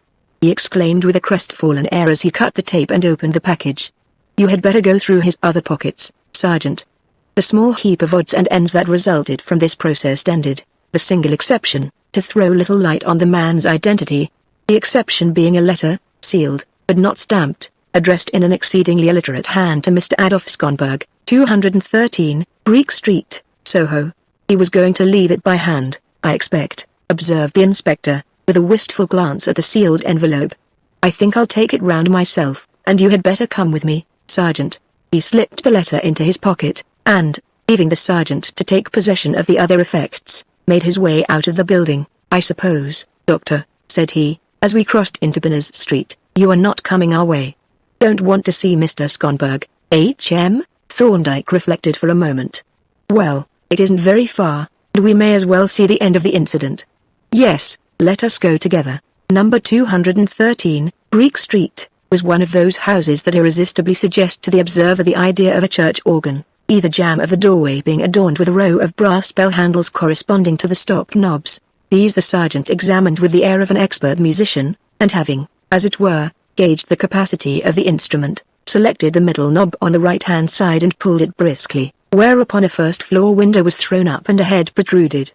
he exclaimed with a crestfallen air as he cut the tape and opened the package. "You had better go through his other pockets, Sergeant." The small heap of odds and ends that resulted from this process ended, the single exception, to throw little light on the man's identity. The exception being a letter, sealed, but not stamped, addressed in an exceedingly illiterate hand to Mr. Adolf Skonberg, 213, Greek Street, Soho. "He was going to leave it by hand, I expect," observed the inspector, with a wistful glance at the sealed envelope. "I think I'll take it round myself, and you had better come with me, Sergeant." He slipped the letter into his pocket, and, leaving the sergeant to take possession of the other effects, made his way out of the building. "I suppose, Doctor," said he, as we crossed into Berners Street, "you are not coming our way." "Don't want to see Mr. Skonberg, H.M.?" Thorndyke reflected for a moment. "Well, it isn't very far, and we may as well see the end of the incident." "Yes, let us go together." Number 213, Greek Street, was one of those houses that irresistibly suggest to the observer the idea of a church organ, either jamb of the doorway being adorned with a row of brass bell handles corresponding to the stop knobs. These the sergeant examined with the air of an expert musician, and having, as it were, gauged the capacity of the instrument, selected the middle knob on the right-hand side and pulled it briskly, whereupon a first-floor window was thrown up and a head protruded.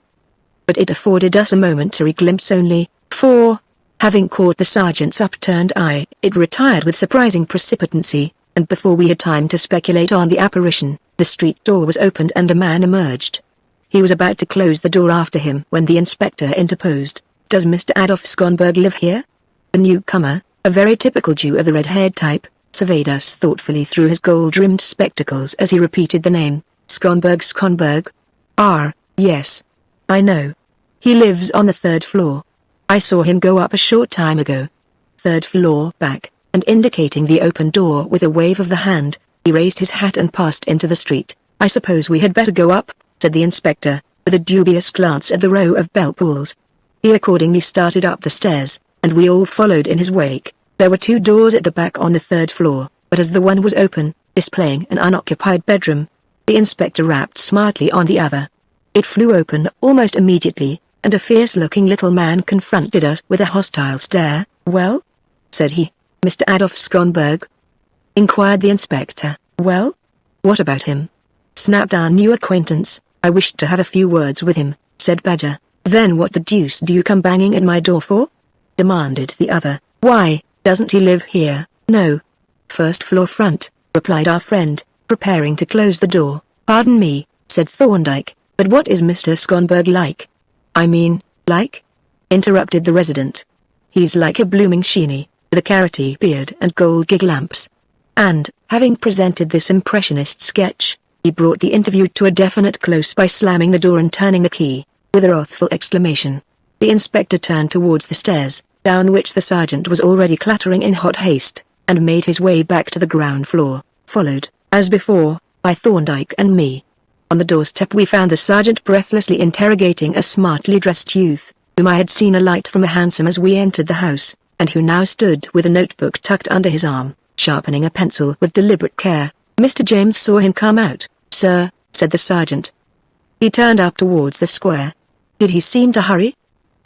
But it afforded us a momentary glimpse only, for, having caught the sergeant's upturned eye, it retired with surprising precipitancy, and before we had time to speculate on the apparition, the street door was opened and a man emerged. He was about to close the door after him when the inspector interposed. "Does Mr. Adolf Skonberg live here?" The newcomer, a very typical Jew of the red-haired type, surveyed us thoughtfully through his gold-rimmed spectacles as he repeated the name. Skonberg. "Ah, yes. I know. He lives on the 3rd floor. I saw him go up a short time ago. 3rd floor back," and indicating the open door with a wave of the hand, he raised his hat and passed into the street. "I suppose we had better go up," said the inspector, with a dubious glance at the row of bell pulls. He accordingly started up the stairs, and we all followed in his wake. There were 2 doors at the back on the 3rd floor, but as the one was open, displaying an unoccupied bedroom, the inspector rapped smartly on the other. It flew open almost immediately, and a fierce-looking little man confronted us with a hostile stare. "Well?" said he. "Mr. Adolf Skonberg?" inquired the inspector. "Well? What about him?" snapped our new acquaintance. "I wished to have a few words with him," said Badger. "Then what the deuce do you come banging at my door for?" demanded the other. "Why, doesn't he live here?" "No. 1st floor front," replied our friend, preparing to close the door. "Pardon me," said Thorndyke, "but what is Mr. Skonberg like?" "I mean, like?" interrupted the resident. "He's like a blooming sheeny, with a carroty beard and gold gig lamps." And, having presented this impressionist sketch, he brought the interview to a definite close by slamming the door and turning the key, with a wrathful exclamation. The inspector turned towards the stairs, down which the sergeant was already clattering in hot haste, and made his way back to the ground floor, followed, as before, by Thorndyke and me. On the doorstep we found the sergeant breathlessly interrogating a smartly dressed youth, whom I had seen alight from a hansom as we entered the house, and who now stood with a notebook tucked under his arm, sharpening a pencil with deliberate care. "Mr. James saw him come out, sir," said the sergeant. "He turned up towards the square." "Did he seem to hurry?"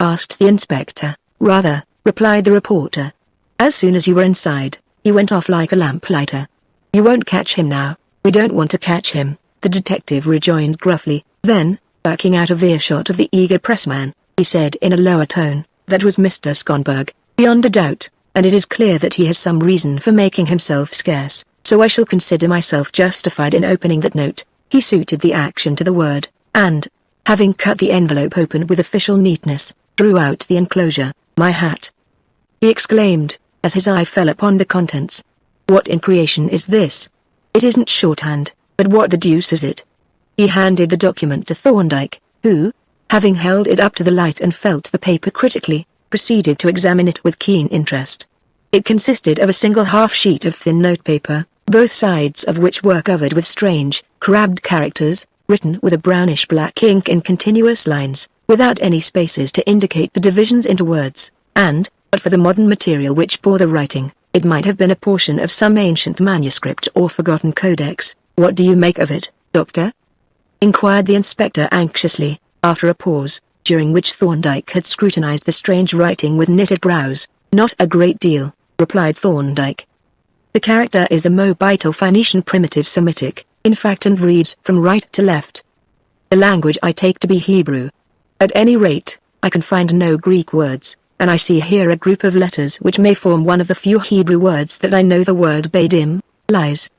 asked the inspector. "Rather," replied the reporter. "As soon as you were inside, he went off like a lamplighter." "You won't catch him now." "We don't want to catch him," the detective rejoined gruffly. Then, Backing out of earshot of the eager pressman, he said in a lower tone, "That was Mr. Schonberg, beyond a doubt, and it is clear that he has some reason for making himself scarce, so I shall consider myself justified in opening that note." He suited the action to the word, and, having cut the envelope open with official neatness, drew out the enclosure. "My hat!" he exclaimed, as his eye fell upon the contents. "What in creation is this? It isn't shorthand, but what the deuce is it?" He handed the document to Thorndyke, who, having held it up to the light and felt the paper critically, proceeded to examine it with keen interest. It consisted of a single half-sheet of thin notepaper, both sides of which were covered with strange, crabbed characters, written with a brownish-black ink in continuous lines, without any spaces to indicate the divisions into words, and, but for the modern material which bore the writing, it might have been a portion of some ancient manuscript or forgotten codex. "What do you make of it, Doctor?" inquired the inspector anxiously, after a pause, during which Thorndyke had scrutinized the strange writing with knitted brows. "Not a great deal," replied Thorndyke. "The character is the Moabite or Phoenician primitive Semitic, in fact, and reads from right to left. The language I take to be Hebrew. At any rate, I can find no Greek words, and I see here a group of letters which may form one of the few Hebrew words that I know, the word Badim, lies.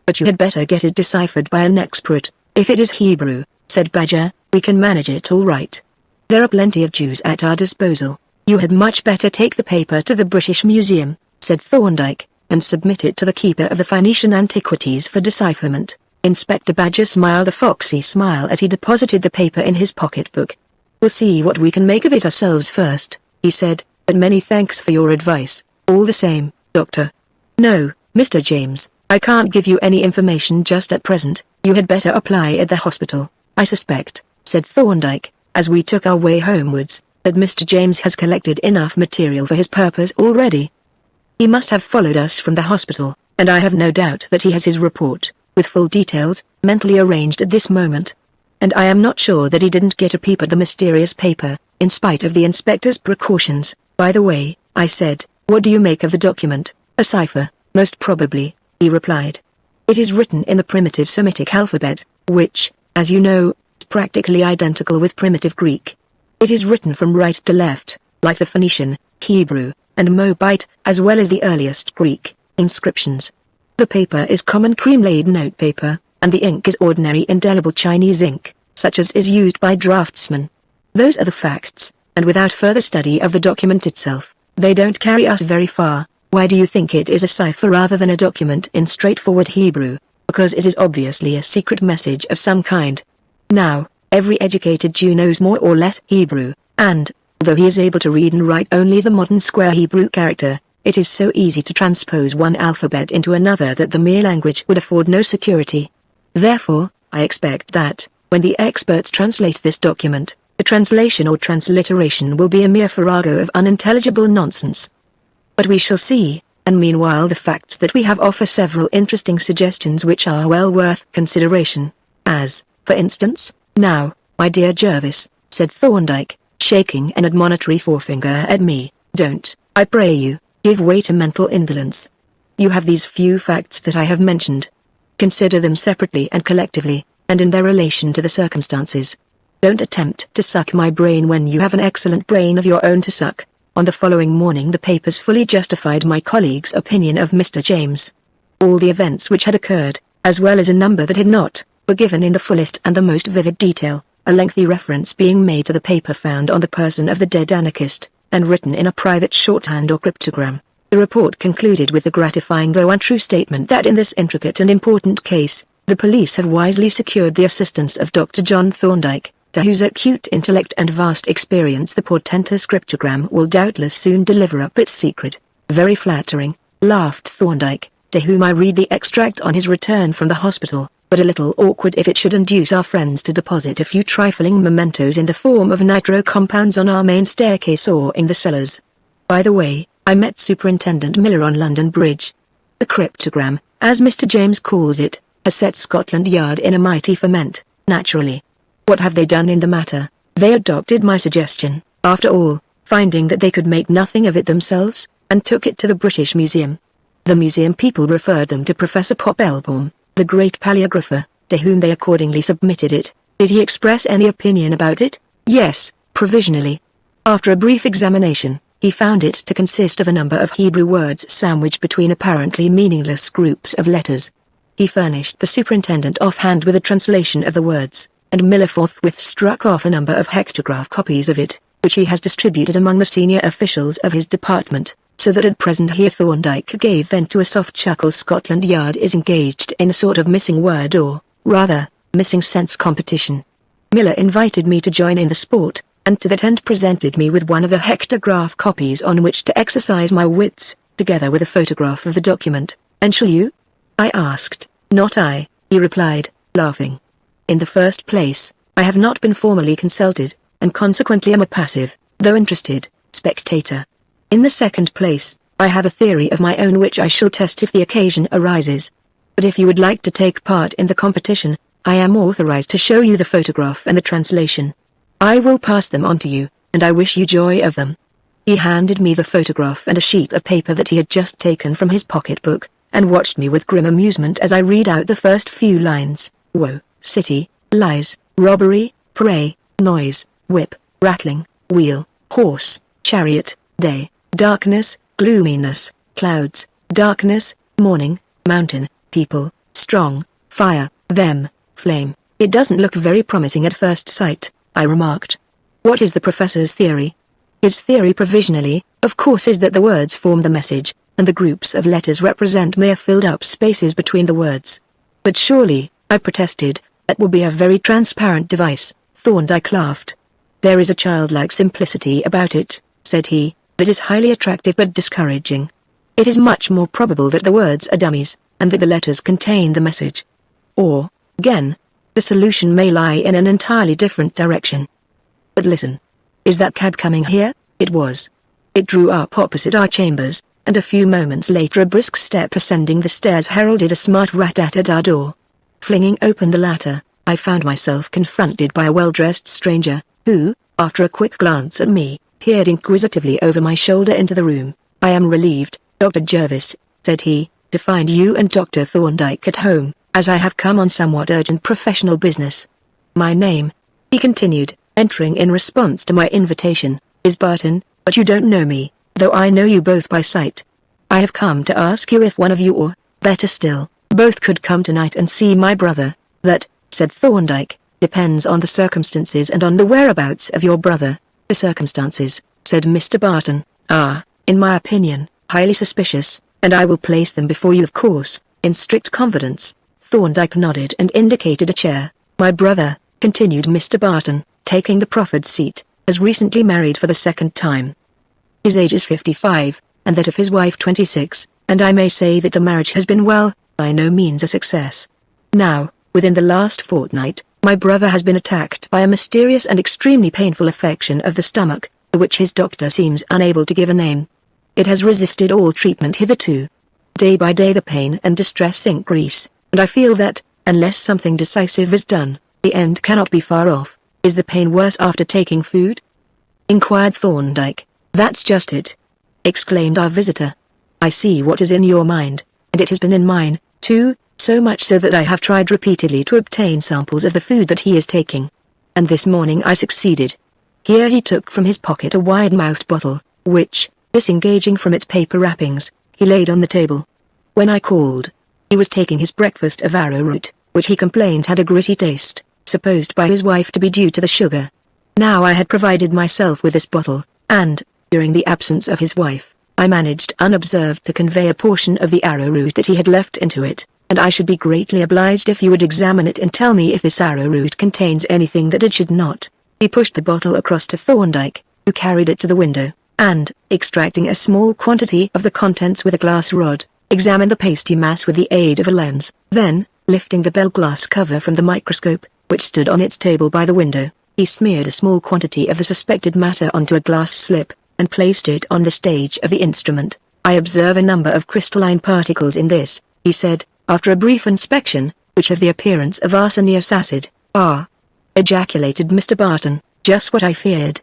But you had better get it deciphered by an expert." "If it is Hebrew," said Badger, "we can manage it all right. There are plenty of Jews at our disposal." "You had much better take the paper to the British Museum," said Thorndyke, "and submit it to the keeper of the Phoenician antiquities for decipherment." Inspector Badger smiled a foxy smile as he deposited the paper in his pocketbook. "We'll see what we can make of it ourselves first," he said, "but many thanks for your advice, all the same, Doctor." "No, Mr. James, I can't give you any information just at present. You had better apply at the hospital. I suspect," said Thorndyke, as we took our way homewards, "that Mr. James has collected enough material for his purpose already. He must have followed us from the hospital, and I have no doubt that he has his report, with full details, mentally arranged at this moment. And I am not sure that he didn't get a peep at the mysterious paper, in spite of the inspector's precautions." "By the way," I said, "what do you make of the document?" "A cipher, most probably," he replied. "It is written in the primitive Semitic alphabet, which, as you know, is practically identical with primitive Greek. It is written from right to left, like the Phoenician, Hebrew, and Moabite, as well as the earliest Greek inscriptions. The paper is common cream-laid notepaper, and the ink is ordinary indelible Chinese ink, such as is used by draftsmen. Those are the facts, and without further study of the document itself, they don't carry us very far. Why do you think it is a cipher rather than a document in straightforward Hebrew? Because it is obviously a secret message of some kind. Now, every educated Jew knows more or less Hebrew, and, although he is able to read and write only the modern square Hebrew character, it is so easy to transpose one alphabet into another that the mere language would afford no security. Therefore, I expect that, when the experts translate this document, the translation or transliteration will be a mere farrago of unintelligible nonsense. But we shall see, and meanwhile the facts that we have offer several interesting suggestions which are well worth consideration. As, for instance, now, my dear Jervis, said Thorndyke, shaking an admonitory forefinger at me, don't, I pray you, give way to mental indolence. You have these few facts that I have mentioned. Consider them separately and collectively, and in their relation to the circumstances. Don't attempt to suck my brain when you have an excellent brain of your own to suck. On the following morning the papers fully justified my colleague's opinion of Mr. James. All the events which had occurred, as well as a number that had not, were given in the fullest and the most vivid detail, a lengthy reference being made to the paper found on the person of the dead anarchist, and written in a private shorthand or cryptogram. The report concluded with the gratifying though untrue statement that in this intricate and important case, the police have wisely secured the assistance of Dr. John Thorndyke, to whose acute intellect and vast experience the portentous cryptogram will doubtless soon deliver up its secret. Very flattering, laughed Thorndyke, to whom I read the extract on his return from the hospital, but a little awkward if it should induce our friends to deposit a few trifling mementos in the form of nitro compounds on our main staircase or in the cellars. By the way, I met Superintendent Miller on London Bridge. The cryptogram, as Mr. James calls it, has set Scotland Yard in a mighty ferment, naturally. What have they done in the matter? They adopted my suggestion, after all, finding that they could make nothing of it themselves, and took it to the British Museum. The museum people referred them to Professor Poppelbaum, the great paleographer, to whom they accordingly submitted it. Did he express any opinion about it? Yes, provisionally. After a brief examination, he found it to consist of a number of Hebrew words sandwiched between apparently meaningless groups of letters. He furnished the superintendent offhand with a translation of the words, and Miller forthwith struck off a number of hectograph copies of it, which he has distributed among the senior officials of his department, so that at present here Thorndyke gave vent to a soft chuckle. Scotland Yard is engaged in a sort of missing word or, rather, missing sense competition. Miller invited me to join in the sport, and to that end presented me with one of the hectograph copies on which to exercise my wits, together with a photograph of the document. And shall you? I asked. Not I, he replied, laughing. In the first place, I have not been formally consulted, and consequently am a passive, though interested, spectator. In the second place, I have a theory of my own which I shall test if the occasion arises. But if you would like to take part in the competition, I am authorized to show you the photograph and the translation. I will pass them on to you, and I wish you joy of them. He handed me the photograph and a sheet of paper that he had just taken from his pocketbook, and watched me with grim amusement as I read out the first few lines. Woe, city, lies, robbery, prey, noise, whip, rattling, wheel, horse, chariot, day, darkness, gloominess, clouds, darkness, morning, mountain, people, strong, fire, them, flame. It doesn't look very promising at first sight, I remarked. What is the professor's theory? His theory provisionally, of course, is that the words form the message, and the groups of letters represent mere filled-up spaces between the words. But surely, I protested, that would be a very transparent device. Thorndyke laughed. There is a childlike simplicity about it, said he, that is highly attractive but discouraging. It is much more probable that the words are dummies, and that the letters contain the message. Or, again, the solution may lie in an entirely different direction. But listen. Is that cab coming here? It was. It drew up opposite our chambers, and a few moments later a brisk step ascending the stairs heralded a smart rat-tat at our door. Flinging open the latter, I found myself confronted by a well-dressed stranger, who, after a quick glance at me, peered inquisitively over my shoulder into the room. I am relieved, Dr. Jervis, said he, to find you and Dr. Thorndyke at home, as I have come on somewhat urgent professional business. My name, he continued, entering in response to my invitation, is Barton, but you don't know me, though I know you both by sight. I have come to ask you if one of you or, better still, both could come tonight and see my brother. That, said Thorndyke, depends on the circumstances and on the whereabouts of your brother. The circumstances, said Mr. Barton, are, in my opinion, highly suspicious, and I will place them before you, of course, in strict confidence. Thorndyke nodded and indicated a chair. My brother, continued Mr. Barton, taking the proffered seat, has recently married for the second time. His age is 55, and that of his wife 26, and I may say that the marriage has been by no means a success. Now, within the last fortnight, my brother has been attacked by a mysterious and extremely painful affection of the stomach, to which his doctor seems unable to give a name. It has resisted all treatment hitherto. Day by day the pain and distress increase, and I feel that, unless something decisive is done, the end cannot be far off. Is the pain worse after taking food? Inquired Thorndyke. That's just it, exclaimed our visitor. I see what is in your mind, and it has been in mine, too, so much so that I have tried repeatedly to obtain samples of the food that he is taking. And this morning I succeeded. Here he took from his pocket a wide-mouthed bottle, which, disengaging from its paper wrappings, he laid on the table. When I called, he was taking his breakfast of arrowroot, which he complained had a gritty taste, supposed by his wife to be due to the sugar. Now I had provided myself with this bottle, and, during the absence of his wife, I managed unobserved to convey a portion of the arrowroot that he had left into it, and I should be greatly obliged if you would examine it and tell me if this arrowroot contains anything that it should not. He pushed the bottle across to Thorndyke, who carried it to the window, and, extracting a small quantity of the contents with a glass rod, examined the pasty mass with the aid of a lens. Then, lifting the bell glass cover from the microscope, which stood on its table by the window, he smeared a small quantity of the suspected matter onto a glass slip, and placed it on the stage of the instrument. I observe a number of crystalline particles in this, he said, after a brief inspection, which have the appearance of arsenious acid. Ah! Ejaculated Mr. Barton, just what I feared.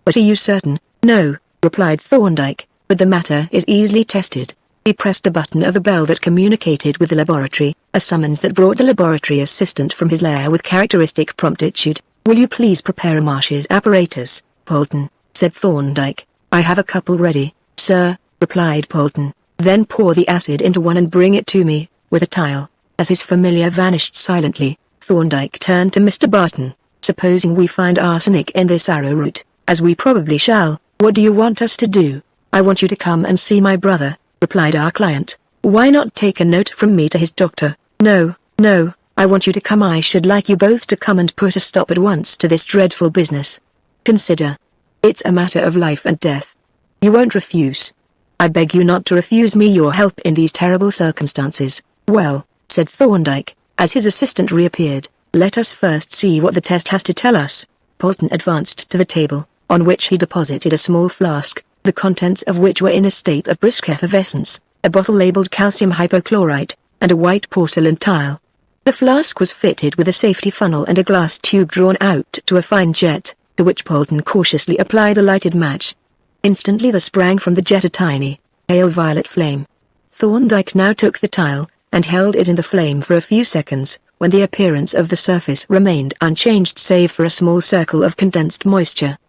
But are you certain? No, replied Thorndyke, but the matter is easily tested. He pressed the button of the bell that communicated with the laboratory, a summons that brought the laboratory assistant from his lair with characteristic promptitude. "Will you please prepare a Marsh's apparatus, Polton?" said Thorndyke. "I have a couple ready, sir," replied Polton. "Then pour the acid into one and bring it to me, with a tile." As his familiar vanished silently, Thorndyke turned to Mr. Barton. "Supposing we find arsenic in this arrowroot, as we probably shall, what do you want us to do?" "I want you to come and see my brother," replied our client. "Why not take a note from me to his doctor?" "No, no, I want you to come. I should like you both to come and put a stop at once to this dreadful business. Consider. It's a matter of life and death. You won't refuse? I beg you not to refuse me your help in these terrible circumstances." "Well," said Thorndyke, as his assistant reappeared, "let us first see what the test has to tell us." Polton advanced to the table, on which he deposited a small flask, the contents of which were in a state of brisk effervescence, a bottle labeled calcium hypochlorite, and a white porcelain tile. The flask was fitted with a safety funnel and a glass tube drawn out to a fine jet, to which Polton cautiously applied a lighted match. Instantly there sprang from the jet a tiny, pale violet flame. Thorndyke now took the tile, and held it in the flame for a few seconds, when the appearance of the surface remained unchanged save for a small circle of condensed moisture.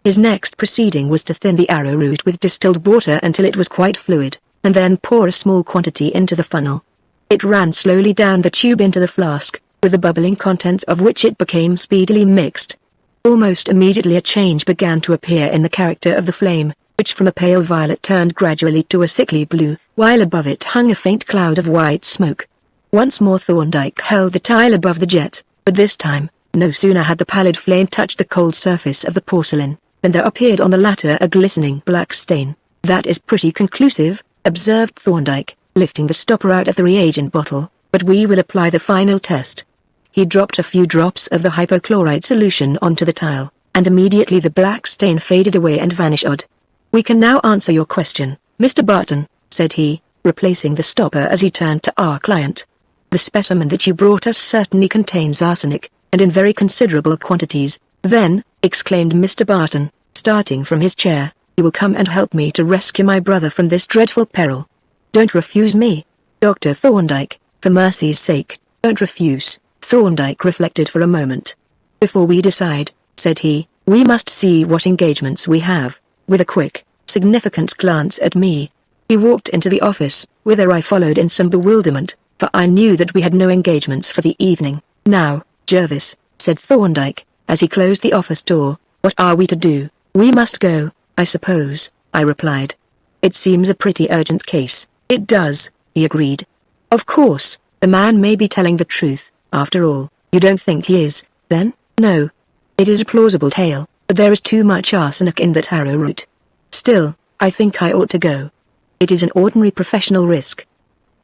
His next proceeding was to thin the arrowroot with distilled water until it was quite fluid, and then pour a small quantity into the funnel. It ran slowly down the tube into the flask, with the bubbling contents of which it became speedily mixed. Almost immediately a change began to appear in the character of the flame, which from a pale violet turned gradually to a sickly blue, while above it hung a faint cloud of white smoke. Once more Thorndyke held the tile above the jet, but this time, no sooner had the pallid flame touched the cold surface of the porcelain, than there appeared on the latter a glistening black stain. "That is pretty conclusive," observed Thorndyke, lifting the stopper out of the reagent bottle, "but we will apply the final test." He dropped a few drops of the hypochlorite solution onto the tile, and immediately the black stain faded away and vanished. "We can now answer your question, Mr. Barton," said he, replacing the stopper as he turned to our client. "The specimen that you brought us certainly contains arsenic, and in very considerable quantities." "Then," exclaimed Mr. Barton, starting from his chair, "you will come and help me to rescue my brother from this dreadful peril. Don't refuse me, Dr. Thorndyke, for mercy's sake, don't refuse." Thorndyke reflected for a moment. "Before we decide," said he, "we must see what engagements we have." With a quick, significant glance at me, he walked into the office, whither I followed in some bewilderment, for I knew that we had no engagements for the evening. "Now, Jervis," said Thorndyke, as he closed the office door, "what are we to do?" "We must go, I suppose," I replied. "It seems a pretty urgent case." "It does," he agreed. "Of course, the man may be telling the truth, after all." "You don't think he is, then?" "No. It is a plausible tale, but there is too much arsenic in that arrowroot. Still, I think I ought to go. It is an ordinary professional risk.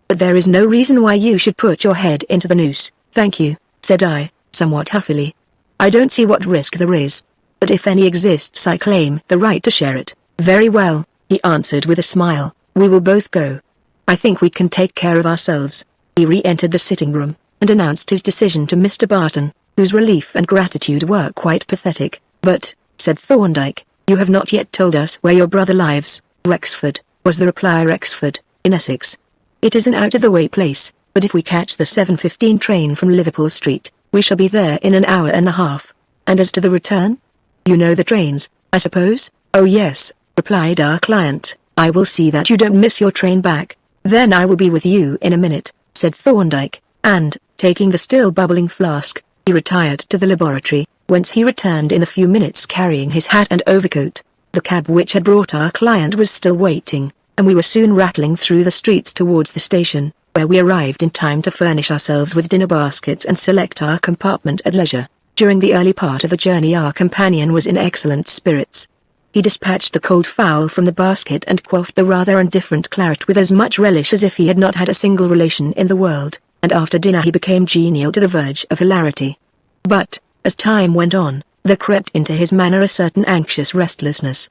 But there is no reason why you should put your head into the noose." "Thank you," said I, somewhat huffily. "I don't see what risk there is. But if any exists I claim the right to share it." "Very well," he answered with a smile, "we will both go. I think we can take care of ourselves." He re-entered the sitting room, and announced his decision to Mr. Barton, whose relief and gratitude were quite pathetic. "But," said Thorndyke, "you have not yet told us where your brother lives." "Rexford," was the reply. "Rexford, in Essex. It is an out-of-the-way place, but if we catch the 7:15 train from Liverpool Street, we shall be there in an hour and a half." "And as to the return? You know the trains, I suppose?" "Oh yes," replied our client, "I will see that you don't miss your train back." "Then I will be with you in a minute," said Thorndyke, and, taking the still bubbling flask, he retired to the laboratory, whence he returned in a few minutes carrying his hat and overcoat. The cab which had brought our client was still waiting, and we were soon rattling through the streets towards the station, where we arrived in time to furnish ourselves with dinner baskets and select our compartment at leisure. During the early part of the journey our companion was in excellent spirits. He dispatched the cold fowl from the basket and quaffed the rather indifferent claret with as much relish as if he had not had a single relation in the world, and after dinner he became genial to the verge of hilarity. But, as time went on, there crept into his manner a certain anxious restlessness.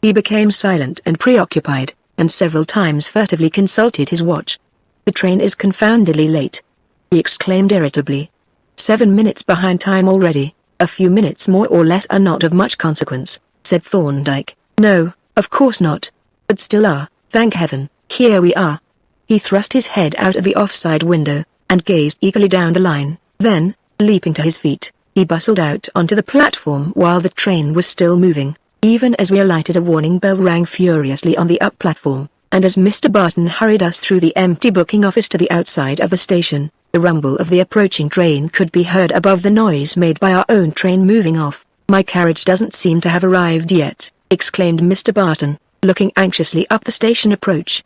He became silent and preoccupied, and several times furtively consulted his watch. "The train is confoundedly late," he exclaimed irritably. 7 minutes behind time already." "A few minutes more or less are not of much consequence," said Thorndyke. "No, of course not. But still thank heaven, Here we are. He thrust his head out of the offside window, and gazed eagerly down the line. Then, leaping to his feet, he bustled out onto the platform while the train was still moving. Even as we alighted, a warning bell rang furiously on the up platform, and as Mr. Barton hurried us through the empty booking office to the outside of the station, the rumble of the approaching train could be heard above the noise made by our own train moving off. "My carriage doesn't seem to have arrived yet," exclaimed Mr. Barton, looking anxiously up the station approach.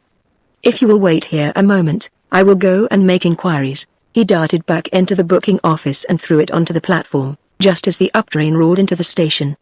"If you will wait here a moment, I will go and make inquiries." He darted back into the booking office and threw it onto the platform, just as the up train roared into the station.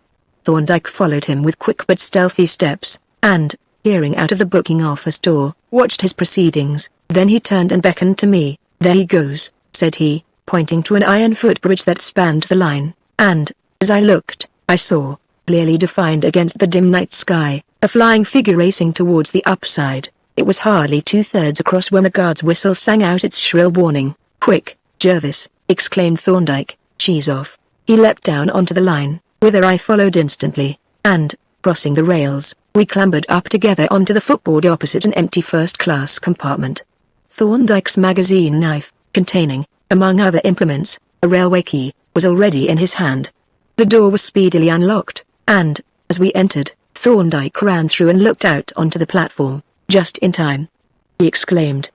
Thorndyke followed him with quick but stealthy steps, and, peering out of the booking office door, watched his proceedings. Then he turned and beckoned to me. "There he goes," said he, pointing to an iron footbridge that spanned the line, and, as I looked, I saw, clearly defined against the dim night sky, a flying figure racing towards the upside. It was hardly 2/3 across when the guard's whistle sang out its shrill warning. "Quick, Jervis," exclaimed Thorndyke, "she's off." He leapt down onto the line, whither I followed instantly, and, crossing the rails, we clambered up together onto the footboard opposite an empty first-class compartment. Thorndyke's magazine knife, containing, among other implements, a railway key, was already in his hand. The door was speedily unlocked, and, as we entered, Thorndyke ran through and looked out onto the platform. "Just in time," he exclaimed.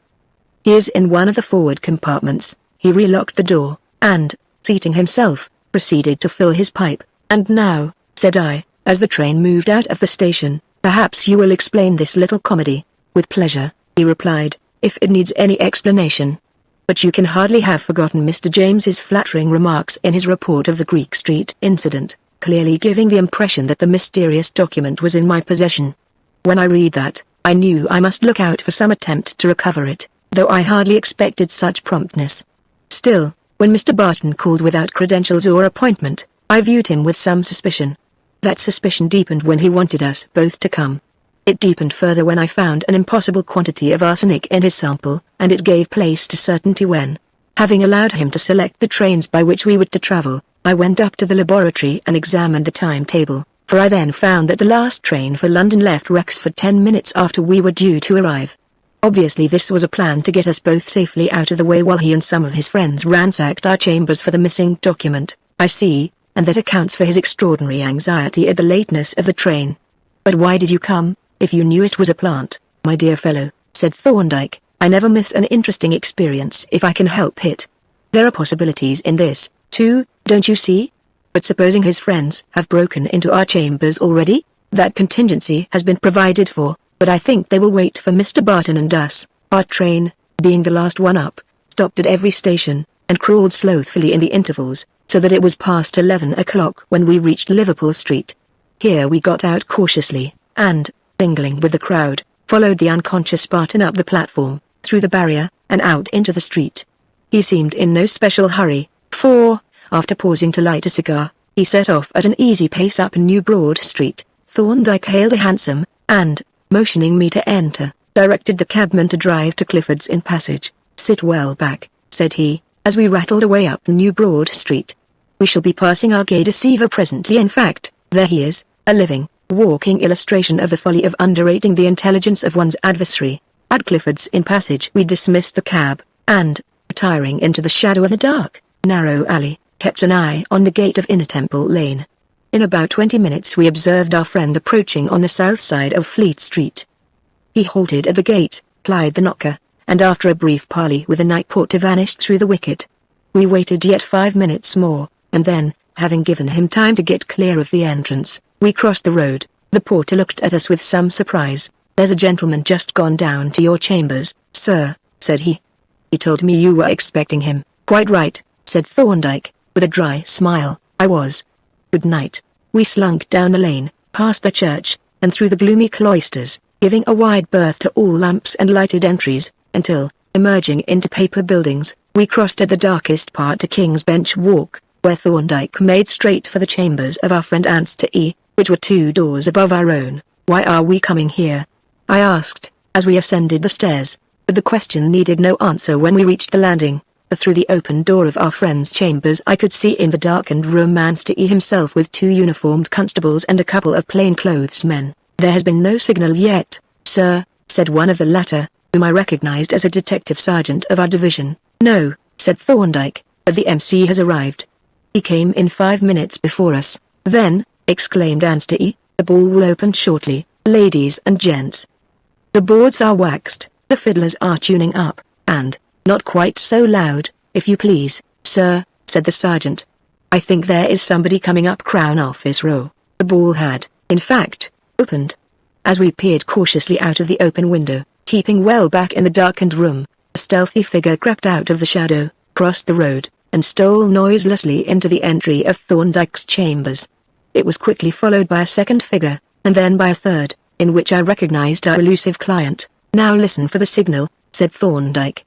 "He is in one of the forward compartments." He relocked the door, and, seating himself, proceeded to fill his pipe. "And now," said I, as the train moved out of the station, "perhaps you will explain this little comedy." "With pleasure," he replied, "if it needs any explanation. But you can hardly have forgotten Mr. James's flattering remarks in his report of the Greek Street incident, clearly giving the impression that the mysterious document was in my possession. When I read that, I knew I must look out for some attempt to recover it, though I hardly expected such promptness. Still, when Mr. Barton called without credentials or appointment, I viewed him with some suspicion. That suspicion deepened when he wanted us both to come. It deepened further when I found an impossible quantity of arsenic in his sample, and it gave place to certainty when, having allowed him to select the trains by which we were to travel, I went up to the laboratory and examined the timetable, for I then found that the last train for London left Rexford 10 minutes after we were due to arrive. Obviously this was a plan to get us both safely out of the way while he and some of his friends ransacked our chambers for the missing document. "I see, and that accounts for his extraordinary anxiety at the lateness of the train. But why did you come, if you knew it was a plant?" "My dear fellow," said Thorndyke, "I never miss an interesting experience if I can help it. There are possibilities in this, too, don't you see? But supposing his friends have broken into our chambers already? That contingency has been provided for, but I think they will wait for Mr. Barton and us." Our train, being the last one up, stopped at every station, and crawled slothfully in the intervals, so that it was past 11 o'clock when we reached Liverpool Street. Here we got out cautiously, and, mingling with the crowd, followed the unconscious Barton up the platform, through the barrier, and out into the street. He seemed in no special hurry, for, after pausing to light a cigar, he set off at an easy pace up New Broad Street. Thorndyke hailed a hansom, and, motioning me to enter, directed the cabman to drive to Clifford's Inn Passage. "Sit well back," said he, as we rattled away up New Broad Street. "We shall be passing our gay deceiver presently. In fact, there he is, a living, walking illustration of the folly of underrating the intelligence of one's adversary." At Clifford's Inn Passage we dismissed the cab, and, retiring into the shadow of the dark, narrow alley, kept an eye on the gate of Inner Temple Lane. In about 20 minutes we observed our friend approaching on the south side of Fleet Street. He halted at the gate, plied the knocker, and after a brief parley with the night porter vanished through the wicket. We waited yet 5 minutes more, and then, having given him time to get clear of the entrance, we crossed the road. The porter looked at us with some surprise. "There's a gentleman just gone down to your chambers, sir," said he. "He told me you were expecting him." "Quite right," said Thorndyke, with a dry smile. "I was. Good night." We slunk down the lane, past the church, and through the gloomy cloisters, giving a wide berth to all lamps and lighted entries, until, emerging into paper buildings, we crossed at the darkest part to King's Bench Walk, where Thorndyke made straight for the chambers of our friend Anster E., which were 2 doors above our own. "Why are we coming here?" I asked, as we ascended the stairs, but the question needed no answer when we reached the landing. For through the open door of our friend's chambers I could see in the darkened room Anster E. himself with 2 uniformed constables and a couple of plainclothes men. "There has been no signal yet, sir," said one of the latter, whom I recognized as a detective sergeant of our division. No, said Thorndyke, but the MC has arrived. He came in 5 minutes before us. Then, exclaimed Anstey, the ball will open shortly, ladies and gents. The boards are waxed, the fiddlers are tuning up, and, not quite so loud, if you please, sir, said the sergeant. I think there is somebody coming up Crown Office Row. The ball had, in fact, opened. As we peered cautiously out of the open window, keeping well back in the darkened room, a stealthy figure crept out of the shadow, crossed the road, and stole noiselessly into the entry of Thorndyke's chambers. It was quickly followed by a second figure, and then by a third, in which I recognized our elusive client. Now listen for the signal, said Thorndyke.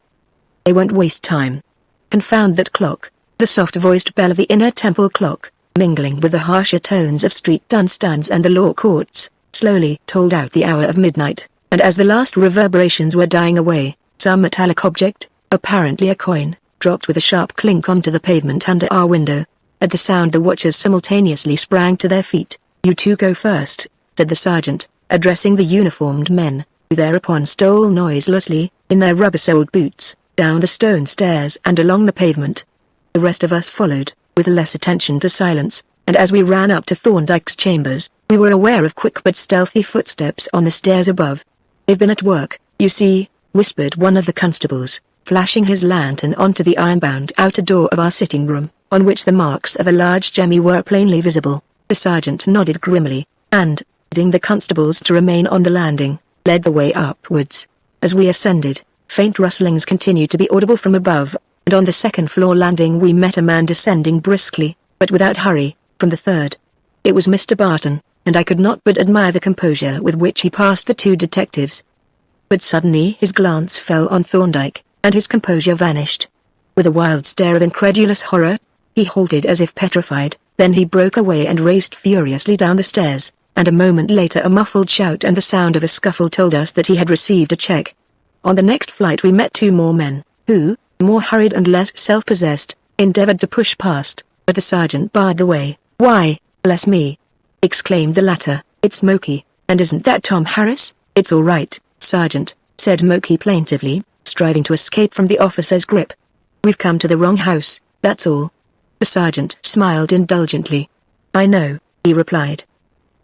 They won't waste time. Confound that clock, the soft-voiced bell of the inner temple clock, mingling with the harsher tones of street dunstans and the law courts, slowly told out the hour of midnight, and as the last reverberations were dying away, some metallic object, apparently a coin, dropped with a sharp clink onto the pavement under our window. At the sound the watchers simultaneously sprang to their feet. You two go first, said the sergeant, addressing the uniformed men, who thereupon stole noiselessly, in their rubber-soled boots, down the stone stairs and along the pavement. The rest of us followed, with less attention to silence, and as we ran up to Thorndyke's chambers, we were aware of quick but stealthy footsteps on the stairs above. They've been at work, you see, whispered one of the constables, flashing his lantern onto the iron-bound outer door of our sitting room, on which the marks of a large jemmy were plainly visible. The sergeant nodded grimly, and, bidding the constables to remain on the landing, led the way upwards. As we ascended, faint rustlings continued to be audible from above, and on the second-floor landing we met a man descending briskly, but without hurry, from the third. It was Mr. Barton, and I could not but admire the composure with which he passed the two detectives. But suddenly his glance fell on Thorndyke, and his composure vanished. With a wild stare of incredulous horror, he halted as if petrified, then he broke away and raced furiously down the stairs, and a moment later a muffled shout and the sound of a scuffle told us that he had received a check. On the next flight we met two more men, who, more hurried and less self-possessed, endeavored to push past, but the sergeant barred the way. Why, bless me, exclaimed the latter, it's Mokey, and isn't that Tom Harris? It's all right, Sergeant, said Mokey plaintively, striving to escape from the officer's grip. We've come to the wrong house, that's all. The sergeant smiled indulgently. I know, he replied.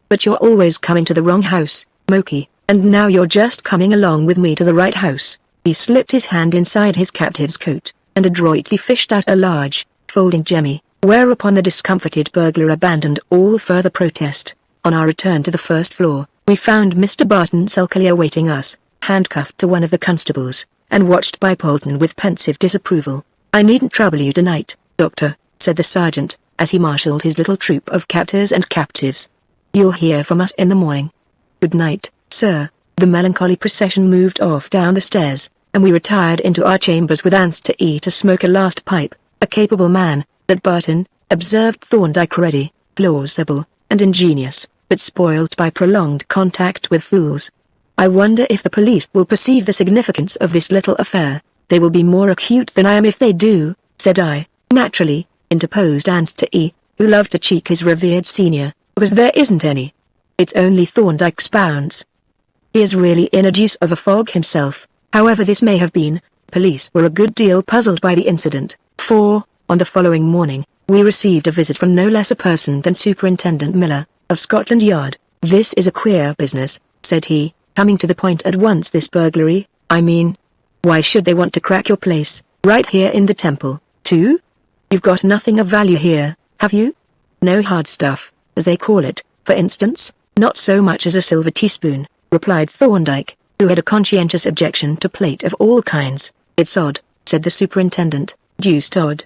But you're always coming to the wrong house, Mokey, and now you're just coming along with me to the right house. He slipped his hand inside his captive's coat, and adroitly fished out a large, folding jemmy, whereupon the discomfited burglar abandoned all further protest. On our return to the first floor, we found Mr. Barton sulkily awaiting us, handcuffed to one of the constables, and watched by Polton with pensive disapproval. I needn't trouble you tonight, Doctor, said the sergeant, as he marshalled his little troop of captors and captives. You'll hear from us in the morning. Good night, sir. The melancholy procession moved off down the stairs, and we retired into our chambers with Anstey to smoke a last pipe. A capable man, that Barton, observed Thorndyke, ready, plausible, and ingenious, but spoilt by prolonged contact with fools. I wonder if the police will perceive the significance of this little affair. They will be more acute than I am if they do, said I. Naturally, interposed Anstey, who loved to cheek his revered senior, because there isn't any. It's only Thorndyke's bounds. He is really in a deuce of a fog himself. However this may have been, police were a good deal puzzled by the incident, for, on the following morning, we received a visit from no less a person than Superintendent Miller, of Scotland Yard. This is a queer business, said he, coming to the point at once. This burglary, I mean. Why should they want to crack your place, right here in the temple, too? You've got nothing of value here, have you? No hard stuff, as they call it, for instance? Not so much as a silver teaspoon, replied Thorndyke, who had a conscientious objection to plate of all kinds. It's odd, said the superintendent, deuced odd.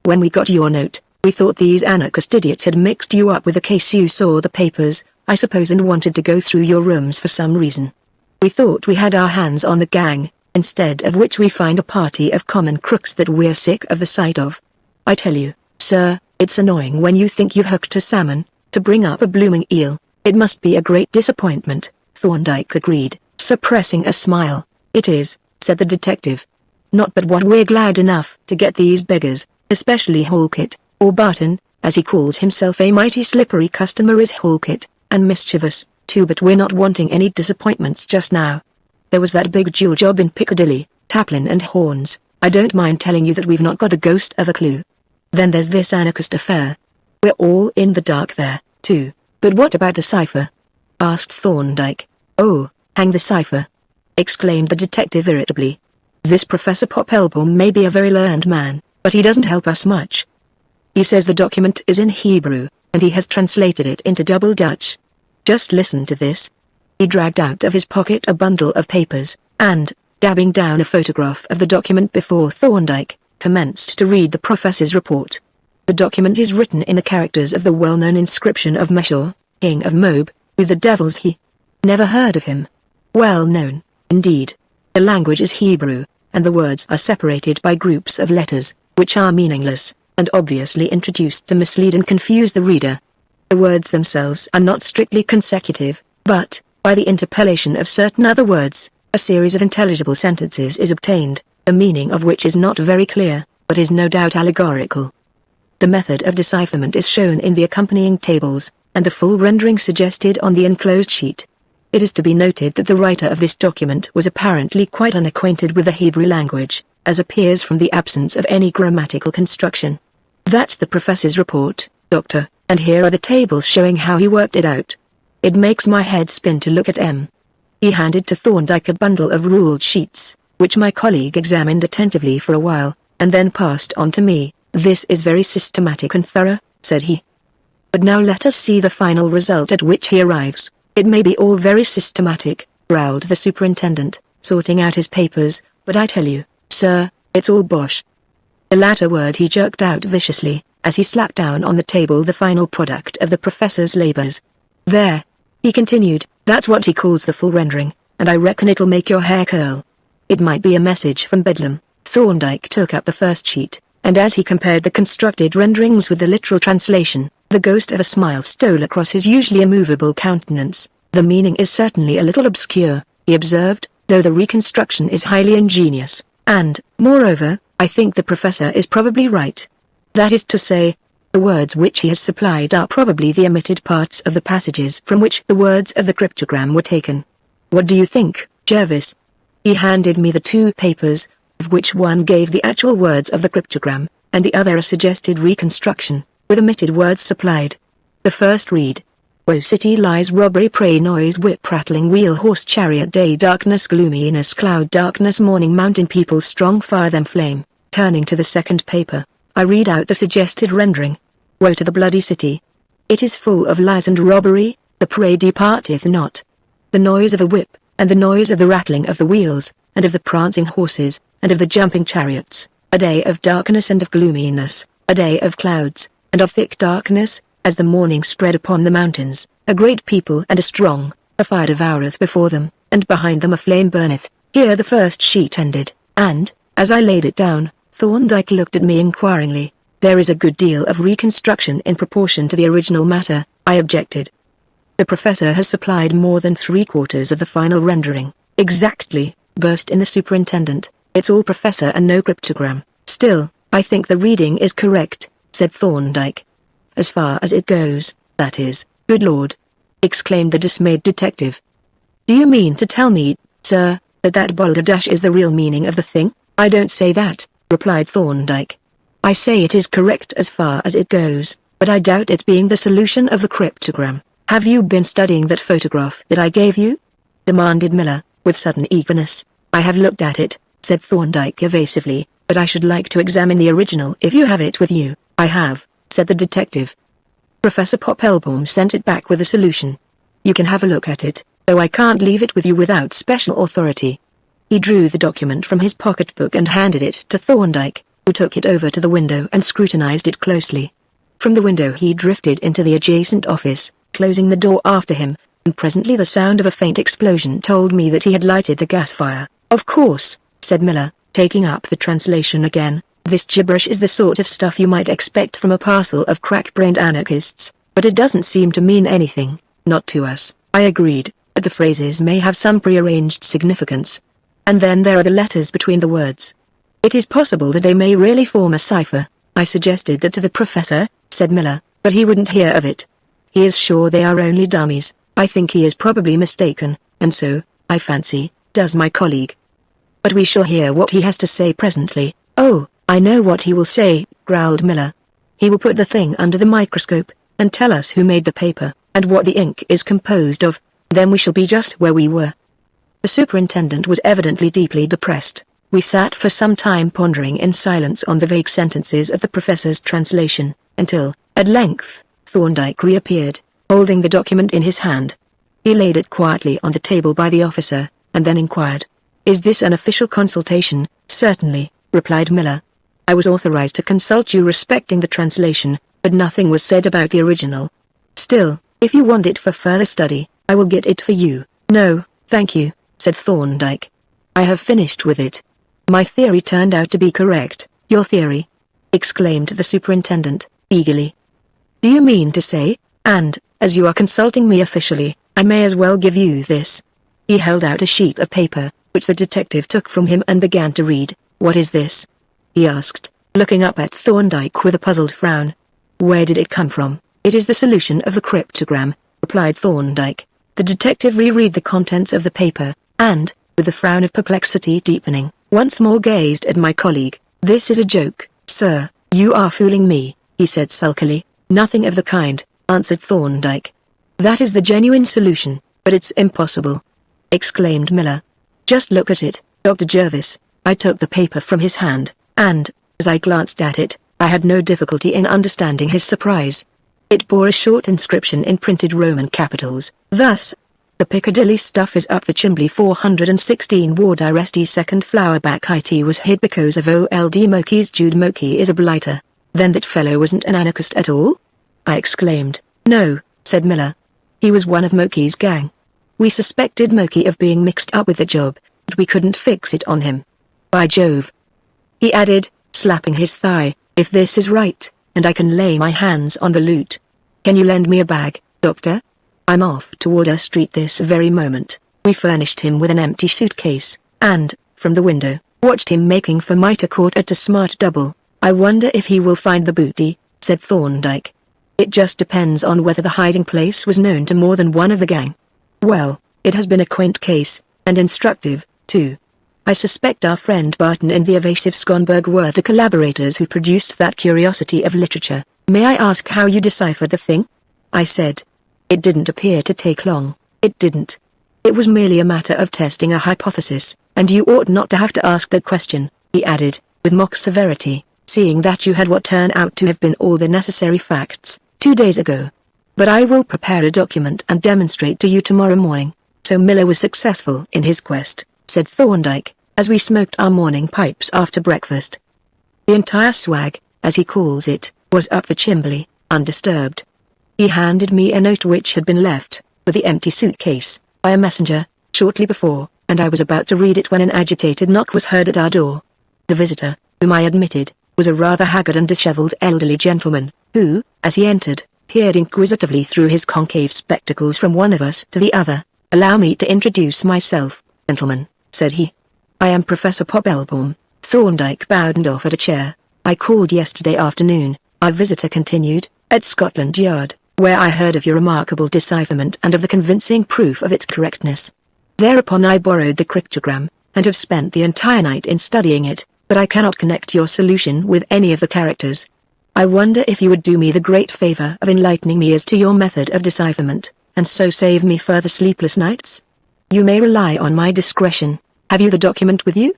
When we got your note, we thought these anarchist idiots had mixed you up with the case. You saw the papers, I suppose, and wanted to go through your rooms for some reason. We thought we had our hands on the gang, instead of which we find a party of common crooks that we're sick of the sight of. I tell you, sir, it's annoying when you think you've hooked a salmon, to bring up a blooming eel. It must be a great disappointment, Thorndyke agreed, suppressing a smile. It is, said the detective. Not but what we're glad enough to get these beggars, especially Halkett, or Barton, as he calls himself. A mighty slippery customer is Halkett, and mischievous, too, but we're not wanting any disappointments just now. There was that big jewel job in Piccadilly, Taplin and Horns. I don't mind telling you that we've not got a ghost of a clue. Then there's this anarchist affair. We're all in the dark there, too. But what about the cipher? Asked Thorndyke. Oh, hang the cipher! Exclaimed the detective irritably. This Professor Popelbaum may be a very learned man, but he doesn't help us much. He says the document is in Hebrew, and he has translated it into Double Dutch. Just listen to this. He dragged out of his pocket a bundle of papers, and, dabbing down a photograph of the document before Thorndyke, commenced to read the professor's report. The document is written in the characters of the well-known inscription of Meshor, king of Moab, who the devil's he. Never heard of him. Well known, indeed. The language is Hebrew, and the words are separated by groups of letters, which are meaningless, and obviously introduced to mislead and confuse the reader. The words themselves are not strictly consecutive, but, by the interpellation of certain other words, a series of intelligible sentences is obtained, the meaning of which is not very clear, but is no doubt allegorical. The method of decipherment is shown in the accompanying tables, and the full rendering suggested on the enclosed sheet. It is to be noted that the writer of this document was apparently quite unacquainted with the Hebrew language, as appears from the absence of any grammatical construction. That's the professor's report, Doctor, and here are the tables showing how he worked it out. It makes my head spin to look at M. He handed to Thorndyke a bundle of ruled sheets, which my colleague examined attentively for a while, and then passed on to me. This is very systematic and thorough, said he. But now let us see the final result at which he arrives. It may be all very systematic, growled the superintendent, sorting out his papers, but I tell you, sir, it's all bosh. The latter word he jerked out viciously, as he slapped down on the table the final product of the professor's labors. There, he continued, that's what he calls the full rendering, and I reckon it'll make your hair curl. It might be a message from Bedlam. Thorndyke took up the first sheet, and as he compared the constructed renderings with the literal translation, the ghost of a smile stole across his usually immovable countenance. The meaning is certainly a little obscure, he observed, though the reconstruction is highly ingenious, and, moreover, I think the professor is probably right. That is to say, the words which he has supplied are probably the omitted parts of the passages from which the words of the cryptogram were taken. What do you think, Jervis? He handed me the two papers, of which one gave the actual words of the cryptogram, and the other a suggested reconstruction, with omitted words supplied. The first read, Woe city lies robbery prey noise whip rattling wheel horse chariot day darkness gloominess cloud darkness morning mountain people strong fire them flame. Turning to the second paper, I read out the suggested rendering. Woe to the bloody city. It is full of lies and robbery, the prey departeth not. The noise of a whip, and the noise of the rattling of the wheels, and of the prancing horses, and of the jumping chariots, a day of darkness and of gloominess, a day of clouds, and of thick darkness, as the morning spread upon the mountains, a great people and a strong, a fire devoureth before them, and behind them a flame burneth. Here the first sheet ended, and, as I laid it down, Thorndyke looked at me inquiringly. There is a good deal of reconstruction in proportion to the original matter, I objected. The professor has supplied more than 3/4 of the final rendering. Exactly, burst in the superintendent. It's all professor and no cryptogram. Still, I think the reading is correct, said Thorndyke. As far as it goes, that is. Good Lord! Exclaimed the dismayed detective. Do you mean to tell me, sir, that balderdash is the real meaning of the thing? I don't say that, replied Thorndyke. I say it is correct as far as it goes, but I doubt its being the solution of the cryptogram. Have you been studying that photograph that I gave you? Demanded Miller, with sudden eagerness. I have looked at it, said Thorndyke evasively, but I should like to examine the original if you have it with you. I have, said the detective. Professor Popelbaum sent it back with a solution. You can have a look at it, though I can't leave it with you without special authority. He drew the document from his pocketbook and handed it to Thorndyke, who took it over to the window and scrutinized it closely. From the window he drifted into the adjacent office, closing the door after him, and presently the sound of a faint explosion told me that he had lighted the gas fire. Of course, said Miller, taking up the translation again, this gibberish is the sort of stuff you might expect from a parcel of crack-brained anarchists, but it doesn't seem to mean anything, not to us. I agreed, but the phrases may have some prearranged significance. And then there are the letters between the words. It is possible that they may really form a cipher. I suggested that to the professor, said Miller, but he wouldn't hear of it. He is sure they are only dummies. I think he is probably mistaken, and so, I fancy, does my colleague. But we shall hear what he has to say presently. Oh, I know what he will say, growled Miller. He will put the thing under the microscope, and tell us who made the paper, and what the ink is composed of. Then we shall be just where we were. The superintendent was evidently deeply depressed. We sat for some time pondering in silence on the vague sentences of the professor's translation, until, at length, Thorndyke reappeared, holding the document in his hand. He laid it quietly on the table by the officer, and then inquired, "Is this an official consultation?" "Certainly," replied Miller. "I was authorized to consult you respecting the translation, but nothing was said about the original. Still, if you want it for further study, I will get it for you." "No, thank you," said Thorndyke. "I have finished with it. My theory turned out to be correct." "Your theory?" exclaimed the superintendent, eagerly. "Do you mean to say, and, as you are consulting me officially, I may as well give you this?" He held out a sheet of paper, which the detective took from him and began to read. "What is this?" he asked, looking up at Thorndyke with a puzzled frown. "Where did it come from?" "It is the solution of the cryptogram," replied Thorndyke. The detective reread the contents of the paper, and, with the frown of perplexity deepening, once more gazed at my colleague. "This is a joke, sir. You are fooling me," he said sulkily. "Nothing of the kind," answered Thorndyke. "That is the genuine solution, but it's impossible," exclaimed Miller. "Just look at it, Dr. Jervis." I took the paper from his hand, and, as I glanced at it, I had no difficulty in understanding his surprise. It bore a short inscription in printed Roman capitals, thus: "The Piccadilly stuff is up the chimbley 416 Ward Rest 2nd flower back IT was hid because of old Moki's Jude Moki is a blighter." "Then that fellow wasn't an anarchist at all?" I exclaimed. "No," said Miller. "He was one of Moki's gang. We suspected Moki of being mixed up with the job, but we couldn't fix it on him. By Jove," he added, slapping his thigh, "if this is right, and I can lay my hands on the loot. Can you lend me a bag, Doctor? I'm off to Wardour Street this very moment." We furnished him with an empty suitcase, and, from the window, watched him making for Mitre Court at a smart double. "I wonder if he will find the booty," said Thorndyke. "It just depends on whether the hiding place was known to more than one of the gang." "Well, it has been a quaint case, and instructive, too. I suspect our friend Barton and the evasive Schonberg were the collaborators who produced that curiosity of literature. May I ask how you deciphered the thing?" I said. "It didn't appear to take long, it didn't. It was merely a matter of testing a hypothesis, and you ought not to have to ask that question," he added, with mock severity, "seeing that you had what turned out to have been all the necessary facts 2 days ago. But I will prepare a document and demonstrate to you tomorrow morning." "So Miller was successful in his quest," said Thorndyke, as we smoked our morning pipes after breakfast. "The entire swag, as he calls it, was up the chimbley, undisturbed. He handed me a note which had been left, with the empty suitcase, by a messenger, shortly before, and I was about to read it when an agitated knock was heard at our door. The visitor, whom I admitted, was a rather haggard and dishevelled elderly gentleman, who, as he entered, peered inquisitively through his concave spectacles from one of us to the other. "Allow me to introduce myself, gentlemen," said he. "I am Professor Poppelbaum." Thorndyke bowed and offered a chair. "I called yesterday afternoon," our visitor continued, "at Scotland Yard, where I heard of your remarkable decipherment and of the convincing proof of its correctness. Thereupon I borrowed the cryptogram, and have spent the entire night in studying it, but I cannot connect your solution with any of the characters. I wonder if you would do me the great favor of enlightening me as to your method of decipherment, and so save me further sleepless nights? You may rely on my discretion. Have you the document with you?"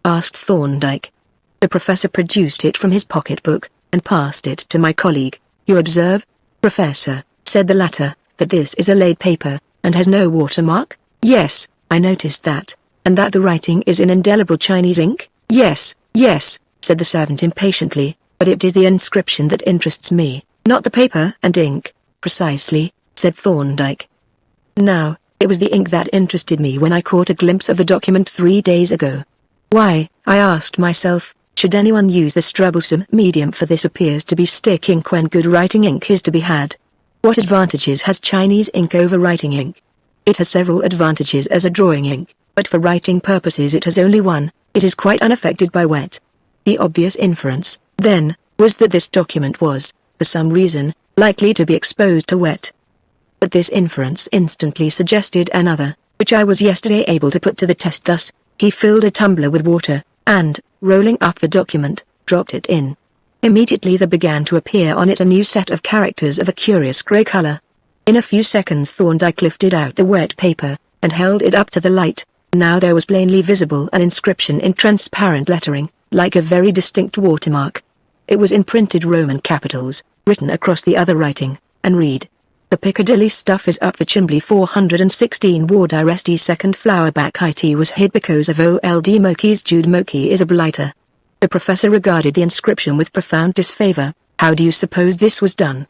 asked Thorndyke. The professor produced it from his pocketbook, and passed it to my colleague. "You observe, Professor," said the latter, "that this is a laid paper, and has no watermark?" "Yes, I noticed that, and that the writing is in indelible Chinese ink?" Yes, said the servant impatiently, "but it is the inscription that interests me, not the paper and ink." "Precisely," said Thorndyke. "Now, it was the ink that interested me when I caught a glimpse of the document 3 days ago. Why, I asked myself, should anyone use this troublesome medium, for this appears to be stick ink when good writing ink is to be had. What advantages has Chinese ink over writing ink? It has several advantages as a drawing ink, but for writing purposes it has only one: it is quite unaffected by wet. The obvious inference, then, was that this document was, for some reason, likely to be exposed to wet. But this inference instantly suggested another. which I was yesterday able to put to the test. Thus, he filled a tumbler with water, and, rolling up the document, dropped it in. Immediately there began to appear on it a new set of characters of a curious grey color. In a few seconds Thorndyke lifted out the wet paper, and held it up to the light. Now there was plainly visible an inscription in transparent lettering, like a very distinct watermark. It was in printed Roman capitals, written across the other writing, and read: "The Piccadilly stuff is up the chimbley 416 Ward Rst 2nd flower back IT was hid because of old Moki's Jude Moki is a blighter." The professor regarded the inscription with profound disfavor. "How do you suppose this was done?"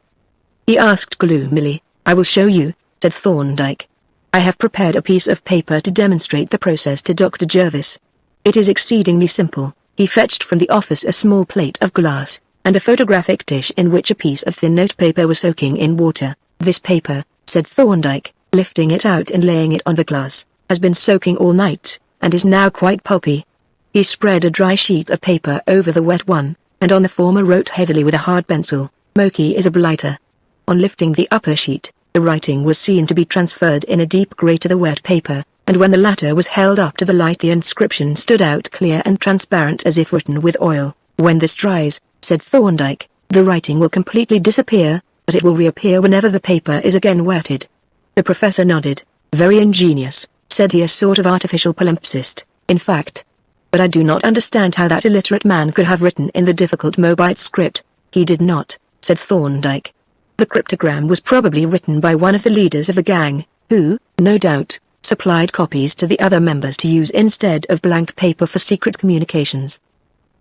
he asked gloomily. "I will show you," said Thorndyke. "I have prepared a piece of paper to demonstrate the process to Dr. Jervis. It is exceedingly simple." He fetched from the office a small plate of glass, and a photographic dish in which a piece of thin notepaper was soaking in water. "This paper," said Thorndyke, lifting it out and laying it on the glass, "has been soaking all night, and is now quite pulpy." He spread a dry sheet of paper over the wet one, and on the former wrote heavily with a hard pencil, "Moki is a blighter." On lifting the upper sheet, the writing was seen to be transferred in a deep grey to the wet paper, and when the latter was held up to the light the inscription stood out clear and transparent as if written with oil. "When this dries," said Thorndyke, "the writing will completely disappear, but it will reappear whenever the paper is again wetted." The professor nodded. "Very ingenious," said he, "a sort of artificial palimpsest, in fact. But I do not understand how that illiterate man could have written in the difficult Mobite script." "He did not," said Thorndyke. "The cryptogram was probably written by one of the leaders of the gang, who, no doubt, supplied copies to the other members to use instead of blank paper for secret communications.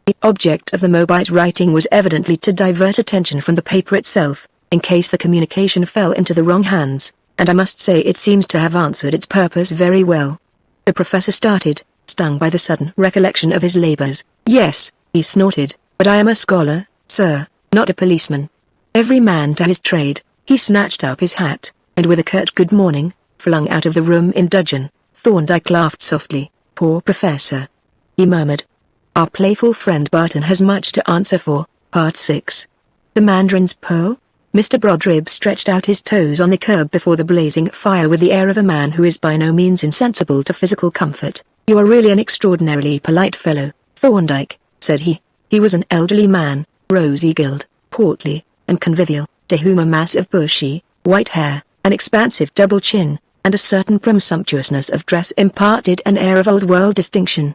The object of the Mobite writing was evidently to divert attention from the paper itself, in case the communication fell into the wrong hands, and I must say it seems to have answered its purpose very well." The professor started, stung by the sudden recollection of his labors. "Yes," he snorted, "but I am a scholar, sir, not a policeman. Every man to his trade." He snatched up his hat, and with a curt "good morning," flung out of the room in dudgeon. Thorndyke laughed softly. "Poor professor," he murmured. "Our playful friend Barton has much to answer for." Part 6. The Mandarin's Pearl? Mr. Brodribb stretched out his toes on the curb before the blazing fire with the air of a man who is by no means insensible to physical comfort. "You are really an extraordinarily polite fellow, Thorndyke," said he. He was an elderly man, rosy-gilled, portly, and convivial, to whom a mass of bushy, white hair, an expansive double chin, and a certain prim sumptuousness of dress imparted an air of old-world distinction.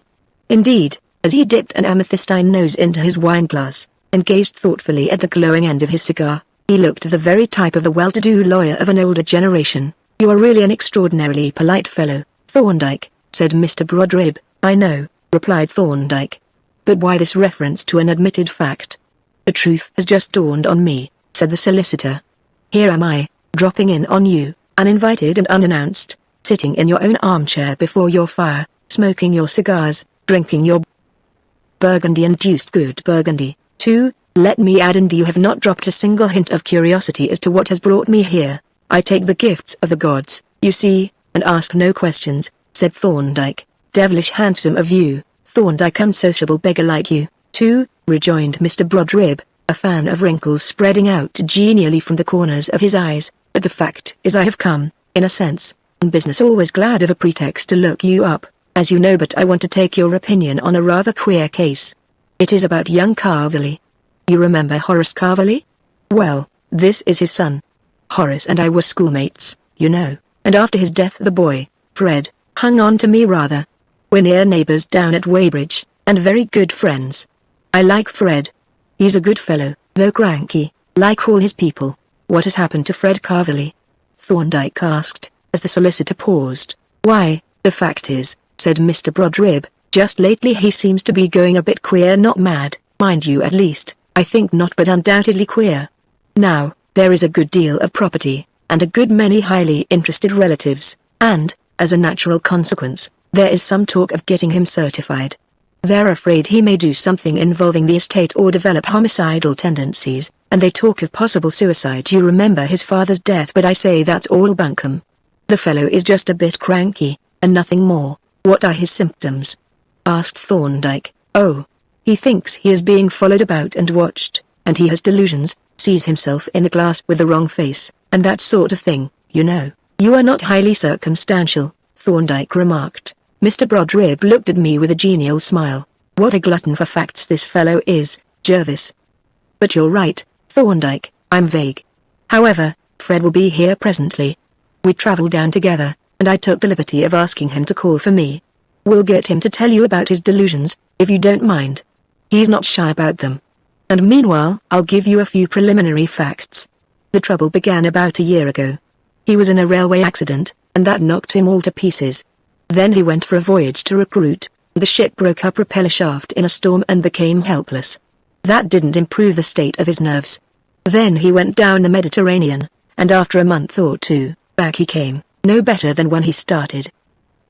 Indeed, as he dipped an amethystine nose into his wineglass, and gazed thoughtfully at the glowing end of his cigar, he looked the very type of the well-to-do lawyer of an older generation. "You are really an extraordinarily polite fellow, Thorndyke," said Mr. Brodribb. "I know," replied Thorndyke. "But why this reference to an admitted fact?" "The truth has just dawned on me," said the solicitor. "Here am I, dropping in on you, uninvited and unannounced, sitting in your own armchair before your fire, smoking your cigars, drinking your Burgundy-induced good Burgundy, too, let me add, and you have not dropped a single hint of curiosity as to what has brought me here. I take the gifts of the gods, you see, and ask no questions," said Thorndyke. "Devilish handsome of you, Thorndyke, unsociable beggar like you, too," rejoined Mr. Brodribb, a fan of wrinkles spreading out genially from the corners of his eyes. "But the fact is I have come, in a sense, on business, always glad of a pretext to look you up, as you know, but I want to take your opinion on a rather queer case. It is about young Carverley. You remember Horace Carverley? Well, this is his son. Horace and I were schoolmates, you know, and after his death the boy, Fred, hung on to me rather. We're near neighbors down at Weybridge, and very good friends. I like Fred. He's a good fellow, though cranky, like all his people." "What has happened to Fred Carverley?" Thorndyke asked, as the solicitor paused. "Why, the fact is," said Mr. Brodribb, "just lately he seems to be going a bit queer, not mad, mind you, at least, I think not, but undoubtedly queer. Now, there is a good deal of property, and a good many highly interested relatives, and, as a natural consequence, there is some talk of getting him certified. They're afraid he may do something involving the estate or develop homicidal tendencies, and they talk of possible suicide. You remember his father's death, but I say that's all bunkum. The fellow is just a bit cranky, and nothing more." "What are his symptoms?" asked Thorndyke. "Oh, he thinks he is being followed about and watched, and he has delusions, sees himself in the glass with the wrong face, and that sort of thing, you know." "You are not highly circumstantial, Thorndyke remarked. Mr. Brodribb looked at me with a genial smile. What a glutton for facts this fellow is, Jervis. But you're right, Thorndyke, I'm vague. However, Fred will be here presently. We travelled down together, and I took the liberty of asking him to call for me. We'll get him to tell you about his delusions, if you don't mind. He's not shy about them. And meanwhile, I'll give you a few preliminary facts. The trouble began about a year ago. He was in a railway accident, and that knocked him all to pieces. Then he went for a voyage to recruit. The ship broke her propeller shaft in a storm and became helpless. That didn't improve the state of his nerves. Then he went down the Mediterranean, and after a month or two, back he came, no better than when he started.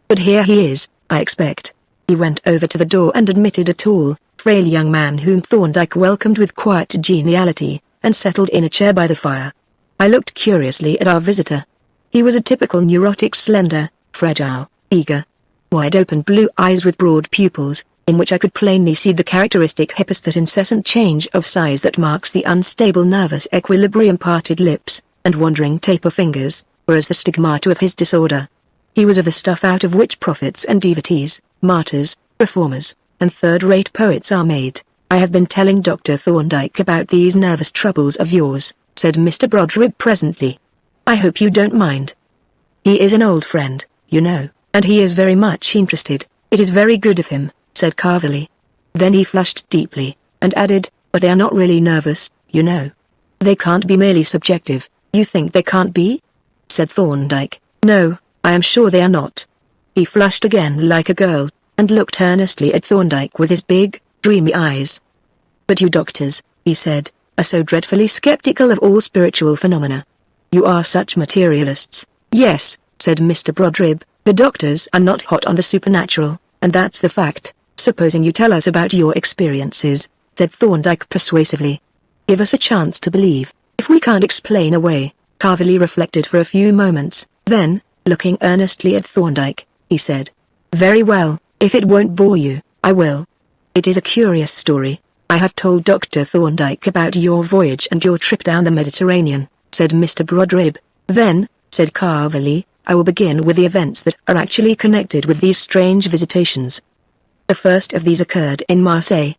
But here he is, I expect. He went over to the door and admitted a tall, frail young man whom Thorndyke welcomed with quiet geniality, and settled in a chair by the fire. I looked curiously at our visitor. He was a typical neurotic, slender, fragile, eager, wide-open blue eyes with broad pupils, in which I could plainly see the characteristic hippus, that incessant change of size that marks the unstable nervous equilibrium, parted lips, and wandering taper fingers, whereas the stigmata of his disorder. He was of the stuff out of which prophets and devotees, martyrs, reformers, and third-rate poets are made. I have been telling Dr. Thorndyke about these nervous troubles of yours, said Mr. Brodribb presently. I hope you don't mind. He is an old friend, you know, and he is very much interested. It is very good of him, said Carverley. Then he flushed deeply, and added, but they are not really nervous, you know. They can't be merely subjective. You think they can't be? Said Thorndyke. No, I am sure they are not. He flushed again like a girl, and looked earnestly at Thorndyke with his big, dreamy eyes. But you doctors, he said, are so dreadfully skeptical of all spiritual phenomena. You are such materialists. Yes, said Mr. Brodribb, the doctors are not hot on the supernatural, and that's the fact. Supposing you tell us about your experiences, said Thorndyke persuasively. Give us a chance to believe. If we can't explain away. Carverley reflected for a few moments, then, looking earnestly at Thorndyke, he said, very well, if it won't bore you, I will. It is a curious story. I have told Dr. Thorndyke about your voyage and your trip down the Mediterranean, said Mr. Brodribb. Then, said Carverley, I will begin with the events that are actually connected with these strange visitations. The first of these occurred in Marseille.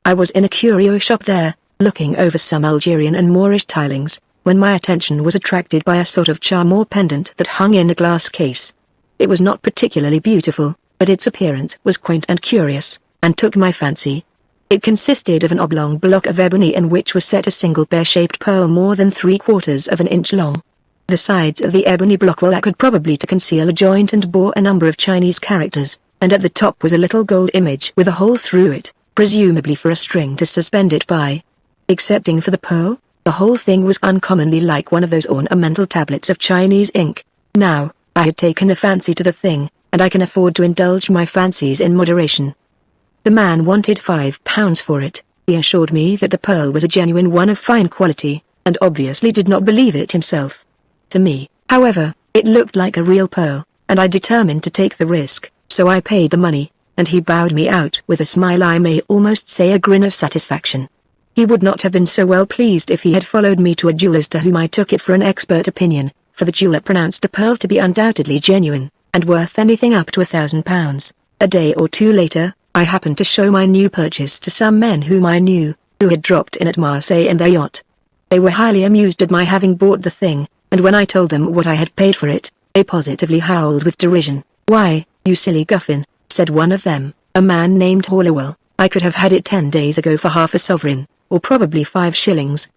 I was in a curio shop there, looking over some Algerian and Moorish tilings, when my attention was attracted by a sort of charm or pendant that hung in a glass case. It was not particularly beautiful, but its appearance was quaint and curious, and took my fancy. It consisted of an oblong block of ebony in which was set a single pear-shaped pearl more than 3/4 of an inch long. The sides of the ebony block were lacquered probably to conceal a joint and bore a number of Chinese characters, and at the top was a little gold image with a hole through it, presumably for a string to suspend it by. Excepting for the pearl, the whole thing was uncommonly like one of those ornamental tablets of Chinese ink. Now, I had taken a fancy to the thing, and I can afford to indulge my fancies in moderation. The man wanted £5 for it. He assured me that the pearl was a genuine one of fine quality, and obviously did not believe it himself. To me, however, it looked like a real pearl, and I determined to take the risk, so I paid the money, and he bowed me out with a smile, I may almost say a grin of satisfaction. He would not have been so well pleased if he had followed me to a jeweller's to whom I took it for an expert opinion, for the jeweller pronounced the pearl to be undoubtedly genuine, and worth anything up to £1,000. A day or two later, I happened to show my new purchase to some men whom I knew, who had dropped in at Marseille in their yacht. They were highly amused at my having bought the thing, and when I told them what I had paid for it, they positively howled with derision. Why, you silly guffin, said one of them, a man named Halliwell, I could have had it 10 days ago for half a sovereign, or probably 5 shillings.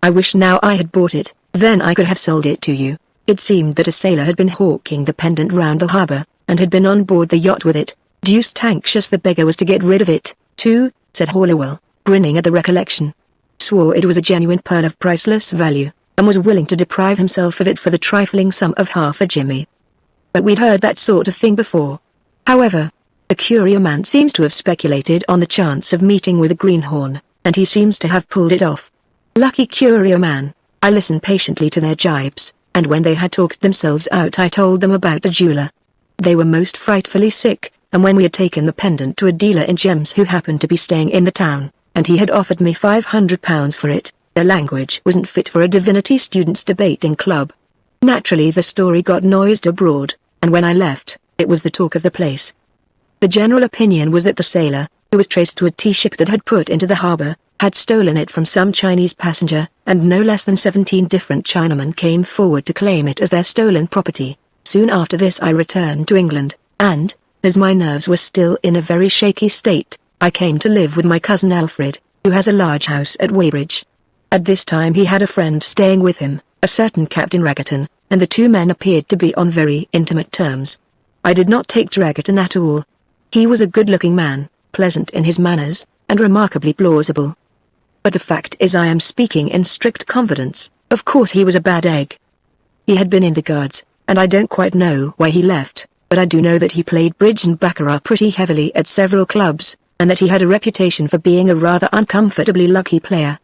I wish now I had bought it, then I could have sold it to you. It seemed that a sailor had been hawking the pendant round the harbour, and had been on board the yacht with it. Deuced anxious the beggar was to get rid of it, too, said Halliwell, grinning at the recollection. Swore it was a genuine pearl of priceless value, and was willing to deprive himself of it for the trifling sum of half a jimmy. But we'd heard that sort of thing before. However, the curio man seems to have speculated on the chance of meeting with a greenhorn, and he seems to have pulled it off. Lucky curio man. I listened patiently to their jibes, and when they had talked themselves out I told them about the jeweller. They were most frightfully sick, and when we had taken the pendant to a dealer in gems who happened to be staying in the town, and he had offered me £500 for it, their language wasn't fit for a divinity students' debating club. Naturally the story got noised abroad, and when I left, It was the talk of the place. The general opinion was that the sailor, who was traced to a tea ship that had put into the harbor, had stolen it from some Chinese passenger, and no less than 17 different Chinamen came forward to claim it as their stolen property. Soon after this I returned to England, and, as my nerves were still in a very shaky state, I came to live with my cousin Alfred, who has a large house at Weybridge. At this time he had a friend staying with him, a certain Captain Raggerton, and the two men appeared to be on very intimate terms. I did not take to Raggerton at all. He was a good-looking man, pleasant in his manners, and remarkably plausible. But the fact is I am speaking in strict confidence. Of course he was a bad egg. He had been in the Guards, and I don't quite know why he left, but I do know that he played bridge and baccarat pretty heavily at several clubs, and that he had a reputation for being a rather uncomfortably lucky player.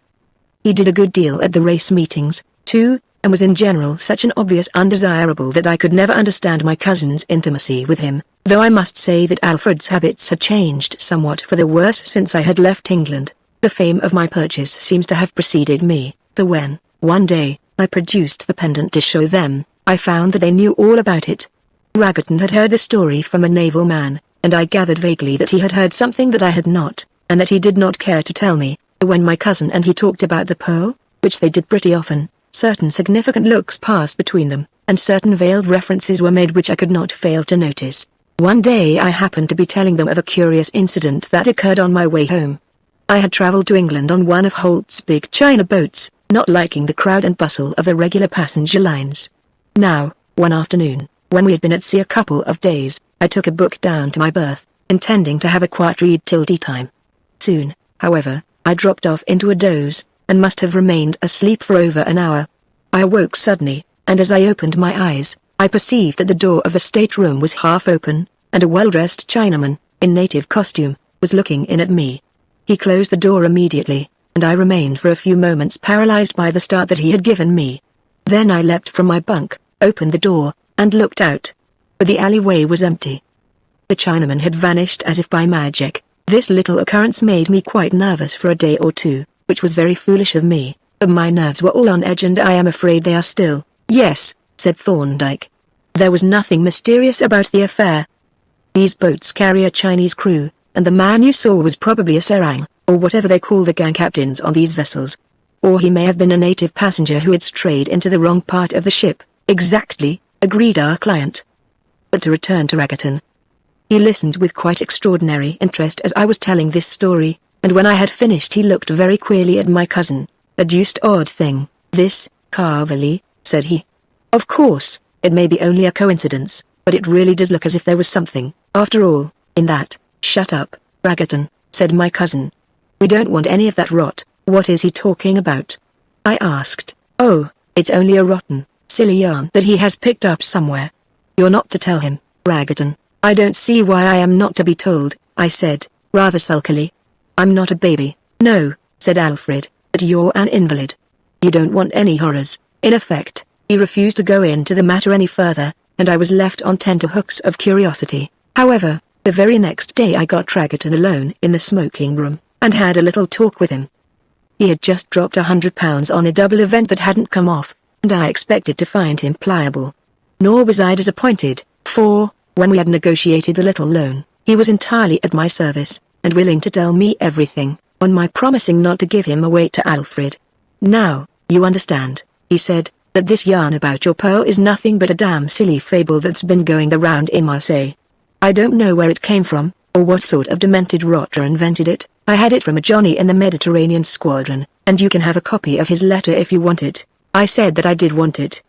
He did a good deal at the race meetings, too, and was in general such an obvious undesirable that I could never understand my cousin's intimacy with him, though I must say that Alfred's habits had changed somewhat for the worse since I had left England. The fame of my purchase seems to have preceded me, for when, one day, I produced the pendant to show them, I found that they knew all about it. Raggerton had heard the story from a naval man, and I gathered vaguely that he had heard something that I had not, and that he did not care to tell me. When my cousin and he talked about the pearl, which they did pretty often, certain significant looks passed between them, and certain veiled references were made which I could not fail to notice. One day I happened to be telling them of a curious incident that occurred on my way home. I had travelled to England on one of Holt's big China boats, not liking the crowd and bustle of the regular passenger lines. Now, one afternoon, when we had been at sea a couple of days, I took a book down to my berth, intending to have a quiet read till tea time. Soon, however, I dropped off into a doze, and must have remained asleep for over an hour. I awoke suddenly, and as I opened my eyes, I perceived that the door of the stateroom was half open, and a well-dressed Chinaman, in native costume, was looking in at me. He closed the door immediately, and I remained for a few moments paralyzed by the start that he had given me. Then I leapt from my bunk, opened the door, and looked out. But the alleyway was empty. The Chinaman had vanished as if by magic. This little occurrence made me quite nervous for a day or two, which was very foolish of me, but my nerves were all on edge and I am afraid they are still. Yes, said Thorndyke. There was nothing mysterious about the affair. These boats carry a Chinese crew, and the man you saw was probably a serang, or whatever they call the gang captains on these vessels. Or he may have been a native passenger who had strayed into the wrong part of the ship. Exactly, agreed our client. But to return to Raggerton. He listened with quite extraordinary interest as I was telling this story, and when I had finished he looked very queerly at my cousin. A deuced odd thing, this, Carverley, said he. Of course, it may be only a coincidence, but it really does look as if there was something, after all, in that. Shut up, Raggerton, said my cousin. We don't want any of that rot. What is he talking about? I asked. Oh, it's only a rotten, silly yarn that he has picked up somewhere. You're not to tell him, Raggerton. I don't see why I am not to be told, I said, rather sulkily. I'm not a baby. No, said Alfred, but you're an invalid. You don't want any horrors. In effect, he refused to go into the matter any further, and I was left on tenterhooks of curiosity. However, the very next day I got Raggerton alone in the smoking room, and had a little talk with him. He had just dropped £100 on a double event that hadn't come off, and I expected to find him pliable. Nor was I disappointed, for, when we had negotiated the little loan, he was entirely at my service, and willing to tell me everything, on my promising not to give him away to Alfred. Now, you understand, he said, that this yarn about your pearl is nothing but a damn silly fable that's been going the round in Marseille. I don't know where it came from, or what sort of demented rotter invented it. I had it from a Johnny in the Mediterranean squadron, and you can have a copy of his letter if you want it. I said that I did want it.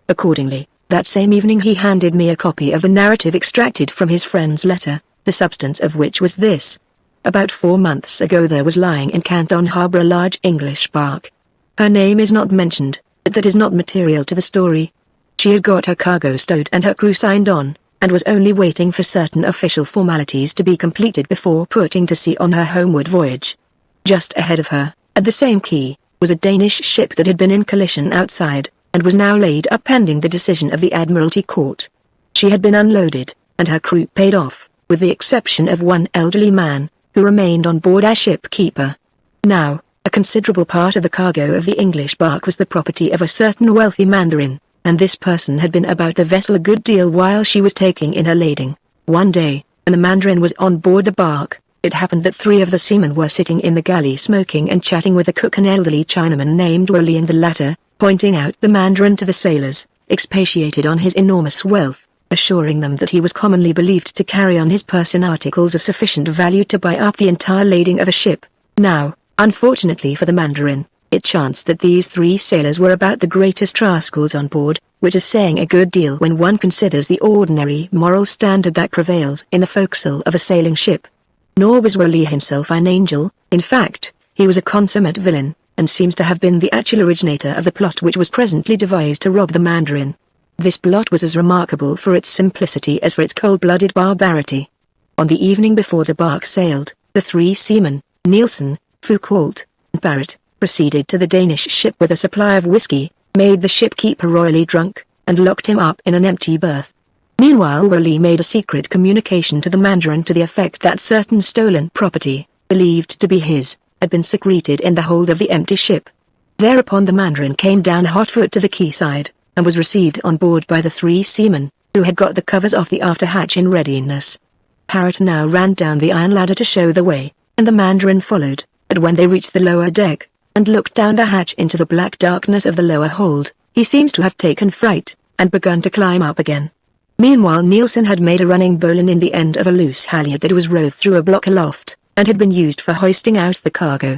Accordingly, that same evening he handed me a copy of the narrative extracted from his friend's letter, the substance of which was this. About 4 months ago there was lying in Canton Harbour a large English bark. Her name is not mentioned, but that is not material to the story. She had got her cargo stowed and her crew signed on, and was only waiting for certain official formalities to be completed before putting to sea on her homeward voyage. Just ahead of her, at the same quay, was a Danish ship that had been in collision outside, and was now laid up pending the decision of the Admiralty Court. She had been unloaded, and her crew paid off, with the exception of one elderly man, who remained on board as shipkeeper. Now, a considerable part of the cargo of the English bark was the property of a certain wealthy mandarin, and this person had been about the vessel a good deal while she was taking in her lading. One day, when the Mandarin was on board the bark, it happened that 3 of the seamen were sitting in the galley smoking and chatting with the cook, an elderly Chinaman named Woli, and the latter, pointing out the Mandarin to the sailors, expatiated on his enormous wealth, assuring them that he was commonly believed to carry on his person articles of sufficient value to buy up the entire lading of a ship. Now, unfortunately for the Mandarin, it chanced that these 3 sailors were about the greatest rascals on board, which is saying a good deal when one considers the ordinary moral standard that prevails in the forecastle of a sailing ship. Nor was Woli himself an angel. In fact, he was a consummate villain, and seems to have been the actual originator of the plot which was presently devised to rob the Mandarin. This plot was as remarkable for its simplicity as for its cold-blooded barbarity. On the evening before the bark sailed, the 3 seamen, Nielsen, Foucault, and Barrett, proceeded to the Danish ship with a supply of whiskey, made the shipkeeper royally drunk, and locked him up in an empty berth. Meanwhile Woli made a secret communication to the Mandarin to the effect that certain stolen property, believed to be his, had been secreted in the hold of the empty ship. Thereupon the Mandarin came down hot-foot to the quayside, and was received on board by the 3 seamen, who had got the covers off the after hatch in readiness. Parrott now ran down the iron ladder to show the way, and the Mandarin followed, but when they reached the lower deck, and looked down the hatch into the black darkness of the lower hold, he seems to have taken fright, and begun to climb up again. Meanwhile Nielsen had made a running bowline in the end of a loose halyard that was rove through a block aloft, and had been used for hoisting out the cargo.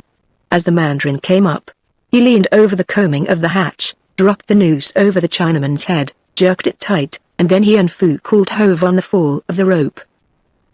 As the Mandarin came up, he leaned over the coaming of the hatch, dropped the noose over the Chinaman's head, jerked it tight, and then he and Foucault hove on the fall of the rope.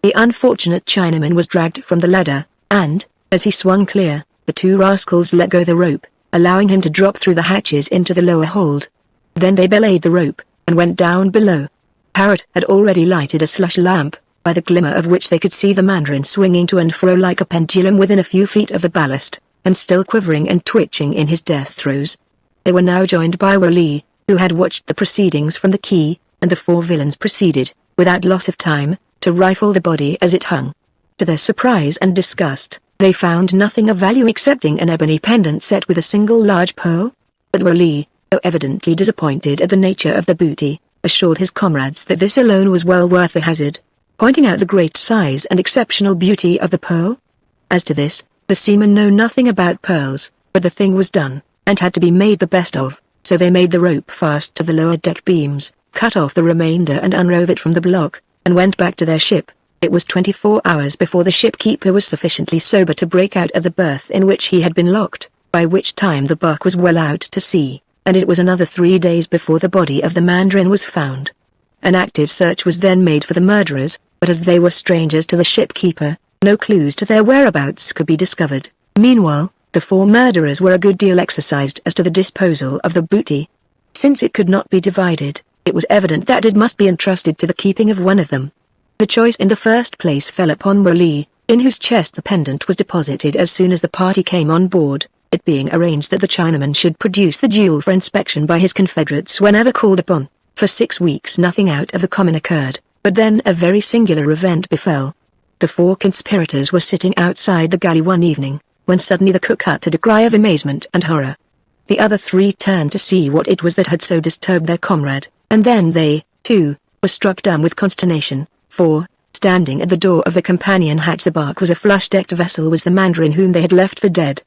The unfortunate Chinaman was dragged from the ladder, and, as he swung clear, the 2 rascals let go the rope, allowing him to drop through the hatches into the lower hold. Then they belayed the rope, and went down below. Parrott had already lighted a slush lamp, by the glimmer of which they could see the Mandarin swinging to and fro like a pendulum within a few feet of the ballast, and still quivering and twitching in his death throes. They were now joined by Woli, who had watched the proceedings from the quay, and the 4 villains proceeded, without loss of time, to rifle the body as it hung. To their surprise and disgust, they found nothing of value excepting an ebony pendant set with a single large pearl. But Woli, though evidently disappointed at the nature of the booty, assured his comrades that this alone was well worth the hazard, pointing out the great size and exceptional beauty of the pearl. As to this, the seamen know nothing about pearls, but the thing was done, and had to be made the best of, so they made the rope fast to the lower deck beams, cut off the remainder and unrove it from the block, and went back to their ship. It was 24 hours before the shipkeeper was sufficiently sober to break out of the berth in which he had been locked, by which time the bark was well out to sea, and it was another 3 days before the body of the Mandarin was found. An active search was then made for the murderers, but as they were strangers to the shipkeeper, no clues to their whereabouts could be discovered. Meanwhile, the 4 murderers were a good deal exercised as to the disposal of the booty. Since it could not be divided, it was evident that it must be entrusted to the keeping of one of them. The choice in the first place fell upon Woli, in whose chest the pendant was deposited as soon as the party came on board, it being arranged that the Chinaman should produce the jewel for inspection by his confederates whenever called upon. For 6 weeks nothing out of the common occurred, but then a very singular event befell. The 4 conspirators were sitting outside the galley one evening, when suddenly the cook uttered a cry of amazement and horror. The other 3 turned to see what it was that had so disturbed their comrade, and then they, too, were struck dumb with consternation, for, standing at the door of the companion hatch the bark was a flush-decked vessel was the Mandarin whom they had left for dead.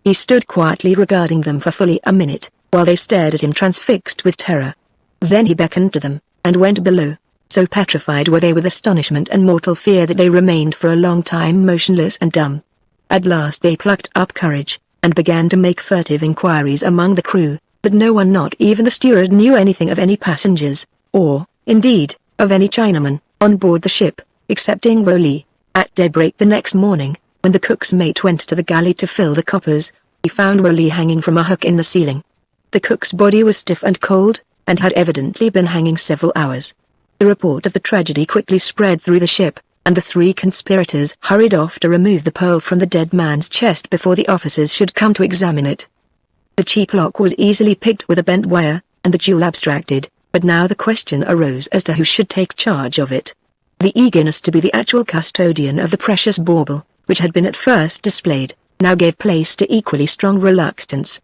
He stood quietly regarding them for fully a minute, while they stared at him transfixed with terror. Then he beckoned to them, and went below. So petrified were they with astonishment and mortal fear that they remained for a long time motionless and dumb. At last they plucked up courage, and began to make furtive inquiries among the crew, but no one, not even the steward, knew anything of any passengers, or, indeed, of any Chinaman, on board the ship, excepting Woli. At daybreak the next morning, when the cook's mate went to the galley to fill the coppers, he found Woli hanging from a hook in the ceiling. The cook's body was stiff and cold, and had evidently been hanging several hours. The report of the tragedy quickly spread through the ship, and the 3 conspirators hurried off to remove the pearl from the dead man's chest before the officers should come to examine it. The cheap lock was easily picked with a bent wire, and the jewel abstracted, but now the question arose as to who should take charge of it. The eagerness to be the actual custodian of the precious bauble, which had been at first displayed, now gave place to equally strong reluctance.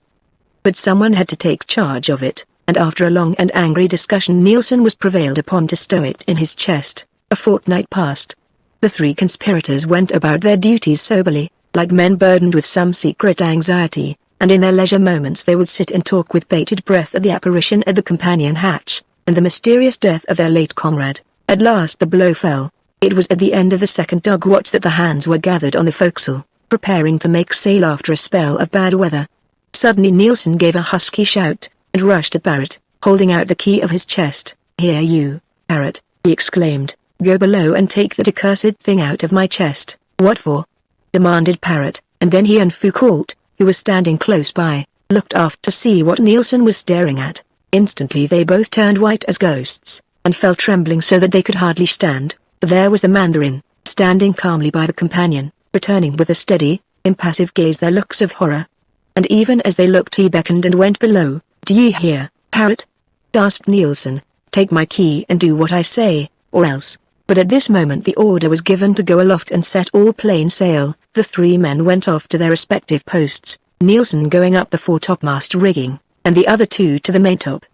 But someone had to take charge of it, and after a long and angry discussion Nielsen was prevailed upon to stow it in his chest. A fortnight passed. The three conspirators went about their duties soberly, like men burdened with some secret anxiety, and in their leisure moments they would sit and talk with bated breath of the apparition at the companion hatch, and the mysterious death of their late comrade. At last the blow fell. It was at the end of the second dog watch that the hands were gathered on the forecastle, preparing to make sail after a spell of bad weather. Suddenly Nielsen gave a husky shout, and rushed at Barrett, holding out the key of his chest. "Here you, Barrett," he exclaimed, "go below and take that accursed thing out of my chest." "What for?" demanded Barrett, and then he and Foucault, who was standing close by, looked aft to see what Nielsen was staring at. Instantly they both turned white as ghosts, and fell trembling so that they could hardly stand. There was the Mandarin, standing calmly by the companion, returning with a steady, impassive gaze their looks of horror. And even as they looked he beckoned and went below. "Do ye hear, Barrett?" gasped Nielsen. "Take my key and do what I say, or else." But at this moment the order was given to go aloft and set all plain sail. The three men went off to their respective posts, Nielsen going up the foretopmast rigging, and the other two to the maintop.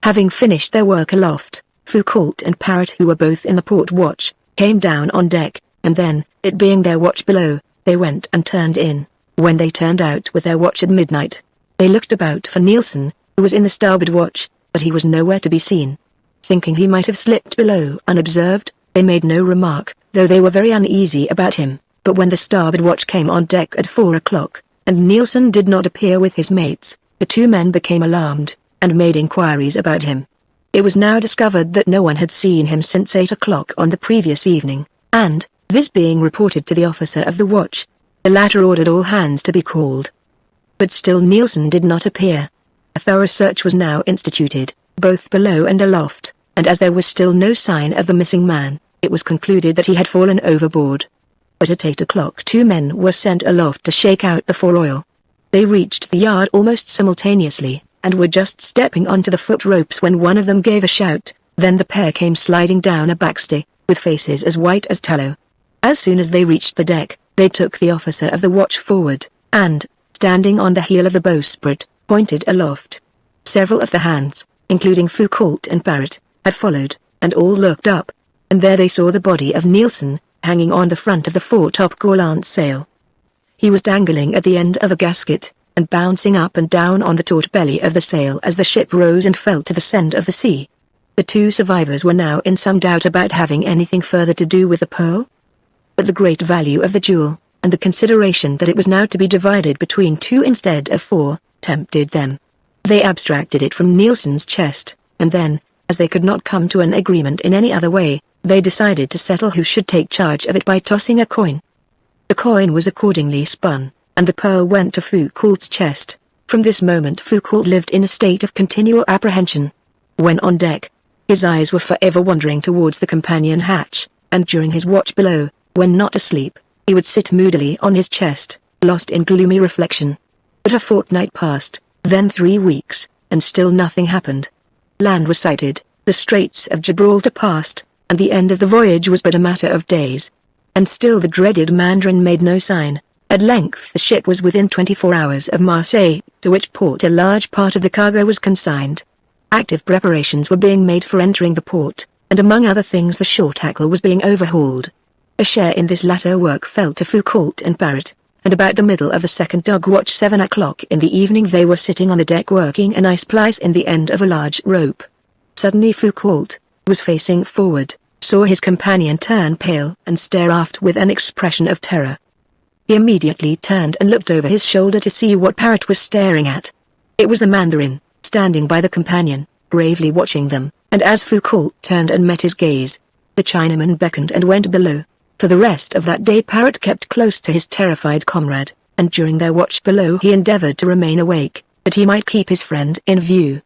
Having finished their work aloft, Foucault and Barrett, who were both in the port watch, came down on deck, and then, it being their watch below, they went and turned in. When they turned out with their watch at midnight, they looked about for Nielsen, who was in the starboard watch, but he was nowhere to be seen. Thinking he might have slipped below unobserved, they made no remark, though they were very uneasy about him. But when the starboard watch came on deck at 4 o'clock, and Nielsen did not appear with his mates, the two men became alarmed, and made inquiries about him. It was now discovered that no one had seen him since 8 o'clock on the previous evening, and, this being reported to the officer of the watch, the latter ordered all hands to be called. But still Nielsen did not appear. A thorough search was now instituted, both below and aloft, and as there was still no sign of the missing man, it was concluded that he had fallen overboard. But at 8 o'clock 2 men were sent aloft to shake out the foreoil. They reached the yard almost simultaneously, and were just stepping onto the foot ropes when one of them gave a shout. Then the pair came sliding down a backstay, with faces as white as tallow. As soon as they reached the deck, they took the officer of the watch forward, and, standing on the heel of the bowsprit, pointed aloft. Several of the hands, including Foucault and Barrett, had followed, and all looked up, and there they saw the body of Nielsen, hanging on the front of the foretop-gallant sail. He was dangling at the end of a gasket, and bouncing up and down on the taut belly of the sail as the ship rose and fell to the send of the sea. The two survivors were now in some doubt about having anything further to do with the pearl. But the great value of the jewel, and the consideration that it was now to be divided between 2 instead of 4, tempted them. They abstracted it from Nielsen's chest, and then, as they could not come to an agreement in any other way, they decided to settle who should take charge of it by tossing a coin. The coin was accordingly spun, and the pearl went to Foucault's chest. From this moment Foucault lived in a state of continual apprehension. When on deck, his eyes were forever wandering towards the companion hatch, and during his watch below, when not asleep, he would sit moodily on his chest, lost in gloomy reflection. But a fortnight passed, then 3 weeks, and still nothing happened. Land was sighted, the Straits of Gibraltar passed, and the end of the voyage was but a matter of days. And still the dreaded Mandarin made no sign. At length the ship was within 24 hours of Marseille, to which port a large part of the cargo was consigned. Active preparations were being made for entering the port, and among other things the shore tackle was being overhauled. A share in this latter work fell to Foucault and Barrett, and about the middle of the second dog watch 7 o'clock in the evening they were sitting on the deck working an ice plice in the end of a large rope. Suddenly Foucault, who was facing forward, saw his companion turn pale and stare aft with an expression of terror. He immediately turned and looked over his shoulder to see what Barrett was staring at. It was the Mandarin, standing by the companion, gravely watching them, and as Foucault turned and met his gaze, the Chinaman beckoned and went below. For the rest of that day Barrett kept close to his terrified comrade, and during their watch below he endeavored to remain awake, that he might keep his friend in view.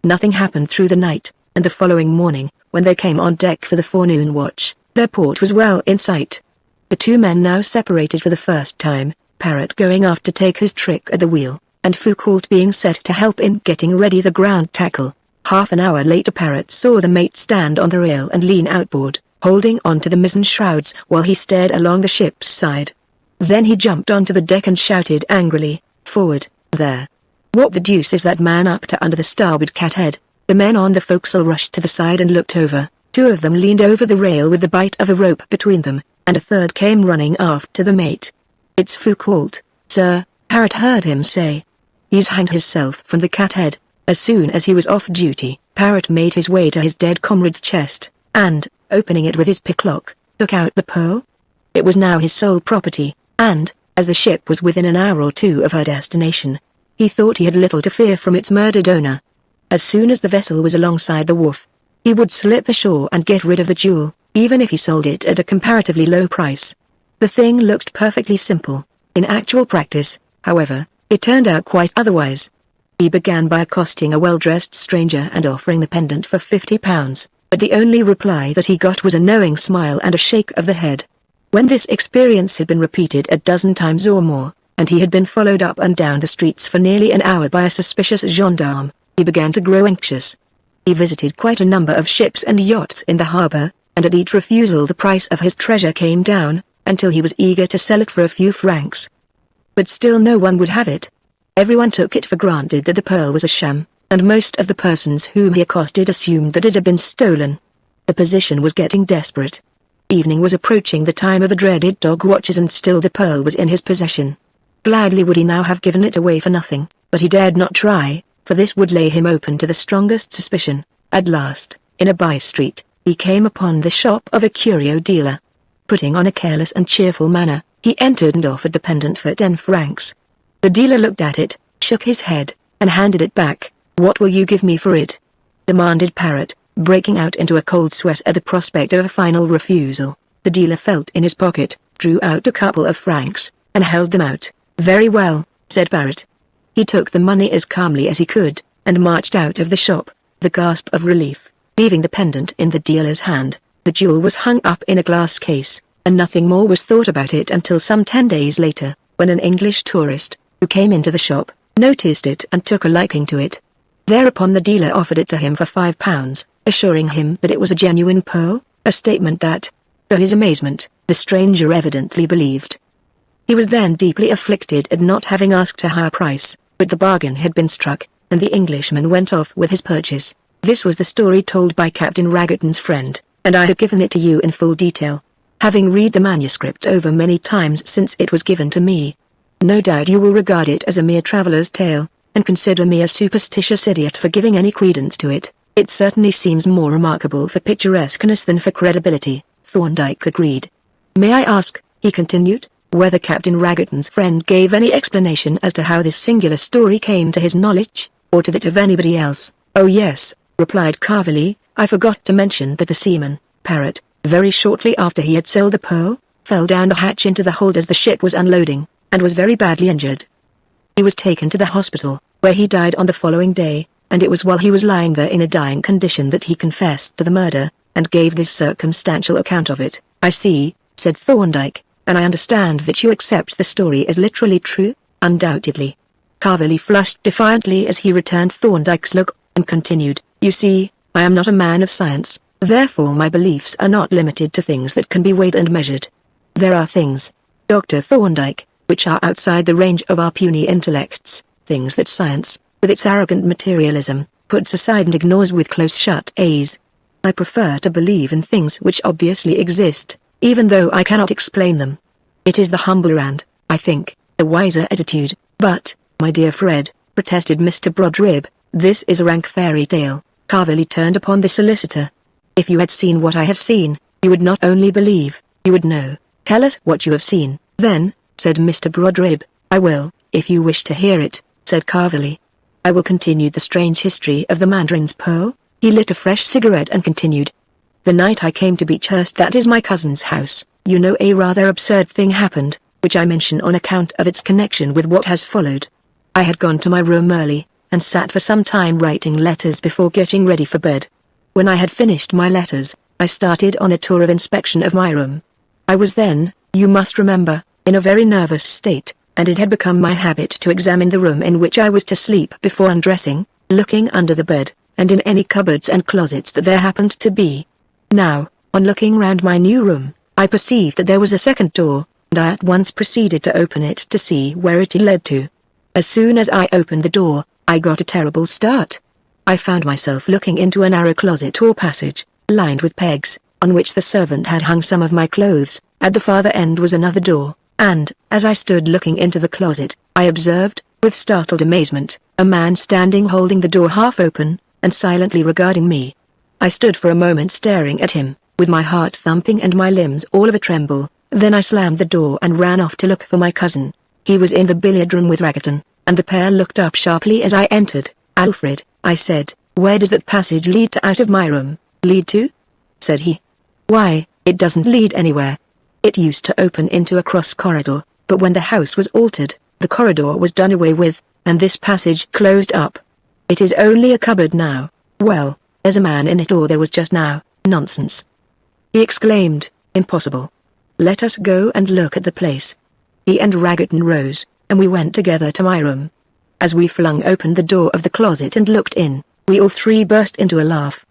Nothing happened through the night, and the following morning, when they came on deck for the forenoon watch, their port was well in sight. The 2 men now separated for the first time, Barrett going aft to take his trick at the wheel, and Foucault being set to help in getting ready the ground tackle. Half an hour later Barrett saw the mate stand on the rail and lean outboard, holding on to the mizzen shrouds while he stared along the ship's side. Then he jumped onto the deck and shouted angrily, "Forward, there! "What the deuce is that man up to under the starboard cathead?" The men on the forecastle rushed to the side and looked over. Two of them leaned over the rail with the bight of a rope between them, and a third came running aft to the mate. "It's Foucault, sir," Parrot heard him say. "He's hanged himself from the cathead." As soon as he was off duty, Parrot made his way to his dead comrade's chest, and, opening it with his picklock, took out the pearl. It was now his sole property, and, as the ship was within an hour or two of her destination, he thought he had little to fear from its murdered owner. As soon as the vessel was alongside the wharf, he would slip ashore and get rid of the jewel, even if he sold it at a comparatively low price. The thing looked perfectly simple. In actual practice, however, it turned out quite otherwise. He began by accosting a well-dressed stranger and offering the pendant for £50, but the only reply that he got was a knowing smile and a shake of the head. When this experience had been repeated a dozen times or more, and he had been followed up and down the streets for nearly an hour by a suspicious gendarme, he began to grow anxious. He visited quite a number of ships and yachts in the harbor, and at each refusal the price of his treasure came down, until he was eager to sell it for a few francs. But still no one would have it. Everyone took it for granted that the pearl was a sham, and most of the persons whom he accosted assumed that it had been stolen. The position was getting desperate. Evening was approaching the time of the dreaded dog watches, and still the pearl was in his possession. Gladly would he now have given it away for nothing, but he dared not try, for this would lay him open to the strongest suspicion. At last, in a by-street, he came upon the shop of a curio dealer. Putting on a careless and cheerful manner, he entered and offered the pendant for 10 francs. The dealer looked at it, shook his head, and handed it back. "What will you give me for it?" demanded Parrot, breaking out into a cold sweat at the prospect of a final refusal. The dealer felt in his pocket, drew out a couple of francs, and held them out. "Very well," said Parrot. He took the money as calmly as he could, and marched out of the shop, the gasp of relief, leaving the pendant in the dealer's hand. The jewel was hung up in a glass case, and nothing more was thought about it until some 10 days later, when an English tourist, who came into the shop, noticed it and took a liking to it. Thereupon the dealer offered it to him for £5, assuring him that it was a genuine pearl, a statement that, to his amazement, the stranger evidently believed. He was then deeply afflicted at not having asked a higher price, but the bargain had been struck, and the Englishman went off with his purchase. This was the story told by Captain Raggeton's friend, and I have given it to you in full detail. Having read the manuscript over many times since it was given to me, no doubt you will regard it as a mere traveller's tale, and consider me a superstitious idiot for giving any credence to it. It certainly seems more remarkable for picturesqueness than for credibility, Thorndyke agreed. "May I ask," he continued, "whether Captain Raggeton's friend gave any explanation as to how this singular story came to his knowledge, or to that of anybody else?" "Oh yes," replied Carverley, "I forgot to mention that the seaman, Parrot, very shortly after he had sold the pearl, fell down the hatch into the hold as the ship was unloading, and was very badly injured. He was taken to the hospital, where he died on the following day, and it was while he was lying there in a dying condition that he confessed to the murder, and gave this circumstantial account of it." "I see," said Thorndyke, "and I understand that you accept the story as literally true?" "Undoubtedly." Carverley flushed defiantly as he returned Thorndyke's look, and continued, "You see, I am not a man of science, therefore my beliefs are not limited to things that can be weighed and measured. There are things, Dr. Thorndyke, which are outside the range of our puny intellects, things that science, with its arrogant materialism, puts aside and ignores with close-shut eyes. I prefer to believe in things which obviously exist, even though I cannot explain them. It is the humbler and, I think, a wiser attitude." "But, my dear Fred," protested Mr. Brodrib, "this is a rank fairy tale." Carverley turned upon the solicitor. "If you had seen what I have seen, you would not only believe, you would know. Tell us what you have seen." "Then," said Mr. Brodrib, "I will, if you wish to hear it," said Carverley. "I will continue the strange history of the Mandarin's pearl." He lit a fresh cigarette and continued. "The night I came to Beechhurst, that is my cousin's house, you know a rather absurd thing happened, which I mention on account of its connection with what has followed. I had gone to my room early, and sat for some time writing letters before getting ready for bed. When I had finished my letters, I started on a tour of inspection of my room. I was then, you must remember, in a very nervous state, and it had become my habit to examine the room in which I was to sleep before undressing, looking under the bed, and in any cupboards and closets that there happened to be. Now, on looking round my new room, I perceived that there was a second door, and I at once proceeded to open it to see where it led to. As soon as I opened the door, I got a terrible start. I found myself looking into a narrow closet or passage, lined with pegs, on which the servant had hung some of my clothes. At the farther end was another door, and, as I stood looking into the closet, I observed, with startled amazement, a man standing holding the door half open, and silently regarding me. I stood for a moment staring at him, with my heart thumping and my limbs all of a tremble. Then I slammed the door and ran off to look for my cousin. He was in the billiard room with Raggerton, and the pair looked up sharply as I entered. "Alfred," I said, "where does that passage lead to out of my room?" "Lead to?" said he. "Why, it doesn't lead anywhere. It used to open into a cross corridor, but when the house was altered, the corridor was done away with, and this passage closed up. It is only a cupboard now. Well, there's a man in it, or there was just now." "Nonsense!" he exclaimed. "Impossible. Let us go and look at the place." He and Raggerton rose, and we went together to my room. As we flung open the door of the closet and looked in, we all three burst into a laugh.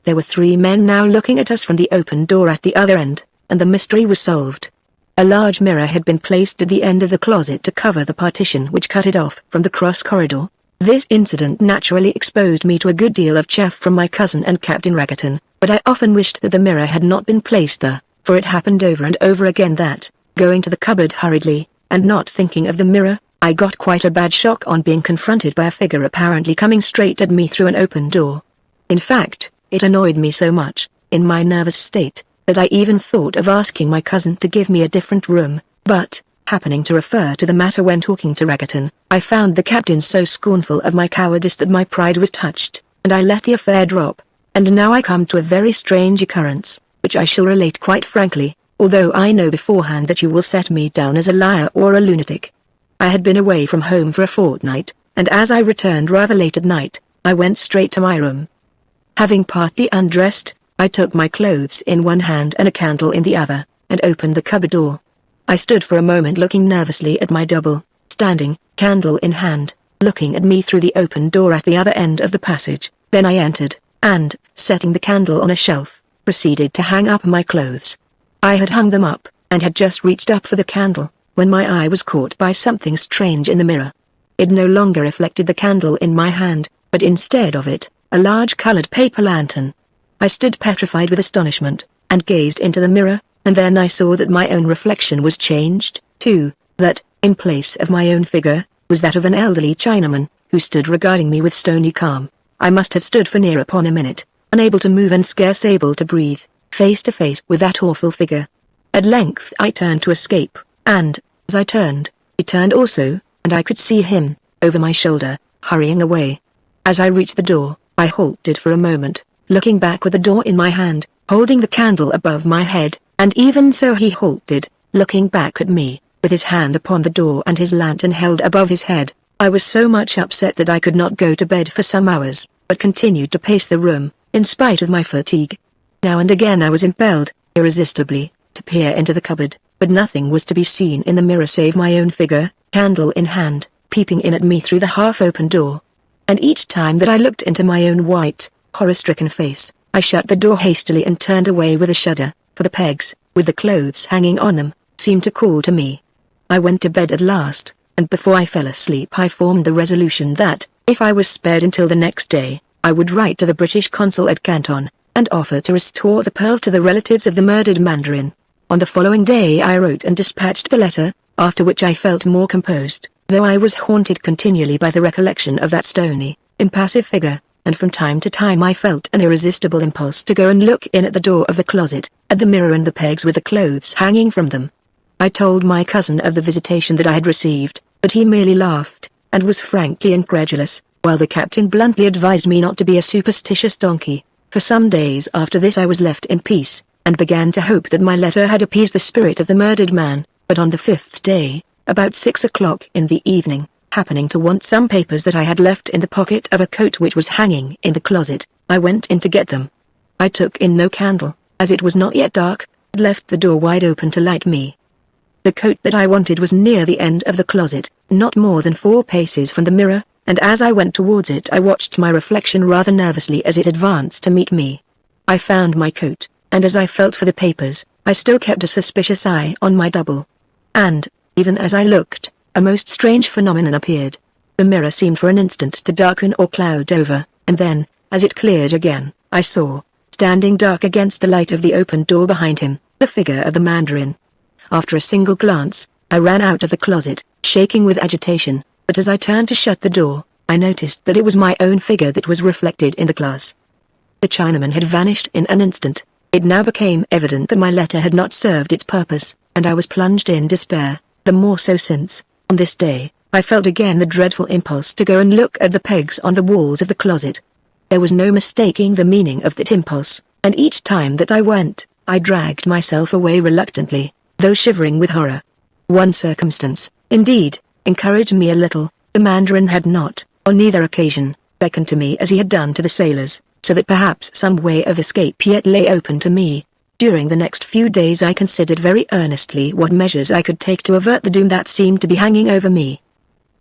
There were 3 men now looking at us from the open door at the other end, and the mystery was solved. A large mirror had been placed at the end of the closet to cover the partition which cut it off from the cross corridor. This incident naturally exposed me to a good deal of chaff from my cousin and Captain Raggerton, but I often wished that the mirror had not been placed there, for it happened over and over again that, going to the cupboard hurriedly, and not thinking of the mirror, I got quite a bad shock on being confronted by a figure apparently coming straight at me through an open door. In fact, it annoyed me so much, in my nervous state, that I even thought of asking my cousin to give me a different room, but, happening to refer to the matter when talking to Raggerton, I found the captain so scornful of my cowardice that my pride was touched, and I let the affair drop. And now I come to a very strange occurrence, which I shall relate quite frankly, although I know beforehand that you will set me down as a liar or a lunatic. I had been away from home for a fortnight, and as I returned rather late at night, I went straight to my room. Having partly undressed, I took my clothes in one hand and a candle in the other, and opened the cupboard door. I stood for a moment looking nervously at my double, standing, candle in hand, looking at me through the open door at the other end of the passage. Then I entered, and, setting the candle on a shelf, proceeded to hang up my clothes. I had hung them up, and had just reached up for the candle, when my eye was caught by something strange in the mirror. It no longer reflected the candle in my hand, but instead of it, a large colored paper lantern. I stood petrified with astonishment, and gazed into the mirror, and then I saw that my own reflection was changed, too, that, in place of my own figure, was that of an elderly Chinaman, who stood regarding me with stony calm. I must have stood for near upon a minute, unable to move and scarce able to breathe, face to face with that awful figure. At length I turned to escape, and, as I turned, he turned also, and I could see him, over my shoulder, hurrying away. As I reached the door, I halted for a moment, looking back with the door in my hand, holding the candle above my head, and even so he halted, looking back at me, with his hand upon the door and his lantern held above his head. I was so much upset that I could not go to bed for some hours, but continued to pace the room, in spite of my fatigue. Now and again I was impelled, irresistibly, to peer into the cupboard, but nothing was to be seen in the mirror save my own figure, candle in hand, peeping in at me through the half-open door. And each time that I looked into my own white, horror-stricken face, I shut the door hastily and turned away with a shudder, for the pegs, with the clothes hanging on them, seemed to call to me. I went to bed at last, and before I fell asleep I formed the resolution that, if I was spared until the next day, I would write to the British consul at Canton, and offer to restore the pearl to the relatives of the murdered mandarin. On the following day I wrote and dispatched the letter, after which I felt more composed, though I was haunted continually by the recollection of that stony, impassive figure, and from time to time I felt an irresistible impulse to go and look in at the door of the closet, at the mirror and the pegs with the clothes hanging from them. I told my cousin of the visitation that I had received, but he merely laughed, and was frankly incredulous, while the captain bluntly advised me not to be a superstitious donkey. For some days after this I was left in peace, and began to hope that my letter had appeased the spirit of the murdered man, but on the 5th day, about 6 o'clock in the evening, happening to want some papers that I had left in the pocket of a coat which was hanging in the closet, I went in to get them. I took in no candle, as it was not yet dark, but left the door wide open to light me. The coat that I wanted was near the end of the closet, not more than 4 paces from the mirror, and as I went towards it I watched my reflection rather nervously as it advanced to meet me. I found my coat, and as I felt for the papers, I still kept a suspicious eye on my double. And, even as I looked, a most strange phenomenon appeared. The mirror seemed for an instant to darken or cloud over, and then, as it cleared again, I saw, standing dark against the light of the open door behind him, the figure of the Mandarin. After a single glance, I ran out of the closet, shaking with agitation, but as I turned to shut the door, I noticed that it was my own figure that was reflected in the glass. The Chinaman had vanished in an instant. It now became evident that my letter had not served its purpose, and I was plunged in despair, the more so since, on this day, I felt again the dreadful impulse to go and look at the pegs on the walls of the closet. There was no mistaking the meaning of that impulse, and each time that I went, I dragged myself away reluctantly, though shivering with horror. One circumstance, indeed, encouraged me a little. The Mandarin had not, on either occasion, beckoned to me as he had done to the sailors, so that perhaps some way of escape yet lay open to me. During the next few days I considered very earnestly what measures I could take to avert the doom that seemed to be hanging over me.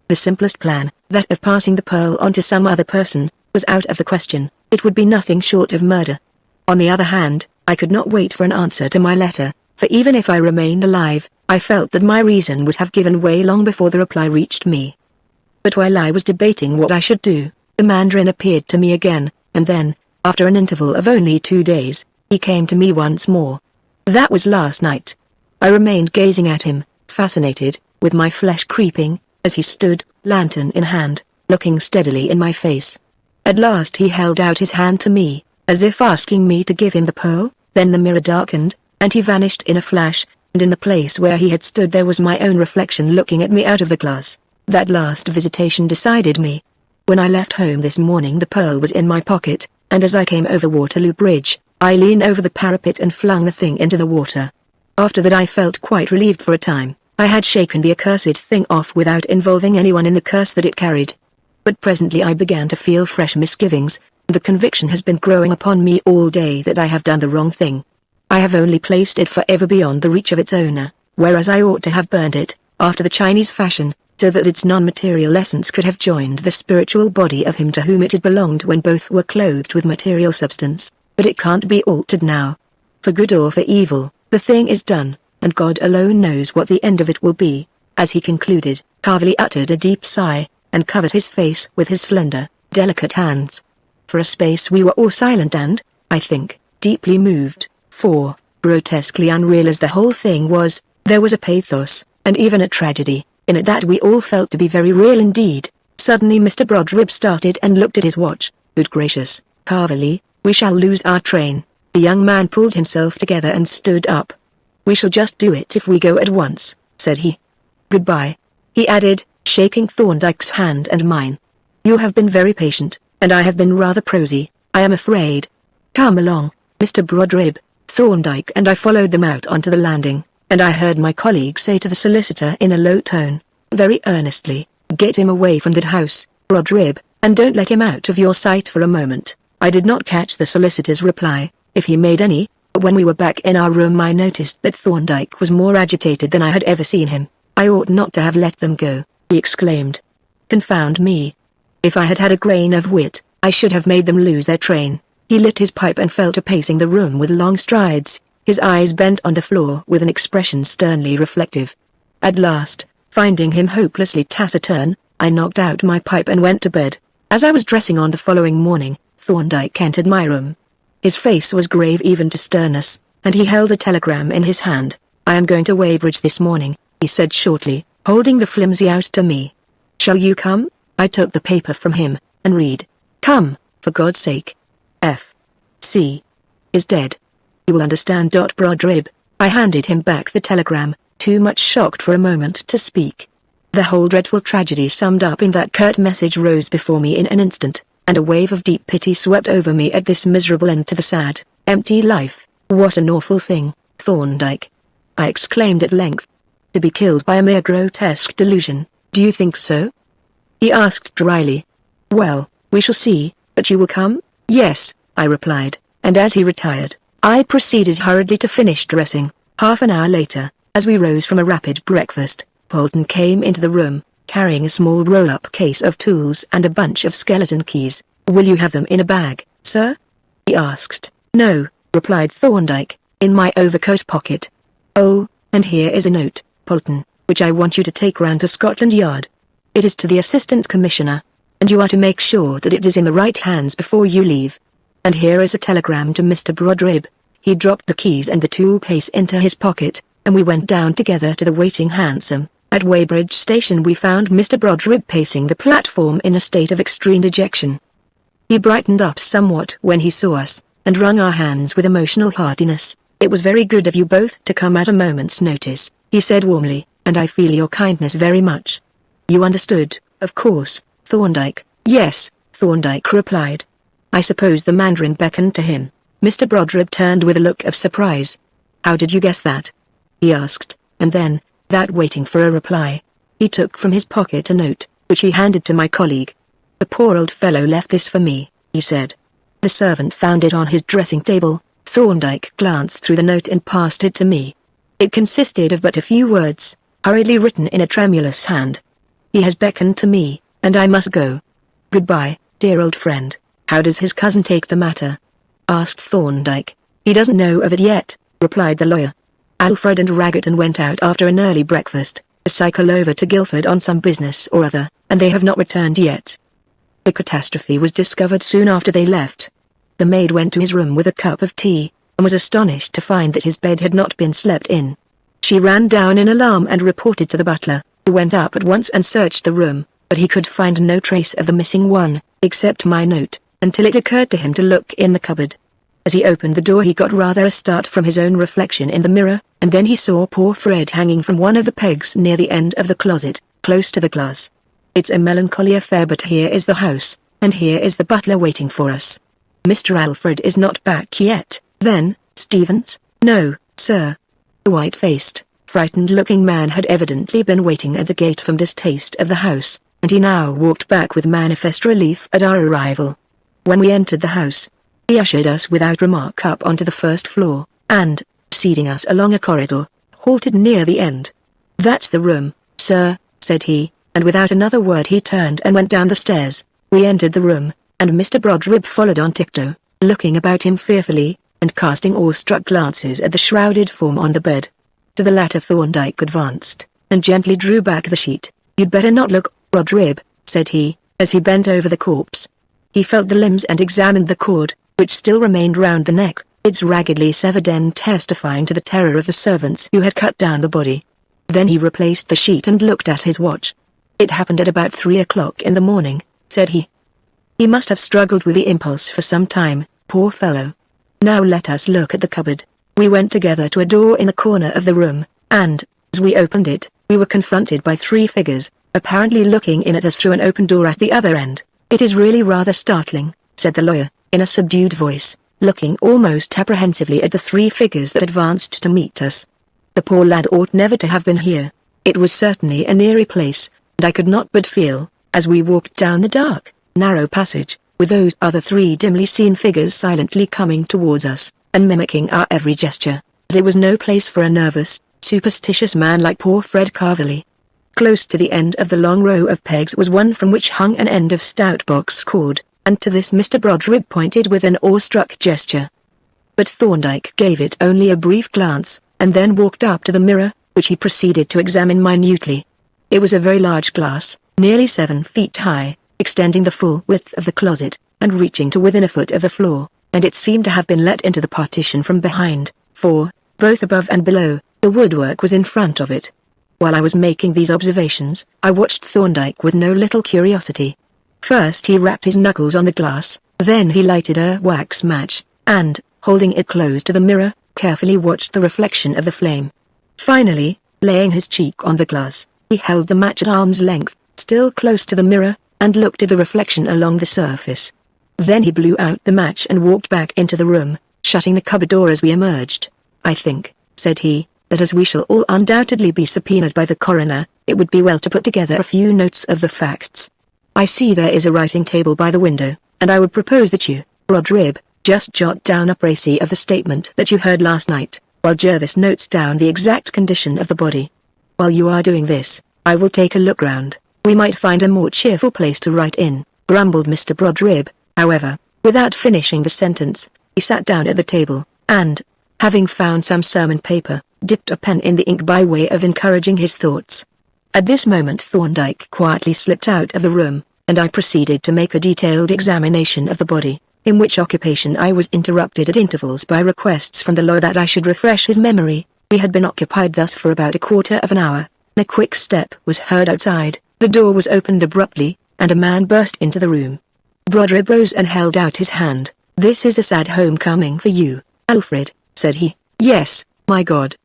The simplest plan, that of passing the pearl on to some other person, was out of the question. It would be nothing short of murder. On the other hand, I could not wait for an answer to my letter, for even if I remained alive, I felt that my reason would have given way long before the reply reached me. But while I was debating what I should do, the Mandarin appeared to me again, and then, after an interval of only 2 days, he came to me once more. That was last night. I remained gazing at him, fascinated, with my flesh creeping, as he stood, lantern in hand, looking steadily in my face. At last he held out his hand to me, as if asking me to give him the pearl. Then the mirror darkened, and he vanished in a flash, and in the place where he had stood there was my own reflection looking at me out of the glass. That last visitation decided me. When I left home this morning the pearl was in my pocket, and as I came over Waterloo Bridge, I leaned over the parapet and flung the thing into the water. After that I felt quite relieved for a time. I had shaken the accursed thing off without involving anyone in the curse that it carried. But presently I began to feel fresh misgivings, and the conviction has been growing upon me all day that I have done the wrong thing. I have only placed it forever beyond the reach of its owner, whereas I ought to have burned it, after the Chinese fashion, so that its non-material essence could have joined the spiritual body of him to whom it had belonged when both were clothed with material substance. But it can't be altered now. For good or for evil, the thing is done, and God alone knows what the end of it will be. As he concluded, Carvely uttered a deep sigh, and covered his face with his slender, delicate hands. For a space we were all silent and, I think, deeply moved, for, grotesquely unreal as the whole thing was, there was a pathos, and even a tragedy, in it that we all felt to be very real indeed. Suddenly Mr. Brodribb started and looked at his watch. Good gracious, Carvely, we shall lose our train. The young man pulled himself together and stood up. We shall just do it if we go at once, said he. Goodbye, he added, shaking Thorndyke's hand and mine. You have been very patient, and I have been rather prosy, I am afraid. Come along, Mr. Brodribb. Thorndyke and I followed them out onto the landing, and I heard my colleague say to the solicitor in a low tone, very earnestly, get him away from that house, Brodribb, and don't let him out of your sight for a moment. I did not catch the solicitor's reply, if he made any, but when we were back in our room I noticed that Thorndyke was more agitated than I had ever seen him. I ought not to have let them go, he exclaimed. Confound me. If I had had a grain of wit, I should have made them lose their train. He lit his pipe and fell to pacing the room with long strides, his eyes bent on the floor with an expression sternly reflective. At last, finding him hopelessly taciturn, I knocked out my pipe and went to bed. As I was dressing on the following morning, Thorndyke entered my room. His face was grave even to sternness, and he held a telegram in his hand. I am going to Weybridge this morning, he said shortly, holding the flimsy out to me. Shall you come? I took the paper from him, and read. Come, for God's sake. F.C. is dead. You will understand. Brodribb. I handed him back the telegram, too much shocked for a moment to speak. The whole dreadful tragedy summed up in that curt message rose before me in an instant, and a wave of deep pity swept over me at this miserable end to the sad, empty life. What an awful thing, Thorndyke! I exclaimed at length. To be killed by a mere grotesque delusion, do you think so? He asked dryly. Well, we shall see, but you will come? Yes, I replied, and as he retired, I proceeded hurriedly to finish dressing. Half an hour later, as we rose from a rapid breakfast, Polton came into the room, carrying a small roll-up case of tools and a bunch of skeleton keys. Will you have them in a bag, sir? He asked. No, replied Thorndyke, in my overcoat pocket. Oh, and here is a note, Polton, which I want you to take round to Scotland Yard. It is to the Assistant Commissioner. And you are to make sure that it is in the right hands before you leave. And here is a telegram to Mr. Brodrib." He dropped the keys and the tool case into his pocket, and we went down together to the waiting hansom. At Weybridge Station we found Mr. Brodrib pacing the platform in a state of extreme dejection. He brightened up somewhat when he saw us, and wrung our hands with emotional heartiness. "It was very good of you both to come at a moment's notice," he said warmly, "and I feel your kindness very much." "You understood, of course, Thorndyke?" "Yes," Thorndyke replied. I suppose the Mandarin beckoned to him. Mr. Brodrib turned with a look of surprise. "How did you guess that?" he asked, and then, without waiting for a reply, he took from his pocket a note, which he handed to my colleague. "The poor old fellow left this for me," he said. "The servant found it on his dressing table." Thorndyke glanced through the note and passed it to me. It consisted of but a few words, hurriedly written in a tremulous hand. "He has beckoned to me, and I must go. Goodbye, dear old friend." "How does his cousin take the matter?" asked Thorndyke. "He doesn't know of it yet," replied the lawyer. "Alfred and Raggerton went out after an early breakfast, to cycle over to Guildford on some business or other, and they have not returned yet. The catastrophe was discovered soon after they left. The maid went to his room with a cup of tea, and was astonished to find that his bed had not been slept in. She ran down in alarm and reported to the butler, who went up at once and searched the room, but he could find no trace of the missing one, except my note, until it occurred to him to look in the cupboard. As he opened the door he got rather a start from his own reflection in the mirror, and then he saw poor Fred hanging from one of the pegs near the end of the closet, close to the glass. It's a melancholy affair, but here is the house, and here is the butler waiting for us. Mr. Alfred is not back yet, then, Stevens? No, sir. The white-faced, frightened-looking man had evidently been waiting at the gate from distaste of the house, and he now walked back with manifest relief at our arrival. When we entered the house, he ushered us without remark up onto the first floor, and, seating us along a corridor, halted near the end. "That's the room, sir," said he, and without another word he turned and went down the stairs. We entered the room, and Mr. Brodrib followed on tiptoe, looking about him fearfully, and casting awestruck glances at the shrouded form on the bed. To the latter Thorndyke advanced, and gently drew back the sheet. "You'd better not look, Brodrib," said he, as he bent over the corpse. He felt the limbs and examined the cord, which still remained round the neck, its raggedly severed end testifying to the terror of the servants who had cut down the body. Then he replaced the sheet and looked at his watch. "It happened at about 3 o'clock in the morning," said he. "He must have struggled with the impulse for some time, poor fellow. Now let us look at the cupboard." We went together to a door in the corner of the room, and, as we opened it, we were confronted by 3 figures, apparently looking in at us through an open door at the other end. "It is really rather startling," said the lawyer, in a subdued voice, looking almost apprehensively at the 3 figures that advanced to meet us. "The poor lad ought never to have been here." It was certainly an eerie place, and I could not but feel, as we walked down the dark, narrow passage, with those other 3 dimly seen figures silently coming towards us, and mimicking our every gesture, that it was no place for a nervous, superstitious man like poor Fred Carverley. Close to the end of the long row of pegs was one from which hung an end of stout box cord, and to this Mr. Brodrib pointed with an awestruck gesture. But Thorndyke gave it only a brief glance, and then walked up to the mirror, which he proceeded to examine minutely. It was a very large glass, nearly 7 feet high, extending the full width of the closet, and reaching to within a foot of the floor, and it seemed to have been let into the partition from behind, for, both above and below, the woodwork was in front of it. While I was making these observations, I watched Thorndyke with no little curiosity. First he rapped his knuckles on the glass, then he lighted a wax match, and, holding it close to the mirror, carefully watched the reflection of the flame. Finally, laying his cheek on the glass, he held the match at arm's length, still close to the mirror, and looked at the reflection along the surface. Then he blew out the match and walked back into the room, shutting the cupboard door as we emerged. "I think," said he, "that as we shall all undoubtedly be subpoenaed by the coroner, it would be well to put together a few notes of the facts. I see there is a writing table by the window, and I would propose that you, Brodrib, just jot down a précis of the statement that you heard last night, while Jervis notes down the exact condition of the body. While you are doing this, I will take a look round. We might find a more cheerful place to write in," grumbled Mr. Brodrib. However, without finishing the sentence, he sat down at the table, and, having found some sermon paper, dipped a pen in the ink by way of encouraging his thoughts. At this moment Thorndyke quietly slipped out of the room, and I proceeded to make a detailed examination of the body, in which occupation I was interrupted at intervals by requests from the lawyer that I should refresh his memory. We had been occupied thus for about a quarter of an hour. A quick step was heard outside, the door was opened abruptly, and a man burst into the room. Brodribb rose and held out his hand. "This is a sad homecoming for you, Alfred," said he. "Yes, my God,"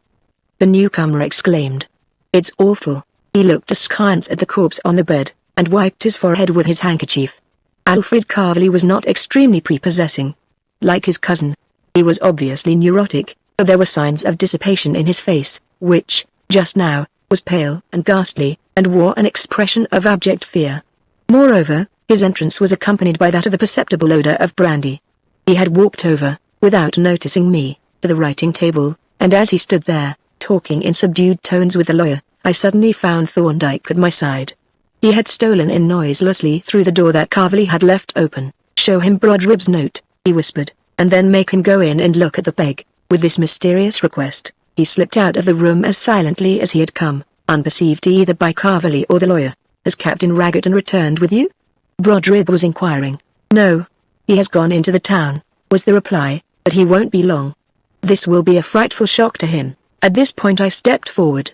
the newcomer exclaimed. "It's awful." He looked askance at the corpse on the bed, and wiped his forehead with his handkerchief. Alfred Carverley was not extremely prepossessing. Like his cousin, he was obviously neurotic, but there were signs of dissipation in his face, which, just now, was pale and ghastly, and wore an expression of abject fear. Moreover, his entrance was accompanied by that of a perceptible odor of brandy. He had walked over, without noticing me, to the writing table, and as he stood there, talking in subdued tones with the lawyer, I suddenly found Thorndyke at my side. He had stolen in noiselessly through the door that Carverley had left open. "Show him Brodribb's note," he whispered, "and then make him go in and look at the peg." With this mysterious request, he slipped out of the room as silently as he had come, unperceived either by Carverley or the lawyer. "Has Captain Raggerton returned with you?" Brodribb was inquiring. "No. He has gone into the town," was the reply, "but he won't be long. This will be a frightful shock to him." At this point I stepped forward.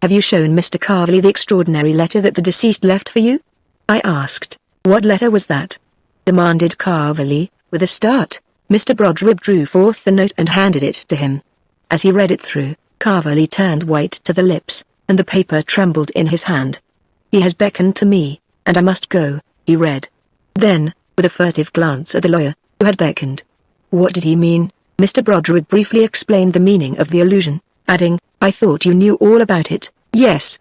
"Have you shown Mr. Carverley the extraordinary letter that the deceased left for you?" I asked. "What letter was that?" demanded Carverley, with a start. Mr. Brodribb drew forth the note and handed it to him. As he read it through, Carverley turned white to the lips, and the paper trembled in his hand. "He has beckoned to me, and I must go," he read. Then, with a furtive glance at the lawyer, who had beckoned. "What did he mean?" Mr. Brodribb briefly explained the meaning of the allusion, adding, "I thought you knew all about it." Yes,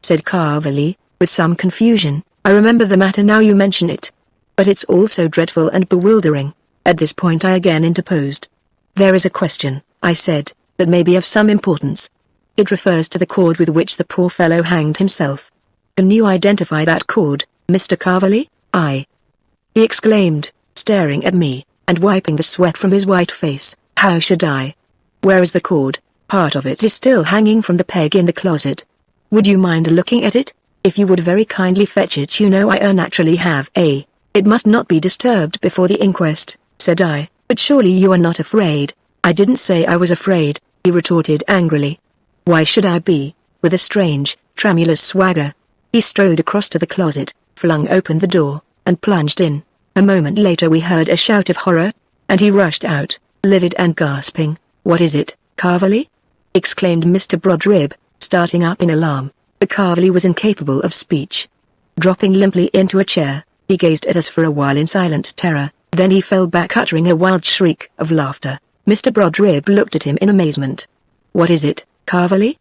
said Carverley, with some confusion, "I remember the matter now you mention it. But it's all so dreadful and bewildering." At this point I again interposed. "There is a question," I said, "that may be of some importance. It refers to the cord with which the poor fellow hanged himself. Can you identify that cord, Mr. Carverley?" He exclaimed, staring at me, and wiping the sweat from his white face. "How should I? Where is the cord? Part of it is still hanging from the peg in the closet. Would you mind looking at it? If you would very kindly fetch it. You know I naturally have a. It must not be disturbed before the inquest," said I. "But surely you are not afraid?" "I didn't say I was afraid," he retorted angrily. "Why should I be?" With a strange, tremulous swagger, he strode across to the closet, flung open the door, and plunged in. A moment later we heard a shout of horror, and he rushed out, livid and gasping. "What is it, Carverley?" exclaimed Mr. Brodribb, starting up in alarm, but Carverley was incapable of speech. Dropping limply into a chair, he gazed at us for a while in silent terror, then he fell back uttering a wild shriek of laughter. Mr. Brodribb looked at him in amazement. "What is it, Carverley?"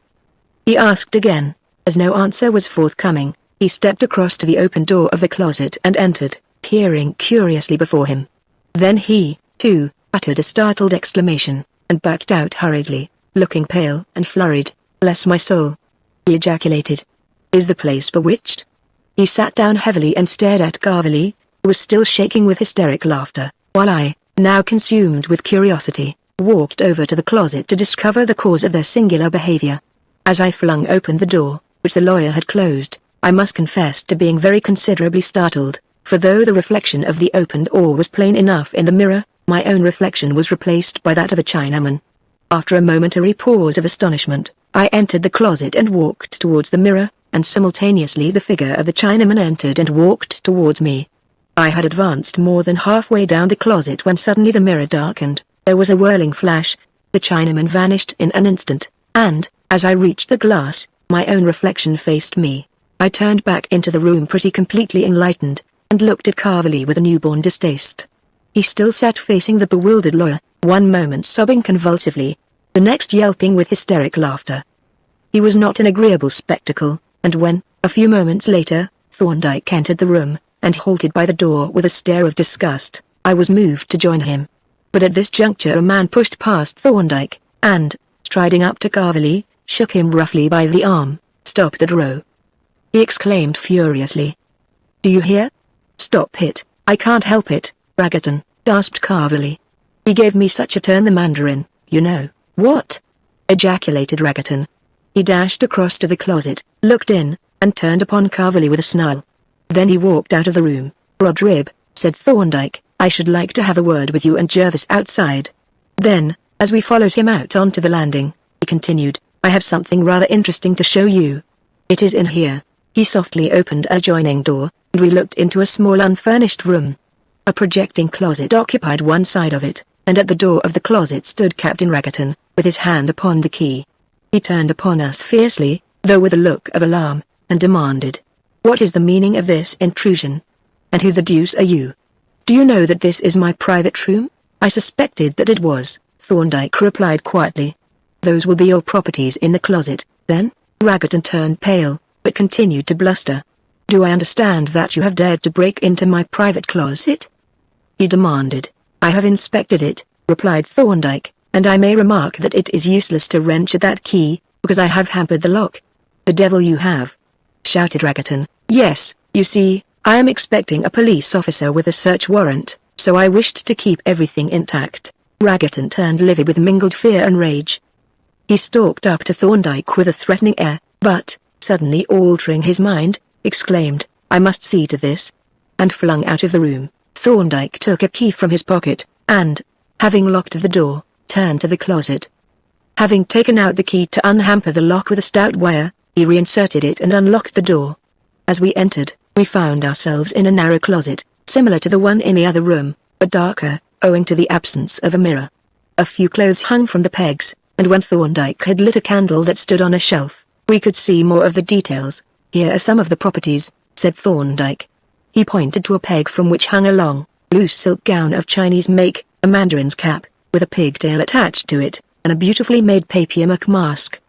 he asked again. As no answer was forthcoming, he stepped across to the open door of the closet and entered, peering curiously before him. Then he, too, uttered a startled exclamation, and backed out hurriedly, looking pale and flurried. "Bless my soul!" he ejaculated. "Is the place bewitched?" He sat down heavily and stared at Carverley, who was still shaking with hysteric laughter, while I, now consumed with curiosity, walked over to the closet to discover the cause of their singular behavior. As I flung open the door, which the lawyer had closed, I must confess to being very considerably startled, for though the reflection of the opened door was plain enough in the mirror, my own reflection was replaced by that of a Chinaman. After a momentary pause of astonishment, I entered the closet and walked towards the mirror, and simultaneously the figure of the Chinaman entered and walked towards me. I had advanced more than halfway down the closet when suddenly the mirror darkened, there was a whirling flash, the Chinaman vanished in an instant, and, as I reached the glass, my own reflection faced me. I turned back into the room pretty completely enlightened, and looked at Carverley with a newborn distaste. He still sat facing the bewildered lawyer, one moment sobbing convulsively, the next yelping with hysteric laughter. He was not an agreeable spectacle, and when, a few moments later, Thorndyke entered the room, and halted by the door with a stare of disgust, I was moved to join him. But at this juncture a man pushed past Thorndyke, and, striding up to Carverley, shook him roughly by the arm. "Stop that row!" he exclaimed furiously. "Do you hear? Stop it!" "I can't help it, Raggerton," gasped Carverley. "He gave me such a turn the Mandarin, you know." "What?" ejaculated Raggerton. He dashed across to the closet, looked in, and turned upon Carverley with a snarl. Then he walked out of the room. "Brodrib," said Thorndyke, "I should like to have a word with you and Jervis outside." Then, as we followed him out onto the landing, he continued, "I have something rather interesting to show you. It is in here." He softly opened an adjoining door, and we looked into a small unfurnished room. A projecting closet occupied one side of it, and at the door of the closet stood Captain Raggerton, with his hand upon the key. He turned upon us fiercely, though with a look of alarm, and demanded, "What is the meaning of this intrusion? And who the deuce are you? Do you know that this is my private room?" "I suspected that it was," Thorndyke replied quietly. "Those will be your properties in the closet, then?" Raggerton turned pale, but continued to bluster. "Do I understand that you have dared to break into my private closet?" he demanded. "I have inspected it," replied Thorndyke, "and I may remark that it is useless to wrench at that key, because I have hampered the lock." "The devil you have!" shouted Raggerton. "Yes, you see, I am expecting a police officer with a search warrant, so I wished to keep everything intact." Raggerton turned livid with mingled fear and rage. He stalked up to Thorndyke with a threatening air, but, suddenly altering his mind, exclaimed, "I must see to this," and flung out of the room. Thorndyke took a key from his pocket, and, having locked the door, turned to the closet. Having taken out the key to unhamper the lock with a stout wire, he reinserted it and unlocked the door. As we entered, we found ourselves in a narrow closet, similar to the one in the other room, but darker, owing to the absence of a mirror. A few clothes hung from the pegs, and when Thorndyke had lit a candle that stood on a shelf, we could see more of the details. "Here are some of the properties," said Thorndyke. He pointed to a peg from which hung a long, loose silk gown of Chinese make, a mandarin's cap, with a pigtail attached to it, and a beautifully made papier-mâché mask.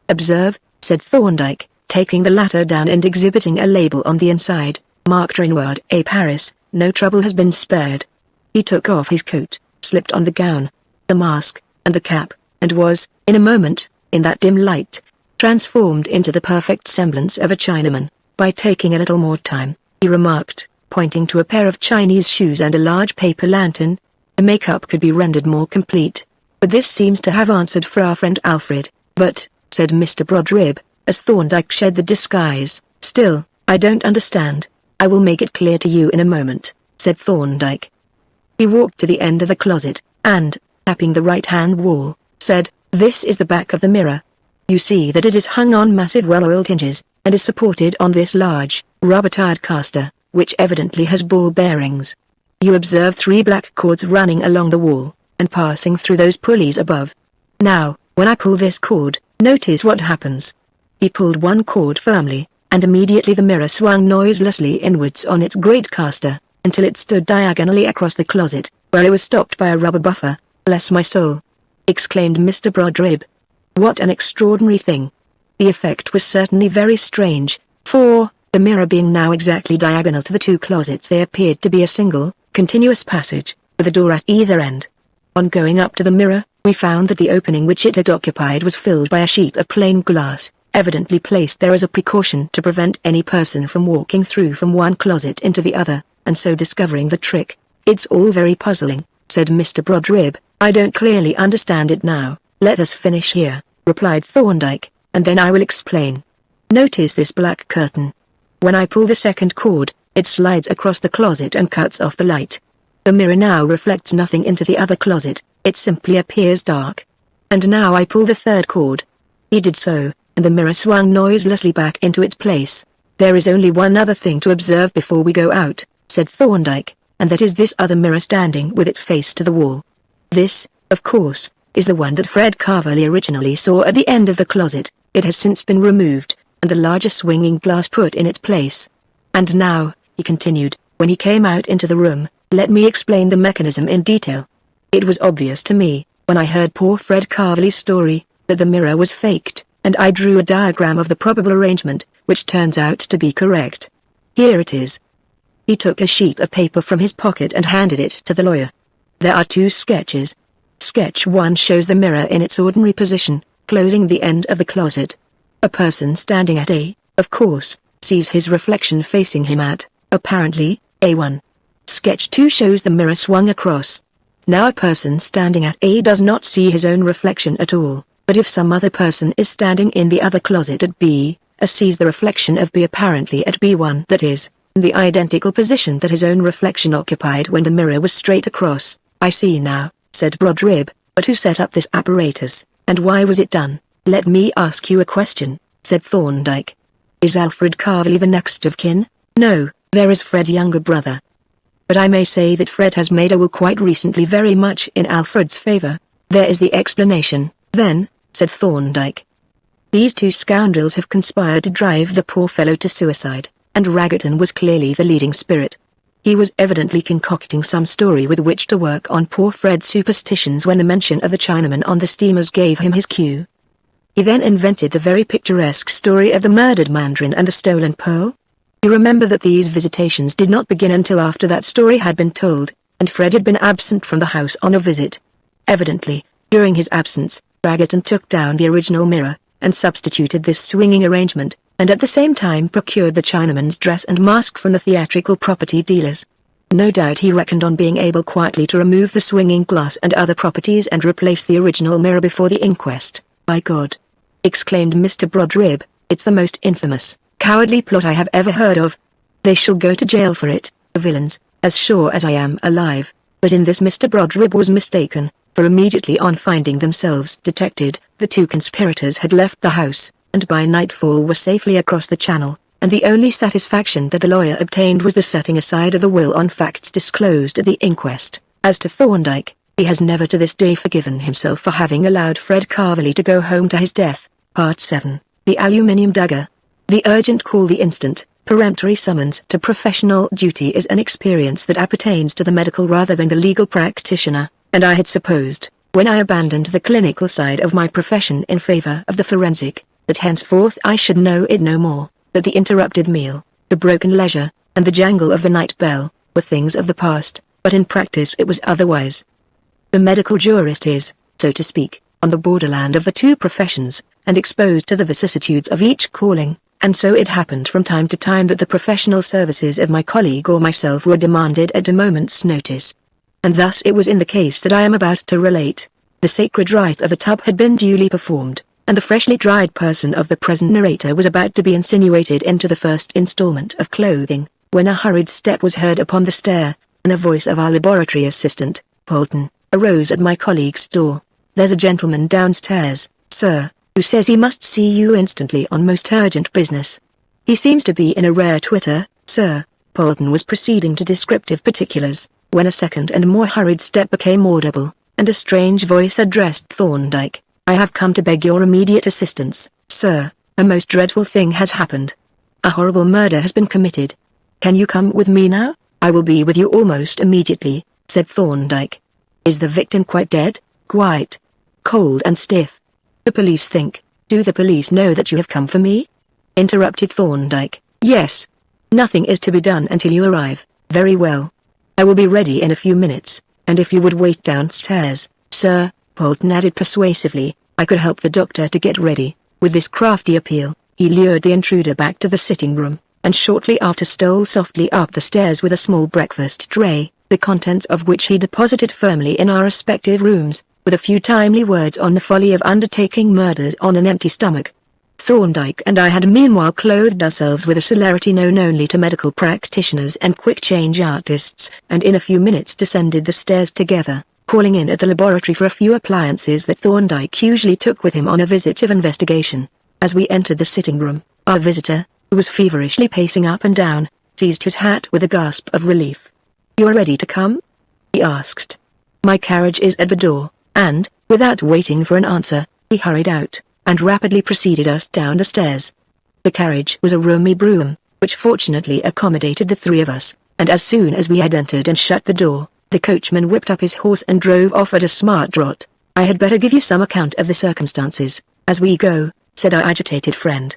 "Observe," said Thorndyke, taking the latter down and exhibiting a label on the inside, marked Renoir à Paris, "No trouble has been spared." He took off his coat, slipped on the gown, the mask, and the cap, and was, in a moment, in that dim light, transformed into the perfect semblance of a Chinaman. "By taking a little more time," he remarked, pointing to a pair of Chinese shoes and a large paper lantern, "the makeup could be rendered more complete. But this seems to have answered for our friend Alfred." "But," said Mr. Brodrib, as Thorndyke shed the disguise, "still, I don't understand." "I will make it clear to you in a moment," said Thorndyke. He walked to the end of the closet, and, tapping the right-hand wall, said, "This is the back of the mirror. You see that it is hung on massive well-oiled hinges, and is supported on this large, rubber-tired caster, which evidently has ball bearings. You observe 3 black cords running along the wall, and passing through those pulleys above. Now, when I pull this cord, notice what happens." He pulled one cord firmly, and immediately the mirror swung noiselessly inwards on its great caster, until it stood diagonally across the closet, where it was stopped by a rubber buffer. "Bless my soul!" exclaimed Mr. Brodrib. "What an extraordinary thing!" The effect was certainly very strange, for, the mirror being now exactly diagonal to the 2 closets, there appeared to be a single, continuous passage, with a door at either end. On going up to the mirror, we found that the opening which it had occupied was filled by a sheet of plain glass, evidently placed there as a precaution to prevent any person from walking through from one closet into the other, and so discovering the trick. "It's all very puzzling," said Mr. Brodrib. "I don't clearly understand it now." "Let us finish here," replied Thorndyke, "and then I will explain. Notice this black curtain. When I pull the second cord, it slides across the closet and cuts off the light. The mirror now reflects nothing into the other closet, it simply appears dark. And now I pull the third cord." He did so, and the mirror swung noiselessly back into its place. "There is only one other thing to observe before we go out," said Thorndyke, "and that is this other mirror standing with its face to the wall. This, of course, is the one that Fred Carverley originally saw at the end of the closet. It has since been removed, and the larger swinging glass put in its place. And now," he continued, when he came out into the room, "let me explain the mechanism in detail. It was obvious to me, when I heard poor Fred Carverley's story, that the mirror was faked, and I drew a diagram of the probable arrangement, which turns out to be correct. Here it is." He took a sheet of paper from his pocket and handed it to the lawyer. "There are 2 sketches. Sketch 1 shows the mirror in its ordinary position, closing the end of the closet. A person standing at A, of course, sees his reflection facing him at, apparently, A1. Sketch 2 shows the mirror swung across. Now a person standing at A does not see his own reflection at all. But if some other person is standing in the other closet at B, A sees the reflection of B apparently at B1, that is, the identical position that his own reflection occupied when the mirror was straight across. I see now, said Brodrib, but who set up this apparatus, and why was it done? Let me ask you a question, said Thorndyke. Is Alfred Carvely the next of kin? No, there is Fred's younger brother. But I may say that Fred has made a will quite recently very much in Alfred's favor. There is the explanation, then, said Thorndyke. These two scoundrels have conspired to drive the poor fellow to suicide, and Raggerton was clearly the leading spirit. He was evidently concocting some story with which to work on poor Fred's superstitions when the mention of the Chinaman on the steamers gave him his cue. He then invented the very picturesque story of the murdered mandarin and the stolen pearl. You remember that these visitations did not begin until after that story had been told, and Fred had been absent from the house on a visit. Evidently, during his absence, Raggerton took down the original mirror, and substituted this swinging arrangement, and at the same time procured the Chinaman's dress and mask from the theatrical property dealers. No doubt he reckoned on being able quietly to remove the swinging glass and other properties and replace the original mirror before the inquest. By God! Exclaimed Mr. Brodrib, it's the most infamous, cowardly plot I have ever heard of. They shall go to jail for it, the villains, as sure as I am alive. But in this Mr. Brodrib was mistaken, for immediately on finding themselves detected, the two conspirators had left the house, and by nightfall were safely across the channel, and the only satisfaction that the lawyer obtained was the setting aside of the will on facts disclosed at the inquest. As to Thorndyke, he has never to this day forgiven himself for having allowed Fred Carvely to go home to his death. Part 7. The Aluminium Dagger. The urgent call, the instant, peremptory summons to professional duty is an experience that appertains to the medical rather than the legal practitioner, and I had supposed, when I abandoned the clinical side of my profession in favor of the forensic, that henceforth I should know it no more, that the interrupted meal, the broken leisure, and the jangle of the night bell, were things of the past, but in practice it was otherwise. The medical jurist is, so to speak, on the borderland of the two professions, and exposed to the vicissitudes of each calling, and so it happened from time to time that the professional services of my colleague or myself were demanded at a moment's notice. And thus it was in the case that I am about to relate. The sacred rite of the tub had been duly performed, and the freshly dried person of the present narrator was about to be insinuated into the first installment of clothing, when a hurried step was heard upon the stair, and a voice of our laboratory assistant, Polton, arose at my colleague's door. There's a gentleman downstairs, sir, who says he must see you instantly on most urgent business. He seems to be in a rare twitter, sir. Polton was proceeding to descriptive particulars, when a second and more hurried step became audible, and a strange voice addressed Thorndyke. I have come to beg your immediate assistance, sir. A most dreadful thing has happened. A horrible murder has been committed. Can you come with me now? I will be with you almost immediately, said Thorndyke. Is the victim quite dead? Quite. Cold and stiff. The police think. Do the police know that you have come for me? Interrupted Thorndyke. Yes. Nothing is to be done until you arrive. Very well. I will be ready in a few minutes, and if you would wait downstairs, sir, Polton added persuasively, I could help the doctor to get ready. With this crafty appeal, he lured the intruder back to the sitting room, and shortly after stole softly up the stairs with a small breakfast tray, the contents of which he deposited firmly in our respective rooms, with a few timely words on the folly of undertaking murders on an empty stomach. Thorndyke and I had meanwhile clothed ourselves with a celerity known only to medical practitioners and quick-change artists, and in a few minutes descended the stairs together, calling in at the laboratory for a few appliances that Thorndyke usually took with him on a visit of investigation. As we entered the sitting room, our visitor, who was feverishly pacing up and down, seized his hat with a gasp of relief. You are ready to come? He asked. My carriage is at the door, and, without waiting for an answer, he hurried out, and rapidly preceded us down the stairs. The carriage was a roomy brougham, which fortunately accommodated the three of us, and as soon as we had entered and shut the door, the coachman whipped up his horse and drove off at a smart trot. I had better give you some account of the circumstances, as we go, said our agitated friend.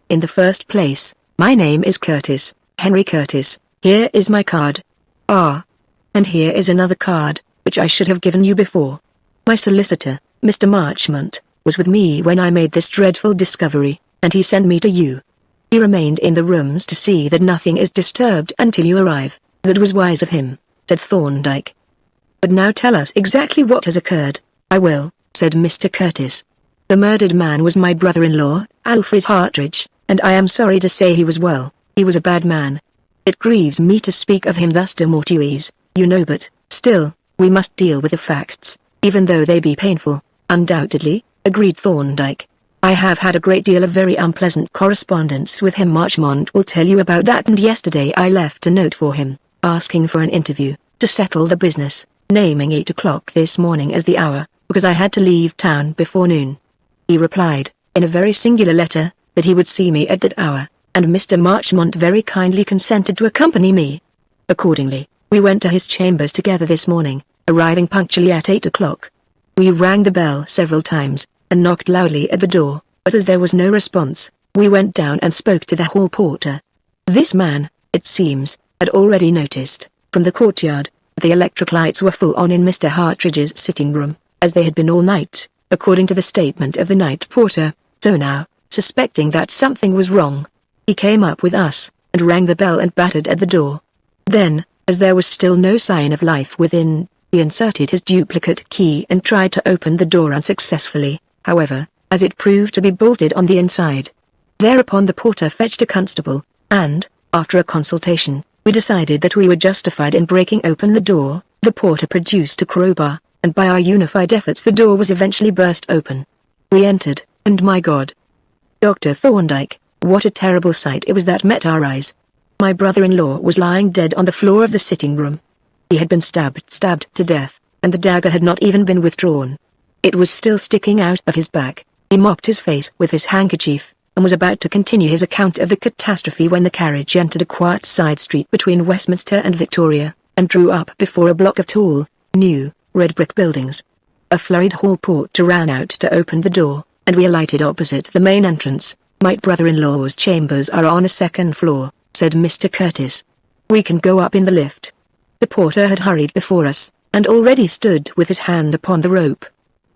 In the first place, my name is Curtis, Henry Curtis. Here is my card. Ah. And here is another card, which I should have given you before. My solicitor, Mr. Marchmont, was with me when I made this dreadful discovery, and he sent me to you. He remained in the rooms to see that nothing is disturbed until you arrive. That was wise of him, said Thorndyke. But now tell us exactly what has occurred. I will, said Mr. Curtis. The murdered man was my brother-in-law, Alfred Hartridge, and I am sorry to say he was he was a bad man. It grieves me to speak of him thus to mortuaries, you know, but, still, we must deal with the facts, even though they be painful. Undoubtedly, agreed Thorndyke. I have had a great deal of very unpleasant correspondence with him. Marchmont will tell you about that, and yesterday I left a note for him, asking for an interview, to settle the business, naming 8 o'clock this morning as the hour, because I had to leave town before noon. He replied, in a very singular letter, that he would see me at that hour, and Mr. Marchmont very kindly consented to accompany me. Accordingly, we went to his chambers together this morning, arriving punctually at 8 o'clock. We rang the bell several times, and knocked loudly at the door, but as there was no response, we went down and spoke to the hall porter. This man, it seems, had already noticed, from the courtyard, that the electric lights were full on in Mr. Hartridge's sitting room, as they had been all night, according to the statement of the night porter. So now, suspecting that something was wrong, he came up with us, and rang the bell and battered at the door. Then, as there was still no sign of life within, he inserted his duplicate key and tried to open the door unsuccessfully, however, as it proved to be bolted on the inside. Thereupon the porter fetched a constable, and, after a consultation, we decided that we were justified in breaking open the door. The porter produced a crowbar, and by our unified efforts the door was eventually burst open. We entered, and my God, Dr. Thorndyke, what a terrible sight it was that met our eyes. My brother-in-law was lying dead on the floor of the sitting room. He had been stabbed to death, and the dagger had not even been withdrawn. It was still sticking out of his back. He mopped his face with his handkerchief, and was about to continue his account of the catastrophe when the carriage entered a quiet side street between Westminster and Victoria, and drew up before a block of tall, new, red brick buildings. A flurried hall porter ran out to open the door, and we alighted opposite the main entrance. My brother-in-law's chambers are on a second floor, said Mr. Curtis. We can go up in the lift. The porter had hurried before us, and already stood with his hand upon the rope.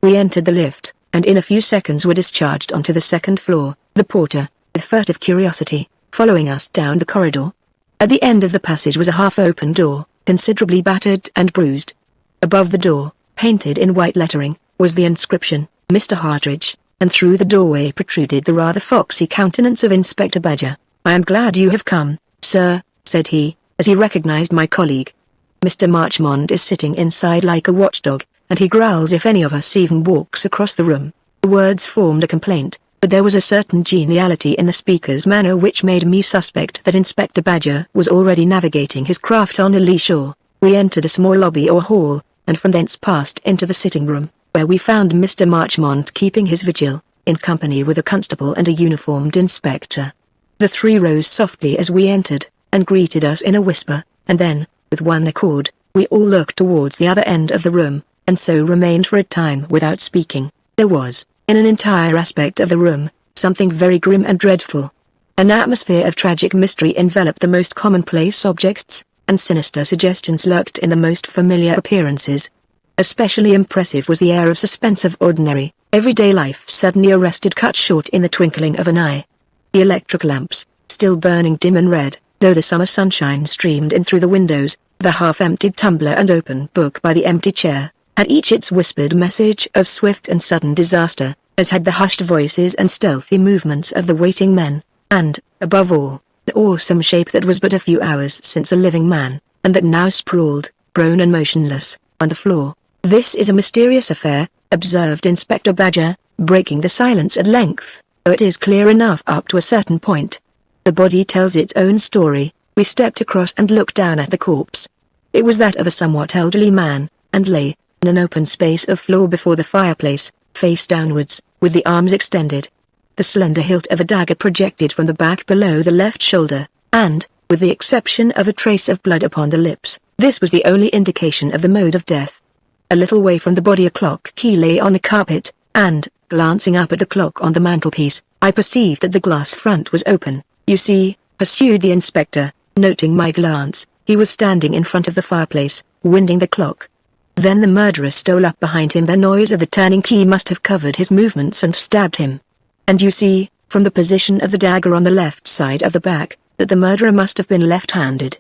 We entered the lift, and in a few seconds were discharged onto the second floor, the porter, with furtive curiosity, following us down the corridor. At the end of the passage was a half-open door, considerably battered and bruised. Above the door, painted in white lettering, was the inscription, Mr. Hartridge, and through the doorway protruded the rather foxy countenance of Inspector Badger. I am glad you have come, sir, said he, as he recognized my colleague. Mr. Marchmont is sitting inside like a watchdog, and he growls if any of us even walks across the room. The words formed a complaint, but there was a certain geniality in the speaker's manner which made me suspect that Inspector Badger was already navigating his craft on a lee shore. We entered a small lobby or hall, and from thence passed into the sitting room, where we found Mr. Marchmont keeping his vigil, in company with a constable and a uniformed inspector. The three rose softly as we entered, and greeted us in a whisper, and then, with one accord, we all looked towards the other end of the room, and so remained for a time without speaking. There was, in an entire aspect of the room, something very grim and dreadful. An atmosphere of tragic mystery enveloped the most commonplace objects, and sinister suggestions lurked in the most familiar appearances. Especially impressive was the air of suspense of ordinary, everyday life suddenly arrested, cut short in the twinkling of an eye. The electric lamps, still burning dim and red, though the summer sunshine streamed in through the windows, the half-emptied tumbler and open book by the empty chair, had each its whispered message of swift and sudden disaster, as had the hushed voices and stealthy movements of the waiting men, and, above all, an awesome shape that was but a few hours since a living man, and that now sprawled, prone and motionless, on the floor. This is a mysterious affair, observed Inspector Badger, breaking the silence at length, though it is clear enough up to a certain point. The body tells its own story. We stepped across and looked down at the corpse. It was that of a somewhat elderly man, and lay, in an open space of floor before the fireplace, face downwards, with the arms extended. The slender hilt of a dagger projected from the back below the left shoulder, and, with the exception of a trace of blood upon the lips, this was the only indication of the mode of death. A little way from the body a clock key lay on the carpet, and, glancing up at the clock on the mantelpiece, I perceived that the glass front was open. You see, pursued the inspector, noting my glance, he was standing in front of the fireplace, winding the clock. Then the murderer stole up behind him. The noise of the turning key must have covered his movements and stabbed him. And you see, from the position of the dagger on the left side of the back, that the murderer must have been left-handed.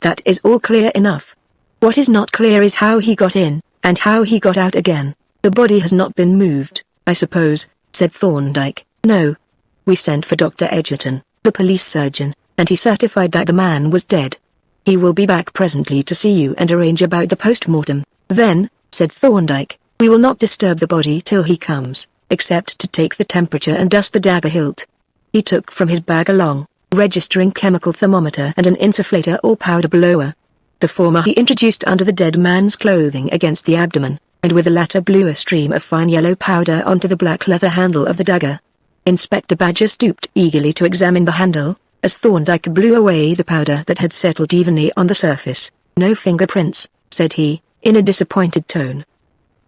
That is all clear enough. What is not clear is how he got in, and how he got out again. The body has not been moved, I suppose, said Thorndyke. "No. We sent for Dr. Edgerton, the police surgeon, and he certified that the man was dead. He will be back presently to see you and arrange about the post-mortem." "Then," said Thorndyke, "we will not disturb the body till he comes, except to take the temperature and dust the dagger hilt." He took from his bag a long, registering chemical thermometer and an insufflator or powder blower. The former he introduced under the dead man's clothing against the abdomen, and with the latter blew a stream of fine yellow powder onto the black leather handle of the dagger. Inspector Badger stooped eagerly to examine the handle, as Thorndyke blew away the powder that had settled evenly on the surface. "No fingerprints," said he, in a disappointed tone.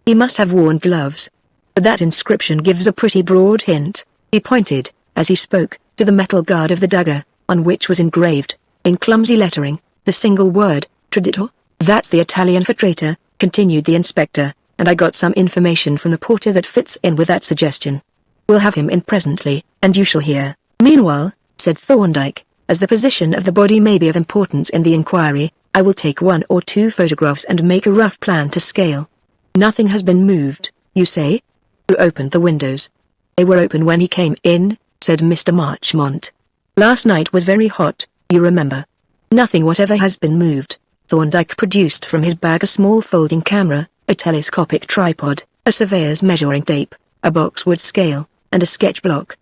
"He must have worn gloves. But that inscription gives a pretty broad hint." He pointed, as he spoke, to the metal guard of the dagger, on which was engraved, in clumsy lettering, the single word, "Traditore." "That's the Italian for traitor," continued the inspector, "and I got some information from the porter that fits in with that suggestion. We'll have him in presently, and you shall hear." "Meanwhile," said Thorndyke, "as the position of the body may be of importance in the inquiry, I will take 1 or 2 photographs and make a rough plan to scale." "Nothing has been moved, you say? Who opened the windows?" "They were open when he came in," said Mr. Marchmont. "Last night was very hot, you remember." "Nothing whatever has been moved." Thorndyke produced from his bag a small folding camera, a telescopic tripod, a surveyor's measuring tape, a boxwood scale, and a sketch block.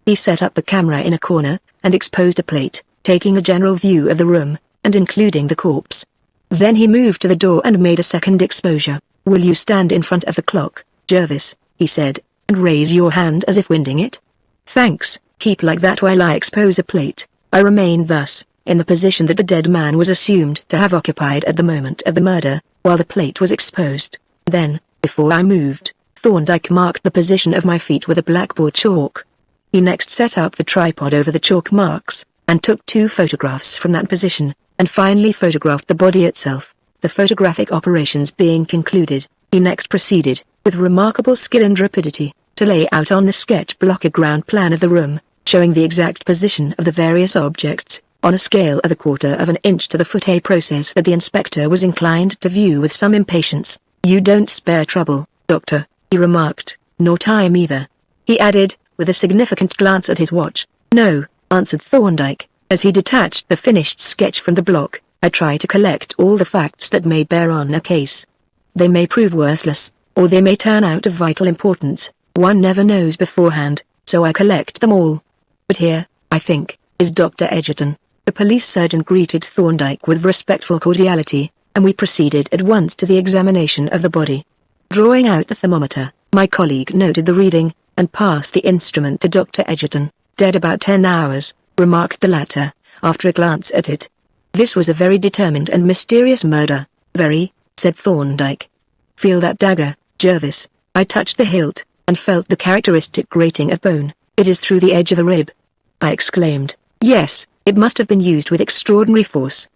He set up the camera in a corner, and exposed a plate, taking a general view of the room, and including the corpse. Then he moved to the door and made a second exposure. "Will you stand in front of the clock, Jervis?" he said, "and raise your hand as if winding it?" "Thanks, keep like that while I expose a plate." I remained thus, in the position that the dead man was assumed to have occupied at the moment of the murder, while the plate was exposed. Then, before I moved, Thorndyke marked the position of my feet with a blackboard chalk. He next set up the tripod over the chalk marks, and took 2 photographs from that position, and finally photographed the body itself. The photographic operations being concluded, he next proceeded, with remarkable skill and rapidity, to lay out on the sketch block a ground plan of the room, showing the exact position of the various objects, on a scale of 1/4 of an inch to the foot, a process that the inspector was inclined to view with some impatience. "You don't spare trouble, Doctor," he remarked, "nor time either," he added, with a significant glance at his watch. "No," answered Thorndyke, as he detached the finished sketch from the block, "I try to collect all the facts that may bear on a case. They may prove worthless, or they may turn out of vital importance, one never knows beforehand, so I collect them all. But here, I think, is Dr. Edgerton." The police surgeon greeted Thorndyke with respectful cordiality, and we proceeded at once to the examination of the body. Drawing out the thermometer, my colleague noted the reading, and passed the instrument to Dr. Edgerton. "Dead about 10 hours, remarked the latter, after a glance at it. "This was a very determined and mysterious murder." "Very," said Thorndyke. "Feel that dagger, Jervis." I touched the hilt, and felt the characteristic grating of bone. "It is through the edge of the rib," I exclaimed. "Yes, it must have been used with extraordinary force.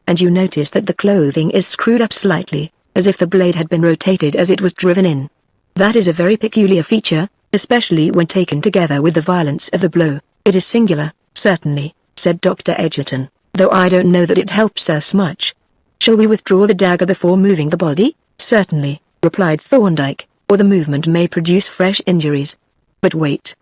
And you notice that the clothing is screwed up slightly, as if the blade had been rotated as it was driven in. That is a very peculiar feature, especially when taken together with the violence of the blow." "It is singular, certainly," said Dr. Edgerton, "though I don't know that it helps us much. Shall we withdraw the dagger before moving the body?" "Certainly," replied Thorndyke, "or the movement may produce fresh injuries. But wait."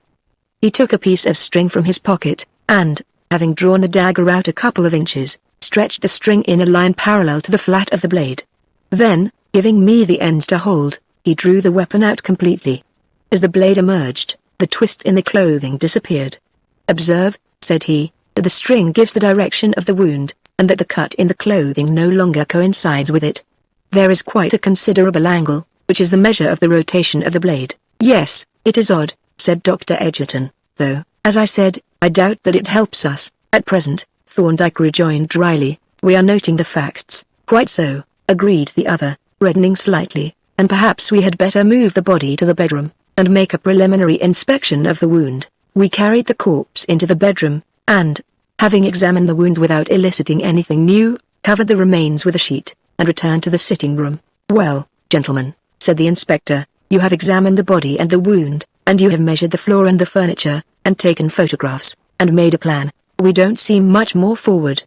He took a piece of string from his pocket, and, having drawn a dagger out a couple of inches, stretched the string in a line parallel to the flat of the blade. Then, giving me the ends to hold, he drew the weapon out completely. As the blade emerged, the twist in the clothing disappeared. "Observe," said he, "that the string gives the direction of the wound, and that the cut in the clothing no longer coincides with it. There is quite a considerable angle, which is the measure of the rotation of the blade." "Yes, it is odd," said Dr. Edgerton, "though, as I said, I doubt that it helps us, at present," Thorndyke rejoined dryly. "We are noting the facts." "Quite so," agreed the other, reddening slightly, "and perhaps we had better move the body to the bedroom, and make a preliminary inspection of the wound." We carried the corpse into the bedroom, and, having examined the wound without eliciting anything new, covered the remains with a sheet, and returned to the sitting room. "Well, gentlemen," said the inspector, "you have examined the body and the wound, and you have measured the floor and the furniture, and taken photographs, and made a plan. We don't seem much more forward.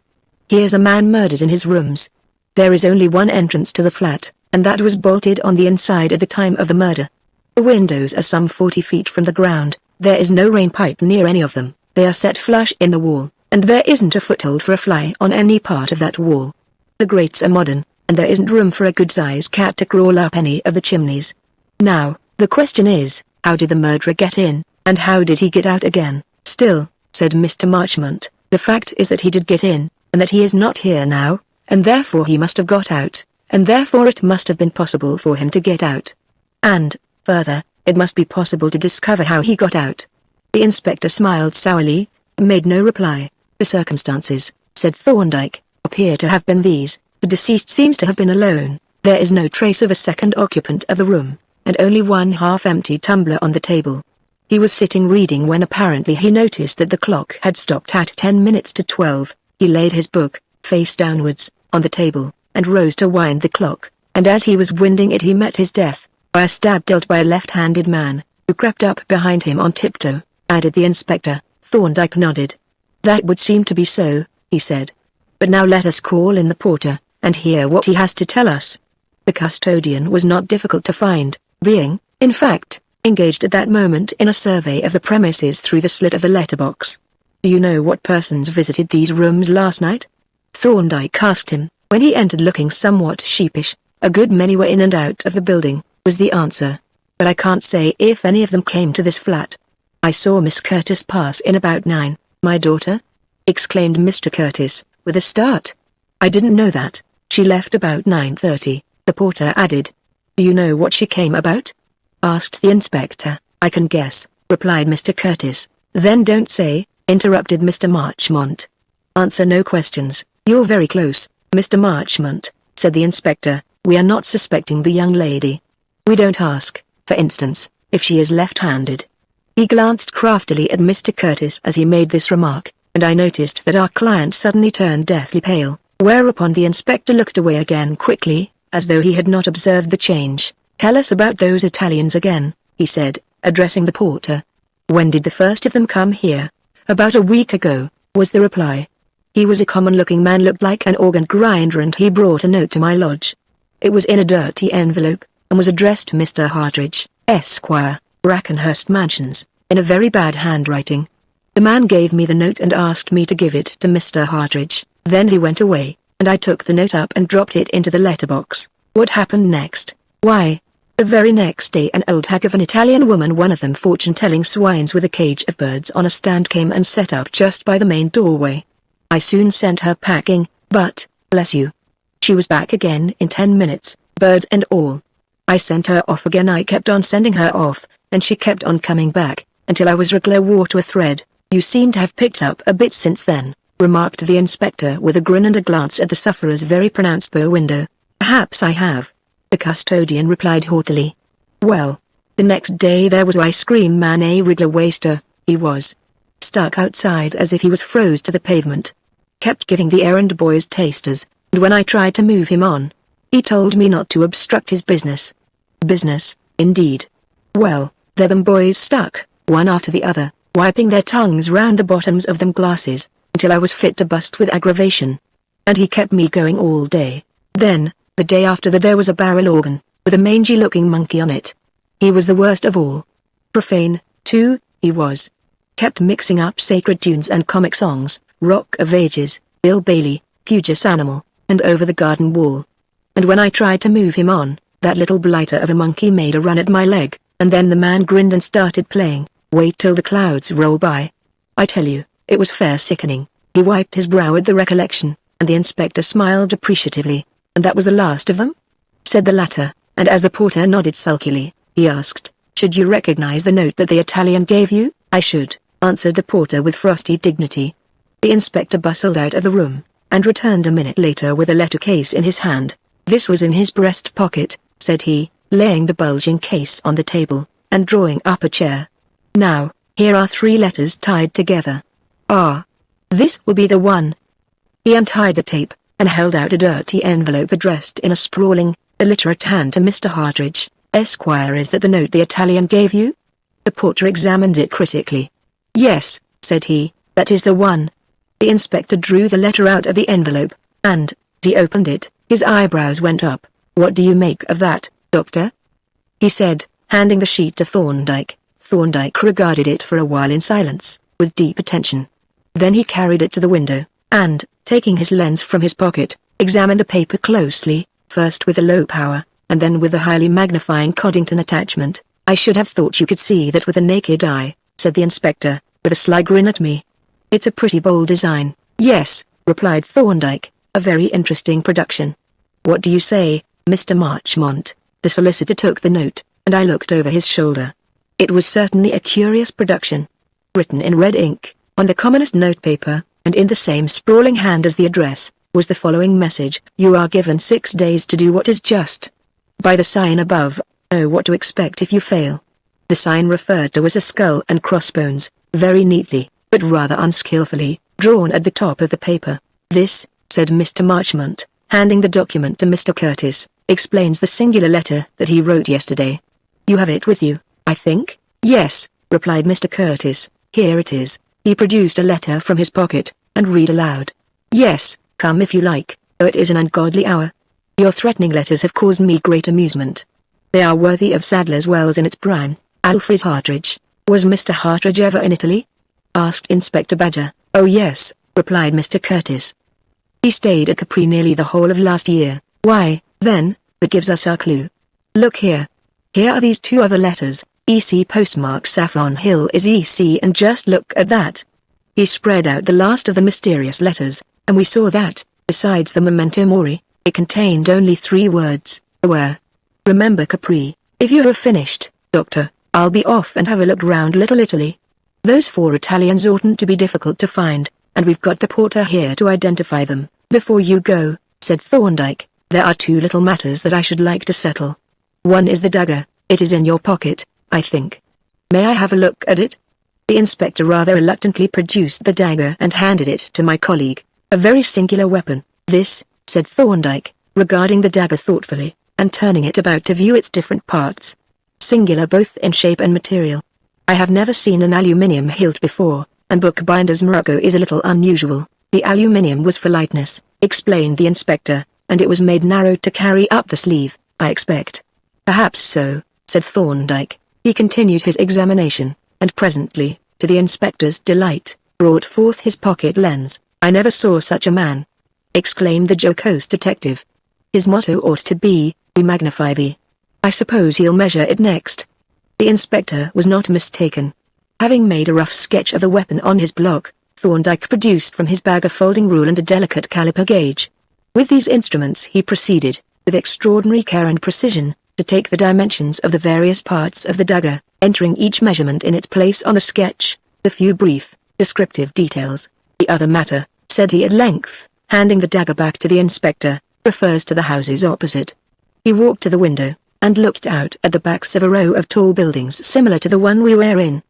Here's a man murdered in his rooms. There is only one entrance to the flat, and that was bolted on the inside at the time of the murder. The windows are some 40 feet from the ground. There is no rain pipe near any of them. They are set flush in the wall, and there isn't a foothold for a fly on any part of that wall. The grates are modern, and there isn't room for a good-sized cat to crawl up any of the chimneys. Now, the question is, how did the murderer get in, and how did he get out again? Still, said Mr. Marchmont, the fact is that he did get in, and that he is not here now, and therefore he must have got out, and therefore it must have been possible for him to get out. And, further, it must be possible to discover how he got out. The inspector smiled sourly, made no reply. The circumstances, said Thorndyke, appear to have been these. The deceased seems to have been alone. There is no trace of a second occupant of the room, and only one half-empty tumbler on the table. He was sitting reading when apparently he noticed that the clock had stopped at 10 minutes to 12. He laid his book, face downwards, on the table, and rose to wind the clock, and as he was winding it he met his death, by a stab dealt by a left-handed man, who crept up behind him on tiptoe, added the inspector. Thorndyke nodded. That would seem to be so, he said. But now let us call in the porter, and hear what he has to tell us. The custodian was not difficult to find, being, in fact, engaged at that moment in a survey of the premises through the slit of the letterbox. Do you know what persons visited these rooms last night? Thorndyke asked him, when he entered looking somewhat sheepish. A good many were in and out of the building, was the answer. But I can't say if any of them came to this flat. I saw Miss Curtis pass in about 9. My daughter? Exclaimed Mr. Curtis, with a start. I didn't know that. She left about 9:30, the porter added. Do you know what she came about? Asked the inspector. I can guess, replied Mr. Curtis. Then don't say, interrupted Mr. Marchmont. Answer no questions. You're very close, Mr. Marchmont, said the inspector. We are not suspecting the young lady. We don't ask, for instance, if she is left-handed. He glanced craftily at Mr. Curtis as he made this remark, and I noticed that our client suddenly turned deathly pale, whereupon the inspector looked away again quickly, as though he had not observed the change. Tell us about those Italians again, he said, addressing the porter. When did the first of them come here? About a week ago, was the reply. He was a common-looking man, looked like an organ grinder, and he brought a note to my lodge. It was in a dirty envelope, and was addressed to Mr. Hardridge, Esquire, Brackenhurst Mansions, in a very bad handwriting. The man gave me the note and asked me to give it to Mr. Hardridge. Then he went away, and I took the note up and dropped it into the letterbox. What happened next? Why, the very next day an old hag of an Italian woman, one of them fortune-telling swines with a cage of birds on a stand, came and set up just by the main doorway. I soon sent her packing, but, bless you, she was back again in 10 minutes, birds and all. I sent her off again. I kept on sending her off, and she kept on coming back, until I was regular wore to a thread. You seem to have picked up a bit since then, remarked the inspector with a grin and a glance at the sufferer's very pronounced bow window. Perhaps I have, the custodian replied haughtily. Well, the next day there was ice cream man, a regular waster, he was. Stuck outside as if he was froze to the pavement. Kept giving the errand boys tasters, and when I tried to move him on, he told me not to obstruct his business. Business, indeed. Well, there them boys stuck, one after the other, wiping their tongues round the bottoms of them glasses, until I was fit to bust with aggravation. And he kept me going all day. Then, the day after that, there was a barrel organ, with a mangy-looking monkey on it. He was the worst of all. Profane, too, he was. Kept mixing up sacred tunes and comic songs, Rock of Ages, Bill Bailey, Pugeous Animal, and Over the Garden Wall. And when I tried to move him on, that little blighter of a monkey made a run at my leg, and then the man grinned and started playing, Wait Till the Clouds Roll By. I tell you, it was fair sickening. He wiped his brow at the recollection, and the inspector smiled appreciatively. And that was the last of them? Said the latter, and as the porter nodded sulkily, he asked, Should you recognize the note that the Italian gave you? I should, answered the porter with frosty dignity. The inspector bustled out of the room, and returned a minute later with a letter case in his hand. This was in his breast pocket, said he, laying the bulging case on the table, and drawing up a chair. Now, here are 3 letters tied together. Ah, this will be the one. He untied the tape, and held out a dirty envelope addressed in a sprawling, illiterate hand to Mr. Hardridge, Esquire. Is that the note the Italian gave you? The porter examined it critically. Yes, said he, that is the one. The inspector drew the letter out of the envelope, and, as he opened it, his eyebrows went up. What do you make of that, doctor? He said, handing the sheet to Thorndyke. Thorndyke regarded it for a while in silence, with deep attention. Then he carried it to the window, and, taking his lens from his pocket, examined the paper closely, first with the low power, and then with the highly magnifying Coddington attachment. "I should have thought you could see that with the naked eye," said the inspector, with a sly grin at me. "It's a pretty bold design." "Yes," replied Thorndyke, "a very interesting production." "What do you say, Mr. Marchmont?" The solicitor took the note, and I looked over his shoulder. It was certainly a curious production. Written in red ink, on the commonest notepaper, and in the same sprawling hand as the address, was the following message: "You are given 6 days to do what is just. By the sign above, know what to expect if you fail." The sign referred to was a skull and crossbones, very neatly, but rather unskillfully, drawn at the top of the paper. "This," said Mr. Marchmont, handing the document to Mr. Curtis, "explains the singular letter that he wrote yesterday. You have it with you, I think?" "Yes," replied Mr. Curtis, "here it is." He produced a letter from his pocket, and read aloud. "Yes, come if you like, though it is an ungodly hour. Your threatening letters have caused me great amusement. They are worthy of Sadler's Wells in its prime. Alfred Hartridge." "Was Mr. Hartridge ever in Italy?" asked Inspector Badger. "Oh yes," replied Mr. Curtis. "He stayed at Capri nearly the whole of last year." "Why, then, that gives us our clue. Look here. Here are these 2 other letters. EC postmark Saffron Hill is EC, and just look at that." He spread out the last of the mysterious letters, and we saw that, besides the memento mori, it contained only 3 words: "Aware. Remember Capri. If you have finished, Doctor, I'll be off and have a look round Little Italy. Those 4 Italians oughtn't to be difficult to find, and we've got the porter here to identify them." "Before you go," said Thorndyke, "there are 2 little matters that I should like to settle. One is the dagger. It is in your pocket, I think. May I have a look at it?" The inspector rather reluctantly produced the dagger and handed it to my colleague. "A very singular weapon, this," said Thorndyke, regarding the dagger thoughtfully, and turning it about to view its different parts. "Singular both in shape and material. I have never seen an aluminium hilt before, and bookbinder's morocco is a little unusual. The aluminium was for lightness," explained the inspector, "and it was made narrow to carry up the sleeve, I expect." "Perhaps so," said Thorndyke. He continued his examination, and presently, to the inspector's delight, brought forth his pocket lens. "I never saw such a man!" exclaimed the jocose detective. "His motto ought to be, 'We magnify thee.' I suppose he'll measure it next." The inspector was not mistaken. Having made a rough sketch of the weapon on his block, Thorndyke produced from his bag a folding rule and a delicate caliper gauge. With these instruments he proceeded, with extraordinary care and precision, to take the dimensions of the various parts of the dagger, entering each measurement in its place on the sketch. "The few brief, descriptive details, the other matter," said he at length, handing the dagger back to the inspector, "refers to the houses opposite." He walked to the window, and looked out at the backs of a row of tall buildings similar to the one we were in.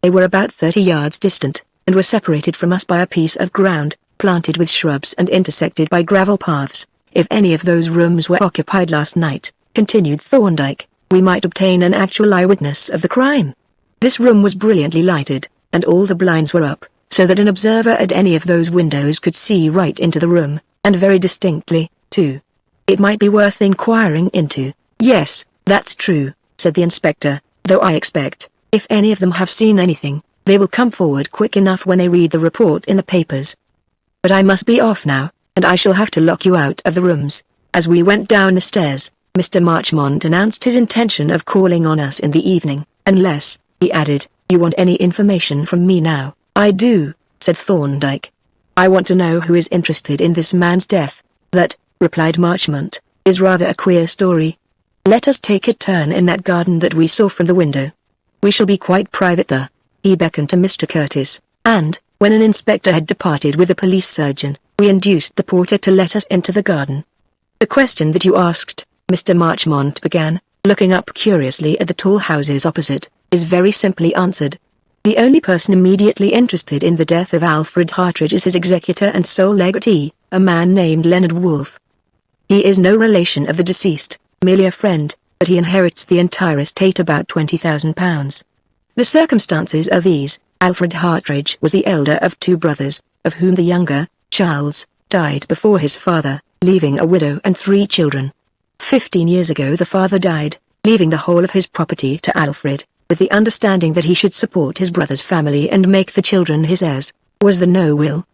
They were about 30 yards distant, and were separated from us by a piece of ground, planted with shrubs and intersected by gravel paths. "If any of those rooms were occupied last night," continued Thorndyke, "we might obtain an actual eyewitness of the crime. This room was brilliantly lighted, and all the blinds were up, so that an observer at any of those windows could see right into the room, and very distinctly, too. It might be worth inquiring into." "Yes, that's true," said the inspector, "though I expect, if any of them have seen anything, they will come forward quick enough when they read the report in the papers. But I must be off now, and I shall have to lock you out of the rooms." As we went down the stairs, Mr. Marchmont announced his intention of calling on us in the evening, "unless," he added, "you want any information from me now." "I do," said Thorndyke. "I want to know who is interested in this man's death." "That," replied Marchmont, "is rather a queer story. Let us take a turn in that garden that we saw from the window. We shall be quite private there." He beckoned to Mr. Curtis, and, when an inspector had departed with a police surgeon, we induced the porter to let us into the garden. "The question that you asked," Mr. Marchmont began, looking up curiously at the tall houses opposite, "is very simply answered. The only person immediately interested in the death of Alfred Hartridge is his executor and sole legatee, a man named Leonard Woolf. He is no relation of the deceased, merely a friend, but he inherits the entire estate, about £20,000. The circumstances are these: Alfred Hartridge was the elder of 2 brothers, of whom the younger, Charles, died before his father, leaving a widow and 3 children. 15 years ago the father died, leaving the whole of his property to Alfred, with the understanding that he should support his brother's family and make the children his heirs. Was there no will?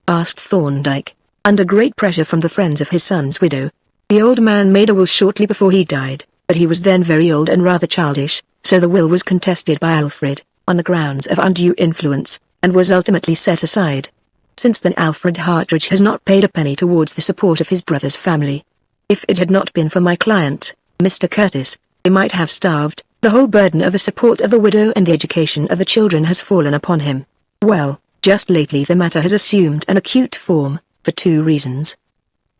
Asked Thorndyke, under great pressure from the friends of his son's widow. The old man made a will shortly before he died, but he was then very old and rather childish, so the will was contested by Alfred, on the grounds of undue influence, and was ultimately set aside. Since then Alfred Hartridge has not paid a penny towards the support of his brother's family. If it had not been for my client, Mr. Curtis, they might have starved. The whole burden of the support of the widow and the education of the children has fallen upon him. Well, just lately the matter has assumed an acute form, for two reasons.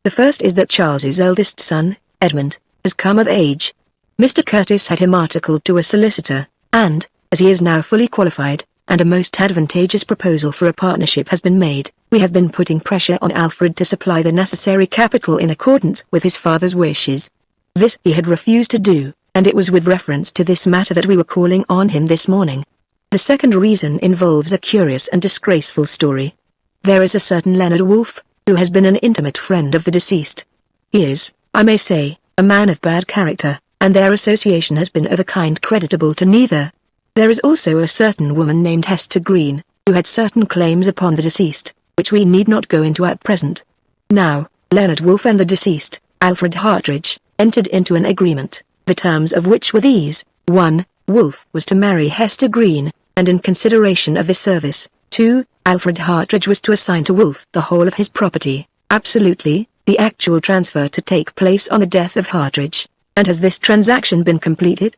The first is that Charles's eldest son, Edmund, has come of age. Mr. Curtis had him articled to a solicitor, and, as he is now fully qualified, and a most advantageous proposal for a partnership has been made, we have been putting pressure on Alfred to supply the necessary capital in accordance with his father's wishes. This he had refused to do, and it was with reference to this matter that we were calling on him this morning. The second reason involves a curious and disgraceful story. There is a certain Leonard Wolfe, who has been an intimate friend of the deceased. He is, I may say, a man of bad character, and their association has been of a kind creditable to neither. There is also a certain woman named Hester Green, who had certain claims upon the deceased, which we need not go into at present. Now, Leonard Wolfe and the deceased, Alfred Hartridge, entered into an agreement, the terms of which were these: 1. Wolfe was to marry Hester Green, and in consideration of this service, 2. Alfred Hartridge was to assign to Wolfe the whole of his property, absolutely, the actual transfer to take place on the death of Hartridge. And has this transaction been completed?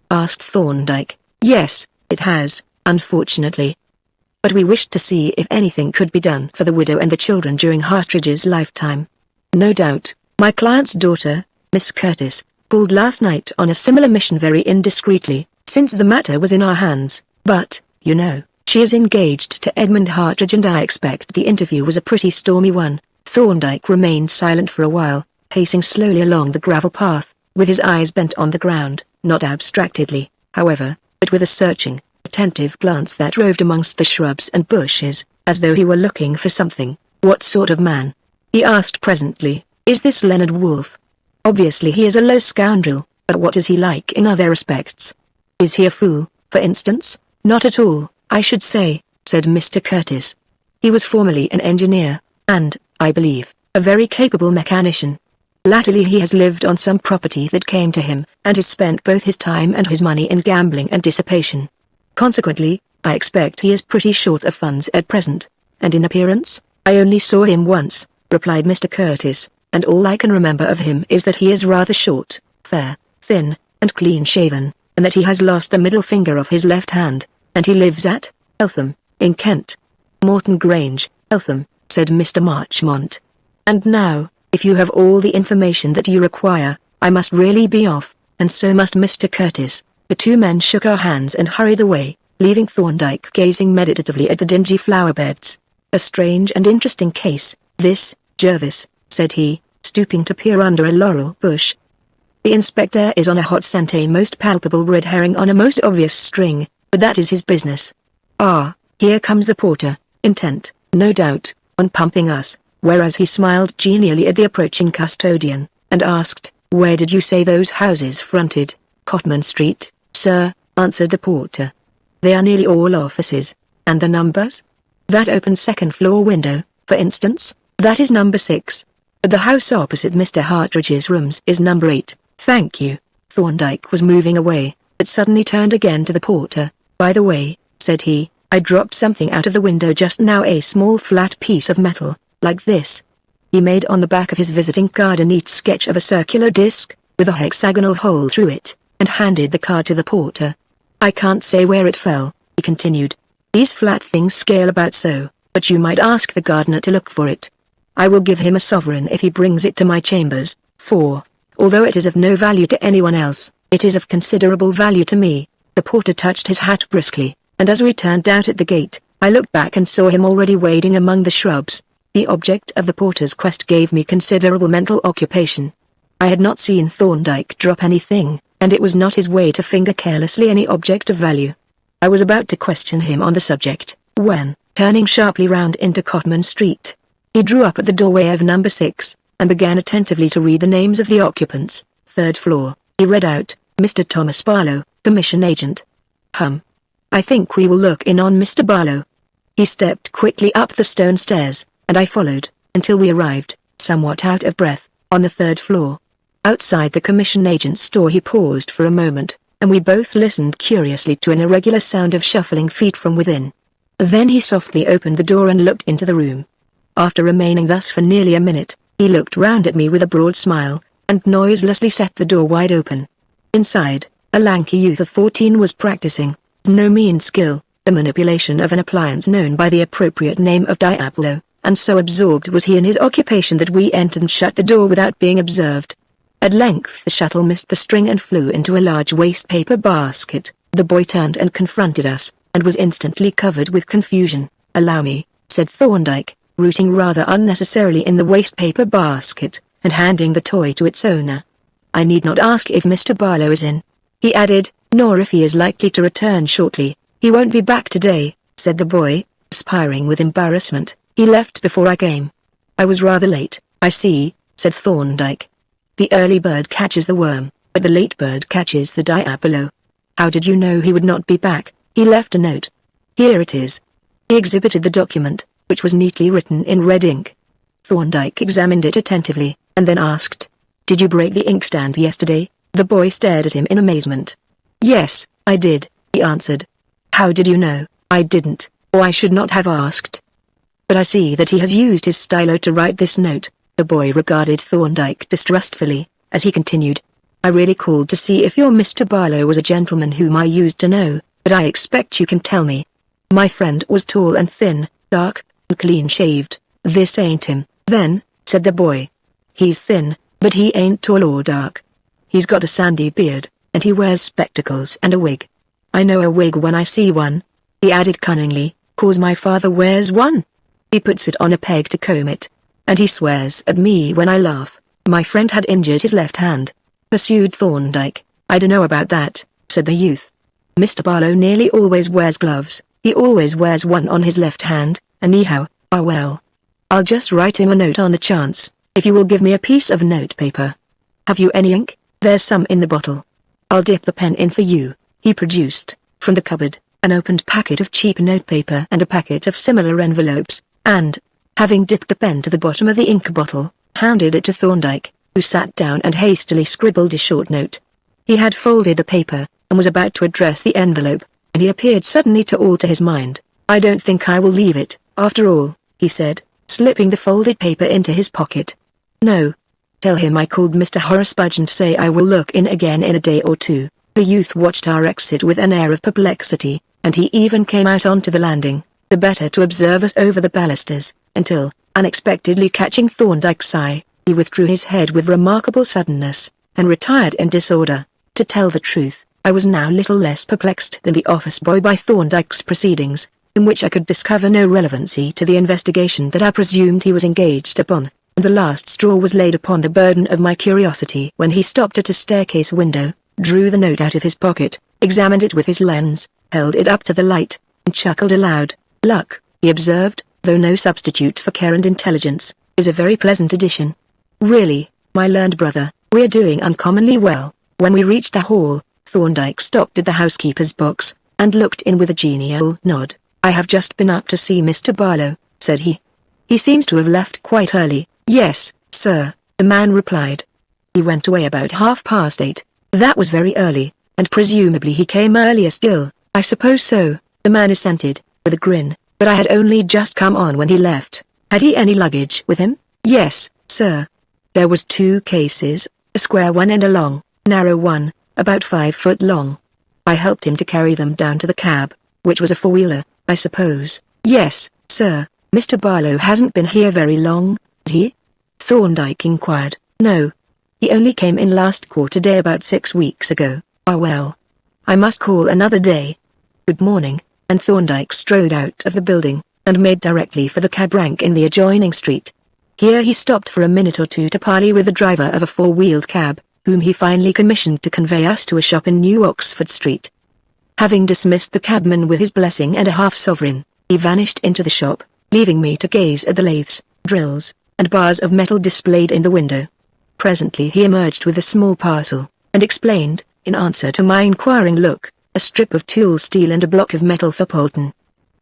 Asked Thorndyke. Yes, it has, unfortunately. But we wished to see if anything could be done for the widow and the children during Hartridge's lifetime. No doubt, my client's daughter, Miss Curtis, called last night on a similar mission very indiscreetly, since the matter was in our hands, but, you know, she is engaged to Edmund Hartridge and I expect the interview was a pretty stormy one. Thorndyke remained silent for a while, pacing slowly along the gravel path, with his eyes bent on the ground, not abstractedly, however, but with a searching, attentive glance that roved amongst the shrubs and bushes, as though he were looking for something. What sort of man? He asked presently. Is this Leonard Wolfe? Obviously he is a low scoundrel, but what is he like in other respects? Is he a fool, for instance? Not at all, I should say, said Mr. Curtis. He was formerly an engineer, and, I believe, a very capable mechanician. Latterly he has lived on some property that came to him, and has spent both his time and his money in gambling and dissipation. Consequently, I expect he is pretty short of funds at present, and in appearance, I only saw him once, replied Mr. Curtis, and all I can remember of him is that he is rather short, fair, thin, and clean-shaven, and that he has lost the middle finger of his left hand, and he lives at Eltham, in Kent. Morton Grange, Eltham, said Mr. Marchmont. And now, if you have all the information that you require, I must really be off, and so must Mr. Curtis. The two men shook our hands and hurried away, leaving Thorndyke gazing meditatively at the dingy flower beds. A strange and interesting case, this, Jervis, said he, stooping to peer under a laurel bush. The inspector is on a hot scent, a most palpable red herring on a most obvious string, but that is his business. Ah, here comes the porter, intent, no doubt, on pumping us, whereas he smiled genially at the approaching custodian, and asked, where did you say those houses fronted? Cotman Street, sir, answered the porter. They are nearly all offices. And the numbers? That open second-floor window, for instance, that is number 6. The house opposite Mr. Hartridge's rooms is number 8. Thank you. Thorndyke was moving away, but suddenly turned again to the porter. By the way, said he, I dropped something out of the window just now, a small flat piece of metal, like this. He made on the back of his visiting card a neat sketch of a circular disc, with a hexagonal hole through it, and handed the card to the porter. I can't say where it fell, he continued. These flat things scale about so, but you might ask the gardener to look for it. I will give him a sovereign if he brings it to my chambers, for, although it is of no value to anyone else, it is of considerable value to me. The porter touched his hat briskly, and as we turned out at the gate, I looked back and saw him already wading among the shrubs. The object of the porter's quest gave me considerable mental occupation. I had not seen Thorndyke drop anything, and it was not his way to finger carelessly any object of value. I was about to question him on the subject, when, turning sharply round into Cotman Street, he drew up at the doorway of number 6, and began attentively to read the names of the occupants. 3rd floor, he read out, Mr. Thomas Barlow, commission agent. I think we will look in on Mr. Barlow. He stepped quickly up the stone stairs, and I followed, until we arrived, somewhat out of breath, on the third floor. Outside the commission agent's store he paused for a moment, and we both listened curiously to an irregular sound of shuffling feet from within. Then he softly opened the door and looked into the room. After remaining thus for nearly a minute, he looked round at me with a broad smile, and noiselessly set the door wide open. Inside, a lanky youth of 14 was practicing, no mean skill, the manipulation of an appliance known by the appropriate name of diapolo, and so absorbed was he in his occupation that we entered and shut the door without being observed. At length the shuttle missed the string and flew into a large waste paper basket. The boy turned and confronted us, and was instantly covered with confusion. "Allow me," said Thorndyke, rooting rather unnecessarily in the waste paper basket, and handing the toy to its owner. "I need not ask if Mr. Barlow is in," he added, "nor if he is likely to return shortly. He won't be back today," said the boy, perspiring with embarrassment. "He left before I came." "I was rather late, I see," said Thorndyke. "The early bird catches the worm, but the late bird catches the diapolo. How did you know he would not be back?" "He left a note. Here it is." He exhibited the document, which was neatly written in red ink. Thorndyke examined it attentively, and then asked, "Did you break the inkstand yesterday?" The boy stared at him in amazement. "Yes, I did," he answered. "How did you know?" "I didn't, or I should not have asked." "But I see that he has used his stylo to write this note." The boy regarded Thorndyke distrustfully, as he continued, "I really called to see if your Mr. Barlow was a gentleman whom I used to know, but I expect you can tell me. My friend was tall and thin, dark, and clean-shaved." "This ain't him, then," said the boy. "He's thin, but he ain't tall or dark. He's got a sandy beard, and he wears spectacles and a wig. I know a wig when I see one," he added cunningly, "'cause my father wears one. He puts it on a peg to comb it. And he swears at me when I laugh." "My friend had injured his left hand," pursued Thorndyke. "I dunno about that," said the youth. "Mr. Barlow nearly always wears gloves. He always wears one on his left hand, anyhow." Well. I'll just write him a note on the chance, if you will give me a piece of notepaper." "Have you any ink?" "There's some in the bottle." "I'll dip the pen in for you." He produced, from the cupboard, an opened packet of cheap notepaper and a packet of similar envelopes, and, having dipped the pen to the bottom of the ink bottle, handed it to Thorndyke, who sat down and hastily scribbled a short note. He had folded the paper, and was about to address the envelope, and he appeared suddenly to alter his mind. "I don't think I will leave it, after all," he said, slipping the folded paper into his pocket. "No. Tell him I called Mr. Horace Budge and say I will look in again in a day or two." The youth watched our exit with an air of perplexity, and he even came out onto the landing, the better to observe us over the balusters, until, unexpectedly catching Thorndyke's eye, he withdrew his head with remarkable suddenness, and retired in disorder. To tell the truth, I was now little less perplexed than the office boy by Thorndyke's proceedings, in which I could discover no relevancy to the investigation that I presumed he was engaged upon, and the last straw was laid upon the burden of my curiosity when he stopped at a staircase window, drew the note out of his pocket, examined it with his lens, held it up to the light, and chuckled aloud. "Luck," he observed, "though no substitute for care and intelligence, is a very pleasant addition. Really, my learned brother, we're doing uncommonly well." When we reached the hall, Thorndyke stopped at the housekeeper's box, and looked in with a genial nod. "I have just been up to see Mr. Barlow," said he. "He seems to have left quite early." "Yes, sir," the man replied. "He went away about 8:30. "That was very early, and presumably he came earlier still." "I suppose so," the man assented, with a grin, "but I had only just come on when he left." "Had he any luggage with him?" "Yes, sir. There was 2 cases, a square one and a long, narrow one, about 5 foot long. I helped him to carry them down to the cab, which was a 4-wheeler, I suppose." "Yes, sir. Mr. Barlow hasn't been here very long, has he?" Thorndyke inquired. "No. He only came in last quarter day about 6 weeks ago." Well. I must call another day. Good morning," and Thorndyke strode out of the building, and made directly for the cab rank in the adjoining street. Here he stopped for a minute or two to parley with the driver of a 4-wheeled cab, whom he finally commissioned to convey us to a shop in New Oxford Street. Having dismissed the cabman with his blessing and a half-sovereign, he vanished into the shop, leaving me to gaze at the lathes, drills, and bars of metal displayed in the window. Presently he emerged with a small parcel, and explained, in answer to my inquiring look, a strip of tool steel and a block of metal for Polton.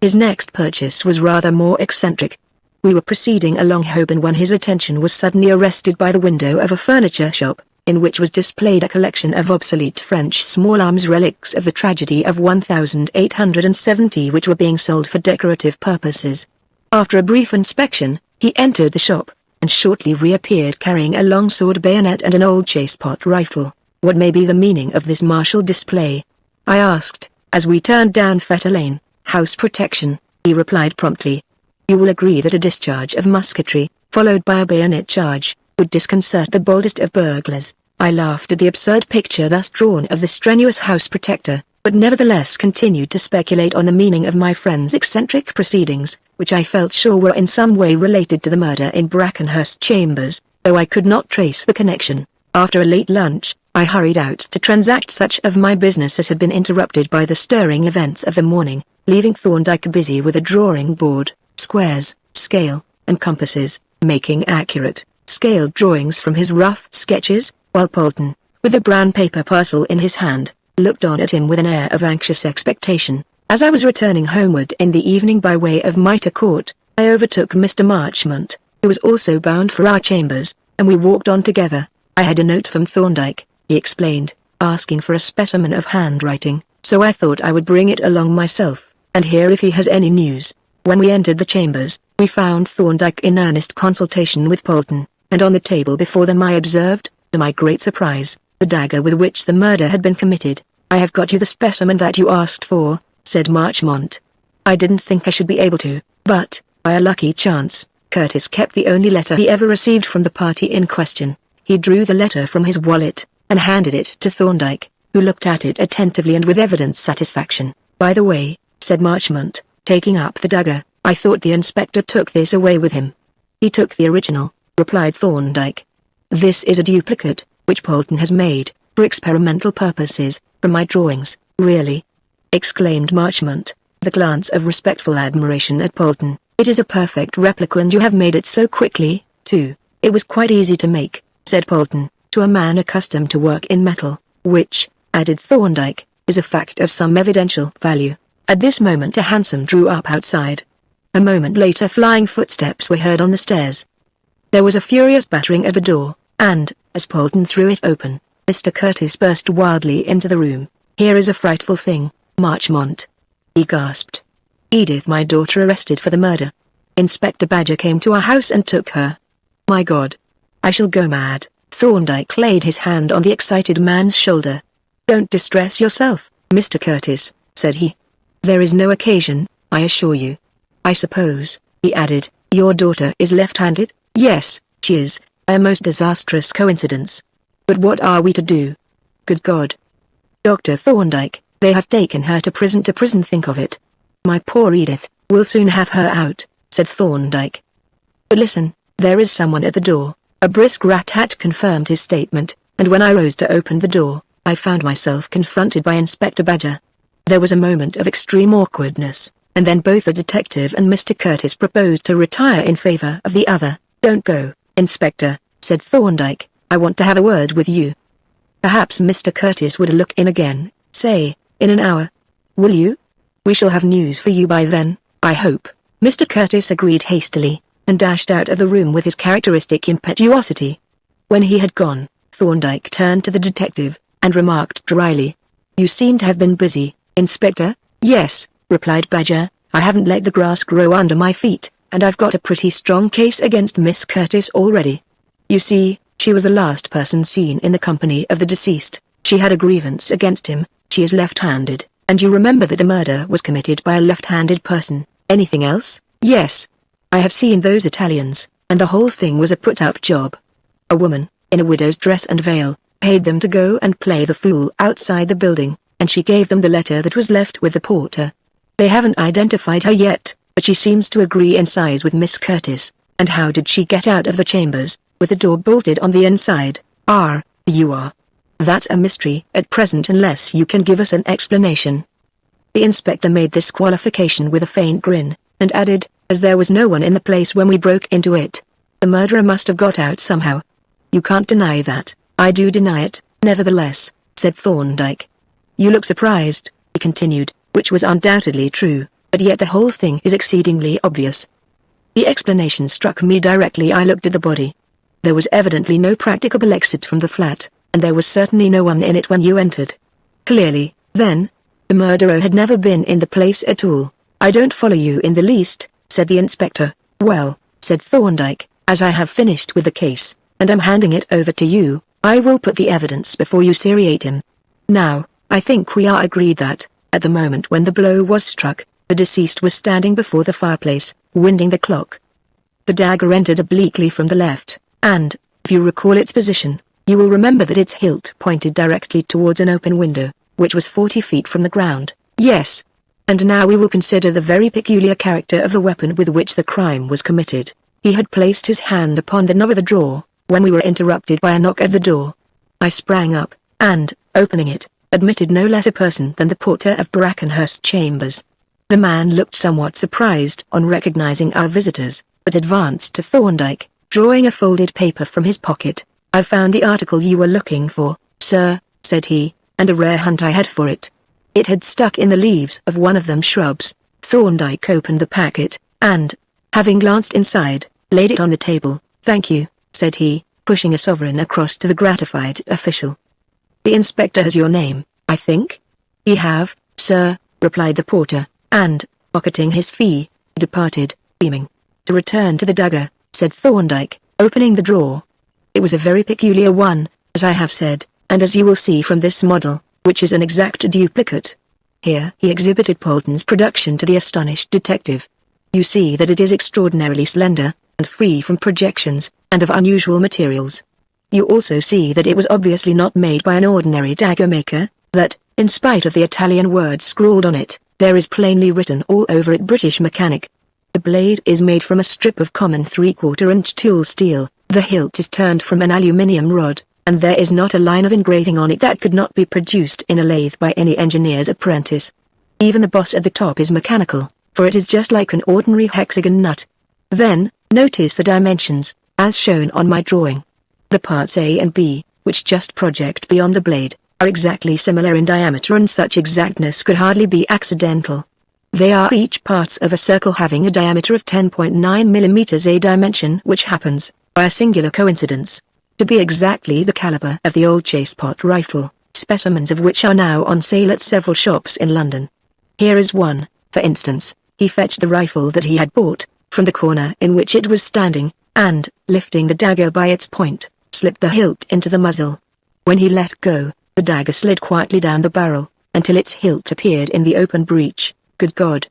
His next purchase was rather more eccentric. We were proceeding along Holborn when his attention was suddenly arrested by the window of a furniture shop, in which was displayed a collection of obsolete French small arms relics of the tragedy of 1870 which were being sold for decorative purposes. After a brief inspection, he entered the shop, and shortly reappeared carrying a long sword bayonet and an old chase-pot rifle. What may be the meaning of this martial display? I asked, as we turned down Fetter Lane. House protection, he replied promptly. You will agree that a discharge of musketry, followed by a bayonet charge, would disconcert the boldest of burglars. I laughed at the absurd picture thus drawn of the strenuous house protector, but nevertheless continued to speculate on the meaning of my friend's eccentric proceedings, which I felt sure were in some way related to the murder in Brackenhurst Chambers, though I could not trace the connection. After a late lunch, I hurried out to transact such of my business as had been interrupted by the stirring events of the morning, leaving Thorndyke busy with a drawing board, squares, scale, and compasses, making accurate, scaled drawings from his rough sketches, while Polton, with a brown paper parcel in his hand, looked on at him with an air of anxious expectation. As I was returning homeward in the evening by way of Mitre Court, I overtook Mr. Marchmont, who was also bound for our chambers, and we walked on together. I had a note from Thorndyke, he explained, asking for a specimen of handwriting, so I thought I would bring it along myself, and hear if he has any news. When we entered the chambers, we found Thorndyke in earnest consultation with Polton, and on the table before them I observed, to my great surprise, the dagger with which the murder had been committed. I have got you the specimen that you asked for, said Marchmont. I didn't think I should be able to, but, by a lucky chance, Curtis kept the only letter he ever received from the party in question. He drew the letter from his wallet, and handed it to Thorndyke, who looked at it attentively and with evident satisfaction. By the way, said Marchmont, taking up the dagger, I thought the inspector took this away with him. He took the original, replied Thorndyke. This is a duplicate, which Polton has made, for experimental purposes, from my drawings. Really? Exclaimed Marchmont, with a glance of respectful admiration at Polton. It is a perfect replica and you have made it so quickly, too. It was quite easy to make, said Polton, to a man accustomed to work in metal, which, added Thorndyke, is a fact of some evidential value. At this moment a hansom drew up outside. A moment later flying footsteps were heard on the stairs. There was a furious battering at the door, and, as Polton threw it open, Mr. Curtis burst wildly into the room. Here is a frightful thing, Marchmont, he gasped. Edith, my daughter, arrested for the murder. Inspector Badger came to our house and took her. My God. I shall go mad. Thorndyke laid his hand on the excited man's shoulder. Don't distress yourself, Mr. Curtis, said he. There is no occasion, I assure you. I suppose, he added, your daughter is left-handed? Yes, she is, a most disastrous coincidence. But what are we to do? Good God. Dr. Thorndyke, they have taken her to prison, think of it. My poor Edith, we'll soon have her out, said Thorndyke. But listen, there is someone at the door. A brisk rat-tat confirmed his statement, and when I rose to open the door, I found myself confronted by Inspector Badger. There was a moment of extreme awkwardness, and then both the detective and Mr. Curtis proposed to retire in favor of the other. Don't go, Inspector, said Thorndyke, I want to have a word with you. Perhaps Mr. Curtis would look in again, say, in an hour. Will you? We shall have news for you by then, I hope. Mr. Curtis agreed hastily, and dashed out of the room with his characteristic impetuosity. When he had gone, Thorndyke turned to the detective, and remarked dryly, You seem to have been busy, Inspector. Yes, replied Badger, I haven't let the grass grow under my feet, and I've got a pretty strong case against Miss Curtis already. You see, she was the last person seen in the company of the deceased. She had a grievance against him. She is left-handed, and you remember that the murder was committed by a left-handed person. Anything else? Yes. I have seen those Italians, and the whole thing was a put-up job. A woman, in a widow's dress and veil, paid them to go and play the fool outside the building, and she gave them the letter that was left with the porter. They haven't identified her yet, but she seems to agree in size with Miss Curtis. And how did she get out of the chambers, with the door bolted on the inside? You are. That's a mystery at present unless you can give us an explanation. The inspector made this qualification with a faint grin, and added, as there was no one in the place when we broke into it. The murderer must have got out somehow. You can't deny that. I do deny it, nevertheless, said Thorndyke. You look surprised, he continued, which was undoubtedly true, but yet the whole thing is exceedingly obvious. The explanation struck me directly. I looked at the body. There was evidently no practicable exit from the flat, and there was certainly no one in it when you entered. Clearly, then, the murderer had never been in the place at all. I don't follow you in the least, said the inspector. Well, said Thorndyke, as I have finished with the case, and am handing it over to you, I will put the evidence before you seriate him. Now, I think we are agreed that, at the moment when the blow was struck, the deceased was standing before the fireplace, winding the clock. The dagger entered obliquely from the left, and, if you recall its position, you will remember that its hilt pointed directly towards an open window, which was 40 feet from the ground. Yes. And now we will consider the very peculiar character of the weapon with which the crime was committed. He had placed his hand upon the knob of a drawer, when we were interrupted by a knock at the door. I sprang up, and, opening it, admitted no less a person than the porter of Brackenhurst Chambers. The man looked somewhat surprised on recognizing our visitors, but advanced to Thorndyke, drawing a folded paper from his pocket. I've found the article you were looking for, sir, said he, and a rare hunt I had for it. It had stuck in the leaves of one of them shrubs. Thorndyke opened the packet, and, having glanced inside, laid it on the table. Thank you, said he, pushing a sovereign across to the gratified official. The inspector has your name, I think? He have, sir, replied the porter, and, pocketing his fee, departed, beaming. To return to the dagger, said Thorndyke, opening the drawer. It was a very peculiar one, as I have said, and as you will see from this model, which is an exact duplicate. Here he exhibited Polton's production to the astonished detective. You see that it is extraordinarily slender, and free from projections, and of unusual materials. You also see that it was obviously not made by an ordinary dagger maker, that, in spite of the Italian words scrawled on it, there is plainly written all over it British Mechanic. The blade is made from a strip of common 3/4-inch tool steel, the hilt is turned from an aluminium rod, and there is not a line of engraving on it that could not be produced in a lathe by any engineer's apprentice. Even the boss at the top is mechanical, for it is just like an ordinary hexagon nut. Then, notice the dimensions, as shown on my drawing. The parts A and B, which just project beyond the blade, are exactly similar in diameter, and such exactness could hardly be accidental. They are each parts of a circle having a diameter of 10.9 mm, a dimension which happens, by a singular coincidence, to be exactly the caliber of the old chase-pot rifle, specimens of which are now on sale at several shops in London. Here is one, for instance. He fetched the rifle that he had bought, from the corner in which it was standing, and, lifting the dagger by its point, slipped the hilt into the muzzle. When he let go, the dagger slid quietly down the barrel, until its hilt appeared in the open breech. Good God!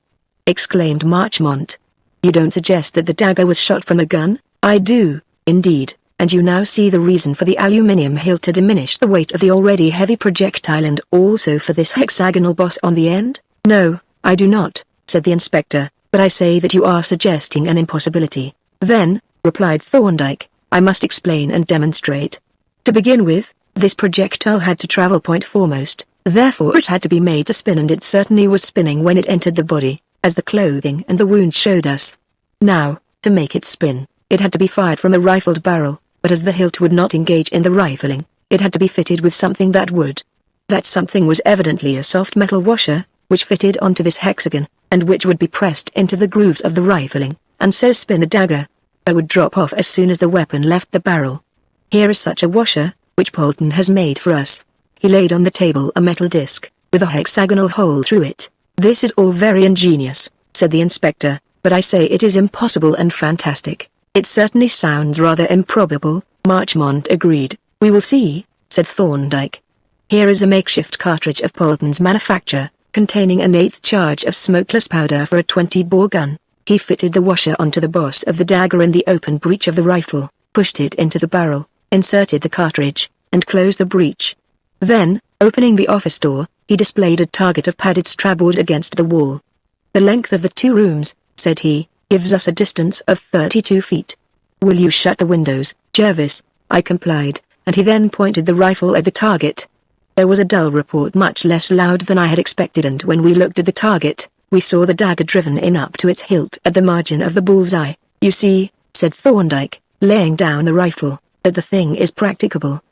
Exclaimed Marchmont. You don't suggest that the dagger was shot from a gun? I do, indeed, and you now see the reason for the aluminium hilt to diminish the weight of the already heavy projectile, and also for this hexagonal boss on the end? No, I do not, said the inspector, but I say that you are suggesting an impossibility. Then, replied Thorndyke, I must explain and demonstrate. To begin with, this projectile had to travel point foremost, therefore it had to be made to spin, and it certainly was spinning when it entered the body, as the clothing and the wound showed us. Now, to make it spin, it had to be fired from a rifled barrel, but as the hilt would not engage in the rifling, it had to be fitted with something that would. That something was evidently a soft metal washer, which fitted onto this hexagon, and which would be pressed into the grooves of the rifling, and so spin the dagger. It would drop off as soon as the weapon left the barrel. Here is such a washer, which Polton has made for us. He laid on the table a metal disc, with a hexagonal hole through it. This is all very ingenious, said the inspector, but I say it is impossible and fantastic. It certainly sounds rather improbable, Marchmont agreed. We will see, said Thorndyke. Here is a makeshift cartridge of Polton's manufacture, containing an eighth charge of smokeless powder for a 20-bore gun. He fitted the washer onto the boss of the dagger in the open breech of the rifle, pushed it into the barrel, inserted the cartridge, and closed the breech. Then, opening the office door, he displayed a target of padded strapboard against the wall. The length of the 2 rooms, said he, gives us a distance of 32 feet. Will you shut the windows, Jervis? I complied, and he then pointed the rifle at the target. There was a dull report, much less loud than I had expected, and when we looked at the target, we saw the dagger driven in up to its hilt at the margin of the bullseye. You see, said Thorndyke, laying down the rifle, that the thing is practicable.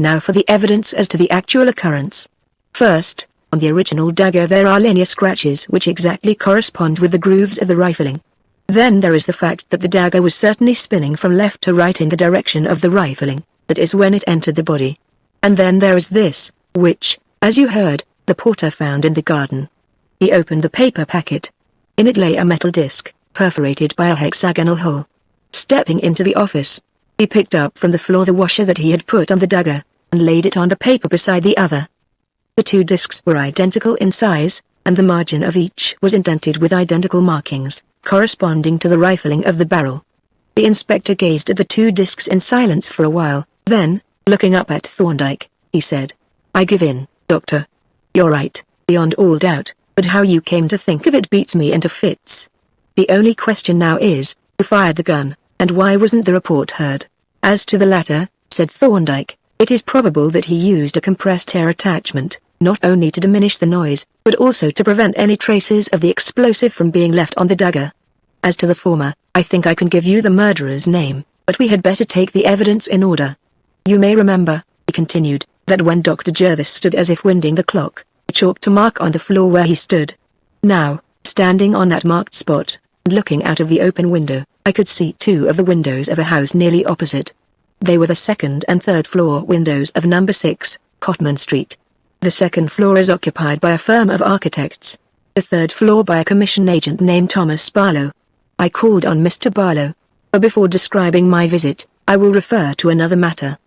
Now for the evidence as to the actual occurrence. First, on the original dagger there are linear scratches which exactly correspond with the grooves of the rifling. Then there is the fact that the dagger was certainly spinning from left to right in the direction of the rifling, that is when it entered the body. And then there is this, which, as you heard, the porter found in the garden. He opened the paper packet. In it lay a metal disc, perforated by a hexagonal hole. Stepping into the office, he picked up from the floor the washer that he had put on the dagger, and laid it on the paper beside the other. The two discs were identical in size, and the margin of each was indented with identical markings, corresponding to the rifling of the barrel. The inspector gazed at the two discs in silence for a while, then, looking up at Thorndyke, he said, "I give in, Doctor. You're right, beyond all doubt, but how you came to think of it beats me into fits. The only question now is, who fired the gun, and why wasn't the report heard?" "As to the latter," said Thorndyke, "it is probable that he used a compressed air attachment, not only to diminish the noise, but also to prevent any traces of the explosive from being left on the dagger. As to the former, I think I can give you the murderer's name, but we had better take the evidence in order. You may remember," he continued, "that when Dr. Jervis stood as if winding the clock, he chalked a mark on the floor where he stood. Now, standing on that marked spot, and looking out of the open window, I could see two of the windows of a house nearly opposite. They were the second and third floor windows of number 6, Cotman Street. The second floor is occupied by a firm of architects. The third floor by a commission agent named Thomas Barlow. I called on Mr. Barlow. But before describing my visit, I will refer to another matter.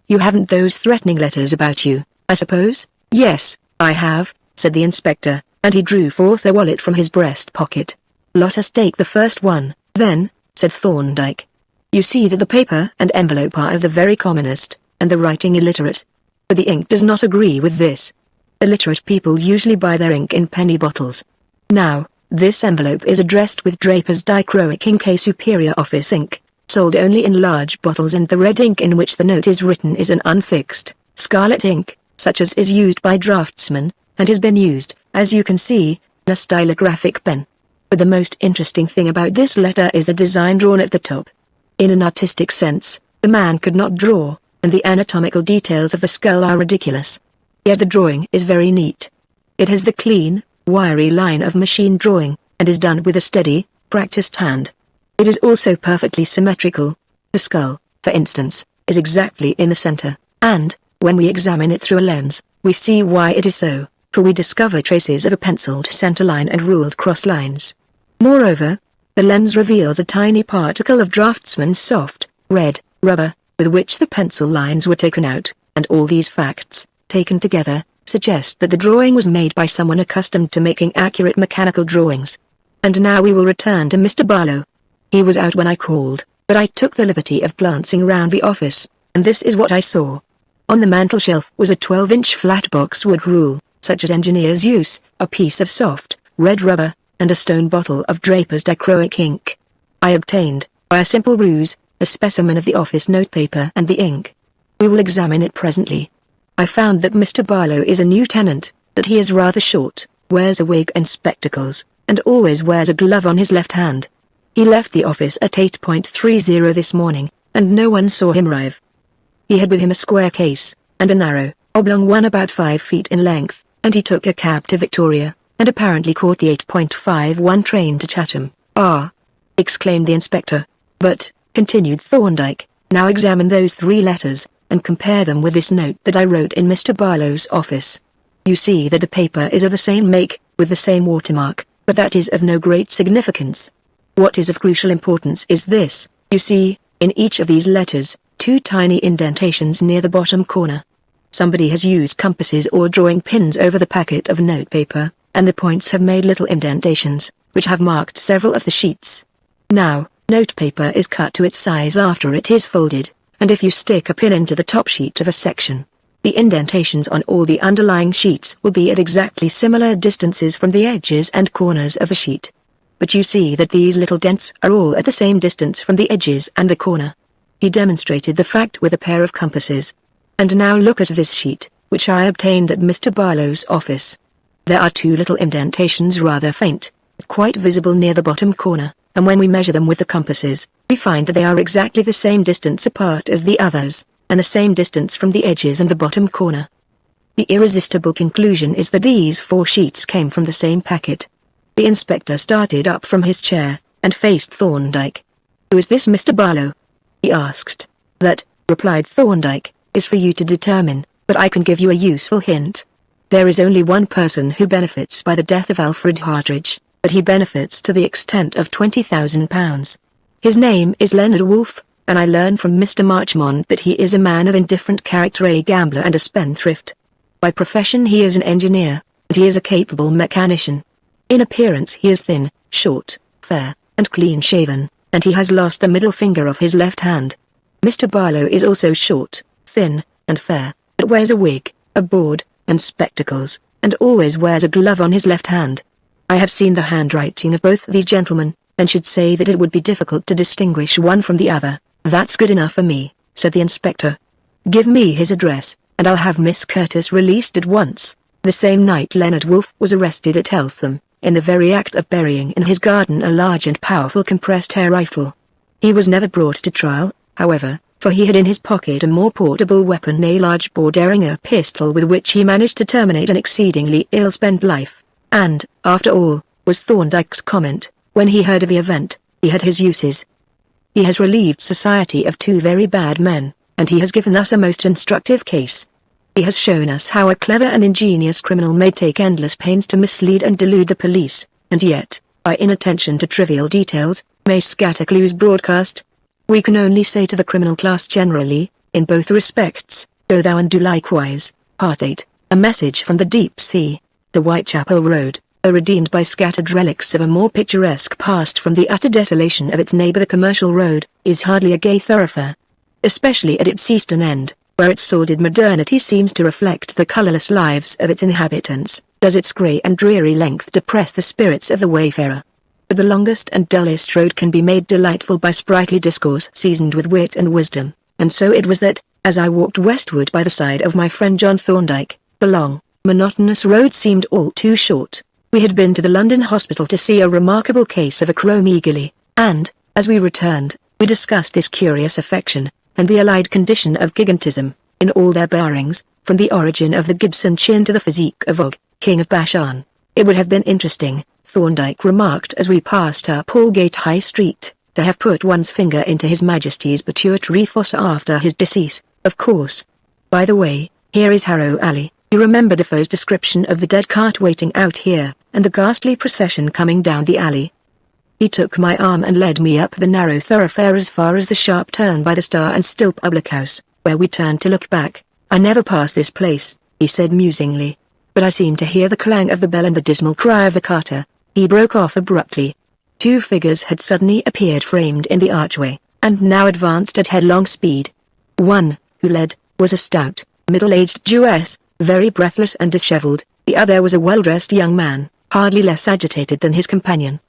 You haven't those threatening letters about you, I suppose?" "Yes, I have," said the inspector, and he drew forth a wallet from his breast pocket. "Let us take the first one, then," said Thorndyke. "You see that the paper and envelope are of the very commonest, and the writing illiterate. But the ink does not agree with this. Illiterate people usually buy their ink in penny bottles. Now, this envelope is addressed with Draper's Dichroic Ink, a superior office ink, sold only in large bottles, and the red ink in which the note is written is an unfixed, scarlet ink, such as is used by draftsmen, and has been used, as you can see, in a stylographic pen. But the most interesting thing about this letter is the design drawn at the top. In an artistic sense, the man could not draw, and the anatomical details of the skull are ridiculous. Yet the drawing is very neat. It has the clean, wiry line of machine drawing, and is done with a steady, practiced hand. It is also perfectly symmetrical. The skull, for instance, is exactly in the center, and, when we examine it through a lens, we see why it is so, for we discover traces of a penciled center line and ruled cross lines. Moreover, the lens reveals a tiny particle of draftsman's soft, red, rubber, with which the pencil lines were taken out, and all these facts, taken together, suggest that the drawing was made by someone accustomed to making accurate mechanical drawings. And now we will return to Mr. Barlow. He was out when I called, but I took the liberty of glancing round the office, and this is what I saw. On the mantelshelf was a 12-inch flat boxwood rule, such as engineers use, a piece of soft, red rubber, and a stone bottle of Draper's Dichroic ink. I obtained, by a simple ruse, a specimen of the office notepaper and the ink. We will examine it presently. I found that Mr. Barlow is a new tenant, that he is rather short, wears a wig and spectacles, and always wears a glove on his left hand. He left the office at 8:30 this morning, and no one saw him arrive. He had with him a square case, and a narrow, oblong one about 5 feet in length, and he took a cab to Victoria, and apparently caught the 8:51 train to Chatham. "Ah!" exclaimed the inspector. "But," continued Thorndyke, "now examine those 3 letters, and compare them with this note that I wrote in Mr. Barlow's office. You see that the paper is of the same make, with the same watermark, but that is of no great significance. What is of crucial importance is this: you see, in each of these letters, 2 tiny indentations near the bottom corner. Somebody has used compasses or drawing pins over the packet of notepaper, and the points have made little indentations, which have marked several of the sheets. Now, notepaper is cut to its size after it is folded, and if you stick a pin into the top sheet of a section, the indentations on all the underlying sheets will be at exactly similar distances from the edges and corners of the sheet. But you see that these little dents are all at the same distance from the edges and the corner." He demonstrated the fact with a pair of compasses. "And now look at this sheet, which I obtained at Mr. Barlow's office. There are 2 little indentations, rather faint, but quite visible near the bottom corner, and when we measure them with the compasses, we find that they are exactly the same distance apart as the others, and the same distance from the edges and the bottom corner. The irresistible conclusion is that these 4 sheets came from the same packet. The inspector started up from his chair, and faced Thorndyke. "Who is this Mr. Barlow?" he asked. "That," replied Thorndyke, "is for you to determine, but I can give you a useful hint. There is only one person who benefits by the death of Alfred Hartridge, but he benefits to the extent of £20,000. His name is Leonard Wolfe, and I learn from Mr. Marchmont that he is a man of indifferent character, a gambler and a spendthrift. By profession he is an engineer, and he is a capable mechanician. In appearance he is thin, short, fair, and clean-shaven, and he has lost the middle finger of his left hand. Mr. Barlow is also short, thin, and fair, but wears a wig, a board, and spectacles, and always wears a glove on his left hand. I have seen the handwriting of both these gentlemen, and should say that it would be difficult to distinguish one from the other." "That's good enough for me," said the inspector. "Give me his address, and I'll have Miss Curtis released at once." The same night Leonard Wolfe was arrested at Eltham, in the very act of burying in his garden a large and powerful compressed air rifle. He was never brought to trial, however, for he had in his pocket a more portable weapon, a large-bore Derringer pistol with which he managed to terminate an exceedingly ill-spent life. "And, after all," was Thorndyke's comment, when he heard of the event, "he had his uses. He has relieved society of 2 very bad men, and he has given us a most instructive case. He has shown us how a clever and ingenious criminal may take endless pains to mislead and delude the police, and yet, by inattention to trivial details, may scatter clues broadcast. We can only say to the criminal class generally, in both respects, go thou and do likewise." Part 8, A Message from the Deep Sea. The Whitechapel Road, redeemed by scattered relics of a more picturesque past from the utter desolation of its neighbour the commercial road, is hardly a gay thoroughfare. Especially at its eastern end, where its sordid modernity seems to reflect the colourless lives of its inhabitants, does its grey and dreary length depress the spirits of the wayfarer. But the longest and dullest road can be made delightful by sprightly discourse seasoned with wit and wisdom, and so it was that, as I walked westward by the side of my friend John Thorndyke, the long, monotonous road seemed all too short. We had been to the London hospital to see a remarkable case of acromegaly, and, as we returned, we discussed this curious affection, and the allied condition of gigantism, in all their bearings, from the origin of the Gibson chin to the physique of Og, King of Bashan. "It would have been interesting," Thorndyke remarked as we passed up Aldgate High Street, "to have put one's finger into His Majesty's pituitary fossa after his decease, of course. By the way, here is Harrow Alley. You remember Defoe's description of the dead cart waiting out here, and the ghastly procession coming down the alley?" He took my arm and led me up the narrow thoroughfare as far as the sharp turn by the Star and Still public house, where we turned to look back. "I never pass this place," he said musingly, "but I seem to hear the clang of the bell and the dismal cry of the carter." He broke off abruptly. 2 figures had suddenly appeared framed in the archway, and now advanced at headlong speed. One, who led, was a stout, middle-aged Jewess, very breathless and dishevelled. The other was a well-dressed young man, hardly less agitated than his companion.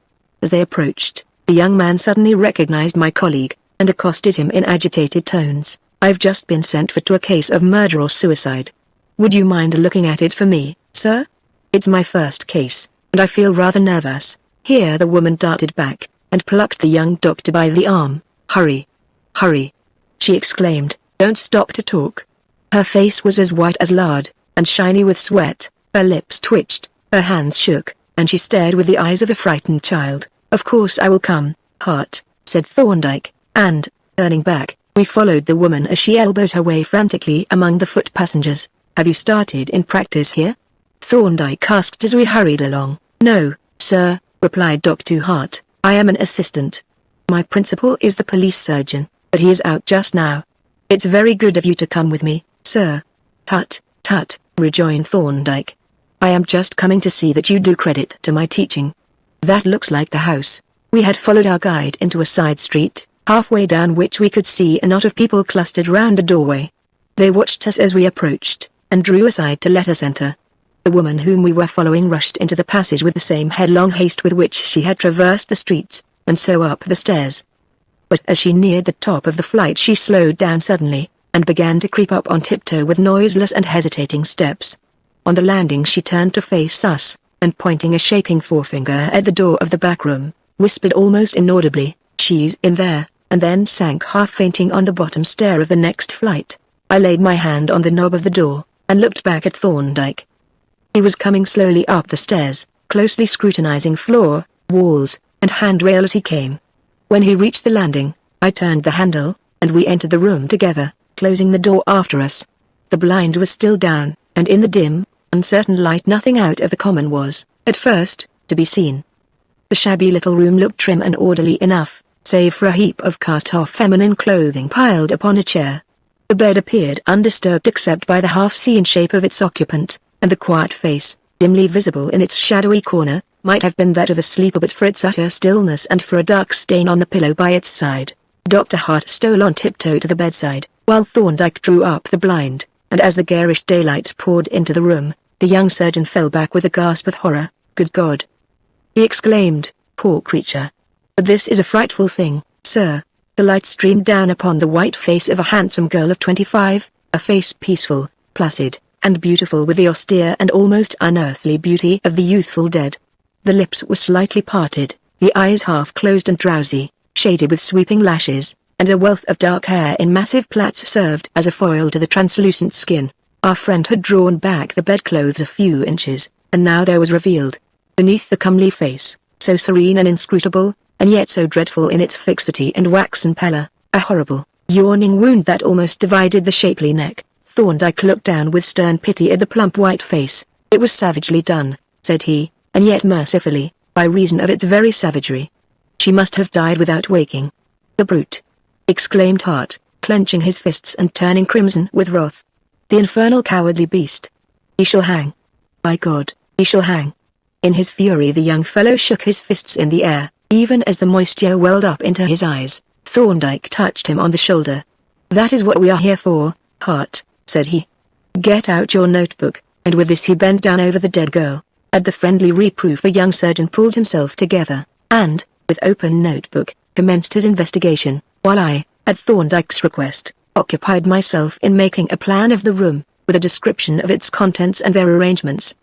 As they approached, the young man suddenly recognized my colleague, and accosted him in agitated tones. "I've just been sent for to a case of murder or suicide. Would you mind looking at it for me, sir? It's my first case, and I feel rather nervous." Here the woman darted back, and plucked the young doctor by the arm. "Hurry! Hurry!" she exclaimed. "Don't stop to talk." Her face was as white as lard, and shiny with sweat. Her lips twitched, her hands shook, and she stared with the eyes of a frightened child. "Of course I will come, Hart," said Thorndyke, and, turning back, we followed the woman as she elbowed her way frantically among the foot passengers. "Have you started in practice here?" Thorndyke asked as we hurried along. "No, sir," replied Dr. Hart. "I am an assistant. My principal is the police surgeon, but he is out just now." "It's very good of you to come with me, sir." "Tut, tut," rejoined Thorndyke. "I am just coming to see that you do credit to my teaching. That looks like the house." We had followed our guide into a side street, halfway down which we could see a knot of people clustered round a doorway. They watched us as we approached, and drew aside to let us enter. The woman whom we were following rushed into the passage with the same headlong haste with which she had traversed the streets, and so up the stairs. But as she neared the top of the flight she slowed down suddenly, and began to creep up on tiptoe with noiseless and hesitating steps. On the landing she turned to face us, and pointing a shaking forefinger at the door of the back room, whispered almost inaudibly, "She's in there," and then sank half fainting on the bottom stair of the next flight. I laid my hand on the knob of the door, and looked back at Thorndyke. He was coming slowly up the stairs, closely scrutinizing floor, walls, and handrail as he came. When he reached the landing, I turned the handle, and we entered the room together, closing the door after us. The blind was still down, and in the dim, uncertain light nothing out of the common was, at first, to be seen. The shabby little room looked trim and orderly enough, save for a heap of cast-off feminine clothing piled upon a chair. The bed appeared undisturbed except by the half-seen shape of its occupant, and the quiet face, dimly visible in its shadowy corner, might have been that of a sleeper but for its utter stillness and for a dark stain on the pillow by its side. Dr. Hart stole on tiptoe to the bedside, while Thorndyke drew up the blind, and as the garish daylight poured into the room, the young surgeon fell back with a gasp of horror. "Good God!" he exclaimed, "poor creature. But this is a frightful thing, sir." The light streamed down upon the white face of a handsome girl of 25, a face peaceful, placid, and beautiful with the austere and almost unearthly beauty of the youthful dead. The lips were slightly parted, the eyes half closed and drowsy, shaded with sweeping lashes, and a wealth of dark hair in massive plaits served as a foil to the translucent skin. Our friend had drawn back the bedclothes a few inches, and now there was revealed, beneath the comely face, so serene and inscrutable, and yet so dreadful in its fixity and waxen pallor, a horrible, yawning wound that almost divided the shapely neck. Thorndyke looked down with stern pity at the plump white face. "It was savagely done," said he, "and yet mercifully, by reason of its very savagery. She must have died without waking." "The brute!" exclaimed Hart, clenching his fists and turning crimson with wrath. "The infernal cowardly beast! He shall hang. By God, he shall hang." In his fury the young fellow shook his fists in the air, even as the moisture welled up into his eyes. Thorndyke touched him on the shoulder. "That is what we are here for, Hart," said he. "Get out your notebook," and with this he bent down over the dead girl. At the friendly reproof the young surgeon pulled himself together, and, with open notebook, commenced his investigation, while I, at Thorndyke's request, occupied myself in making a plan of the room, with a description of its contents and their arrangements.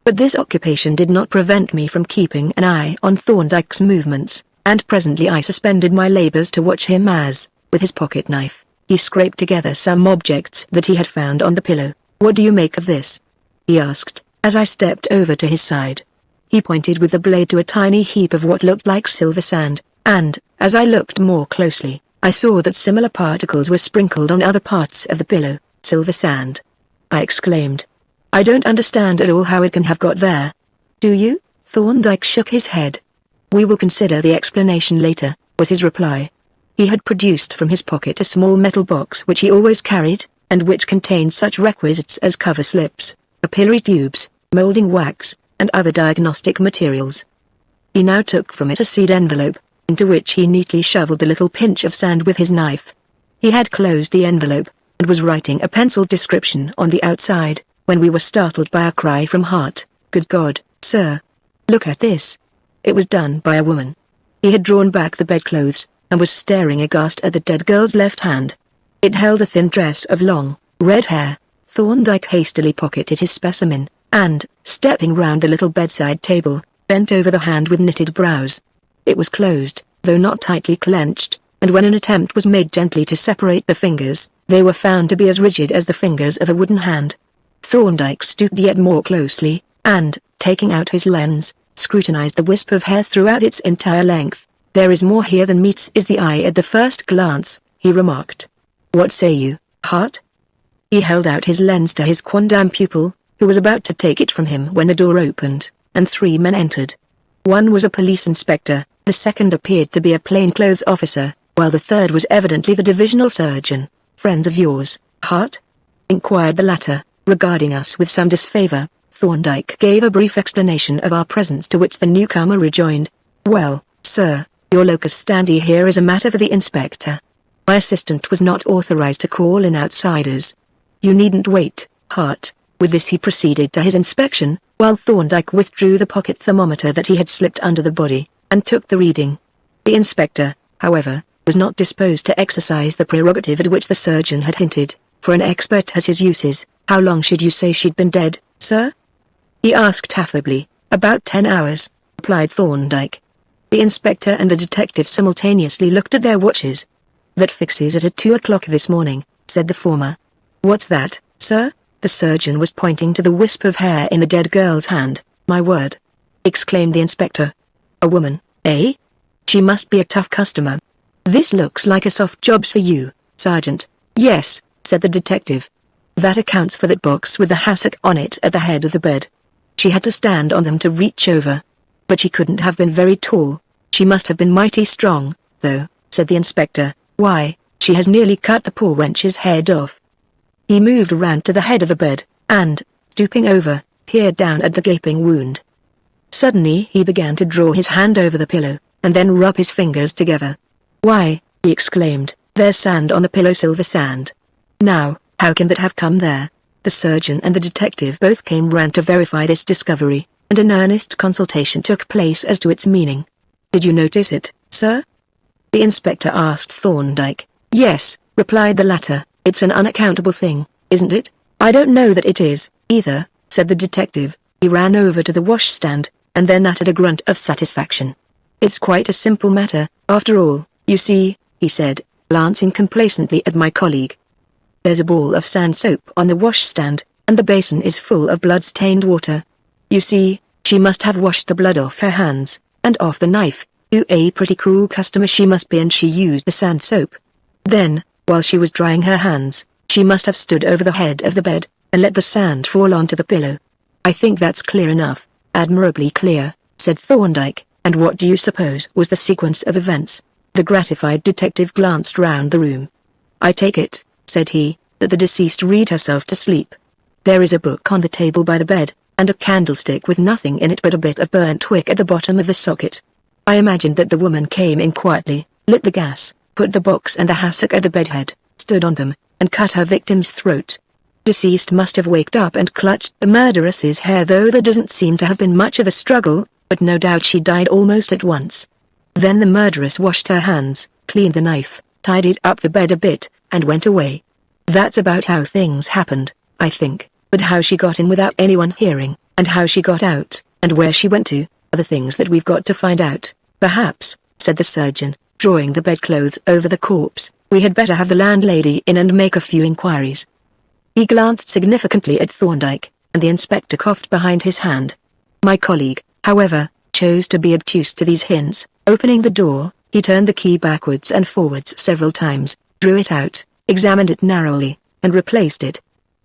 But this occupation did not prevent me from keeping an eye on Thorndyke's movements, and presently I suspended my labors to watch him as, with his pocket-knife, he scraped together some objects that he had found on the pillow. "What do you make of this?" he asked, as I stepped over to his side. He pointed with the blade to a tiny heap of what looked like silver sand, and, as I looked more closely, I saw that similar particles were sprinkled on other parts of the pillow. "Silver sand!" I exclaimed. "I don't understand at all how it can have got there." "Do you?" Thorndyke shook his head. "We will consider the explanation later," was his reply. He had produced from his pocket a small metal box which he always carried, and which contained such requisites as cover slips, capillary tubes, molding wax, and other diagnostic materials. He now took from it a seed envelope, into which he neatly shoveled the little pinch of sand with his knife. He had closed the envelope, and was writing a penciled description on the outside, when we were startled by a cry from Hart. "Good God, sir! Look at this!" It was done by a woman. He had drawn back the bedclothes, and was staring aghast at the dead girl's left hand. It held a thin tress of long, red hair. Thorndyke hastily pocketed his specimen, and, stepping round the little bedside table, bent over the hand with knitted brows. It was closed, though not tightly clenched, and when an attempt was made gently to separate the fingers, they were found to be as rigid as the fingers of a wooden hand. Thorndyke stooped yet more closely, and, taking out his lens, scrutinized the wisp of hair throughout its entire length. "There is more here than meets is the eye at the first glance," he remarked. "What say you, Hart?" He held out his lens to his quondam pupil, who was about to take it from him when the door opened, and 3 men entered. One was a police inspector, the second appeared to be a plainclothes officer, while the third was evidently the divisional surgeon. "Friends of yours, Hart?" inquired the latter, regarding us with some disfavor. Thorndyke gave a brief explanation of our presence, to which the newcomer rejoined, "Well, sir, your locus standi here is a matter for the inspector. My assistant was not authorized to call in outsiders. You needn't wait, Hart." With this he proceeded to his inspection, while Thorndyke withdrew the pocket thermometer that he had slipped under the body, and took the reading. The inspector, however, was not disposed to exercise the prerogative at which the surgeon had hinted, for an expert has his uses. "How long should you say she'd been dead, sir?" he asked affably. "About 10 hours, replied Thorndyke. The inspector and the detective simultaneously looked at their watches. "That fixes it at 2 o'clock this morning," said the former. "What's that, sir?" The surgeon was pointing to the wisp of hair in the dead girl's hand. "My word!" exclaimed the inspector. "A woman, eh? She must be a tough customer. This looks like a soft job for you, Sergeant." "Yes," said the detective. "That accounts for that box with the hassock on it at the head of the bed. She had to stand on them to reach over. But she couldn't have been very tall. She must have been mighty strong, though," said the inspector. "Why, she has nearly cut the poor wench's head off." He moved around to the head of the bed, and, stooping over, peered down at the gaping wound. Suddenly he began to draw his hand over the pillow, and then rub his fingers together. "Why," he exclaimed, "there's sand on the pillow, silver sand. Now, how can that have come there?" The surgeon and the detective both came round to verify this discovery, and an earnest consultation took place as to its meaning. "Did you notice it, sir?" the inspector asked Thorndyke. "Yes," replied the latter. "It's an unaccountable thing, isn't it?" "I don't know that it is, either," said the detective. He ran over to the washstand, and then uttered a grunt of satisfaction. "It's quite a simple matter, after all, you see," he said, glancing complacently at my colleague. "There's a ball of sand soap on the washstand, and the basin is full of blood-stained water. You see, she must have washed the blood off her hands, and off the knife. A pretty cool customer she must be, and she used the sand soap. Then, while she was drying her hands, she must have stood over the head of the bed, and let the sand fall onto the pillow. I think that's clear enough." "Admirably clear," said Thorndyke. "And what do you suppose was the sequence of events?" The gratified detective glanced round the room. "I take it," said he, "that the deceased read herself to sleep. There is a book on the table by the bed, and a candlestick with nothing in it but a bit of burnt wick at the bottom of the socket. I imagined that the woman came in quietly, lit the gas, put the box and the hassock at the bedhead, stood on them, and cut her victim's throat. Deceased must have waked up and clutched the murderess's hair, though there doesn't seem to have been much of a struggle, but no doubt she died almost at once. Then the murderess washed her hands, cleaned the knife, tidied up the bed a bit, and went away. That's about how things happened, I think, but how she got in without anyone hearing, and how she got out, and where she went to, are the things that we've got to find out. Perhaps," said the surgeon, drawing the bedclothes over the corpse, "we had better have the landlady in and make a few inquiries." He glanced significantly at Thorndyke, and the inspector coughed behind his hand. My colleague, however, chose to be obtuse to these hints. Opening the door, he turned the key backwards and forwards several times, drew it out, examined it narrowly, and replaced it.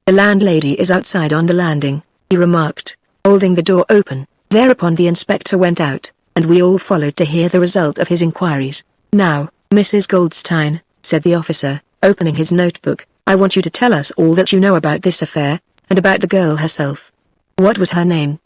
"The landlady is outside on the landing," he remarked, holding the door open. Thereupon the inspector went out, and we all followed to hear the result of his inquiries. "Now, Mrs. Goldstein," said the officer, opening his notebook, "I want you to tell us all that you know about this affair, and about the girl herself. What was her name?"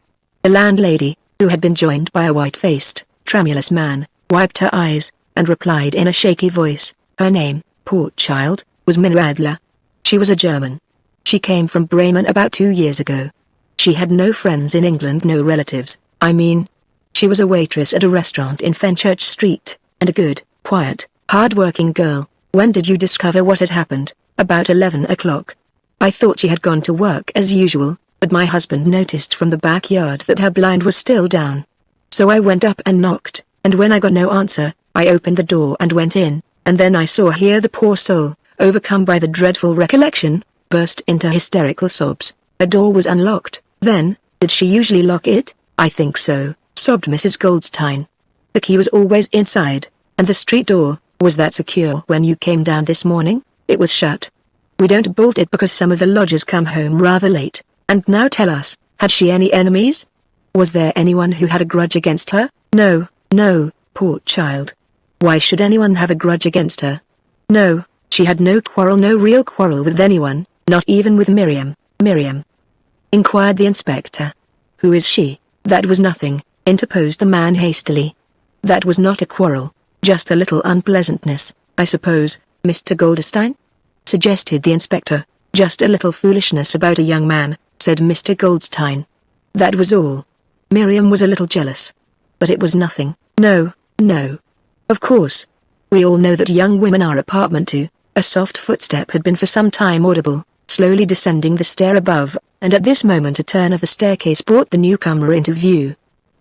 The landlady, who had been joined by a white-faced, tremulous man, wiped her eyes, and replied in a shaky voice, "Her name, poor child, was Minna. She was a German. She came from Bremen about 2 years ago. She had no friends in England, no relatives, I mean. She was a waitress at a restaurant in Fenchurch Street, and a good, quiet, hard-working girl." "When did you discover what had happened?" "About 11 o'clock. I thought she had gone to work as usual, but my husband noticed from the backyard that her blind was still down. So I went up and knocked, and when I got no answer, I opened the door and went in, and then I saw her, the poor soul, overcome by the dreadful recollection, burst into hysterical sobs. Her door was unlocked." "Then, did she usually lock it?" "I think so," sobbed Mrs. Goldstein. "The key was always inside, and the street door, was that secure when you came down this morning?" "It was shut. We don't bolt it because some of the lodgers come home rather late. And now tell us, had she any enemies? Was there anyone who had a grudge against her?" No, poor child. Why should anyone have a grudge against her?" "No, she had no quarrel, no real quarrel with anyone, not even with Miriam." "Miriam?" inquired the inspector. "Who is she?" "That was nothing," interposed the man hastily. "That was not a quarrel, just a little unpleasantness, I suppose, Mr. Goldstein?" suggested the inspector. "Just a little foolishness about a young man," said Mr. Goldstein. "That was all. Miriam was a little jealous. But it was nothing." No. Of course. We all know that young women are apartment to." A soft footstep had been for some time audible, slowly descending the stair above, and at this moment a turn of the staircase brought the newcomer into view.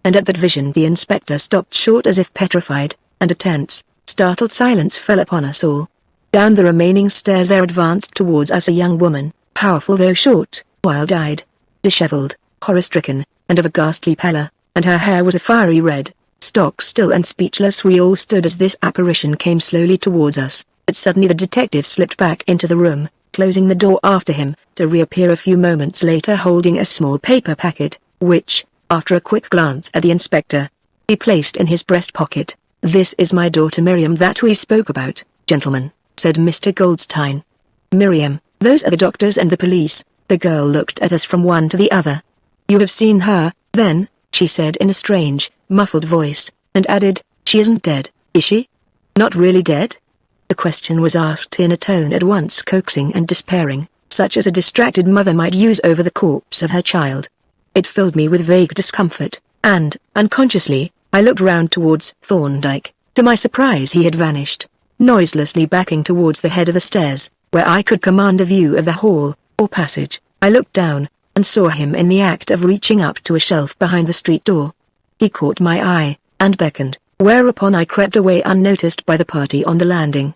And at that vision the inspector stopped short as if petrified, and a tense, startled silence fell upon us all. Down the remaining stairs there advanced towards us a young woman, powerful though short, wild-eyed, disheveled, horror-stricken, and of a ghastly pallor, and her hair was a fiery red. Stock-still and speechless we all stood as this apparition came slowly towards us, but suddenly the detective slipped back into the room, closing the door after him, to reappear a few moments later holding a small paper packet, which, after a quick glance at the inspector, he placed in his breast pocket. "This is my daughter Miriam that we spoke about, gentlemen," said Mr. Goldstein. "Miriam, those are the doctors and the police." The girl looked at us from one to the other. "You have seen her, then?" she said in a strange, muffled voice, and added, "She isn't dead, is she? Not really dead?" The question was asked in a tone at once coaxing and despairing, such as a distracted mother might use over the corpse of her child. It filled me with vague discomfort, and, unconsciously, I looked round towards Thorndyke. To my surprise he had vanished, noiselessly backing towards the head of the stairs, where I could command a view of the hall, or passage. I looked down, and saw him in the act of reaching up to a shelf behind the street door. He caught my eye, and beckoned, whereupon I crept away unnoticed by the party on the landing.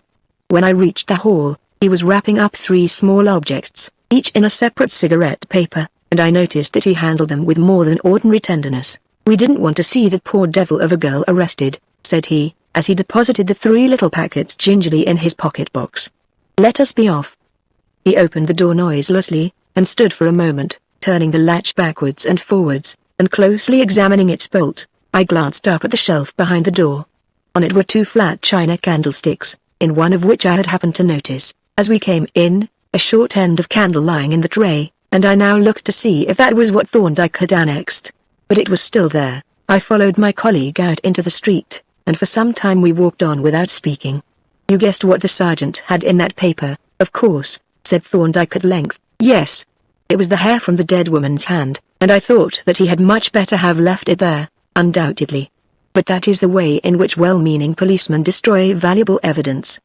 When I reached the hall, he was wrapping up 3 small objects, each in a separate cigarette paper, and I noticed that he handled them with more than ordinary tenderness. "We didn't want to see that poor devil of a girl arrested," said he, as he deposited the 3 little packets gingerly in his pocket box. "Let us be off." He opened the door noiselessly, and stood for a moment, turning the latch backwards and forwards, and closely examining its bolt. I glanced up at the shelf behind the door. On it were 2 flat china candlesticks, in one of which I had happened to notice, as we came in, a short end of candle lying in the tray, and I now looked to see if that was what Thorndyke had annexed. But it was still there. I followed my colleague out into the street, and for some time we walked on without speaking. "You guessed what the sergeant had in that paper, of course," said Thorndyke at length. "Yes. It was the hair from the dead woman's hand, and I thought that he had much better have left it there, undoubtedly. But that is the way in which well-meaning policemen destroy valuable evidence.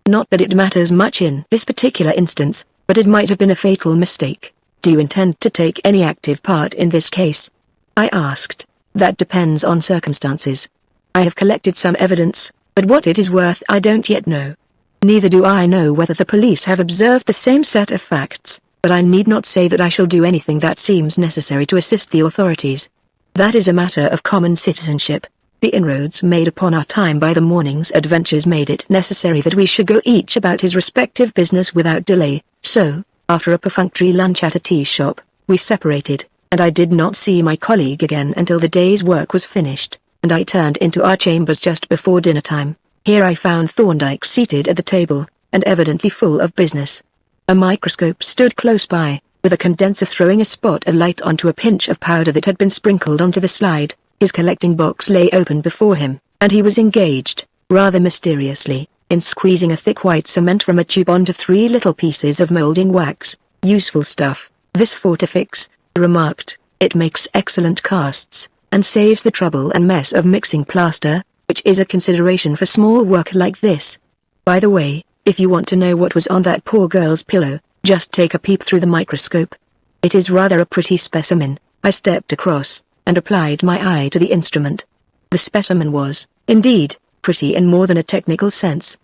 Not that it matters much in this particular instance, but it might have been a fatal mistake. Do you intend to take any active part in this case?" I asked. "That depends on circumstances. I have collected some evidence, but what it is worth I don't yet know. Neither do I know whether the police have observed the same set of facts, but I need not say that I shall do anything that seems necessary to assist the authorities. That is a matter of common citizenship. The inroads made upon our time by the morning's adventures made it necessary that we should go each about his respective business without delay, so, after a perfunctory lunch at a tea shop, we separated, and I did not see my colleague again until the day's work was finished, and I turned into our chambers just before dinner time. Here I found Thorndyke seated at the table, and evidently full of business. A microscope stood close by, with a condenser throwing a spot of light onto a pinch of powder that had been sprinkled onto the slide. His collecting box lay open before him, and he was engaged, rather mysteriously, in squeezing a thick white cement from a tube onto 3 little pieces of molding wax. "Useful stuff, this fortifix," he remarked. "It makes excellent casts, and saves the trouble and mess of mixing plaster, which is a consideration for small work like this. By the way, if you want to know what was on that poor girl's pillow, just take a peep through the microscope. It is rather a pretty specimen." I stepped across, and applied my eye to the instrument. The specimen was, indeed, pretty in more than a technical sense.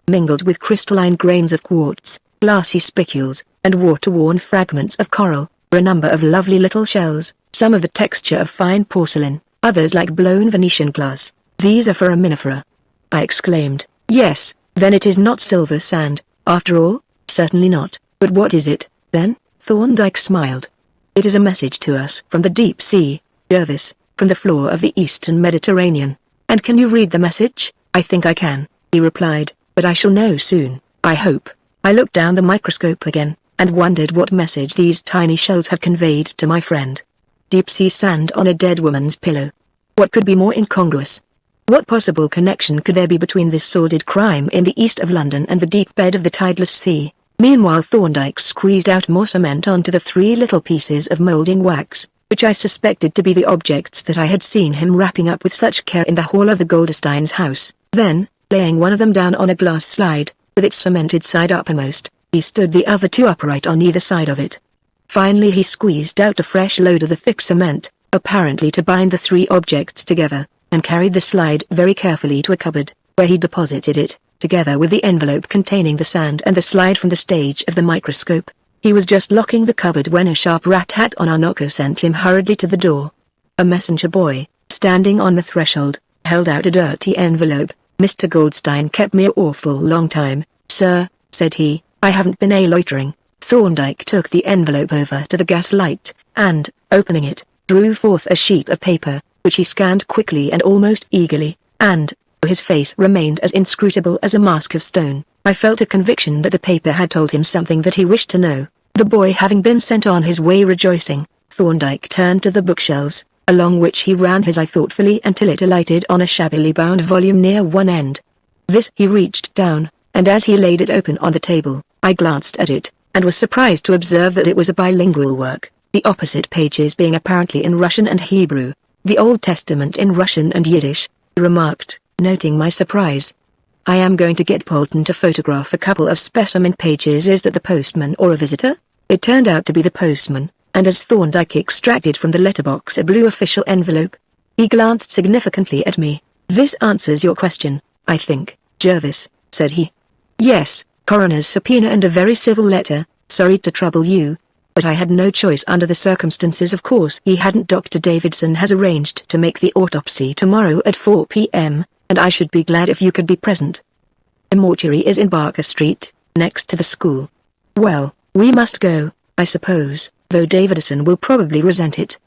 Mingled with crystalline grains of quartz, glassy spicules, and water-worn fragments of coral, were a number of lovely little shells, some of the texture of fine porcelain, others like blown Venetian glass. "These are foraminifera," I exclaimed. "Yes, then it is not silver sand, after all?" "Certainly not, but what is it, then?" Thorndyke smiled. "It is a message to us from the deep sea, Jervis, from the floor of the eastern Mediterranean." "And can you read the message?" "I think I can," he replied, "but I shall know soon, I hope." I looked down the microscope again, and wondered what message these tiny shells had conveyed to my friend. Deep-sea sand on a dead woman's pillow. What could be more incongruous? What possible connection could there be between this sordid crime in the east of London and the deep bed of the tideless sea? Meanwhile Thorndyke squeezed out more cement onto the 3 little pieces of moulding wax, which I suspected to be the objects that I had seen him wrapping up with such care in the hall of the Goldsteins' house. Then, laying one of them down on a glass slide, with its cemented side uppermost, he stood the other 2 upright on either side of it. Finally he squeezed out a fresh load of the thick cement, apparently to bind the 3 objects together, and carried the slide very carefully to a cupboard, where he deposited it, together with the envelope containing the sand and the slide from the stage of the microscope. He was just locking the cupboard when a sharp rat-tat on our knocker sent him hurriedly to the door. A messenger boy, standing on the threshold, held out a dirty envelope. "Mr. Goldstein kept me an awful long time, sir," said he. "I haven't been loitering." Thorndyke took the envelope over to the gaslight, and, opening it, drew forth a sheet of paper, which he scanned quickly and almost eagerly, and, though his face remained as inscrutable as a mask of stone, I felt a conviction that the paper had told him something that he wished to know. The boy having been sent on his way rejoicing, Thorndyke turned to the bookshelves, along which he ran his eye thoughtfully until it alighted on a shabbily bound volume near one end. This he reached down, and as he laid it open on the table, I glanced at it, and was surprised to observe that it was a bilingual work, the opposite pages being apparently in Russian and Hebrew, the Old Testament in Russian and Yiddish, he remarked, noting my surprise. "I am going to get Polton to photograph a couple of specimen pages. Is that the postman or a visitor?" It turned out to be the postman, and as Thorndyke extracted from the letterbox a blue official envelope, he glanced significantly at me. "This answers your question, I think, Jervis," said he. "Yes, coroner's subpoena and a very civil letter. Sorry to trouble you, but I had no choice under the circumstances. Of course he hadn't. Dr. Davidson has arranged to make the autopsy tomorrow at 4 p.m., and I should be glad if you could be present. The mortuary is in Barker Street, next to the school. Well, we must go, I suppose, though Davidson will probably resent it."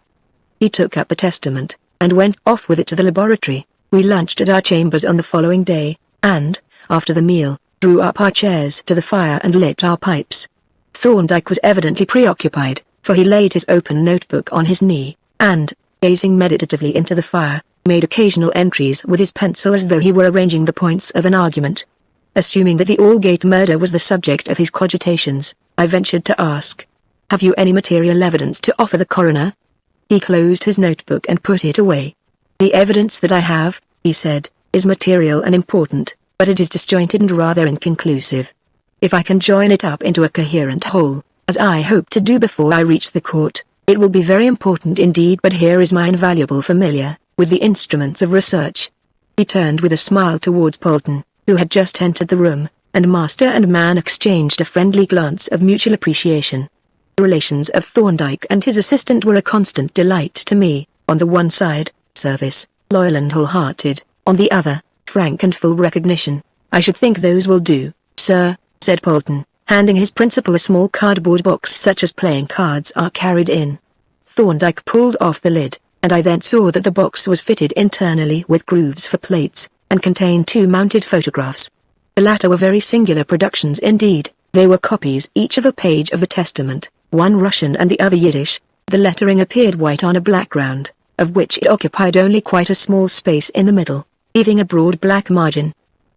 He took up the testament, and went off with it to the laboratory. We lunched at our chambers on the following day, and, after the meal, drew up our chairs to the fire and lit our pipes. Thorndyke was evidently preoccupied, for he laid his open notebook on his knee, and, gazing meditatively into the fire, made occasional entries with his pencil as though he were arranging the points of an argument. Assuming that the Aldgate murder was the subject of his cogitations, I ventured to ask, "Have you any material evidence to offer the coroner?" He closed his notebook and put it away. "The evidence that I have," he said, "is material and important, but it is disjointed and rather inconclusive. If I can join it up into a coherent whole, as I hope to do before I reach the court, it will be very important indeed. But here is my invaluable familiar with the instruments of research." He turned with a smile towards Polton, who had just entered the room, and master and man exchanged a friendly glance of mutual appreciation. The relations of Thorndyke and his assistant were a constant delight to me. On the one side, service, loyal and wholehearted; on the other, frank and full recognition. "I should think those will do, sir," said Polton, handing his principal a small cardboard box such as playing cards are carried in. Thorndyke pulled off the lid, and I then saw that the box was fitted internally with grooves for plates, and contained 2 mounted photographs. The latter were very singular productions indeed. They were copies each of a page of the Testament, one Russian and the other Yiddish. The lettering appeared white on a black ground, of which it occupied only quite a small space in the middle, leaving a broad black margin.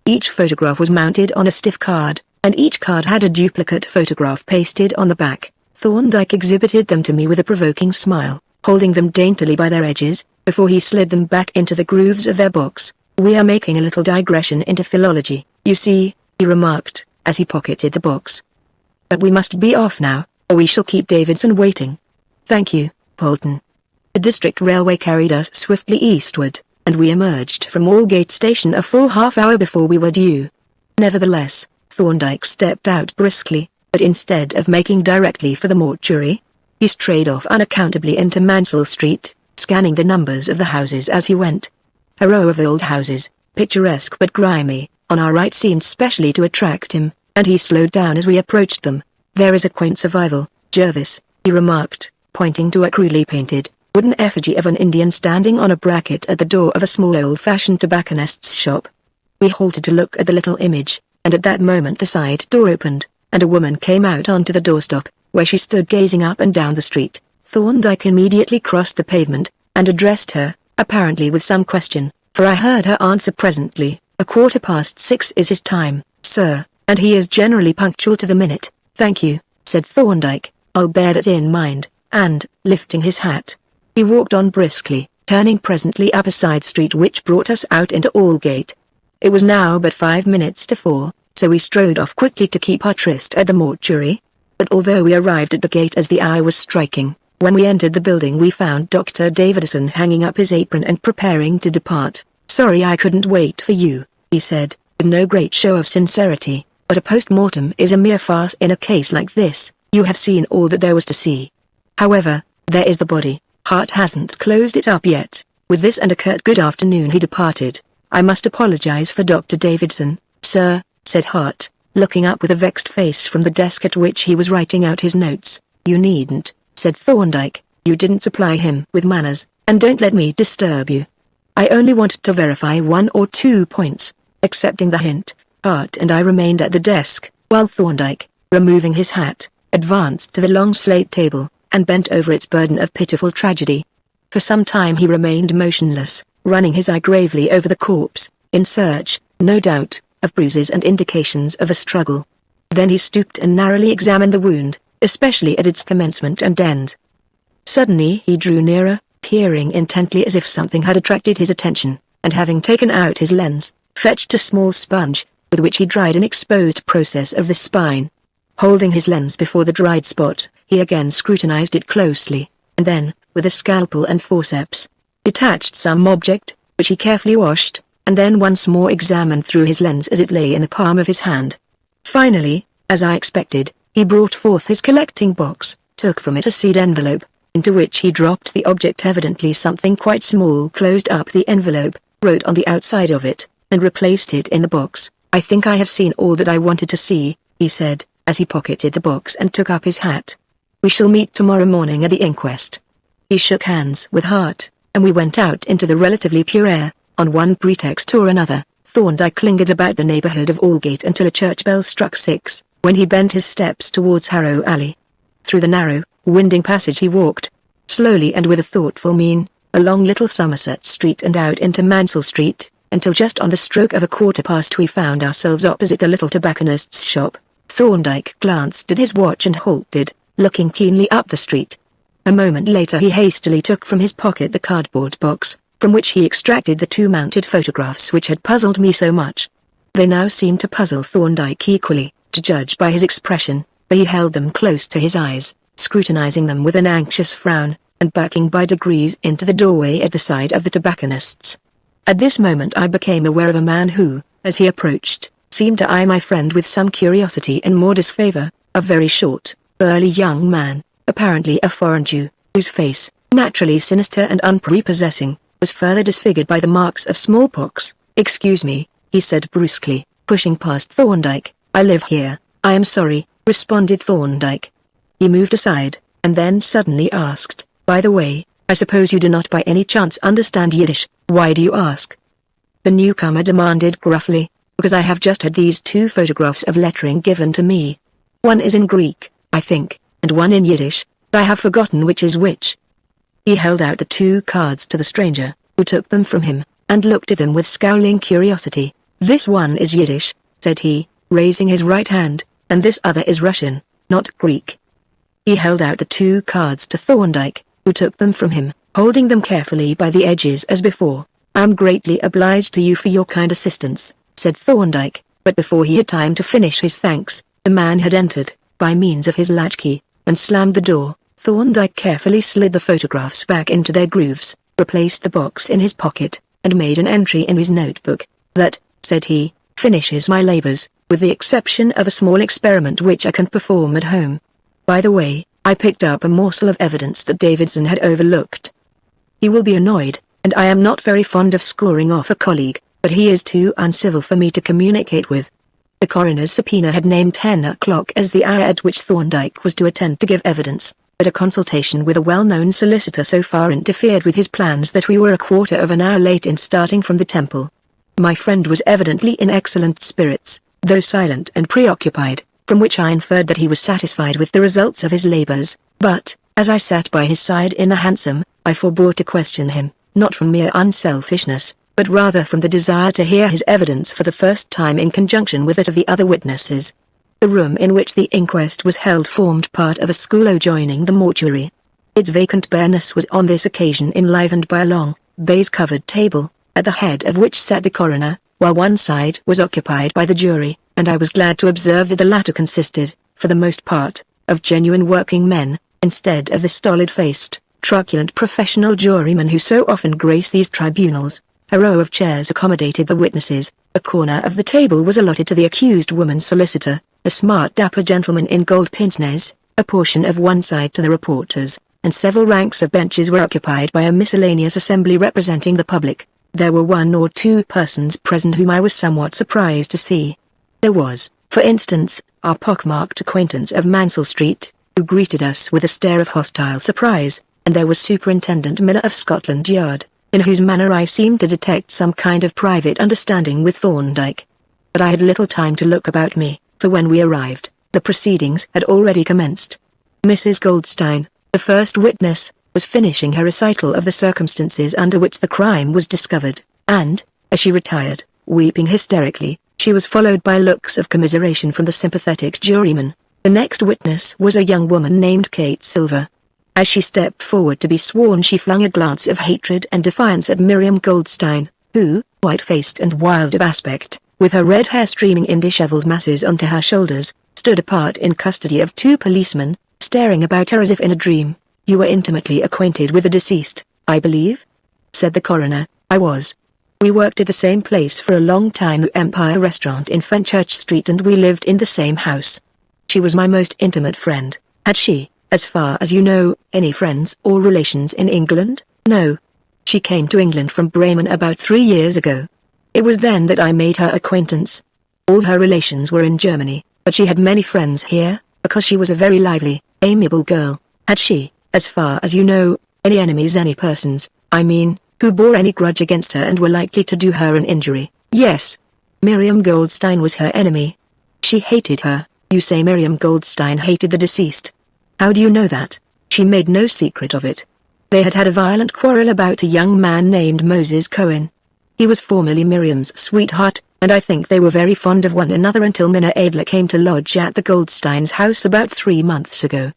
Each photograph was mounted on a stiff card, and each card had a duplicate photograph pasted on the back. Thorndyke exhibited them to me with a provoking smile, holding them daintily by their edges, before he slid them back into the grooves of their box. "We are making a little digression into philology, you see," he remarked, as he pocketed the box. "But we must be off now, or we shall keep Davidson waiting." "Thank you, Polton." The district railway carried us swiftly eastward, and we emerged from Aldgate station a full half-hour before we were due. Nevertheless, Thorndyke stepped out briskly, but instead of making directly for the mortuary, he strayed off unaccountably into Mansell Street, scanning the numbers of the houses as he went. A row of old houses, picturesque but grimy, on our right seemed specially to attract him, and he slowed down as we approached them. "There is a quaint survival, Jervis," he remarked, pointing to a crudely painted, wooden effigy of an Indian standing on a bracket at the door of a small old-fashioned tobacconist's shop. We halted to look at the little image, and at that moment the side door opened, and a woman came out onto the doorstep, where she stood gazing up and down the street. Thorndyke immediately crossed the pavement, and addressed her, apparently with some question, for I heard her answer presently. "6:15 is his time, sir, and he is generally punctual to the minute." "Thank you," said Thorndyke, "I'll bear that in mind," and, lifting his hat, he walked on briskly, turning presently up a side street which brought us out into Aldgate. It was now but 5 minutes to 4, so we strode off quickly to keep our tryst at the mortuary. But although we arrived at the gate as the hour was striking, when we entered the building we found Dr. Davidson hanging up his apron and preparing to depart. "Sorry I couldn't wait for you," he said, with no great show of sincerity, "but a post-mortem is a mere farce in a case like this. You have seen all that there was to see. However, there is the body. Hart hasn't closed it up yet." With this and a curt good afternoon he departed. "I must apologize for Dr. Davidson, sir," said Hart, looking up with a vexed face from the desk at which he was writing out his notes. "You needn't," said Thorndyke. "You didn't supply him with manners, and don't let me disturb you. I only wanted to verify 1 or 2 points." Accepting the hint, Hart and I remained at the desk, while Thorndyke, removing his hat, advanced to the long slate table, and bent over its burden of pitiful tragedy. For some time he remained motionless, running his eye gravely over the corpse, in search, no doubt, of bruises and indications of a struggle. Then he stooped and narrowly examined the wound, especially at its commencement and end. Suddenly he drew nearer, peering intently as if something had attracted his attention, and having taken out his lens, fetched a small sponge, with which he dried an exposed process of the spine. Holding his lens before the dried spot, he again scrutinized it closely, and then, with a scalpel and forceps, detached some object, which he carefully washed, and then once more examined through his lens as it lay in the palm of his hand. Finally, as I expected, he brought forth his collecting box, took from it a seed envelope, into which he dropped the object, evidently something quite small, closed up the envelope, wrote on the outside of it, and replaced it in the box. "I think I have seen all that I wanted to see," he said, as he pocketed the box and took up his hat. "We shall meet tomorrow morning at the inquest." He shook hands with Hart, and we went out into the relatively pure air. On one pretext or another, Thorndyke lingered about the neighborhood of Aldgate until a church bell struck 6, when he bent his steps towards Harrow Alley. Through the narrow, winding passage he walked, slowly and with a thoughtful mien, along Little Somerset Street and out into Mansell Street, until just on the stroke of 1/4 we found ourselves opposite the little tobacconist's shop. Thorndyke glanced at his watch and halted, looking keenly up the street. A moment later he hastily took from his pocket the cardboard box, from which he extracted the 2 mounted photographs which had puzzled me so much. They now seemed to puzzle Thorndyke equally, to judge by his expression, for he held them close to his eyes, scrutinizing them with an anxious frown, and backing by degrees into the doorway at the side of the tobacconist's. At this moment I became aware of a man who, as he approached, seemed to eye my friend with some curiosity and more disfavor, a very short, burly young man, apparently a foreign Jew, whose face, naturally sinister and unprepossessing, was further disfigured by the marks of smallpox. "Excuse me," he said brusquely, pushing past Thorndyke. "I live here." "I am sorry," responded Thorndyke. He moved aside, and then suddenly asked, "By the way, I suppose you do not by any chance understand Yiddish?" "Why do you ask?" the newcomer demanded gruffly. "Because I have just had these 2 photographs of lettering given to me. One is in Greek, I think, and one in Yiddish, but I have forgotten which is which." He held out the 2 cards to the stranger, who took them from him, and looked at them with scowling curiosity. "This one is Yiddish," said he, raising his right hand, "and this other is Russian, not Greek." He held out the 2 cards to Thorndyke, who took them from him, holding them carefully by the edges as before. "I am greatly obliged to you for your kind assistance," said Thorndyke, but before he had time to finish his thanks, the man had entered, by means of his latchkey, and slammed the door. Thorndyke carefully slid the photographs back into their grooves, replaced the box in his pocket, and made an entry in his notebook. "That," said he, "finishes my labors, with the exception of a small experiment which I can perform at home. By the way, I picked up a morsel of evidence that Davidson had overlooked. He will be annoyed, and I am not very fond of scoring off a colleague, but he is too uncivil for me to communicate with." The coroner's subpoena had named 10 o'clock as the hour at which Thorndyke was to attend to give evidence, but a consultation with a well-known solicitor so far interfered with his plans that we were 1/4 of an hour late in starting from the temple. My friend was evidently in excellent spirits, though silent and preoccupied, from which I inferred that he was satisfied with the results of his labors, but, as I sat by his side in the hansom, I forbore to question him, not from mere unselfishness, but rather from the desire to hear his evidence for the first time in conjunction with that of the other witnesses. The room in which the inquest was held formed part of a school adjoining the mortuary. Its vacant bareness was on this occasion enlivened by a long, baize-covered table, at the head of which sat the coroner, while one side was occupied by the jury, and I was glad to observe that the latter consisted, for the most part, of genuine working men, instead of the stolid-faced, truculent professional jurymen who so often grace these tribunals. A row of chairs accommodated the witnesses. A corner of the table was allotted to the accused woman's solicitor, a smart dapper gentleman in gold pince-nez, A portion of one side to the reporters, and several ranks of benches were occupied by a miscellaneous assembly representing the public. There were one or two persons present whom I was somewhat surprised to see. There was, for instance, our pockmarked acquaintance of Mansell Street, who greeted us with a stare of hostile surprise, and there was Superintendent Miller of Scotland Yard, in whose manner I seemed to detect some kind of private understanding with Thorndyke. But I had little time to look about me, for when we arrived, the proceedings had already commenced. Mrs. Goldstein, the first witness, was finishing her recital of the circumstances under which the crime was discovered, and, as she retired, weeping hysterically, she was followed by looks of commiseration from the sympathetic juryman. The next witness was a young woman named Kate Silver. As she stepped forward to be sworn, she flung a glance of hatred and defiance at Miriam Goldstein, who, white-faced and wild of aspect, with her red hair streaming in dishevelled masses onto her shoulders, stood apart in custody of two policemen, staring about her as if in a dream. "You were intimately acquainted with the deceased, I believe?" said the coroner. "I was. We worked at the same place for a long time, the Empire Restaurant in Fenchurch Street, and we lived in the same house. She was my most intimate friend." "Had she, as far as you know, any friends or relations in England?" "No. She came to England from Bremen about 3 years ago. It was then that I made her acquaintance. All her relations were in Germany, but she had many friends here, because she was a very lively, amiable girl." "Had she, as far as you know, any enemies, any persons, I mean, who bore any grudge against her and were likely to do her an injury?" "Yes. Miriam Goldstein was her enemy." "She hated her." "You say Miriam Goldstein hated the deceased. How do you know that?" "She made no secret of it. They had had a violent quarrel about a young man named Moses Cohen. He was formerly Miriam's sweetheart, and I think they were very fond of one another until Minna Adler came to lodge at the Goldsteins' house about 3 months ago.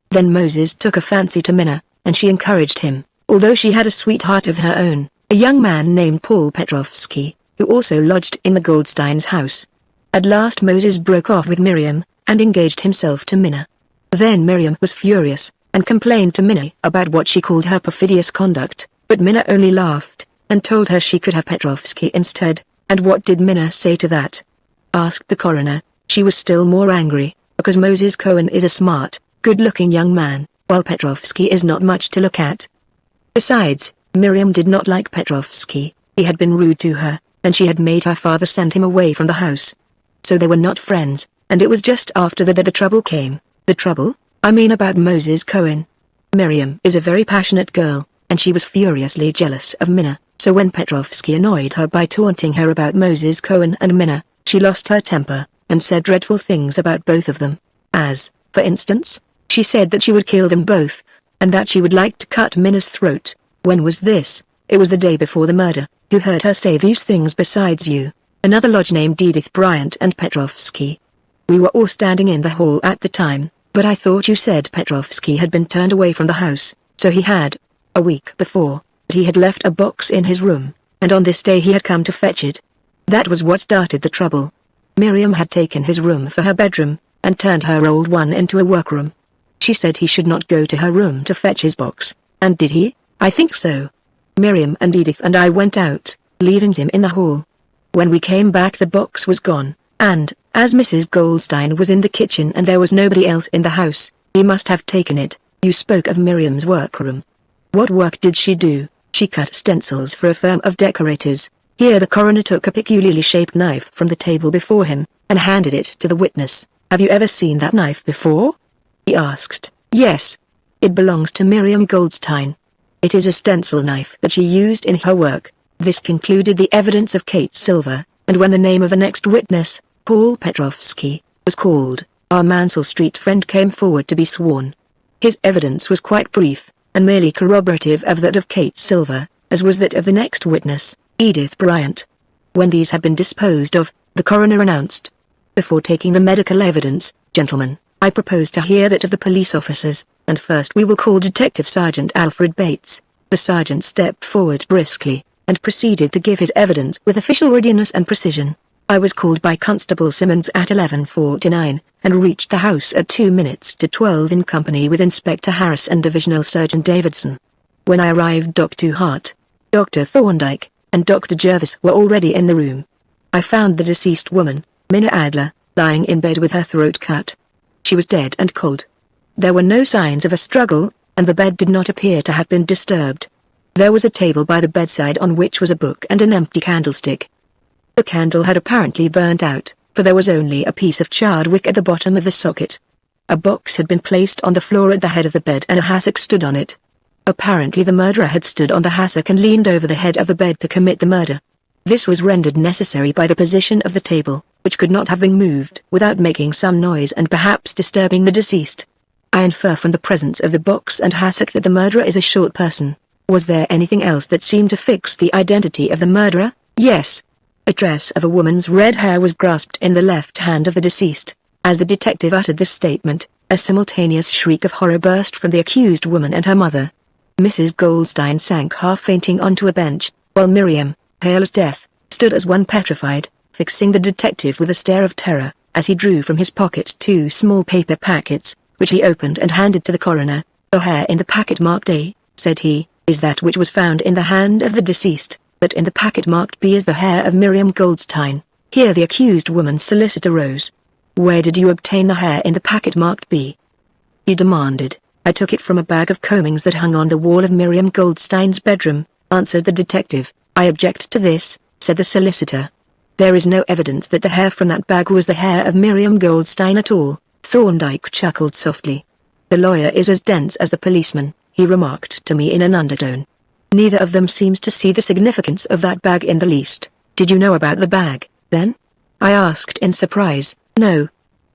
Then Moses took a fancy to Minna, and she encouraged him, although she had a sweetheart of her own, a young man named Paul Petrovsky, who also lodged in the Goldsteins' house. At last Moses broke off with Miriam, and engaged himself to Minna. Then Miriam was furious, and complained to Minna about what she called her perfidious conduct, but Minna only laughed, and told her she could have Petrovsky instead. "And what did Minna say to that?" asked the coroner. "She was still more angry, because Moses Cohen is a smart, good-looking young man, while Petrovsky is not much to look at. Besides, Miriam did not like Petrovsky, he had been rude to her, and she had made her father send him away from the house. So they were not friends, and it was just after that the trouble came." "The trouble? I mean about Moses Cohen." "Miriam is a very passionate girl, and she was furiously jealous of Minna, so when Petrovsky annoyed her by taunting her about Moses Cohen and Minna, she lost her temper, and said dreadful things about both of them. As, for instance, she said that she would kill them both, and that she would like to cut Minna's throat." "When was this?" "It was the day before the murder." "Who heard her say these things besides you?" "Another lodge named Edith Bryant and Petrovsky. We were all standing in the hall at the time, but I thought you said Petrovsky had been turned away from the house." "So he had. A week before, he had left a box in his room, and on this day he had come to fetch it. That was what started the trouble. Miriam had taken his room for her bedroom, and turned her old one into a workroom. She said he should not go to her room to fetch his box, and did he?" "I think so. Miriam and Edith and I went out, leaving him in the hall. When we came back the box was gone, and, as Mrs. Goldstein was in the kitchen and there was nobody else in the house, he must have taken it." "You spoke of Miriam's workroom. What work did she do?" "She cut stencils for a firm of decorators." Here the coroner took a peculiarly shaped knife from the table before him, and handed it to the witness. "Have you ever seen that knife before?" he asked. "Yes. It belongs to Miriam Goldstein. It is a stencil knife that she used in her work." This concluded the evidence of Kate Silver, and when the name of the next witness, Paul Petrovsky, was called, our Mansell Street friend came forward to be sworn. His evidence was quite brief, and merely corroborative of that of Kate Silver, as was that of the next witness, Edith Bryant. When these had been disposed of, the coroner announced, "Before taking the medical evidence, gentlemen, I propose to hear that of the police officers, and first we will call Detective Sergeant Alfred Bates." The sergeant stepped forward briskly, and proceeded to give his evidence with official readiness and precision. "I was called by Constable Simmons at 11:49, and reached the house at 2 minutes to 12 in company with Inspector Harris and Divisional Surgeon Davidson. When I arrived Dr. Hart, Dr. Thorndyke, and Dr. Jervis were already in the room. I found the deceased woman, Minna Adler, lying in bed with her throat cut. She was dead and cold. There were no signs of a struggle, and the bed did not appear to have been disturbed. There was a table by the bedside on which was a book and an empty candlestick. The candle had apparently burnt out, for there was only a piece of charred wick at the bottom of the socket. A box had been placed on the floor at the head of the bed and a hassock stood on it. Apparently the murderer had stood on the hassock and leaned over the head of the bed to commit the murder. This was rendered necessary by the position of the table, which could not have been moved without making some noise and perhaps disturbing the deceased. I infer from the presence of the box and hassock that the murderer is a short person. Was there anything else that seemed to fix the identity of the murderer? Yes. A tress of a woman's red hair was grasped in the left hand of the deceased. As the detective uttered this statement, a simultaneous shriek of horror burst from the accused woman and her mother. Mrs. Goldstein sank half fainting onto a bench, while Miriam, pale as death, stood as one petrified, fixing the detective with a stare of terror, as he drew from his pocket 2 small paper packets, which he opened and handed to the coroner. "The hair in the packet marked A," said he, "is that which was found in the hand of the deceased, but in the packet marked B is the hair of Miriam Goldstein." Here the accused woman's solicitor rose. "Where did you obtain the hair in the packet marked B?" he demanded. "I took it from a bag of combings that hung on the wall of Miriam Goldstein's bedroom," answered the detective. "I object to this," said the solicitor. "There is no evidence that the hair from that bag was the hair of Miriam Goldstein at all." Thorndyke chuckled softly. "The lawyer is as dense as the policeman," he remarked to me in an undertone. "Neither of them seems to see the significance of that bag in the least." "Did you know about the bag, then?" I asked in surprise. "No.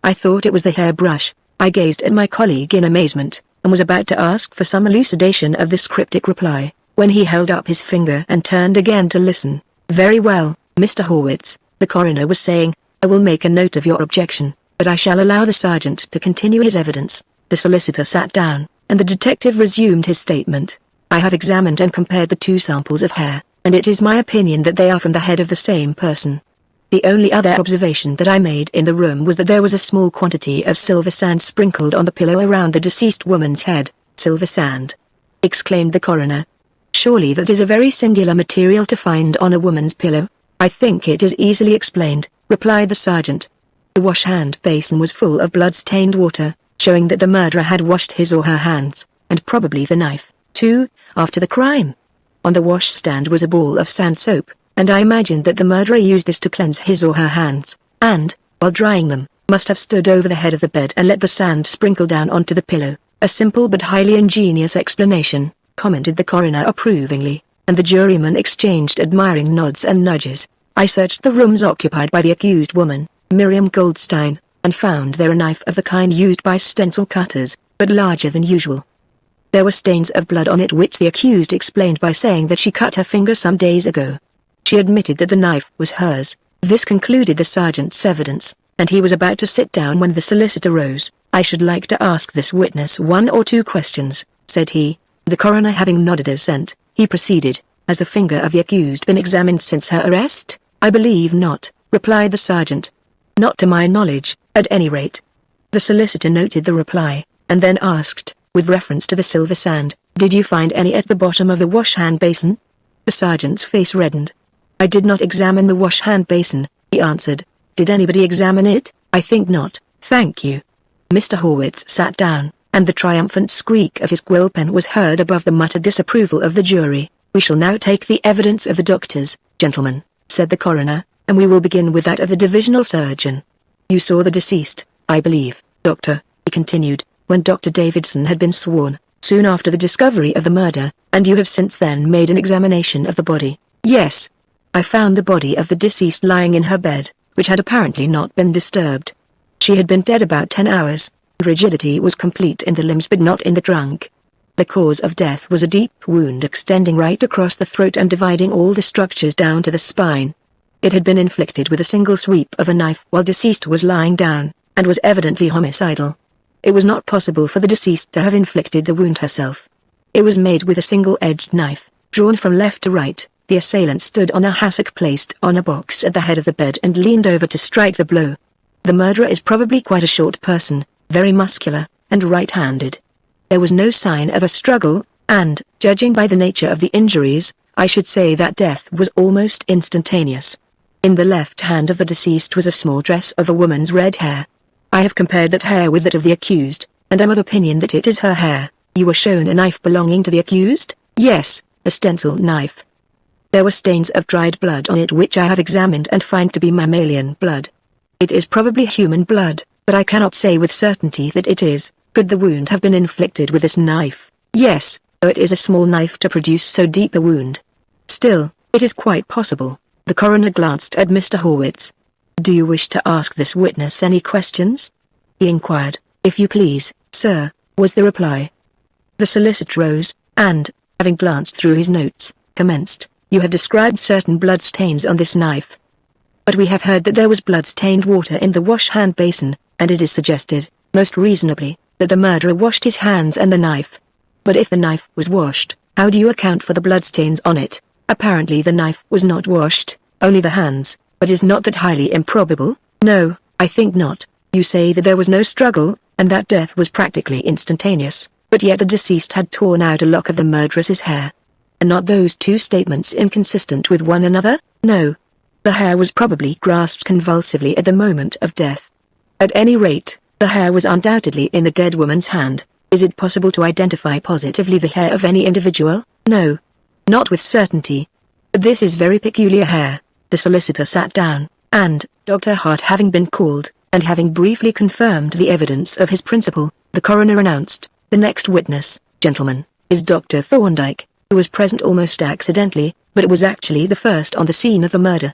I thought it was the hairbrush." I gazed at my colleague in amazement, and was about to ask for some elucidation of this cryptic reply, when he held up his finger and turned again to listen. "Very well, Mr. Horwitz," the coroner was saying, "I will make a note of your objection, but I shall allow the sergeant to continue his evidence." The solicitor sat down, and the detective resumed his statement. "I have examined and compared the 2 samples of hair, and it is my opinion that they are from the head of the same person. The only other observation that I made in the room was that there was a small quantity of silver sand sprinkled on the pillow around the deceased woman's head." "Silver sand?" exclaimed the coroner. "Surely that is a very singular material to find on a woman's pillow." "I think it is easily explained," replied the sergeant. The wash-hand basin was full of blood-stained water, showing that the murderer had washed his or her hands, and probably the knife, too, after the crime. On the washstand was a ball of sand soap, and I imagined that the murderer used this to cleanse his or her hands, and, while drying them, must have stood over the head of the bed and let the sand sprinkle down onto the pillow. "A simple but highly ingenious explanation," commented the coroner approvingly, and the jurymen exchanged admiring nods and nudges. "I searched the rooms occupied by the accused woman, Miriam Goldstein, and found there a knife of the kind used by stencil cutters, but larger than usual. There were stains of blood on it which the accused explained by saying that she cut her finger some days ago. She admitted that the knife was hers." This concluded the sergeant's evidence, and he was about to sit down when the solicitor rose. "I should like to ask this witness 1 or 2 questions," said he. The coroner having nodded assent, he proceeded. "Has the finger of the accused been examined since her arrest?" "I believe not," replied the sergeant. "Not to my knowledge, at any rate." The solicitor noted the reply, and then asked, with reference to the silver sand, "Did you find any at the bottom of the wash-hand basin?" The sergeant's face reddened. "I did not examine the wash-hand basin," he answered. "Did anybody examine it?" "I think not, thank you." Mr. Horwitz sat down, and the triumphant squeak of his quill pen was heard above the muttered disapproval of the jury. "We shall now take the evidence of the doctors, gentlemen," said the coroner, "and we will begin with that of the divisional surgeon. You saw the deceased, I believe, doctor," he continued, "when Dr. Davidson had been sworn, soon after the discovery of the murder, and you have since then made an examination of the body." "Yes. I found the body of the deceased lying in her bed, which had apparently not been disturbed. She had been dead about 10 hours, and rigidity was complete in the limbs but not in the trunk. The cause of death was a deep wound extending right across the throat and dividing all the structures down to the spine. It had been inflicted with a single sweep of a knife while deceased was lying down, and was evidently homicidal. It was not possible for the deceased to have inflicted the wound herself. It was made with a single-edged knife, drawn from left to right. The assailant stood on a hassock placed on a box at the head of the bed and leaned over to strike the blow. The murderer is probably quite a short person, very muscular, and right-handed. There was no sign of a struggle, and, judging by the nature of the injuries, I should say that death was almost instantaneous. In the left hand of the deceased was a small tress of a woman's red hair. I have compared that hair with that of the accused, and am of opinion that it is her hair. You were shown a knife belonging to the accused? Yes, a stencil knife. There were stains of dried blood on it which I have examined and find to be mammalian blood. It is probably human blood, but I cannot say with certainty that it is. Could the wound have been inflicted with this knife? Yes, though it is a small knife to produce so deep a wound. Still, it is quite possible. The coroner glanced at Mr. Horwitz. Do you wish to ask this witness any questions? He inquired. If you please, sir, was the reply. The solicitor rose, and, having glanced through his notes, commenced. You have described certain blood stains on this knife. But we have heard that there was blood-stained water in the wash-hand basin, and it is suggested, most reasonably, that the murderer washed his hands and the knife. But if the knife was washed, how do you account for the bloodstains on it? Apparently the knife was not washed, only the hands, but is not that highly improbable? No, I think not. You say that there was no struggle, and that death was practically instantaneous, but yet the deceased had torn out a lock of the murderess's hair. Are not those two statements inconsistent with one another? No. The hair was probably grasped convulsively at the moment of death. At any rate, the hair was undoubtedly in the dead woman's hand. Is it possible to identify positively the hair of any individual? No. Not with certainty. This is very peculiar hair. The solicitor sat down, and, Dr. Hart having been called, and having briefly confirmed the evidence of his principal, the coroner announced, the next witness, gentlemen, is Dr. Thorndyke, who was present almost accidentally, but was actually the first on the scene of the murder.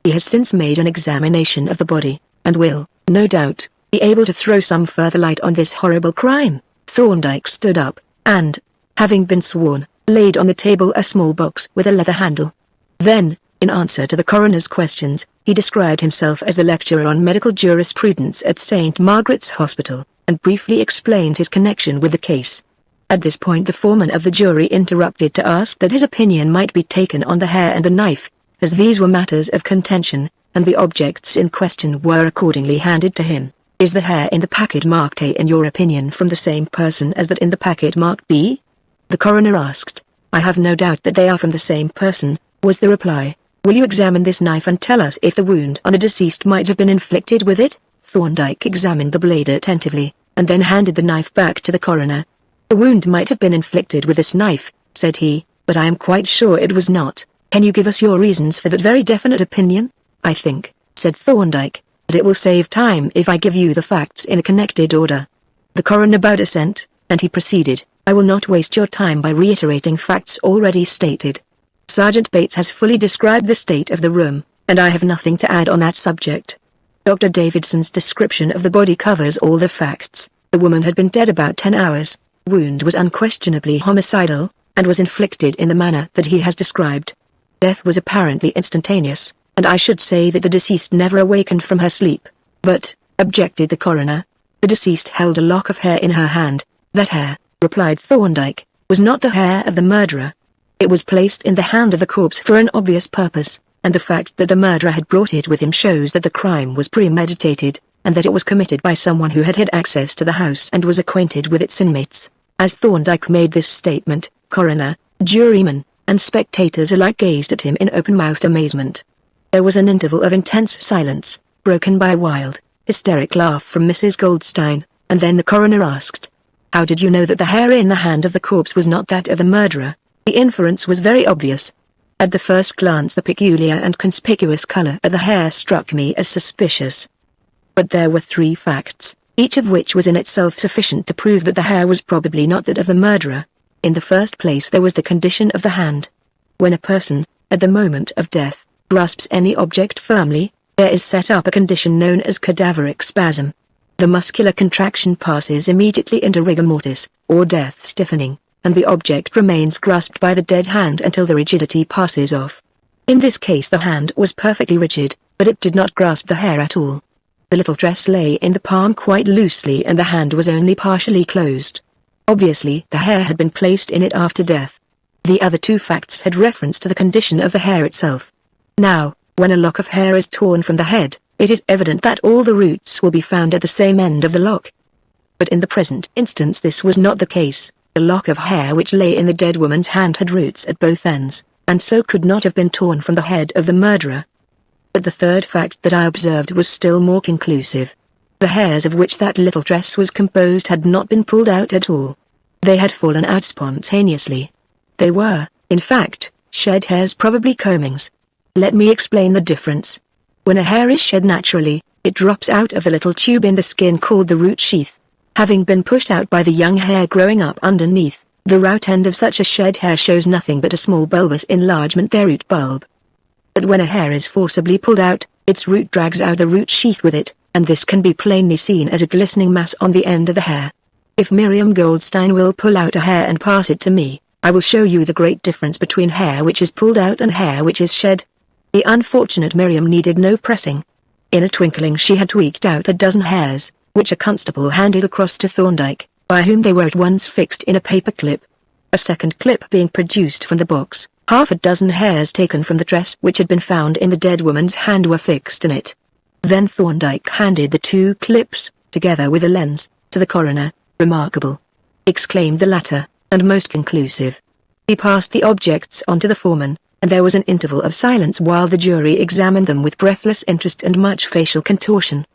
He has since made an examination of the body, and will, no doubt, be able to throw some further light on this horrible crime. Thorndyke stood up, and, having been sworn, laid on the table a small box with a leather handle. Then, in answer to the coroner's questions, he described himself as the lecturer on medical jurisprudence at St. Margaret's Hospital, and briefly explained his connection with the case. At this point the foreman of the jury interrupted to ask that his opinion might be taken on the hair and the knife, as these were matters of contention, and the objects in question were accordingly handed to him. Is the hair in the packet marked A in your opinion from the same person as that in the packet marked B? The coroner asked. I have no doubt that they are from the same person, was the reply. Will you examine this knife and tell us if the wound on the deceased might have been inflicted with it? Thorndyke examined the blade attentively, and then handed the knife back to the coroner. The wound might have been inflicted with this knife, said he, but I am quite sure it was not. Can you give us your reasons for that very definite opinion? I think, said Thorndyke, that it will save time if I give you the facts in a connected order. The coroner bowed assent, and he proceeded. I will not waste your time by reiterating facts already stated. Sergeant Bates has fully described the state of the room, and I have nothing to add on that subject. Dr. Davidson's description of the body covers all the facts. The woman had been dead about 10 hours. Wound was unquestionably homicidal, and was inflicted in the manner that he has described. Death was apparently instantaneous, and I should say that the deceased never awakened from her sleep. But, objected the coroner, the deceased held a lock of hair in her hand. That hair, replied Thorndyke, was not the hair of the murderer. It was placed in the hand of the corpse for an obvious purpose, and the fact that the murderer had brought it with him shows that the crime was premeditated, and that it was committed by someone who had access to the house and was acquainted with its inmates. As Thorndyke made this statement, coroner, jurymen, and spectators alike gazed at him in open-mouthed amazement. There was an interval of intense silence, broken by a wild, hysteric laugh from Mrs. Goldstein, and then the coroner asked, how did you know that the hair in the hand of the corpse was not that of the murderer? The inference was very obvious. At the first glance the peculiar and conspicuous color of the hair struck me as suspicious. But there were 3 facts, each of which was in itself sufficient to prove that the hair was probably not that of the murderer. In the first place there was the condition of the hand. When a person, at the moment of death, grasps any object firmly, there is set up a condition known as cadaveric spasm. The muscular contraction passes immediately into rigor mortis, or death stiffening, and the object remains grasped by the dead hand until the rigidity passes off. In this case the hand was perfectly rigid, but it did not grasp the hair at all. The little dress lay in the palm quite loosely and the hand was only partially closed. Obviously the hair had been placed in it after death. The other 2 facts had reference to the condition of the hair itself. Now, when a lock of hair is torn from the head, it is evident that all the roots will be found at the same end of the lock. But in the present instance this was not the case. The lock of hair which lay in the dead woman's hand had roots at both ends, and so could not have been torn from the head of the murderer. But the third fact that I observed was still more conclusive. The hairs of which that little dress was composed had not been pulled out at all. They had fallen out spontaneously. They were, in fact, shed hairs, probably combings. Let me explain the difference. When a hair is shed naturally, it drops out of the little tube in the skin called the root sheath. Having been pushed out by the young hair growing up underneath, the root end of such a shed hair shows nothing but a small bulbous enlargement, their root bulb. But when a hair is forcibly pulled out, its root drags out the root sheath with it, and this can be plainly seen as a glistening mass on the end of the hair. If Miriam Goldstein will pull out a hair and pass it to me, I will show you the great difference between hair which is pulled out and hair which is shed. The unfortunate Miriam needed no pressing. In a twinkling she had tweaked out a dozen hairs, which a constable handed across to Thorndyke, by whom they were at once fixed in a paper clip. A second clip being produced from the box, half a dozen hairs taken from the dress which had been found in the dead woman's hand were fixed in it. Then Thorndyke handed the two clips, together with a lens, to the coroner. "Remarkable!" exclaimed the latter, "and most conclusive." He passed the objects on to the foreman, and there was an interval of silence while the jury examined them with breathless interest and much facial contortion.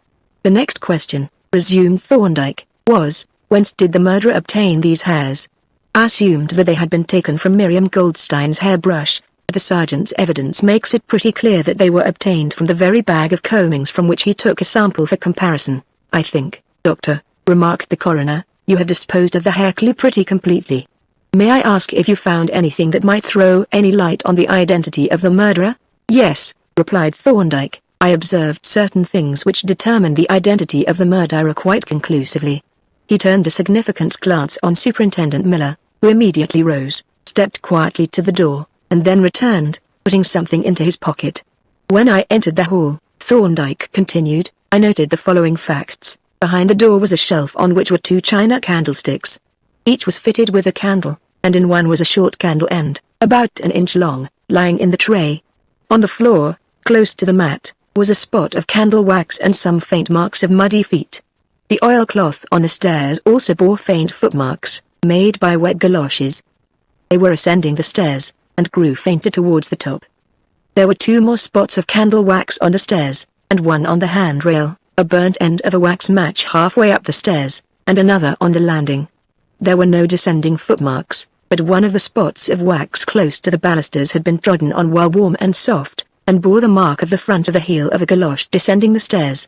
"The next question," resumed Thorndyke, "was, whence did the murderer obtain these hairs? I assumed that they had been taken from Miriam Goldstein's hairbrush, but the sergeant's evidence makes it pretty clear that they were obtained from the very bag of combings from which he took a sample for comparison. I think, Doctor," remarked the coroner, "you have disposed of the hair clue pretty completely. May I ask if you found anything that might throw any light on the identity of the murderer?" "Yes," replied Thorndyke, "I observed certain things which determined the identity of the murderer quite conclusively." He turned a significant glance on Superintendent Miller, who immediately rose, stepped quietly to the door, and then returned, putting something into his pocket. "When I entered the hall," Thorndyke continued, "I noted the following facts. Behind the door was a shelf on which were two china candlesticks. Each was fitted with a candle, and in one was a short candle end, about an inch long, lying in the tray. On the floor, close to the mat, was a spot of candle wax and some faint marks of muddy feet. The oilcloth on the stairs also bore faint footmarks, made by wet galoshes. They were ascending the stairs, and grew fainter towards the top. There were two more spots of candle wax on the stairs, and one on the handrail, a burnt end of a wax match halfway up the stairs, and another on the landing. There were no descending footmarks, but one of the spots of wax close to the balusters had been trodden on while warm and soft, and bore the mark of the front of the heel of a galosh descending the stairs.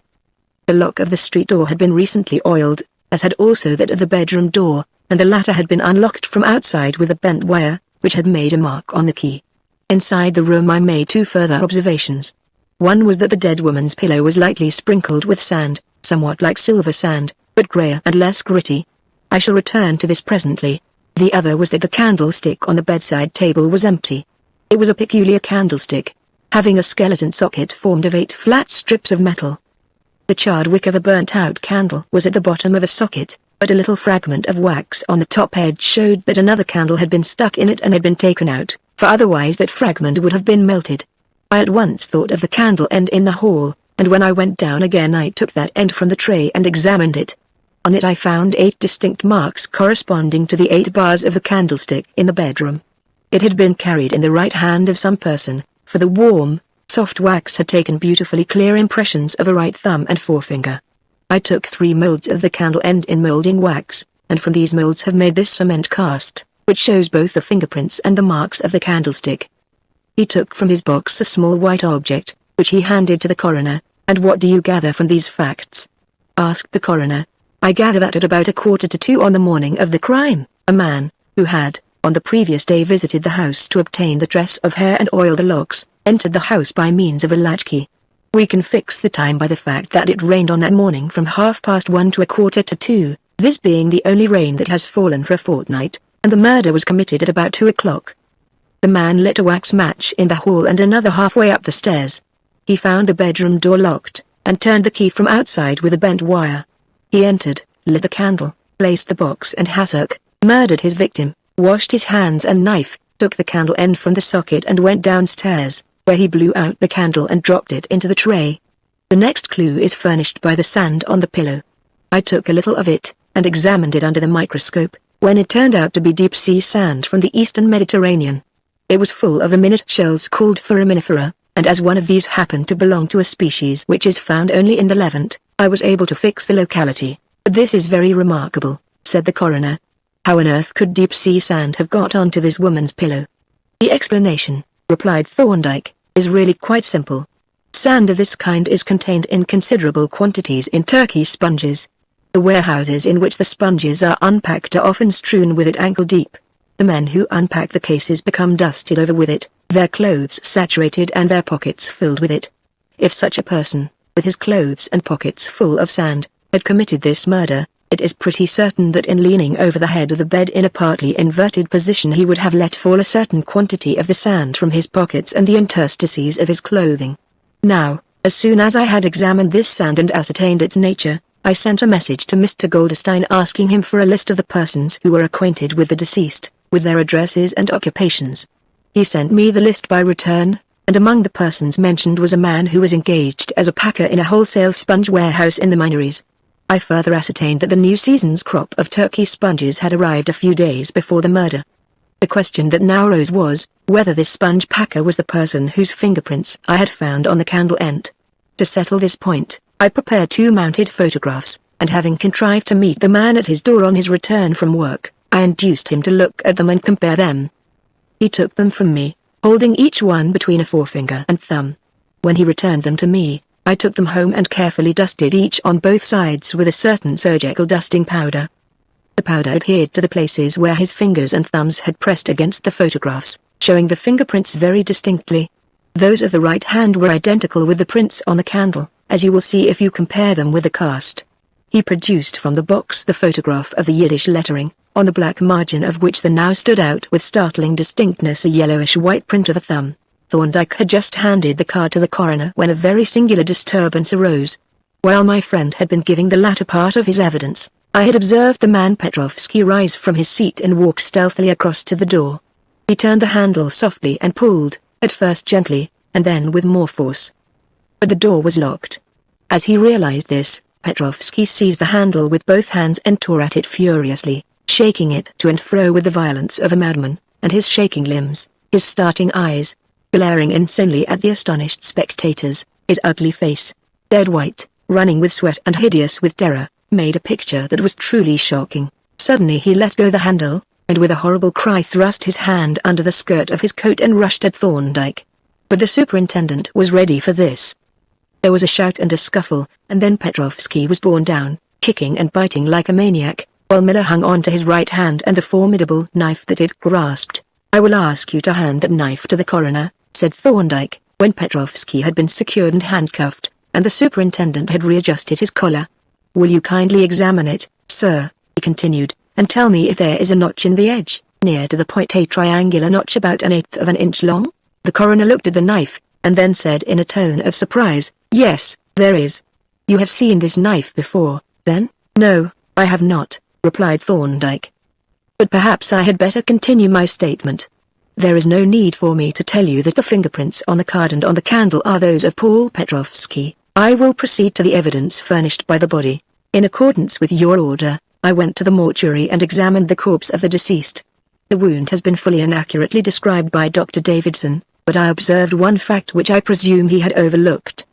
The lock of the street door had been recently oiled, as had also that of the bedroom door, and the latter had been unlocked from outside with a bent wire, which had made a mark on the key. Inside the room I made two further observations. One was that the dead woman's pillow was lightly sprinkled with sand, somewhat like silver sand, but greyer and less gritty. I shall return to this presently. The other was that the candlestick on the bedside table was empty. It was a peculiar candlestick, having a skeleton socket formed of 8 flat strips of metal. The charred wick of a burnt-out candle was at the bottom of a socket, but a little fragment of wax on the top edge showed that another candle had been stuck in it and had been taken out, for otherwise that fragment would have been melted. I at once thought of the candle end in the hall, and when I went down again I took that end from the tray and examined it. On it I found 8 distinct marks corresponding to the 8 bars of the candlestick in the bedroom. It had been carried in the right hand of some person, for the warm, soft wax had taken beautifully clear impressions of a right thumb and forefinger. I took 3 molds of the candle end in molding wax, and from these molds have made this cement cast, which shows both the fingerprints and the marks of the candlestick. He took from his box a small white object, which he handed to the coroner. "And what do you gather from these facts?" asked the coroner. "I gather that at about 1:45 on the morning of the crime, a man, who had, on the previous day visited the house to obtain the dress of hair and oil the locks, entered the house by means of a latchkey. We can fix the time by the fact that it rained on that morning from 1:30 to 1:45, this being the only rain that has fallen for a fortnight, and the murder was committed at about 2 o'clock. The man lit a wax match in the hall and another halfway up the stairs. He found the bedroom door locked, and turned the key from outside with a bent wire. He entered, lit the candle, placed the box and hassock, murdered his victim, washed his hands and knife, took the candle end from the socket and went downstairs, where he blew out the candle and dropped it into the tray. The next clue is furnished by the sand on the pillow. I took a little of it, and examined it under the microscope, when it turned out to be deep-sea sand from the eastern Mediterranean. It was full of the minute shells called foraminifera, and as one of these happened to belong to a species which is found only in the Levant, I was able to fix the locality. This is very remarkable, said the coroner. How on earth could deep-sea sand have got onto this woman's pillow? The explanation, replied Thorndyke, is really quite simple. Sand of this kind is contained in considerable quantities in Turkey sponges. The warehouses in which the sponges are unpacked are often strewn with it ankle deep. The men who unpack the cases become dusted over with it, their clothes saturated and their pockets filled with it. If such a person, with his clothes and pockets full of sand, had committed this murder, it is pretty certain that in leaning over the head of the bed in a partly inverted position he would have let fall a certain quantity of the sand from his pockets and the interstices of his clothing. Now, as soon as I had examined this sand and ascertained its nature, I sent a message to Mr. Goldstein asking him for a list of the persons who were acquainted with the deceased, with their addresses and occupations. He sent me the list by return, and among the persons mentioned was a man who was engaged as a packer in a wholesale sponge warehouse in the Minories. I further ascertained that the new season's crop of Turkey sponges had arrived a few days before the murder. The question that now arose was, whether this sponge packer was the person whose fingerprints I had found on the candle end. To settle this point, I prepared 2 mounted photographs, and having contrived to meet the man at his door on his return from work, I induced him to look at them and compare them. He took them from me, holding each one between a forefinger and thumb. When he returned them to me, I took them home and carefully dusted each on both sides with a certain surgical dusting powder. The powder adhered to the places where his fingers and thumbs had pressed against the photographs, showing the fingerprints very distinctly. Those of the right hand were identical with the prints on the candle, as you will see if you compare them with the cast. He produced from the box the photograph of the Yiddish lettering, on the black margin of which there now stood out with startling distinctness a yellowish-white print of a thumb. Thorndyke had just handed the card to the coroner when a very singular disturbance arose. While my friend had been giving the latter part of his evidence, I had observed the man Petrovsky rise from his seat and walk stealthily across to the door. He turned the handle softly and pulled, at first gently, and then with more force. But the door was locked. As he realized this, Petrovsky seized the handle with both hands and tore at it furiously, shaking it to and fro with the violence of a madman, and his shaking limbs, his starting eyes, glaring insanely at the astonished spectators, his ugly face, dead white, running with sweat and hideous with terror, made a picture that was truly shocking. Suddenly he let go the handle, and with a horrible cry thrust his hand under the skirt of his coat and rushed at Thorndyke. But the superintendent was ready for this. There was a shout and a scuffle, and then Petrovsky was borne down, kicking and biting like a maniac, while Miller hung on to his right hand and the formidable knife that it grasped. "I will ask you to hand that knife to the coroner," said Thorndyke, when Petrovsky had been secured and handcuffed, and the superintendent had readjusted his collar. "Will you kindly examine it, sir," he continued, "and tell me if there is a notch in the edge, near to the point, a triangular notch about 1/8 of an inch long?" The coroner looked at the knife, and then said in a tone of surprise, "Yes, there is." "You have seen this knife before, then?" "No, I have not," replied Thorndyke. "But perhaps I had better continue my statement. There is no need for me to tell you that the fingerprints on the card and on the candle are those of Paul Petrovsky. I will proceed to the evidence furnished by the body. In accordance with your order, I went to the mortuary and examined the corpse of the deceased. The wound has been fully and accurately described by Dr. Davidson, but I observed one fact which I presume he had overlooked.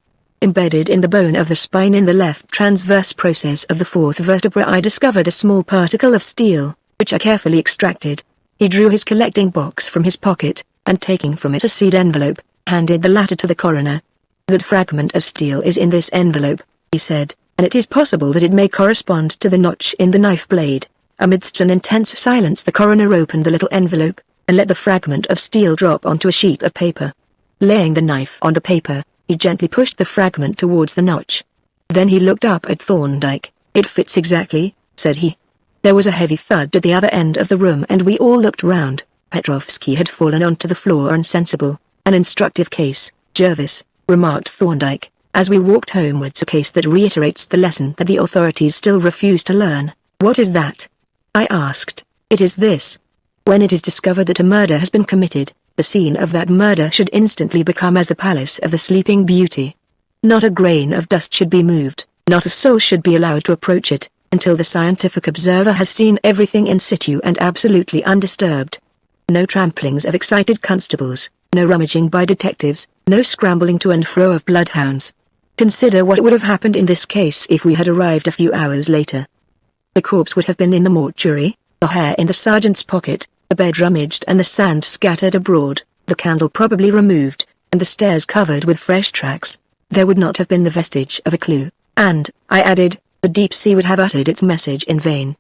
Embedded in the bone of the spine in the left transverse process of the 4th vertebra I discovered a small particle of steel, which I carefully extracted." He drew his collecting box from his pocket, and taking from it a sealed envelope, handed the latter to the coroner. "That fragment of steel is in this envelope," he said, "and it is possible that it may correspond to the notch in the knife blade." Amidst an intense silence the coroner opened the little envelope, and let the fragment of steel drop onto a sheet of paper. Laying the knife on the paper, he gently pushed the fragment towards the notch. Then he looked up at Thorndyke. "It fits exactly," said he. There was a heavy thud at the other end of the room and we all looked round. Petrovsky had fallen onto the floor insensible. "An instructive case, Jervis," remarked Thorndyke, as we walked homewards. "A case that reiterates the lesson that the authorities still refuse to learn." "What is that?" I asked. "It is this. When it is discovered that a murder has been committed, the scene of that murder should instantly become as the palace of the Sleeping Beauty. Not a grain of dust should be moved, not a soul should be allowed to approach it, until the scientific observer has seen everything in situ and absolutely undisturbed. No tramplings of excited constables, no rummaging by detectives, no scrambling to and fro of bloodhounds. Consider what would have happened in this case if we had arrived a few hours later. The corpse would have been in the mortuary, the hair in the sergeant's pocket, the bed rummaged and the sand scattered abroad, the candle probably removed, and the stairs covered with fresh tracks. There would not have been the vestige of a clue, and, I added, the deep sea would have uttered its message in vain.